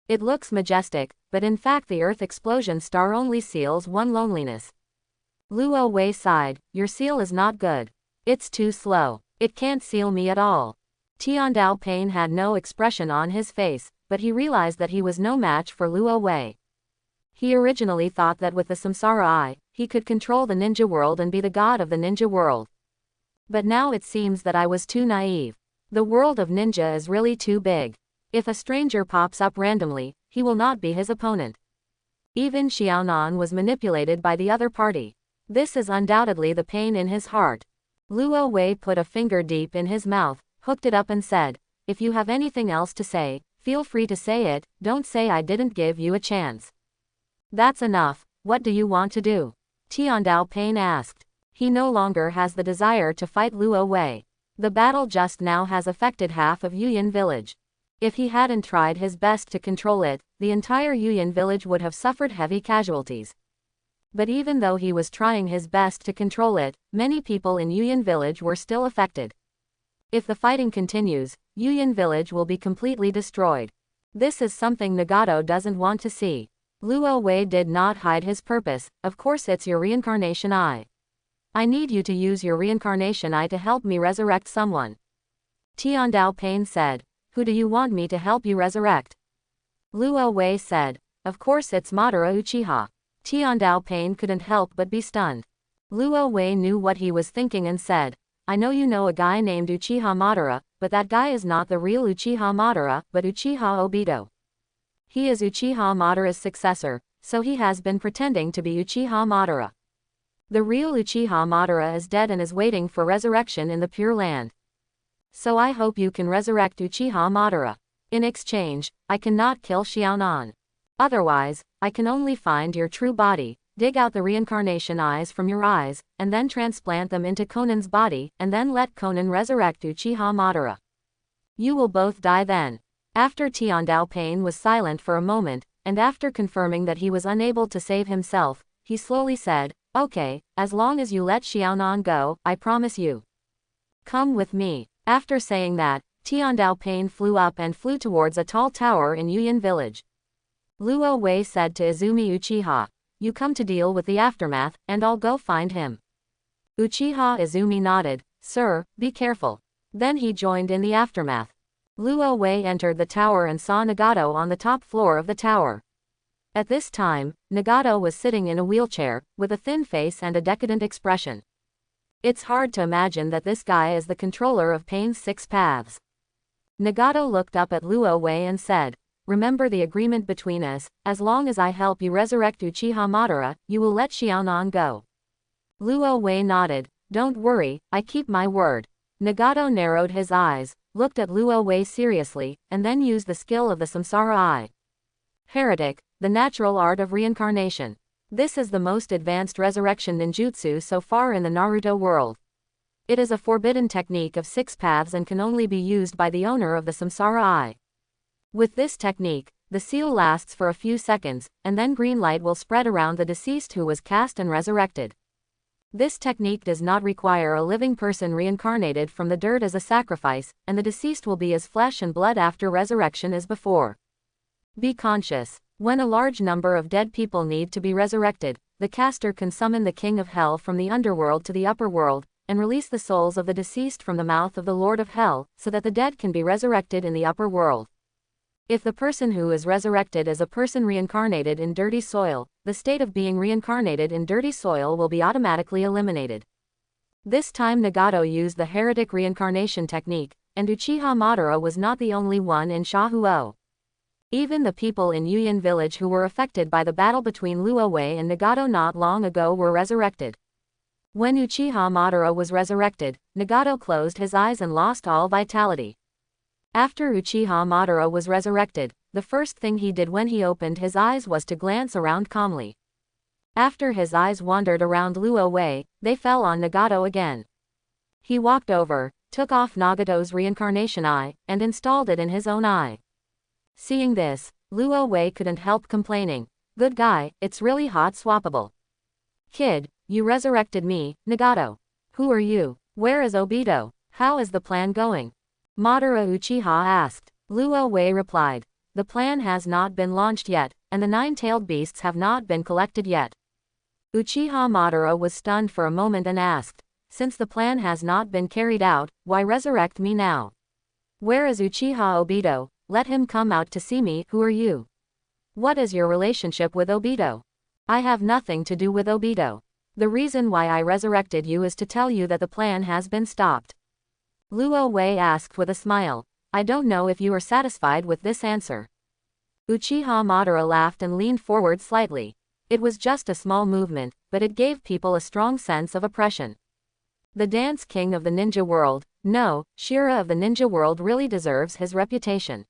It looks majestic, but in fact the earth explosion star only seals one loneliness. Luo Wei sighed, "Your seal is not good. It's too slow. It can't seal me at all." Tiandao Pain had no expression on his face, but he realized that he was no match for Luo Wei. He originally thought that with the Samsara Eye, he could control the ninja world and be the god of the ninja world. But now it seems that I was too naive. The world of ninja is really too big. If a stranger pops up randomly, he will not be his opponent. Even Xiaonan was manipulated by the other party. This is undoubtedly the pain in his heart. Luo Wei put a finger deep in his mouth, hooked it up and said, "If you have anything else to say, feel free to say it, don't say I didn't give you a chance." "That's enough, what do you want to do?" Tiandao Pain asked. He no longer has the desire to fight Luo Wei. The battle just now has affected half of Yuyan village. If he hadn't tried his best to control it, the entire Yuyan village would have suffered heavy casualties. But even though he was trying his best to control it, many people in Yuyan village were still affected. If the fighting continues, Yuyan village will be completely destroyed. This is something Nagato doesn't want to see. Luo Wei did not hide his purpose, "Of course it's your reincarnation eye. I need you to use your reincarnation eye to help me resurrect someone." Tiandao Pain said, "Who do you want me to help you resurrect?" Luo Wei said, "Of course it's Madara Uchiha." Tiandao Pain couldn't help but be stunned. Luo Wei knew what he was thinking and said, "I know you know a guy named Uchiha Madara, but that guy is not the real Uchiha Madara, but Uchiha Obito. He is Uchiha Madara's successor, so he has been pretending to be Uchiha Madara. The real Uchiha Madara is dead and is waiting for resurrection in the Pure Land. So I hope you can resurrect Uchiha Madara. In exchange, I cannot kill Xiaonan. Otherwise, I can only find your true body, dig out the reincarnation eyes from your eyes, and then transplant them into Konan's body, and then let Konan resurrect Uchiha Madara. You will both die then." After Tiandao Pain was silent for a moment, and after confirming that he was unable to save himself, he slowly said, "Okay, as long as you let Xiaonan go, I promise you. Come with me." After saying that, Tiandao Pain flew up and flew towards a tall tower in Yuyan village. Luo Wei said to Izumi Uchiha, "You come to deal with the aftermath, and I'll go find him." Uchiha Izumi nodded, "Sir, be careful." Then he joined in the aftermath. Luo Wei entered the tower and saw Nagato on the top floor of the tower. At this time, Nagato was sitting in a wheelchair, with a thin face and a decadent expression. It's hard to imagine that this guy is the controller of Pain's 6 paths. Nagato looked up at Luo Wei and said, "Remember the agreement between us, as long as I help you resurrect Uchiha Madara, you will let Xiaonan go." Luo Wei nodded, "Don't worry, I keep my word." Nagato narrowed his eyes, looked at Luo Wei seriously, and then used the skill of the Samsara Eye. Heretic, the natural art of reincarnation. This is the most advanced resurrection ninjutsu so far in the Naruto world. It is a forbidden technique of 6 paths and can only be used by the owner of the Samsara Eye. With this technique, the seal lasts for a few seconds, and then green light will spread around the deceased who was cast and resurrected. This technique does not require a living person reincarnated from the dirt as a sacrifice, and the deceased will be as flesh and blood after resurrection as before. Be conscious. When a large number of dead people need to be resurrected, the caster can summon the king of hell from the underworld to the upper world, and release the souls of the deceased from the mouth of the Lord of Hell, so that the dead can be resurrected in the upper world. If the person who is resurrected is a person reincarnated in dirty soil, the state of being reincarnated in dirty soil will be automatically eliminated. This time Nagato used the heretic reincarnation technique, and Uchiha Madara was not the only one in Shahuo. Even the people in Yuyan village who were affected by the battle between Luo and Nagato not long ago were resurrected. When Uchiha Madara was resurrected, Nagato closed his eyes and lost all vitality. After Uchiha Madara was resurrected, the first thing he did when he opened his eyes was to glance around calmly. After his eyes wandered around Luo, they fell on Nagato again. He walked over, took off Nagato's reincarnation eye, and installed it in his own eye. Seeing this, Luo couldn't help complaining. Good guy, it's really hot swappable. Kid, you resurrected me, Nagato. Who are you? Where is Obito? How is the plan going? Madara Uchiha asked. Luo replied. The plan has not been launched yet, and the nine-tailed beasts have not been collected yet. Uchiha Madara was stunned for a moment and asked, since the plan has not been carried out, why resurrect me now? Where is Uchiha Obito? Let him come out to see me. Who are you? What is your relationship with Obito? I have nothing to do with Obito. The reason why I resurrected you is to tell you that the plan has been stopped. Luo asked with a smile. I don't know if you are satisfied with this answer. Uchiha Madara laughed and leaned forward slightly. It was just a small movement, but it gave people a strong sense of oppression. The dance king of the ninja world, no, Shira of the ninja world really deserves his reputation.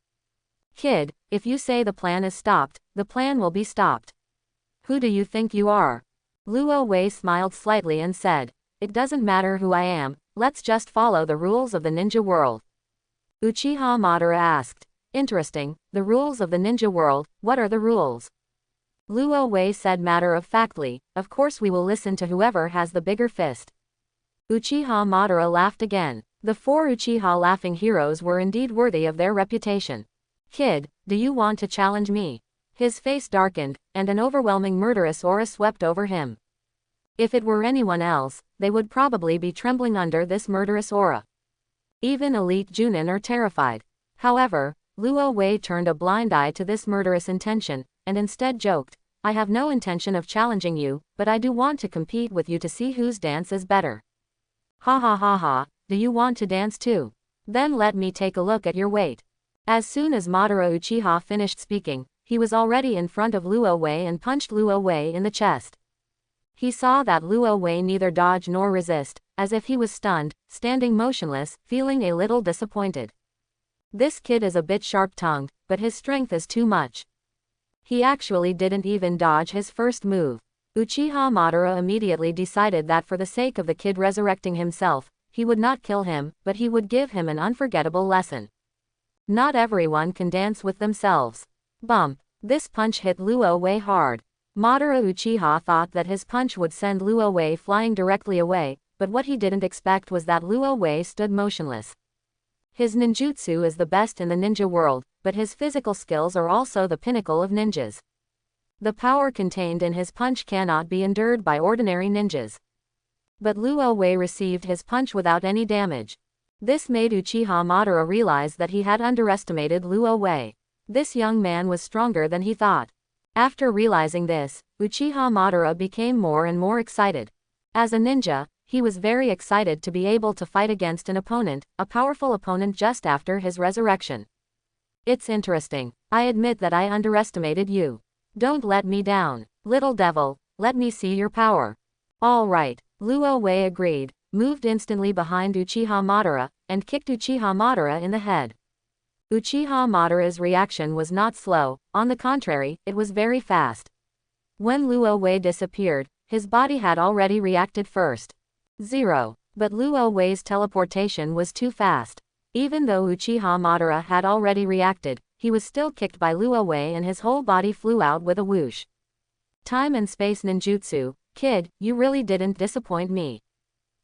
Kid, if you say the plan is stopped, the plan will be stopped. Who do you think you are? Luo smiled slightly and said, it doesn't matter who I am, let's just follow the rules of the ninja world. Uchiha Madara asked. Interesting, the rules of the ninja world, what are the rules? Luo said matter-of-factly, of course we will listen to whoever has the bigger fist. Uchiha Madara laughed again. The four Uchiha laughing heroes were indeed worthy of their reputation. Kid, do you want to challenge me? His face darkened, and an overwhelming murderous aura swept over him. If it were anyone else, they would probably be trembling under this murderous aura. Even elite Junin are terrified. However, Luo turned a blind eye to this murderous intention, and instead joked, I have no intention of challenging you, but I do want to compete with you to see whose dance is better. Ha ha ha ha, do you want to dance too? Then let me take a look at your weight. As soon as Madara Uchiha finished speaking, he was already in front of Luo and punched Luo in the chest. He saw that Luo neither dodge nor resist, as if he was stunned, standing motionless, feeling a little disappointed. This kid is a bit sharp-tongued, but his strength is too much. He actually didn't even dodge his first move. Uchiha Madara immediately decided that for the sake of the kid resurrecting himself, he would not kill him, but he would give him an unforgettable lesson. Not everyone can dance with themselves. Bump. This punch hit Luo hard. Madara Uchiha thought that his punch would send Luo flying directly away, but what he didn't expect was that Luo stood motionless. His ninjutsu is the best in the ninja world, but his physical skills are also the pinnacle of ninjas. The power contained in his punch cannot be endured by ordinary ninjas. But Luo received his punch without any damage. This made Uchiha Madara realize that he had underestimated Luo. This young man was stronger than he thought. After realizing this, Uchiha Madara became more and more excited. As a ninja, he was very excited to be able to fight against an opponent, a powerful opponent just after his resurrection. It's interesting. I admit that I underestimated you. Don't let me down. Little devil, let me see your power. All right, Luo agreed, moved instantly behind Uchiha Madara, and kicked Uchiha Madara in the head. Uchiha Madara's reaction was not slow, on the contrary, it was very fast. When Luo disappeared, his body had already reacted first. 0. But Luo's teleportation was too fast. Even though Uchiha Madara had already reacted, he was still kicked by Luo Wei and his whole body flew out with a whoosh. Time and space ninjutsu, kid, you really didn't disappoint me.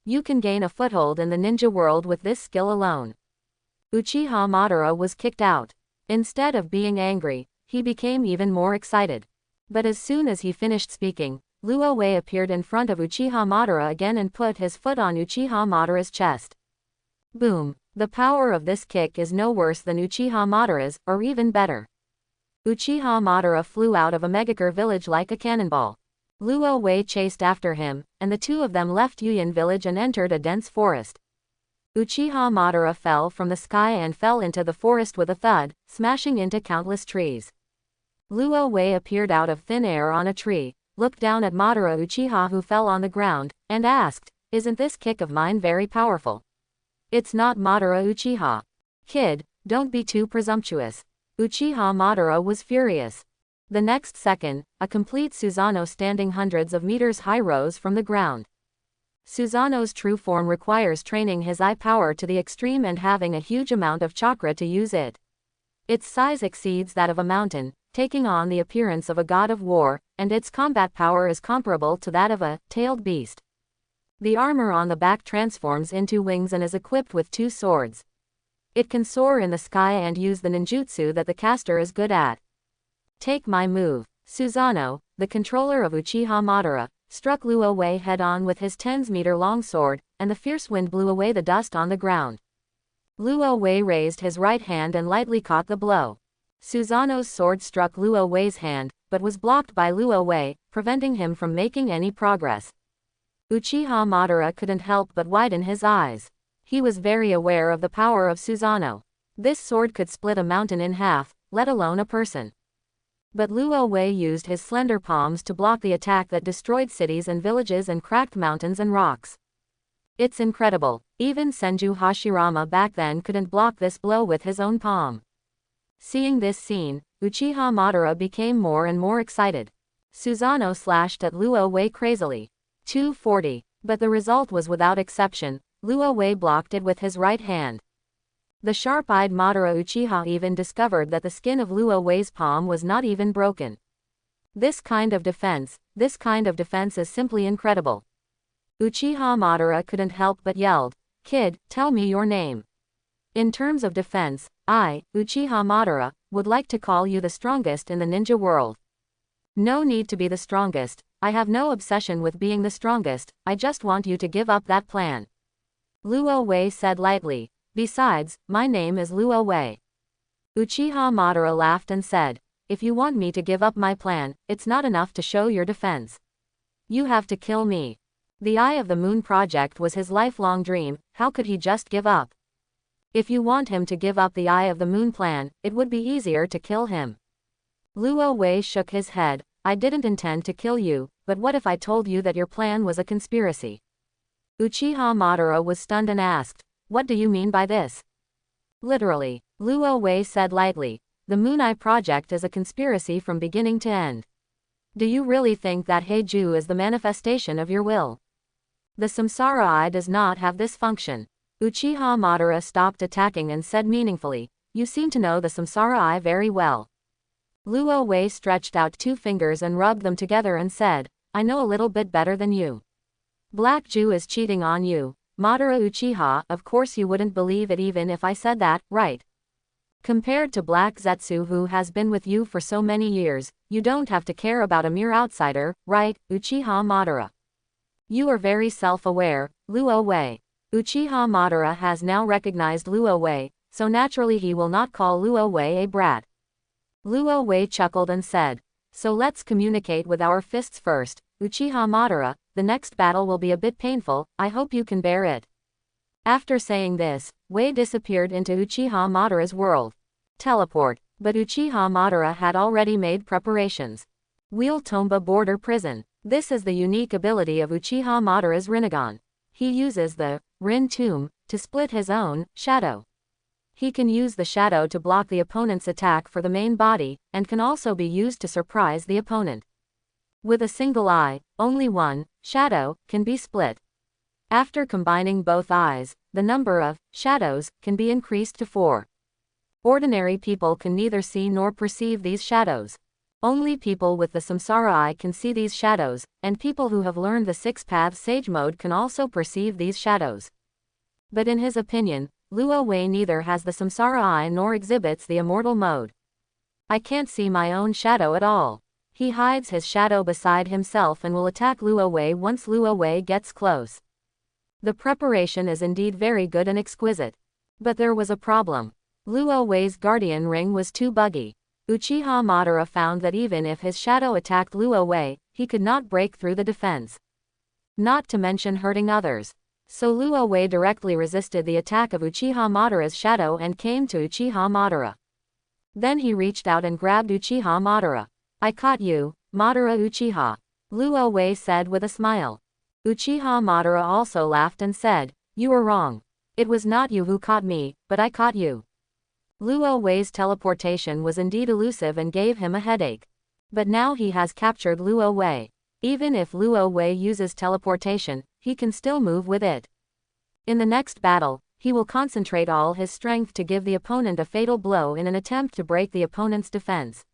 You can gain a foothold in the ninja world with this skill alone. Uchiha Madara was kicked out. Instead of being angry, he became even more excited. But as soon as he finished speaking, Luo Wei appeared in front of Uchiha Madara again and put his foot on Uchiha Madara's chest. Boom! The power of this kick is no worse than Uchiha Madara's, or even better. Uchiha Madara flew out of a Megakure village like a cannonball. Luo Wei chased after him, and the two of them left Yuyan village and entered a dense forest. Uchiha Madara fell from the sky and fell into the forest with a thud, smashing into countless trees. Luo Wei appeared out of thin air on a tree, looked down at Madara Uchiha who fell on the ground, and asked, "Isn't this kick of mine very powerful?" "It's not, Madara Uchiha. Kid, don't be too presumptuous." Uchiha Madara was furious. The next second, a complete Susanoo standing hundreds of meters high rose from the ground. Susanoo's true form requires training his eye power to the extreme and having a huge amount of chakra to use it. Its size exceeds that of a mountain, taking on the appearance of a god of war, and its combat power is comparable to that of a tailed beast. The armor on the back transforms into wings and is equipped with 2 swords. It can soar in the sky and use the ninjutsu that the caster is good at. Take my move. Susanoo, the controller of Uchiha Madara, struck Luo Wei head-on with his 10-meter-long sword, and the fierce wind blew away the dust on the ground. Luo Wei raised his right hand and lightly caught the blow. Susanoo's sword struck Luo Wei's hand, but was blocked by Luo Wei, preventing him from making any progress. Uchiha Madara couldn't help but widen his eyes. He was very aware of the power of Susanoo. This sword could split a mountain in half, let alone a person. But Luo Wei used his slender palms to block the attack that destroyed cities and villages and cracked mountains and rocks. It's incredible, even Senju Hashirama back then couldn't block this blow with his own palm. Seeing this scene, Uchiha Madara became more and more excited. Susanoo slashed at Luo Wei crazily. 240. But the result was without exception, Luo Wei blocked it with his right hand. The sharp-eyed Madara Uchiha even discovered that the skin of Luo Wei's palm was not even broken. This kind of defense is simply incredible. Uchiha Madara couldn't help but yelled, "Kid, tell me your name. In terms of defense, I, Uchiha Madara, would like to call you the strongest in the ninja world." "No need to be the strongest, I have no obsession with being the strongest, I just want you to give up that plan." Luo Wei said lightly, "Besides, my name is Luo Wei." Uchiha Madara laughed and said, "If you want me to give up my plan, it's not enough to show your defense. You have to kill me." The Eye of the Moon project was his lifelong dream, how could he just give up? If you want him to give up the Eye of the Moon plan, it would be easier to kill him. Luo Wei shook his head, "I didn't intend to kill you, but what if I told you that your plan was a conspiracy?" Uchiha Madara was stunned and asked, "What do you mean by this?" "Literally," Luo Wei said lightly, "the Moon Eye project is a conspiracy from beginning to end. Do you really think that Heiju is the manifestation of your will? The Samsara Eye does not have this function." Uchiha Madara stopped attacking and said meaningfully, "You seem to know the Samsara Eye very well." Luo Wei stretched out 2 fingers and rubbed them together and said, "I know a little bit better than you. Black Ju is cheating on you. Madara Uchiha, of course you wouldn't believe it even if I said that, right? Compared to Black Zetsu who has been with you for so many years, you don't have to care about a mere outsider, right, Uchiha Madara? You are very self-aware, Luo Wei." Uchiha Madara has now recognized Luo Wei, so naturally he will not call Luo Wei a brat. Luo Wei chuckled and said, "So let's communicate with our fists first, Uchiha Madara, the next battle will be a bit painful, I hope you can bear it." After saying this, Wei disappeared into Uchiha Madara's world. Teleport. But Uchiha Madara had already made preparations. Wheel Tomba Border Prison. This is the unique ability of Uchiha Madara's Rinnegan. He uses the Rin Tomb to split his own shadow. He can use the shadow to block the opponent's attack for the main body, and can also be used to surprise the opponent. With a single eye, only one shadow can be split. After combining both eyes, the number of shadows can be increased to 4. Ordinary people can neither see nor perceive these shadows. Only people with the samsara eye can see these shadows, and people who have learned the six paths sage mode can also perceive these shadows. But in his opinion, Luo Wei neither has the samsara eye nor exhibits the immortal mode. I can't see my own shadow at all. He hides his shadow beside himself and will attack Luo Wei once Luo Wei gets close. The preparation is indeed very good and exquisite. But there was a problem. Luo Wei's guardian ring was too buggy. Uchiha Madara found that even if his shadow attacked Luo Wei, he could not break through the defense. Not to mention hurting others. So Luo Wei directly resisted the attack of Uchiha Madara's shadow and came to Uchiha Madara. Then he reached out and grabbed Uchiha Madara. I caught you, Madara Uchiha. Luo Wei said with a smile. Uchiha Madara also laughed and said, you were wrong. It was not you who caught me, but I caught you. Luo Wei's teleportation was indeed elusive and gave him a headache. But now he has captured Luo Wei. Even if Luo Wei uses teleportation, he can still move with it. In the next battle, he will concentrate all his strength to give the opponent a fatal blow in an attempt to break the opponent's defense.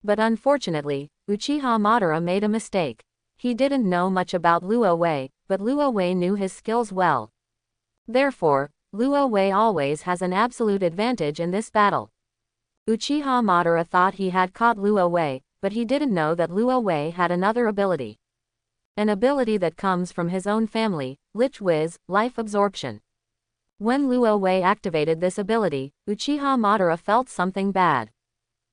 But unfortunately, Uchiha Madara made a mistake. He didn't know much about Luo Wei, but Luo Wei knew his skills well. Therefore, Luo Wei always has an absolute advantage in this battle. Uchiha Madara thought he had caught Luo Wei, but he didn't know that Luo Wei had another ability. An ability that comes from his own family, Lich Wiz, life absorption. When Luo Wei activated this ability, Uchiha Madara felt something bad.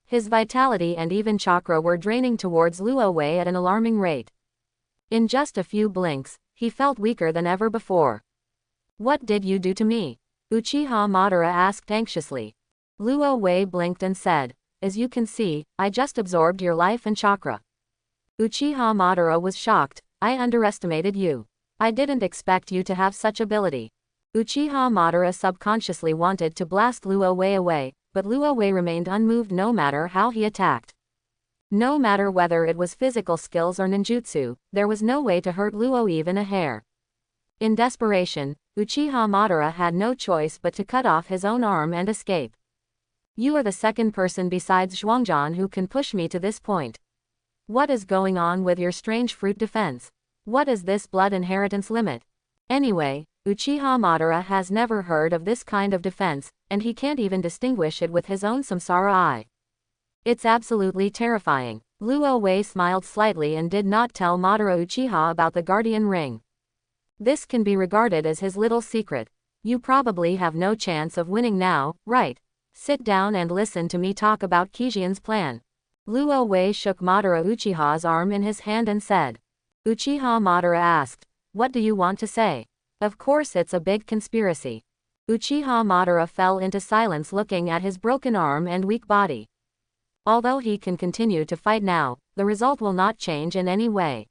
His vitality and even chakra were draining towards Luo Wei at an alarming rate. In just a few blinks, he felt weaker than ever before. What did you do to me? Uchiha Madara asked anxiously. Luo Wei blinked and said, as you can see, I just absorbed your life and chakra. Uchiha Madara was shocked. I underestimated you. I didn't expect you to have such ability. Uchiha Madara subconsciously wanted to blast Luo Wei away, but Luo Wei remained unmoved no matter how he attacked. No matter whether it was physical skills or ninjutsu, there was no way to hurt Luo even a hair. In desperation, Uchiha Madara had no choice but to cut off his own arm and escape. You are the second person besides Zhuangjan who can push me to this point. What is going on with your strange fruit defense? What is this blood inheritance limit? Anyway, Uchiha Madara has never heard of this kind of defense, and he can't even distinguish it with his own samsara eye. It's absolutely terrifying. Luo Wei smiled slightly and did not tell Madara Uchiha about the guardian ring. This can be regarded as his little secret. You probably have no chance of winning now, right? Sit down and listen to me talk about Kijian's plan. Luo Wei shook Madara Uchiha's arm in his hand and said. Uchiha Madara asked, what do you want to say? Of course it's a big conspiracy. Uchiha Madara fell into silence looking at his broken arm and weak body. Although he can continue to fight now, the result will not change in any way.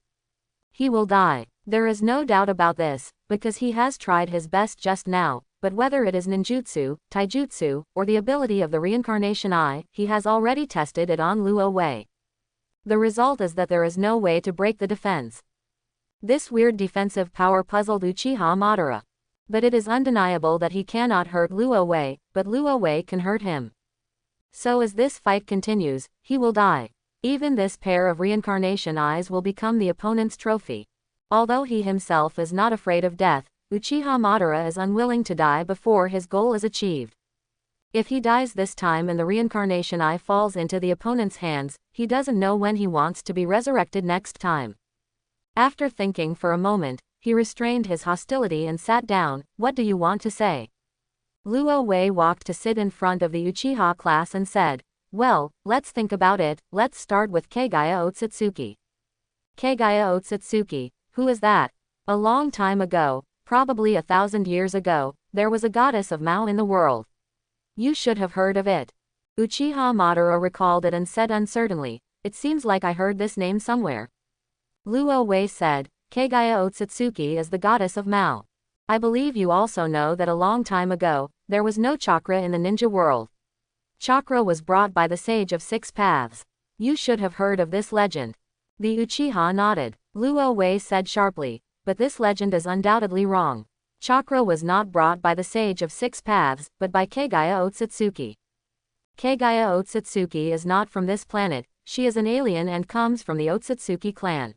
He will die. There is no doubt about this, because he has tried his best just now, but whether it is ninjutsu, taijutsu, or the ability of the reincarnation eye, he has already tested it on Luo Wei. The result is that there is no way to break the defense. This weird defensive power puzzled Uchiha Madara. But it is undeniable that he cannot hurt Luo Wei, but Luo Wei can hurt him. So as this fight continues, he will die. Even this pair of reincarnation eyes will become the opponent's trophy. Although he himself is not afraid of death, Uchiha Madara is unwilling to die before his goal is achieved. If he dies this time and the reincarnation eye falls into the opponent's hands, he doesn't know when he wants to be resurrected next time. After thinking for a moment, he restrained his hostility and sat down. What do you want to say? Luo Wei walked to sit in front of the Uchiha class and said, well, let's think about it. Let's start with Kagaya Otsutsuki. Kagaya Otsutsuki, who is that? A long time ago, probably 1,000 years ago, there was a goddess of Mao in the world. You should have heard of it. Uchiha Madara recalled it and said uncertainly, it seems like I heard this name somewhere. Luo Wei said, Kagaya Otsutsuki is the goddess of Mao. I believe you also know that a long time ago, there was no chakra in the ninja world. Chakra was brought by the sage of six paths. You should have heard of this legend. The Uchiha nodded. Luo Wei said sharply, but this legend is undoubtedly wrong. Chakra was not brought by the sage of six paths, but by Kagaya Otsutsuki. Kagaya Otsutsuki is not from this planet, she is an alien and comes from the Otsutsuki clan.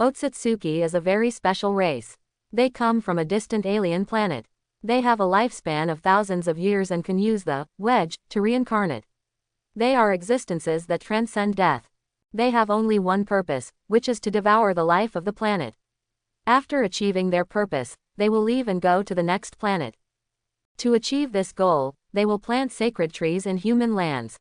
Otsutsuki is a very special race. They come from a distant alien planet. They have a lifespan of thousands of years and can use the wedge to reincarnate. They are existences that transcend death. They have only one purpose, which is to devour the life of the planet. After achieving their purpose, they will leave and go to the next planet. To achieve this goal, they will plant sacred trees in human lands.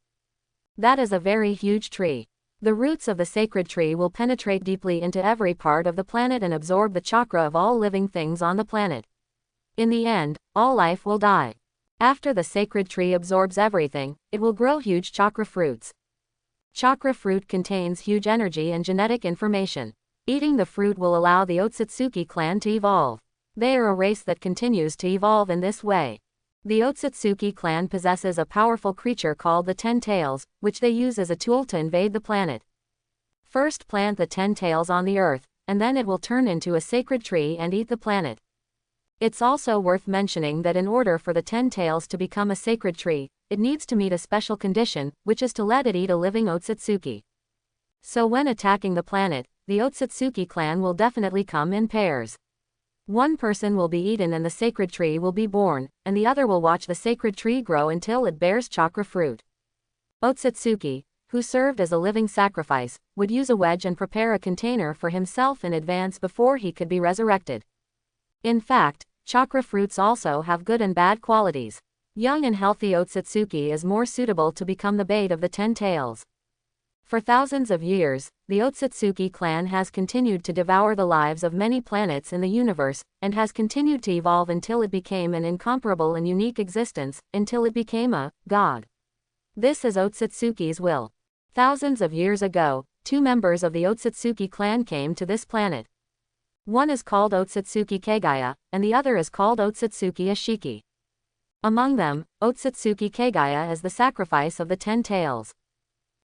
That is a very huge tree. The roots of the sacred tree will penetrate deeply into every part of the planet and absorb the chakra of all living things on the planet. In the end, all life will die. After the sacred tree absorbs everything, it will grow huge chakra fruits. Chakra fruit contains huge energy and genetic information. Eating the fruit will allow the Otsutsuki clan to evolve. They are a race that continues to evolve in this way. The Otsutsuki clan possesses a powerful creature called the Ten Tails, which they use as a tool to invade the planet. First plant the 10 tails on the earth, and then it will turn into a sacred tree and eat the planet. It's also worth mentioning that in order for the 10 tails to become a sacred tree, it needs to meet a special condition, which is to let it eat a living Otsutsuki. So when attacking the planet, the Otsutsuki clan will definitely come in pairs. One person will be eaten and the sacred tree will be born, and the other will watch the sacred tree grow until it bears chakra fruit. Otsutsuki, who served as a living sacrifice, would use a wedge and prepare a container for himself in advance before he could be resurrected. In fact, chakra fruits also have good and bad qualities. Young and healthy Otsutsuki is more suitable to become the bait of the 10 tails. For thousands of years, the Otsutsuki clan has continued to devour the lives of many planets in the universe, and has continued to evolve until it became an incomparable and unique existence, until it became a god. This is Otsutsuki's will. Thousands of years ago, 2 members of the Otsutsuki clan came to this planet. One is called Otsutsuki Kagaya, and the other is called Otsutsuki Ashiki. Among them, Otsutsuki Kagaya is the sacrifice of the 10 tails.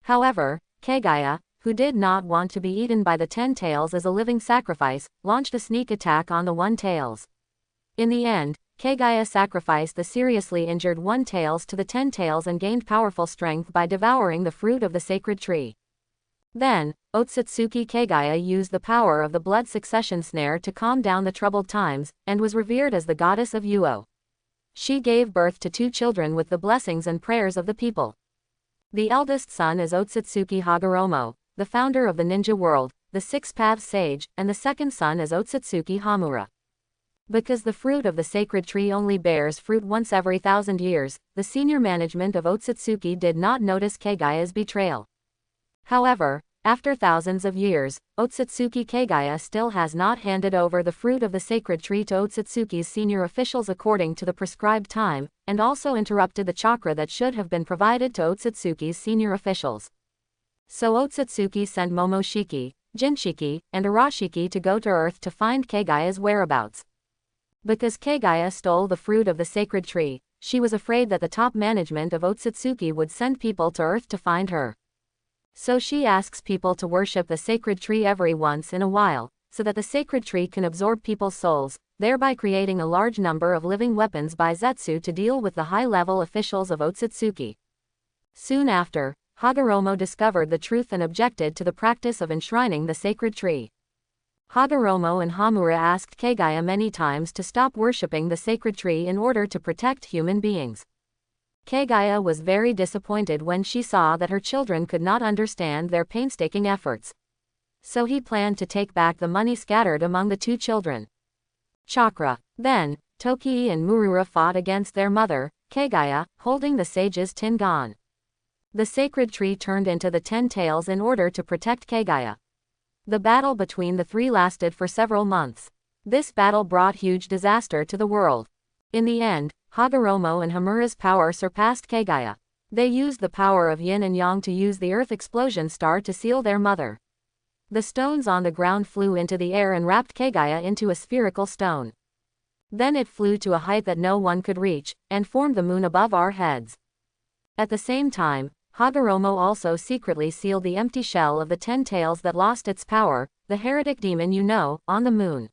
However, Kagaya, who did not want to be eaten by the 10 tails as a living sacrifice, launched a sneak attack on the 1 tails. In the end, Kagaya sacrificed the seriously injured 1 tails to the 10 tails and gained powerful strength by devouring the fruit of the sacred tree. Then, Otsutsuki Kagaya used the power of the blood succession snare to calm down the troubled times, and was revered as the goddess of Yuo. She gave birth to 2 children with the blessings and prayers of the people. The eldest son is Otsutsuki Hagoromo, the founder of the ninja world, the 6 Paths sage, and the second son is Otsutsuki Hamura. Because the fruit of the sacred tree only bears fruit once every 1,000 years, the senior management of Otsutsuki did not notice Kagaya's betrayal. However, after thousands of years, Otsutsuki Kagaya still has not handed over the fruit of the sacred tree to Otsutsuki's senior officials according to the prescribed time, and also interrupted the chakra that should have been provided to Otsutsuki's senior officials. So Otsutsuki sent Momoshiki, Jinshiki, and Arashiki to go to Earth to find Kagaya's whereabouts. Because Kagaya stole the fruit of the sacred tree, she was afraid that the top management of Otsutsuki would send people to Earth to find her. So she asks people to worship the sacred tree every once in a while, so that the sacred tree can absorb people's souls, thereby creating a large number of living weapons by Zetsu to deal with the high-level officials of Otsutsuki. Soon after, Hagoromo discovered the truth and objected to the practice of enshrining the sacred tree. Hagoromo and Hamura asked Kagaya many times to stop worshipping the sacred tree in order to protect human beings. Kagaya was very disappointed when she saw that her children could not understand their painstaking efforts. So he planned to take back the money scattered among the 2 children. Chakra. Then, Tokii and Murura fought against their mother, Kagaya, holding the sage's Tingan. The sacred tree turned into the 10 tails in order to protect Kagaya. The battle between the 3 lasted for several months. This battle brought huge disaster to the world. In the end, Hagoromo and Hamura's power surpassed Kagaya. They used the power of yin and yang to use the earth explosion star to seal their mother. The stones on the ground flew into the air and wrapped Kagaya into a spherical stone. Then it flew to a height that no one could reach, and formed the moon above our heads. At the same time, Hagoromo also secretly sealed the empty shell of the 10 tails that lost its power, the heretic demon on the moon.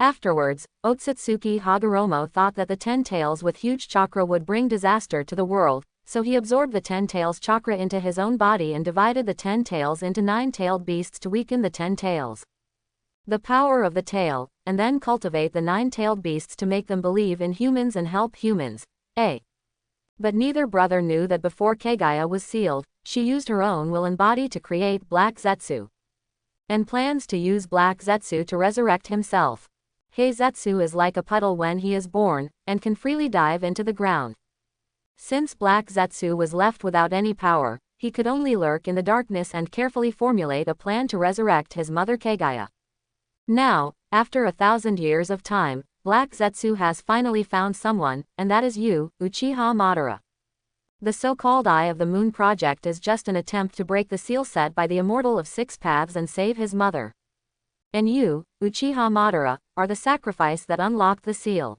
Afterwards, Otsutsuki Hagoromo thought that the 10 tails with huge chakra would bring disaster to the world, so he absorbed the 10 tails chakra into his own body and divided the 10 tails into 9-tailed beasts to weaken the 10 tails. The power of the tail, and then cultivate the 9-tailed beasts to make them believe in humans and help humans. But neither brother knew that before Kaguya was sealed, she used her own will and body to create Black Zetsu. And plans to use Black Zetsu to resurrect himself. Heizetsu is like a puddle when he is born, and can freely dive into the ground. Since Black Zetsu was left without any power, he could only lurk in the darkness and carefully formulate a plan to resurrect his mother Kaguya. Now, after 1,000 years of time, Black Zetsu has finally found someone, and that is you, Uchiha Madara. The so-called Eye of the Moon project is just an attempt to break the seal set by the Immortal of 6 Paths and save his mother. And you, Uchiha Madara, are the sacrifice that unlocked the seal.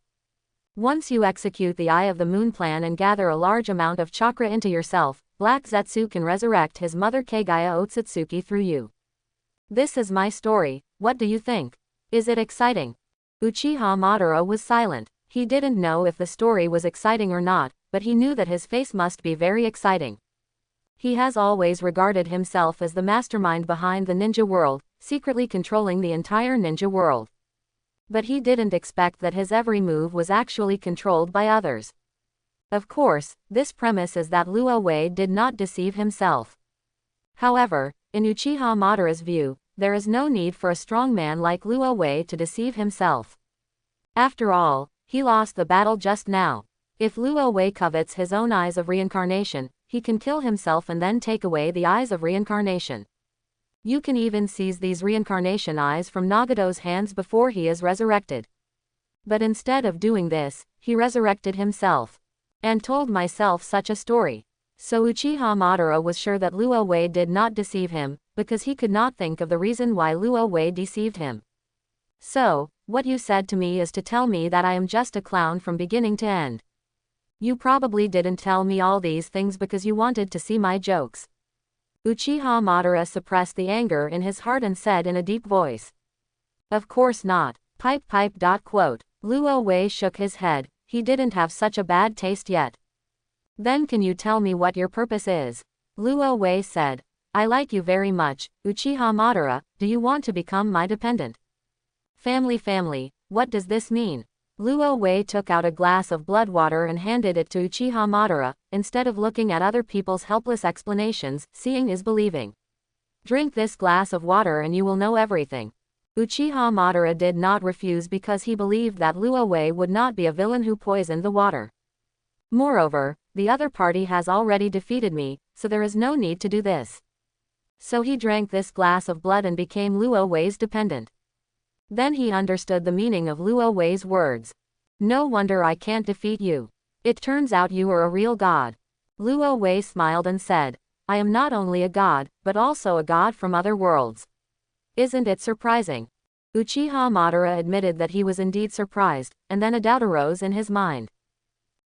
Once you execute the Eye of the Moon plan and gather a large amount of chakra into yourself, Black Zetsu can resurrect his mother Kaguya Otsutsuki through you. This is my story, what do you think? Is it exciting? Uchiha Madara was silent. He didn't know if the story was exciting or not, but he knew that his face must be very exciting. He has always regarded himself as the mastermind behind the ninja world, secretly controlling the entire ninja world. But he didn't expect that his every move was actually controlled by others. Of course, this premise is that Luo Wei did not deceive himself. However, in Uchiha Madara's view, there is no need for a strong man like Luo Wei to deceive himself. After all, he lost the battle just now. If Luo Wei covets his own eyes of reincarnation, he can kill himself and then take away the eyes of reincarnation. You can even seize these reincarnation eyes from Nagato's hands before he is resurrected. But instead of doing this, he resurrected himself. And told myself such a story. So Uchiha Madara was sure that Luo Wei did not deceive him, because he could not think of the reason why Luo Wei deceived him. So, what you said to me is to tell me that I am just a clown from beginning to end. You probably didn't tell me all these things because you wanted to see my jokes. Uchiha Madara suppressed the anger in his heart and said in a deep voice. Of course not. Pipe. Luo Wei shook his head, he didn't have such a bad taste yet. Then can you tell me what your purpose is? Luo Wei said. I like you very much, Uchiha Madara, do you want to become my dependent? Family, what does this mean? Luo Wei took out a glass of blood water and handed it to Uchiha Madara, instead of looking at other people's helpless explanations, seeing is believing. Drink this glass of water and you will know everything. Uchiha Madara did not refuse because he believed that Luo Wei would not be a villain who poisoned the water. Moreover, the other party has already defeated me, so there is no need to do this. So he drank this glass of blood and became Luo Wei's dependent. Then he understood the meaning of Luo Wei's words. No wonder I can't defeat you. It turns out you are a real god. Luo Wei smiled and said, I am not only a god, but also a god from other worlds. Isn't it surprising? Uchiha Madara admitted that he was indeed surprised, and then a doubt arose in his mind.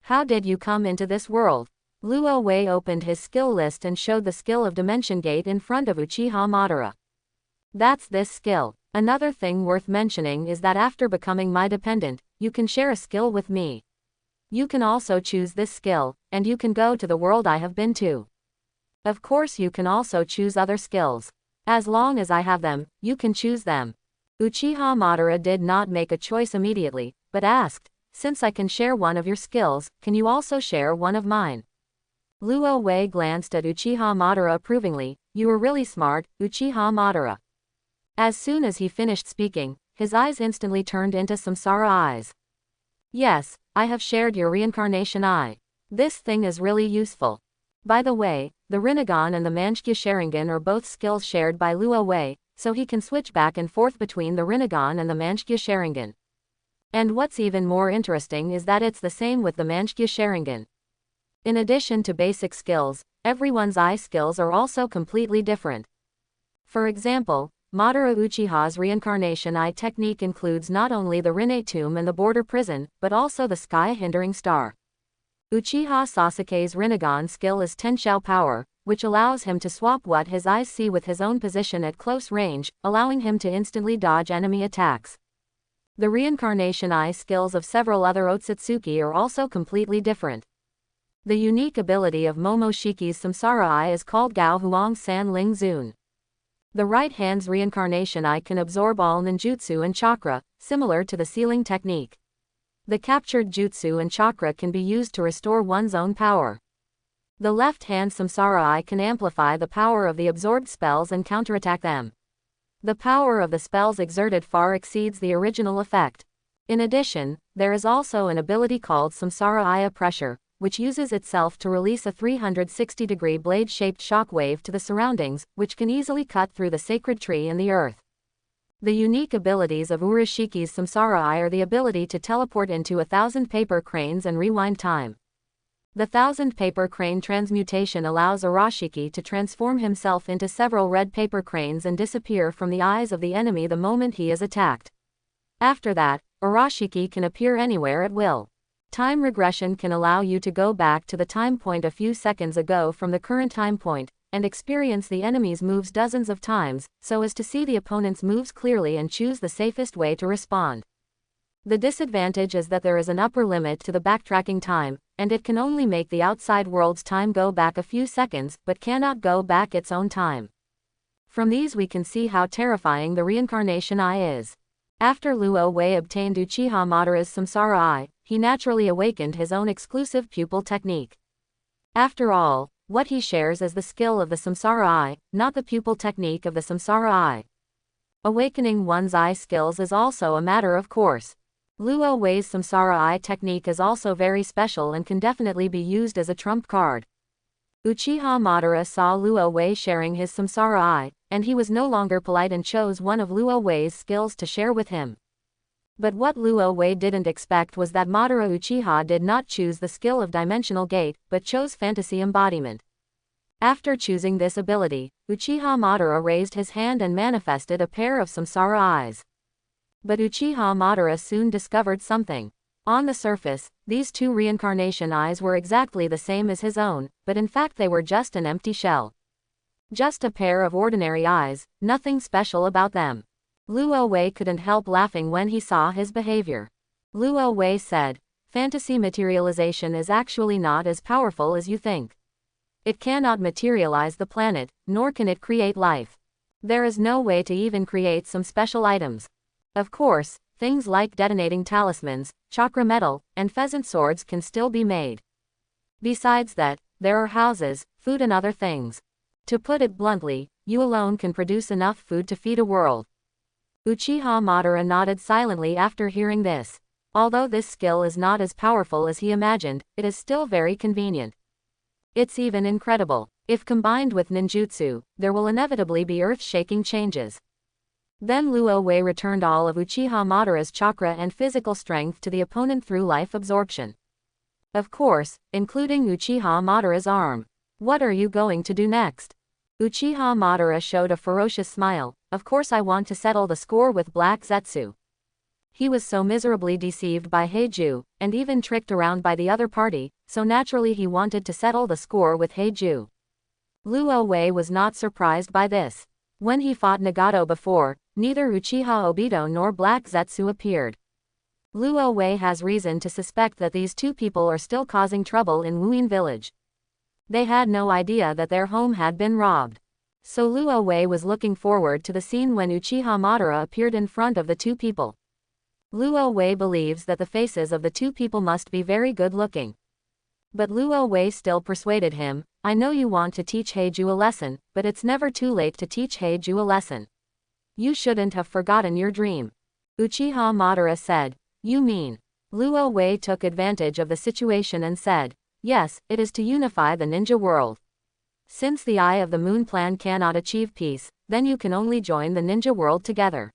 How did you come into this world? Luo Wei opened his skill list and showed the skill of Dimension Gate in front of Uchiha Madara. That's this skill. Another thing worth mentioning is that after becoming my dependent, you can share a skill with me. You can also choose this skill, and you can go to the world I have been to. Of course you can also choose other skills. As long as I have them, you can choose them. Uchiha Madara did not make a choice immediately, but asked, since I can share one of your skills, can you also share one of mine? Luo Wei glanced at Uchiha Madara approvingly, you are really smart, Uchiha Madara. As soon as he finished speaking, his eyes instantly turned into Samsara eyes. Yes, I have shared your reincarnation eye. This thing is really useful. By the way, the Rinnegan and the Manshkya Sharingan are both skills shared by Luo Wei, so he can switch back and forth between the Rinnegan and the Manshkya Sharingan. And what's even more interesting is that it's the same with the Manshkya Sharingan. In addition to basic skills, everyone's eye skills are also completely different. For example, Madara Uchiha's reincarnation eye technique includes not only the Rinne Tomb and the Border Prison, but also the Sky Hindering Star. Uchiha Sasuke's Rinnegan skill is Tenshou Power, which allows him to swap what his eyes see with his own position at close range, allowing him to instantly dodge enemy attacks. The reincarnation eye skills of several other Otsutsuki are also completely different. The unique ability of Momoshiki's Samsara Eye is called Gao Huang San Ling Zun. The right hand's reincarnation eye can absorb all ninjutsu and chakra, similar to the sealing technique. The captured jutsu and chakra can be used to restore one's own power. The left hand's Samsara Eye can amplify the power of the absorbed spells and counterattack them. The power of the spells exerted far exceeds the original effect. In addition, there is also an ability called Samsara Eye Pressure, which uses itself to release a 360-degree blade-shaped shock wave to the surroundings, which can easily cut through the sacred tree and the earth. The unique abilities of Urashiki's Samsara Eye are the ability to teleport into 1,000 paper cranes and rewind time. The 1,000 paper crane transmutation allows Urashiki to transform himself into several red paper cranes and disappear from the eyes of the enemy the moment he is attacked. After that, Urashiki can appear anywhere at will. Time regression can allow you to go back to the time point a few seconds ago from the current time point, and experience the enemy's moves dozens of times, so as to see the opponent's moves clearly and choose the safest way to respond. The disadvantage is that there is an upper limit to the backtracking time, and it can only make the outside world's time go back a few seconds, but cannot go back its own time. From these we can see how terrifying the reincarnation eye is. After Luo Wei obtained Uchiha Madara's Samsara Eye, he naturally awakened his own exclusive pupil technique. After all, what he shares is the skill of the Samsara Eye, not the pupil technique of the Samsara Eye. Awakening one's eye skills is also a matter of course. Luo Wei's Samsara Eye technique is also very special and can definitely be used as a trump card. Uchiha Madara saw Luo Wei sharing his Samsara Eye, and he was no longer polite and chose one of Luo Wei's skills to share with him. But what Luo Wei didn't expect was that Madara Uchiha did not choose the skill of Dimensional Gate, but chose Fantasy Embodiment. After choosing this ability, Uchiha Madara raised his hand and manifested a pair of Samsara Eyes. But Uchiha Madara soon discovered something. On the surface, these two reincarnation eyes were exactly the same as his own, but in fact they were just an empty shell. Just a pair of ordinary eyes, nothing special about them. Luo Wei couldn't help laughing when he saw his behavior. Luo Wei said, "Fantasy materialization is actually not as powerful as you think. It cannot materialize the planet, nor can it create life. There is no way to even create some special items. Of course, things like detonating talismans, chakra metal, and pheasant swords can still be made. Besides that, there are houses, food and other things. To put it bluntly, you alone can produce enough food to feed a world." Uchiha Madara nodded silently after hearing this. Although this skill is not as powerful as he imagined, it is still very convenient. It's even incredible. If combined with ninjutsu, there will inevitably be earth-shaking changes. Then Luo Wei returned all of Uchiha Madara's chakra and physical strength to the opponent through life absorption. Of course, including Uchiha Madara's arm. "What are you going to do next?" Uchiha Madara showed a ferocious smile. "Of course I want to settle the score with Black Zetsu." He was so miserably deceived by Heiju, and even tricked around by the other party, so naturally he wanted to settle the score with Heiju. Luo Wei was not surprised by this. When he fought Nagato before, neither Uchiha Obito nor Black Zetsu appeared. Luo Wei has reason to suspect that these two people are still causing trouble in Wuyin village. They had no idea that their home had been robbed. So Luo Wei was looking forward to the scene when Uchiha Madara appeared in front of the two people. Luo Wei believes that the faces of the two people must be very good looking. But Luo Wei still persuaded him, "I know you want to teach Heiju a lesson, but it's never too late to teach Heiju a lesson. You shouldn't have forgotten your dream." Uchiha Madara said, "You mean?" Luo Wei took advantage of the situation and said, "Yes, it is to unify the ninja world. Since the Eye of the Moon plan cannot achieve peace, then you can only join the ninja world together.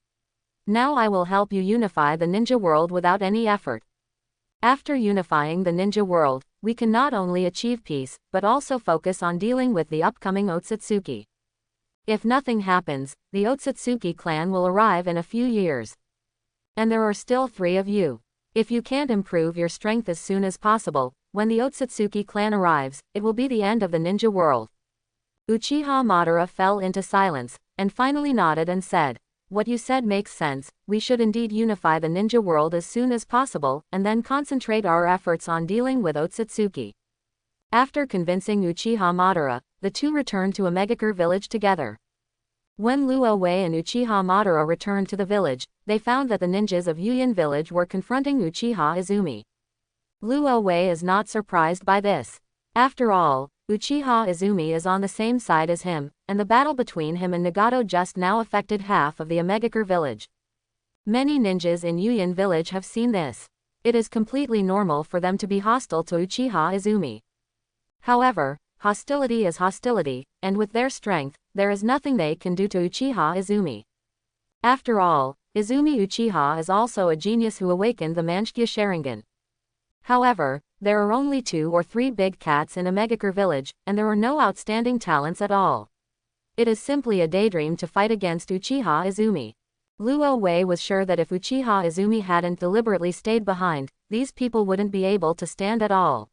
Now I will help you unify the ninja world without any effort. After unifying the ninja world, we can not only achieve peace, but also focus on dealing with the upcoming Otsutsuki. If nothing happens, the Otsutsuki clan will arrive in a few years. And there are still 3 of you. If you can't improve your strength as soon as possible, when the Otsutsuki clan arrives, it will be the end of the ninja world." Uchiha Madara fell into silence, and finally nodded and said, "What you said makes sense. We should indeed unify the ninja world as soon as possible, and then concentrate our efforts on dealing with Otsutsuki. After convincing Uchiha Madara, the two returned to a Megakure village together. When Luo Wei and Uchiha Madara returned to the village, they found that the ninjas of Yuyin village were confronting Uchiha Izumi. Luo Wei is not surprised by this. After all, Uchiha Izumi is on the same side as him, and the battle between him and Nagato just now affected half of the Megakure village. Many ninjas in Yuyin village have seen this. It is completely normal for them to be hostile to Uchiha Izumi. However, hostility is hostility, and with their strength, there is nothing they can do to Uchiha Izumi. After all, Izumi Uchiha is also a genius who awakened the Manchukuo Sharingan. However, there are only 2 or 3 big cats in a Megakure village, and there are no outstanding talents at all. It is simply a daydream to fight against Uchiha Izumi. Luo Wei was sure that if Uchiha Izumi hadn't deliberately stayed behind, these people wouldn't be able to stand at all.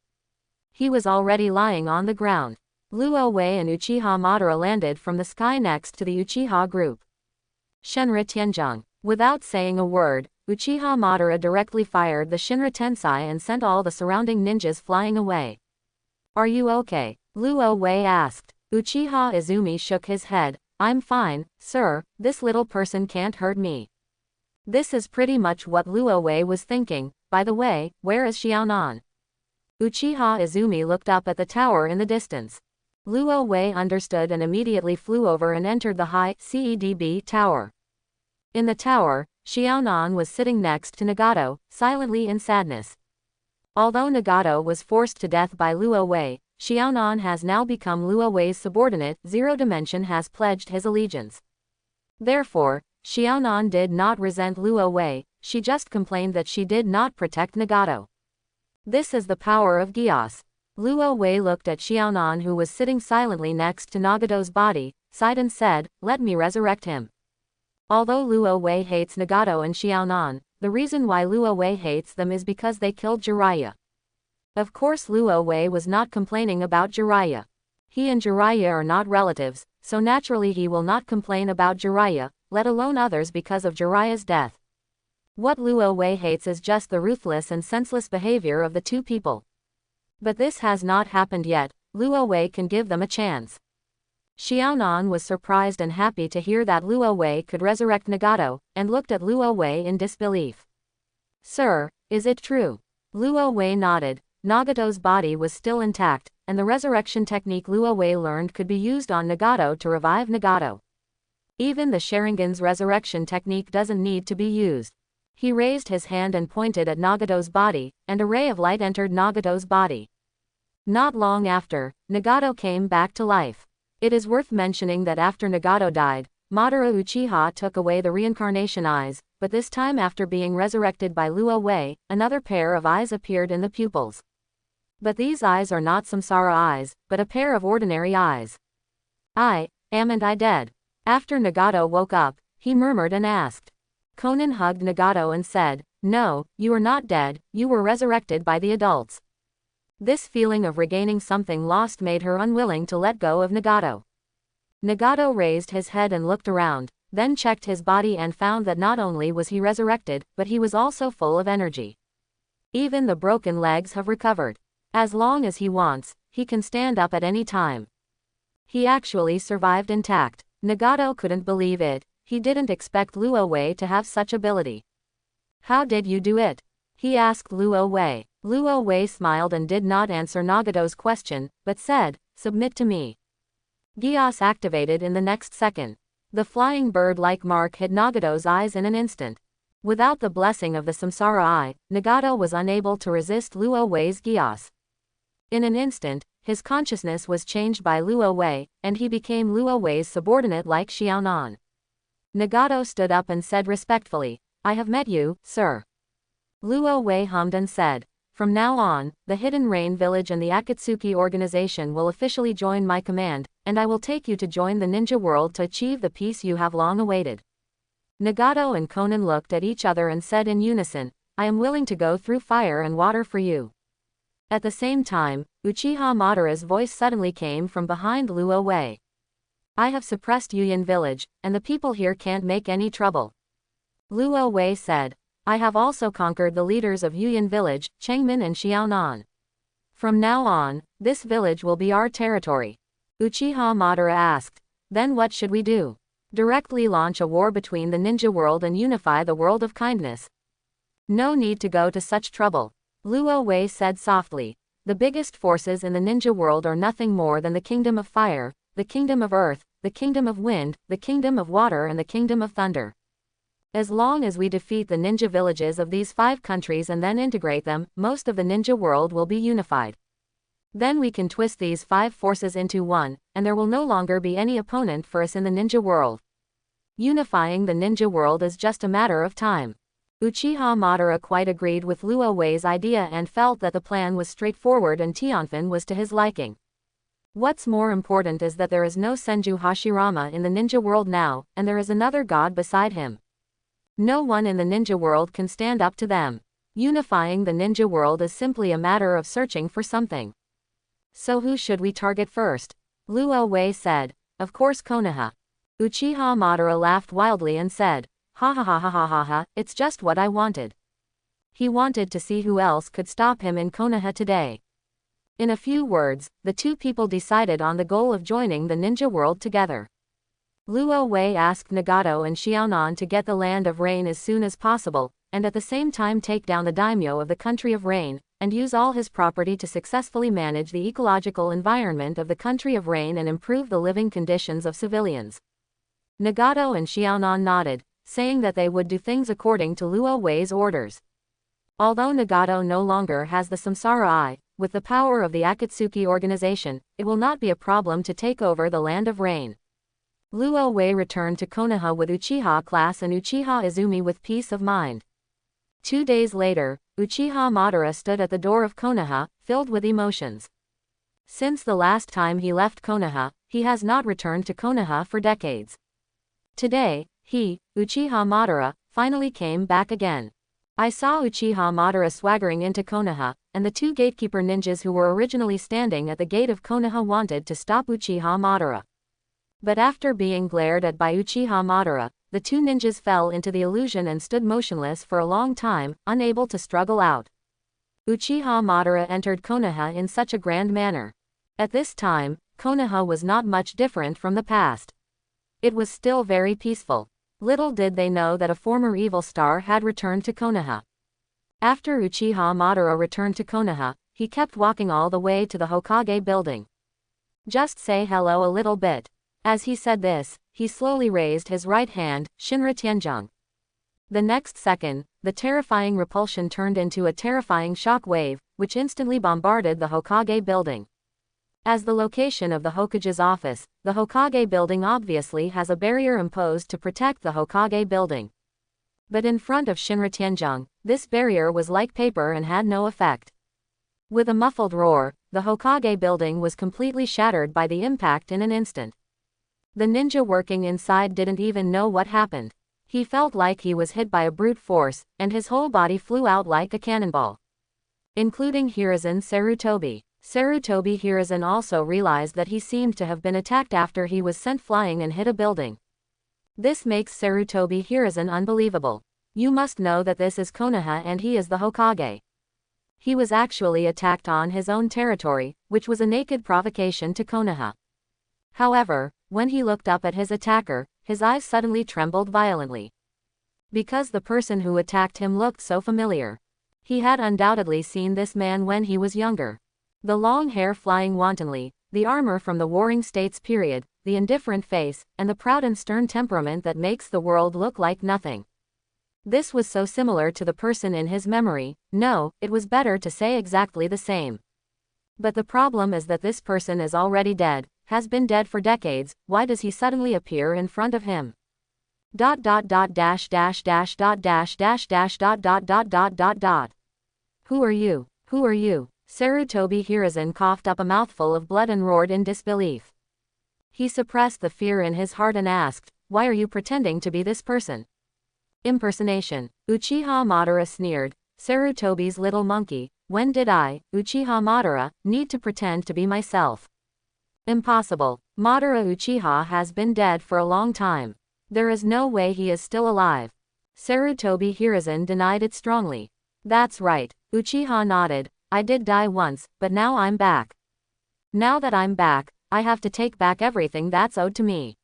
He was already lying on the ground. Luo Wei and Uchiha Madara landed from the sky next to the Uchiha group. Shinra Tianzhong. Without saying a word, Uchiha Madara directly fired the Shinra Tensei and sent all the surrounding ninjas flying away. "Are you okay?" Luo Wei asked. Uchiha Izumi shook his head. "I'm fine, sir, this little person can't hurt me." This is pretty much what Luo Wei was thinking. By the way, where is Xiaonan? Uchiha Izumi looked up at the tower in the distance. Luo Wei understood and immediately flew over and entered the high CEDB tower. In the tower, Xiaonan was sitting next to Nagato, silently in sadness. Although Nagato was forced to death by Luo Wei, Xiaonan has now become Luo Wei's subordinate. Zero Dimension has pledged his allegiance. Therefore, Xiaonan did not resent Luo Wei, she just complained that she did not protect Nagato. This is the power of Gios. Luo Wei looked at Xiaonan, who was sitting silently next to Nagato's body, sighed and said, "Let me resurrect him." Although Luo Wei hates Nagato and Xiaonan, the reason why Luo Wei hates them is because they killed Jiraiya. Of course Luo Wei was not complaining about Jiraiya. He and Jiraiya are not relatives, so naturally he will not complain about Jiraiya, let alone others, because of Jiraiya's death. What Luo Wei hates is just the ruthless and senseless behavior of the two people. But this has not happened yet. Luo Wei can give them a chance. Xiaonan was surprised and happy to hear that Luo Wei could resurrect Nagato, and looked at Luo Wei in disbelief. "Sir, is it true?" Luo Wei nodded. Nagato's body was still intact, and the resurrection technique Luo Wei learned could be used on Nagato to revive Nagato. Even the Sharingan's resurrection technique doesn't need to be used. He raised his hand and pointed at Nagato's body, and a ray of light entered Nagato's body. Not long after, Nagato came back to life. It is worth mentioning that after Nagato died, Madara Uchiha took away the reincarnation eyes, but this time after being resurrected by Luo Wei, another pair of eyes appeared in the pupils. But these eyes are not samsara eyes, but a pair of ordinary eyes. "Am I dead?" After Nagato woke up, he murmured and asked. Conan hugged Nagato and said, "No, you are not dead, you were resurrected by the adults." This feeling of regaining something lost made her unwilling to let go of Nagato. Nagato raised his head and looked around, then checked his body and found that not only was he resurrected, but he was also full of energy. Even the broken legs have recovered. As long as he wants, he can stand up at any time. He actually survived intact. Nagato couldn't believe it. He didn't expect Luo Wei to have such ability. "How did you do it?" he asked Luo Wei. Luo Wei smiled and did not answer Nagato's question, but said, "Submit to me." Gios activated in the next second. The flying bird-like mark hit Nagato's eyes in an instant. Without the blessing of the Samsara Eye, Nagato was unable to resist Luo Wei's Gios. In an instant, his consciousness was changed by Luo Wei, and he became Luo Wei's subordinate like Xiaonan. Nagato stood up and said respectfully, "I have met you, sir." Luo Wei hummed and said, "From now on, the Hidden Rain Village and the Akatsuki organization will officially join my command, and I will take you to join the ninja world to achieve the peace you have long awaited." Nagato and Conan looked at each other and said in unison, "I am willing to go through fire and water for you." At the same time, Uchiha Madara's voice suddenly came from behind Luo Wei. "I have suppressed Yuyin village, and the people here can't make any trouble." Luo Wei said, "I have also conquered the leaders of Yuyin village, Chengmin and Xiaonan." From now on, this village will be our territory. Uchiha Madara asked. Then what should we do? Directly launch a war between the ninja world and unify the world of kindness. No need to go to such trouble. Luo Wei said softly. The biggest forces in the ninja world are nothing more than the kingdom of fire, the kingdom of earth, the kingdom of wind, the kingdom of water and the kingdom of thunder. As long as we defeat the ninja villages of these 5 countries and then integrate them, most of the ninja world will be unified. Then we can twist these 5 forces into one, and there will no longer be any opponent for us in the ninja world. Unifying the ninja world is just a matter of time. Uchiha Madara quite agreed with Luo Wei's idea and felt that the plan was straightforward and Tianfen was to his liking. What's more important is that there is no Senju Hashirama in the ninja world now, and there is another god beside him. No one in the ninja world can stand up to them. Unifying the ninja world is simply a matter of searching for something. So who should we target first? Luo Wei said. Of course Konoha. Uchiha Madara laughed wildly and said, ha ha ha ha ha ha ha, it's just what I wanted. He wanted to see who else could stop him in Konoha today. In a few words, the 2 people decided on the goal of joining the ninja world together. Luo Wei asked Nagato and Xiaonan to get the Land of Rain as soon as possible, and at the same time take down the daimyo of the Country of Rain, and use all his property to successfully manage the ecological environment of the Country of Rain and improve the living conditions of civilians. Nagato and Xiaonan nodded, saying that they would do things according to Luo Wei's orders. Although Nagato no longer has the Samsara Eye, with the power of the Akatsuki organization, it will not be a problem to take over the Land of Rain. Luo Wei returned to Konoha with Uchiha class and Uchiha Izumi with peace of mind. 2 days later, Uchiha Madara stood at the door of Konoha, filled with emotions. Since the last time he left Konoha, he has not returned to Konoha for decades. Today, he, Uchiha Madara, finally came back again. I saw Uchiha Madara swaggering into Konoha, and the 2 gatekeeper ninjas who were originally standing at the gate of Konoha wanted to stop Uchiha Madara. But after being glared at by Uchiha Madara, the 2 ninjas fell into the illusion and stood motionless for a long time, unable to struggle out. Uchiha Madara entered Konoha in such a grand manner. At this time, Konoha was not much different from the past. It was still very peaceful. Little did they know that a former evil star had returned to Konoha. After Uchiha Madara returned to Konoha, he kept walking all the way to the Hokage building. Just say hello a little bit. As he said this, he slowly raised his right hand, Shinra Tianzhong. The next second, the terrifying repulsion turned into a terrifying shock wave, which instantly bombarded the Hokage building. As the location of the Hokage's office, the Hokage building obviously has a barrier imposed to protect the Hokage building. But in front of Shinra Tianzhong, this barrier was like paper and had no effect. With a muffled roar, the Hokage building was completely shattered by the impact in an instant. The ninja working inside didn't even know what happened. He felt like he was hit by a brute force, and his whole body flew out like a cannonball. Including Hiruzen Sarutobi. Sarutobi Hiruzen also realized that he seemed to have been attacked after he was sent flying and hit a building. This makes Sarutobi Hiruzen unbelievable. You must know that this is Konoha and he is the Hokage. He was actually attacked on his own territory, which was a naked provocation to Konoha. However, when he looked up at his attacker, his eyes suddenly trembled violently. Because the person who attacked him looked so familiar. He had undoubtedly seen this man when he was younger. The long hair flying wantonly, the armor from the Warring States period, the indifferent face, and the proud and stern temperament that makes the world look like nothing. This was so similar to the person in his memory, no, it was better to say exactly the same. But the problem is that this person is already dead, has been dead for decades. Why does he suddenly appear in front of him? Who are you? Who are you? Sarutobi Hiruzen coughed up a mouthful of blood and roared in disbelief. He suppressed the fear in his heart and asked, why are you pretending to be this person? Impersonation. Uchiha Madara sneered. Sarutobi's little monkey, when did I, Uchiha Madara, need to pretend to be myself? Impossible. Madara Uchiha has been dead for a long time. There is no way he is still alive. Sarutobi Hiruzen denied it strongly. That's right. Uchiha nodded. I did die once, but now I'm back. Now that I'm back, I have to take back everything that's owed to me.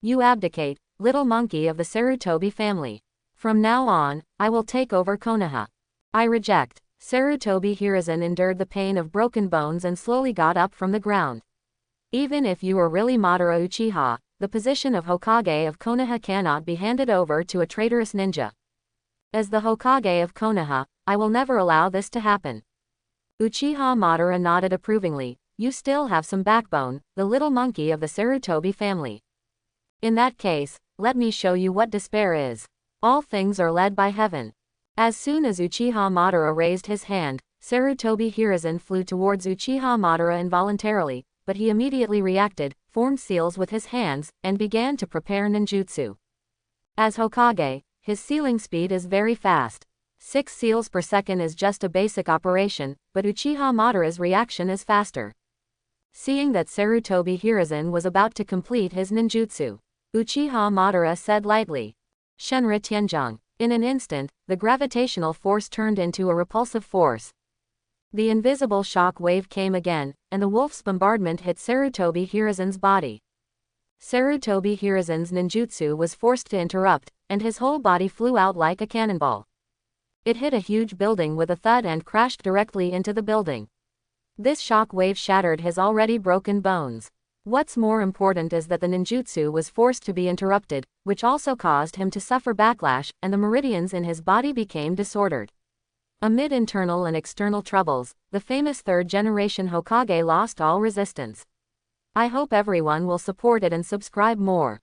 You abdicate, little monkey of the Sarutobi family. From now on, I will take over Konoha. I reject. Sarutobi Hiruzen endured the pain of broken bones and slowly got up from the ground. Even if you are really Madara Uchiha, the position of Hokage of Konoha cannot be handed over to a traitorous ninja. As the Hokage of Konoha, I will never allow this to happen. Uchiha Madara nodded approvingly. You still have some backbone, the little monkey of the Sarutobi family. In that case, let me show you what despair is. All things are led by heaven. As soon as Uchiha Madara raised his hand, Sarutobi Hiruzen flew towards Uchiha Madara involuntarily, but he immediately reacted, formed seals with his hands, and began to prepare ninjutsu. As Hokage, his sealing speed is very fast. 6 seals per second is just a basic operation, but Uchiha Madara's reaction is faster. Seeing that Sarutobi Hiruzen was about to complete his ninjutsu, Uchiha Madara said lightly, Shenra Tianzhong. In an instant, the gravitational force turned into a repulsive force. The invisible shock wave came again, and the wolf's bombardment hit Sarutobi Hiruzen's body. Sarutobi Hiruzen's ninjutsu was forced to interrupt, and his whole body flew out like a cannonball. It hit a huge building with a thud and crashed directly into the building. This shock wave shattered his already broken bones. What's more important is that the ninjutsu was forced to be interrupted, which also caused him to suffer backlash, and the meridians in his body became disordered. Amid internal and external troubles, the famous third-generation Hokage lost all resistance. I hope everyone will support it and subscribe more.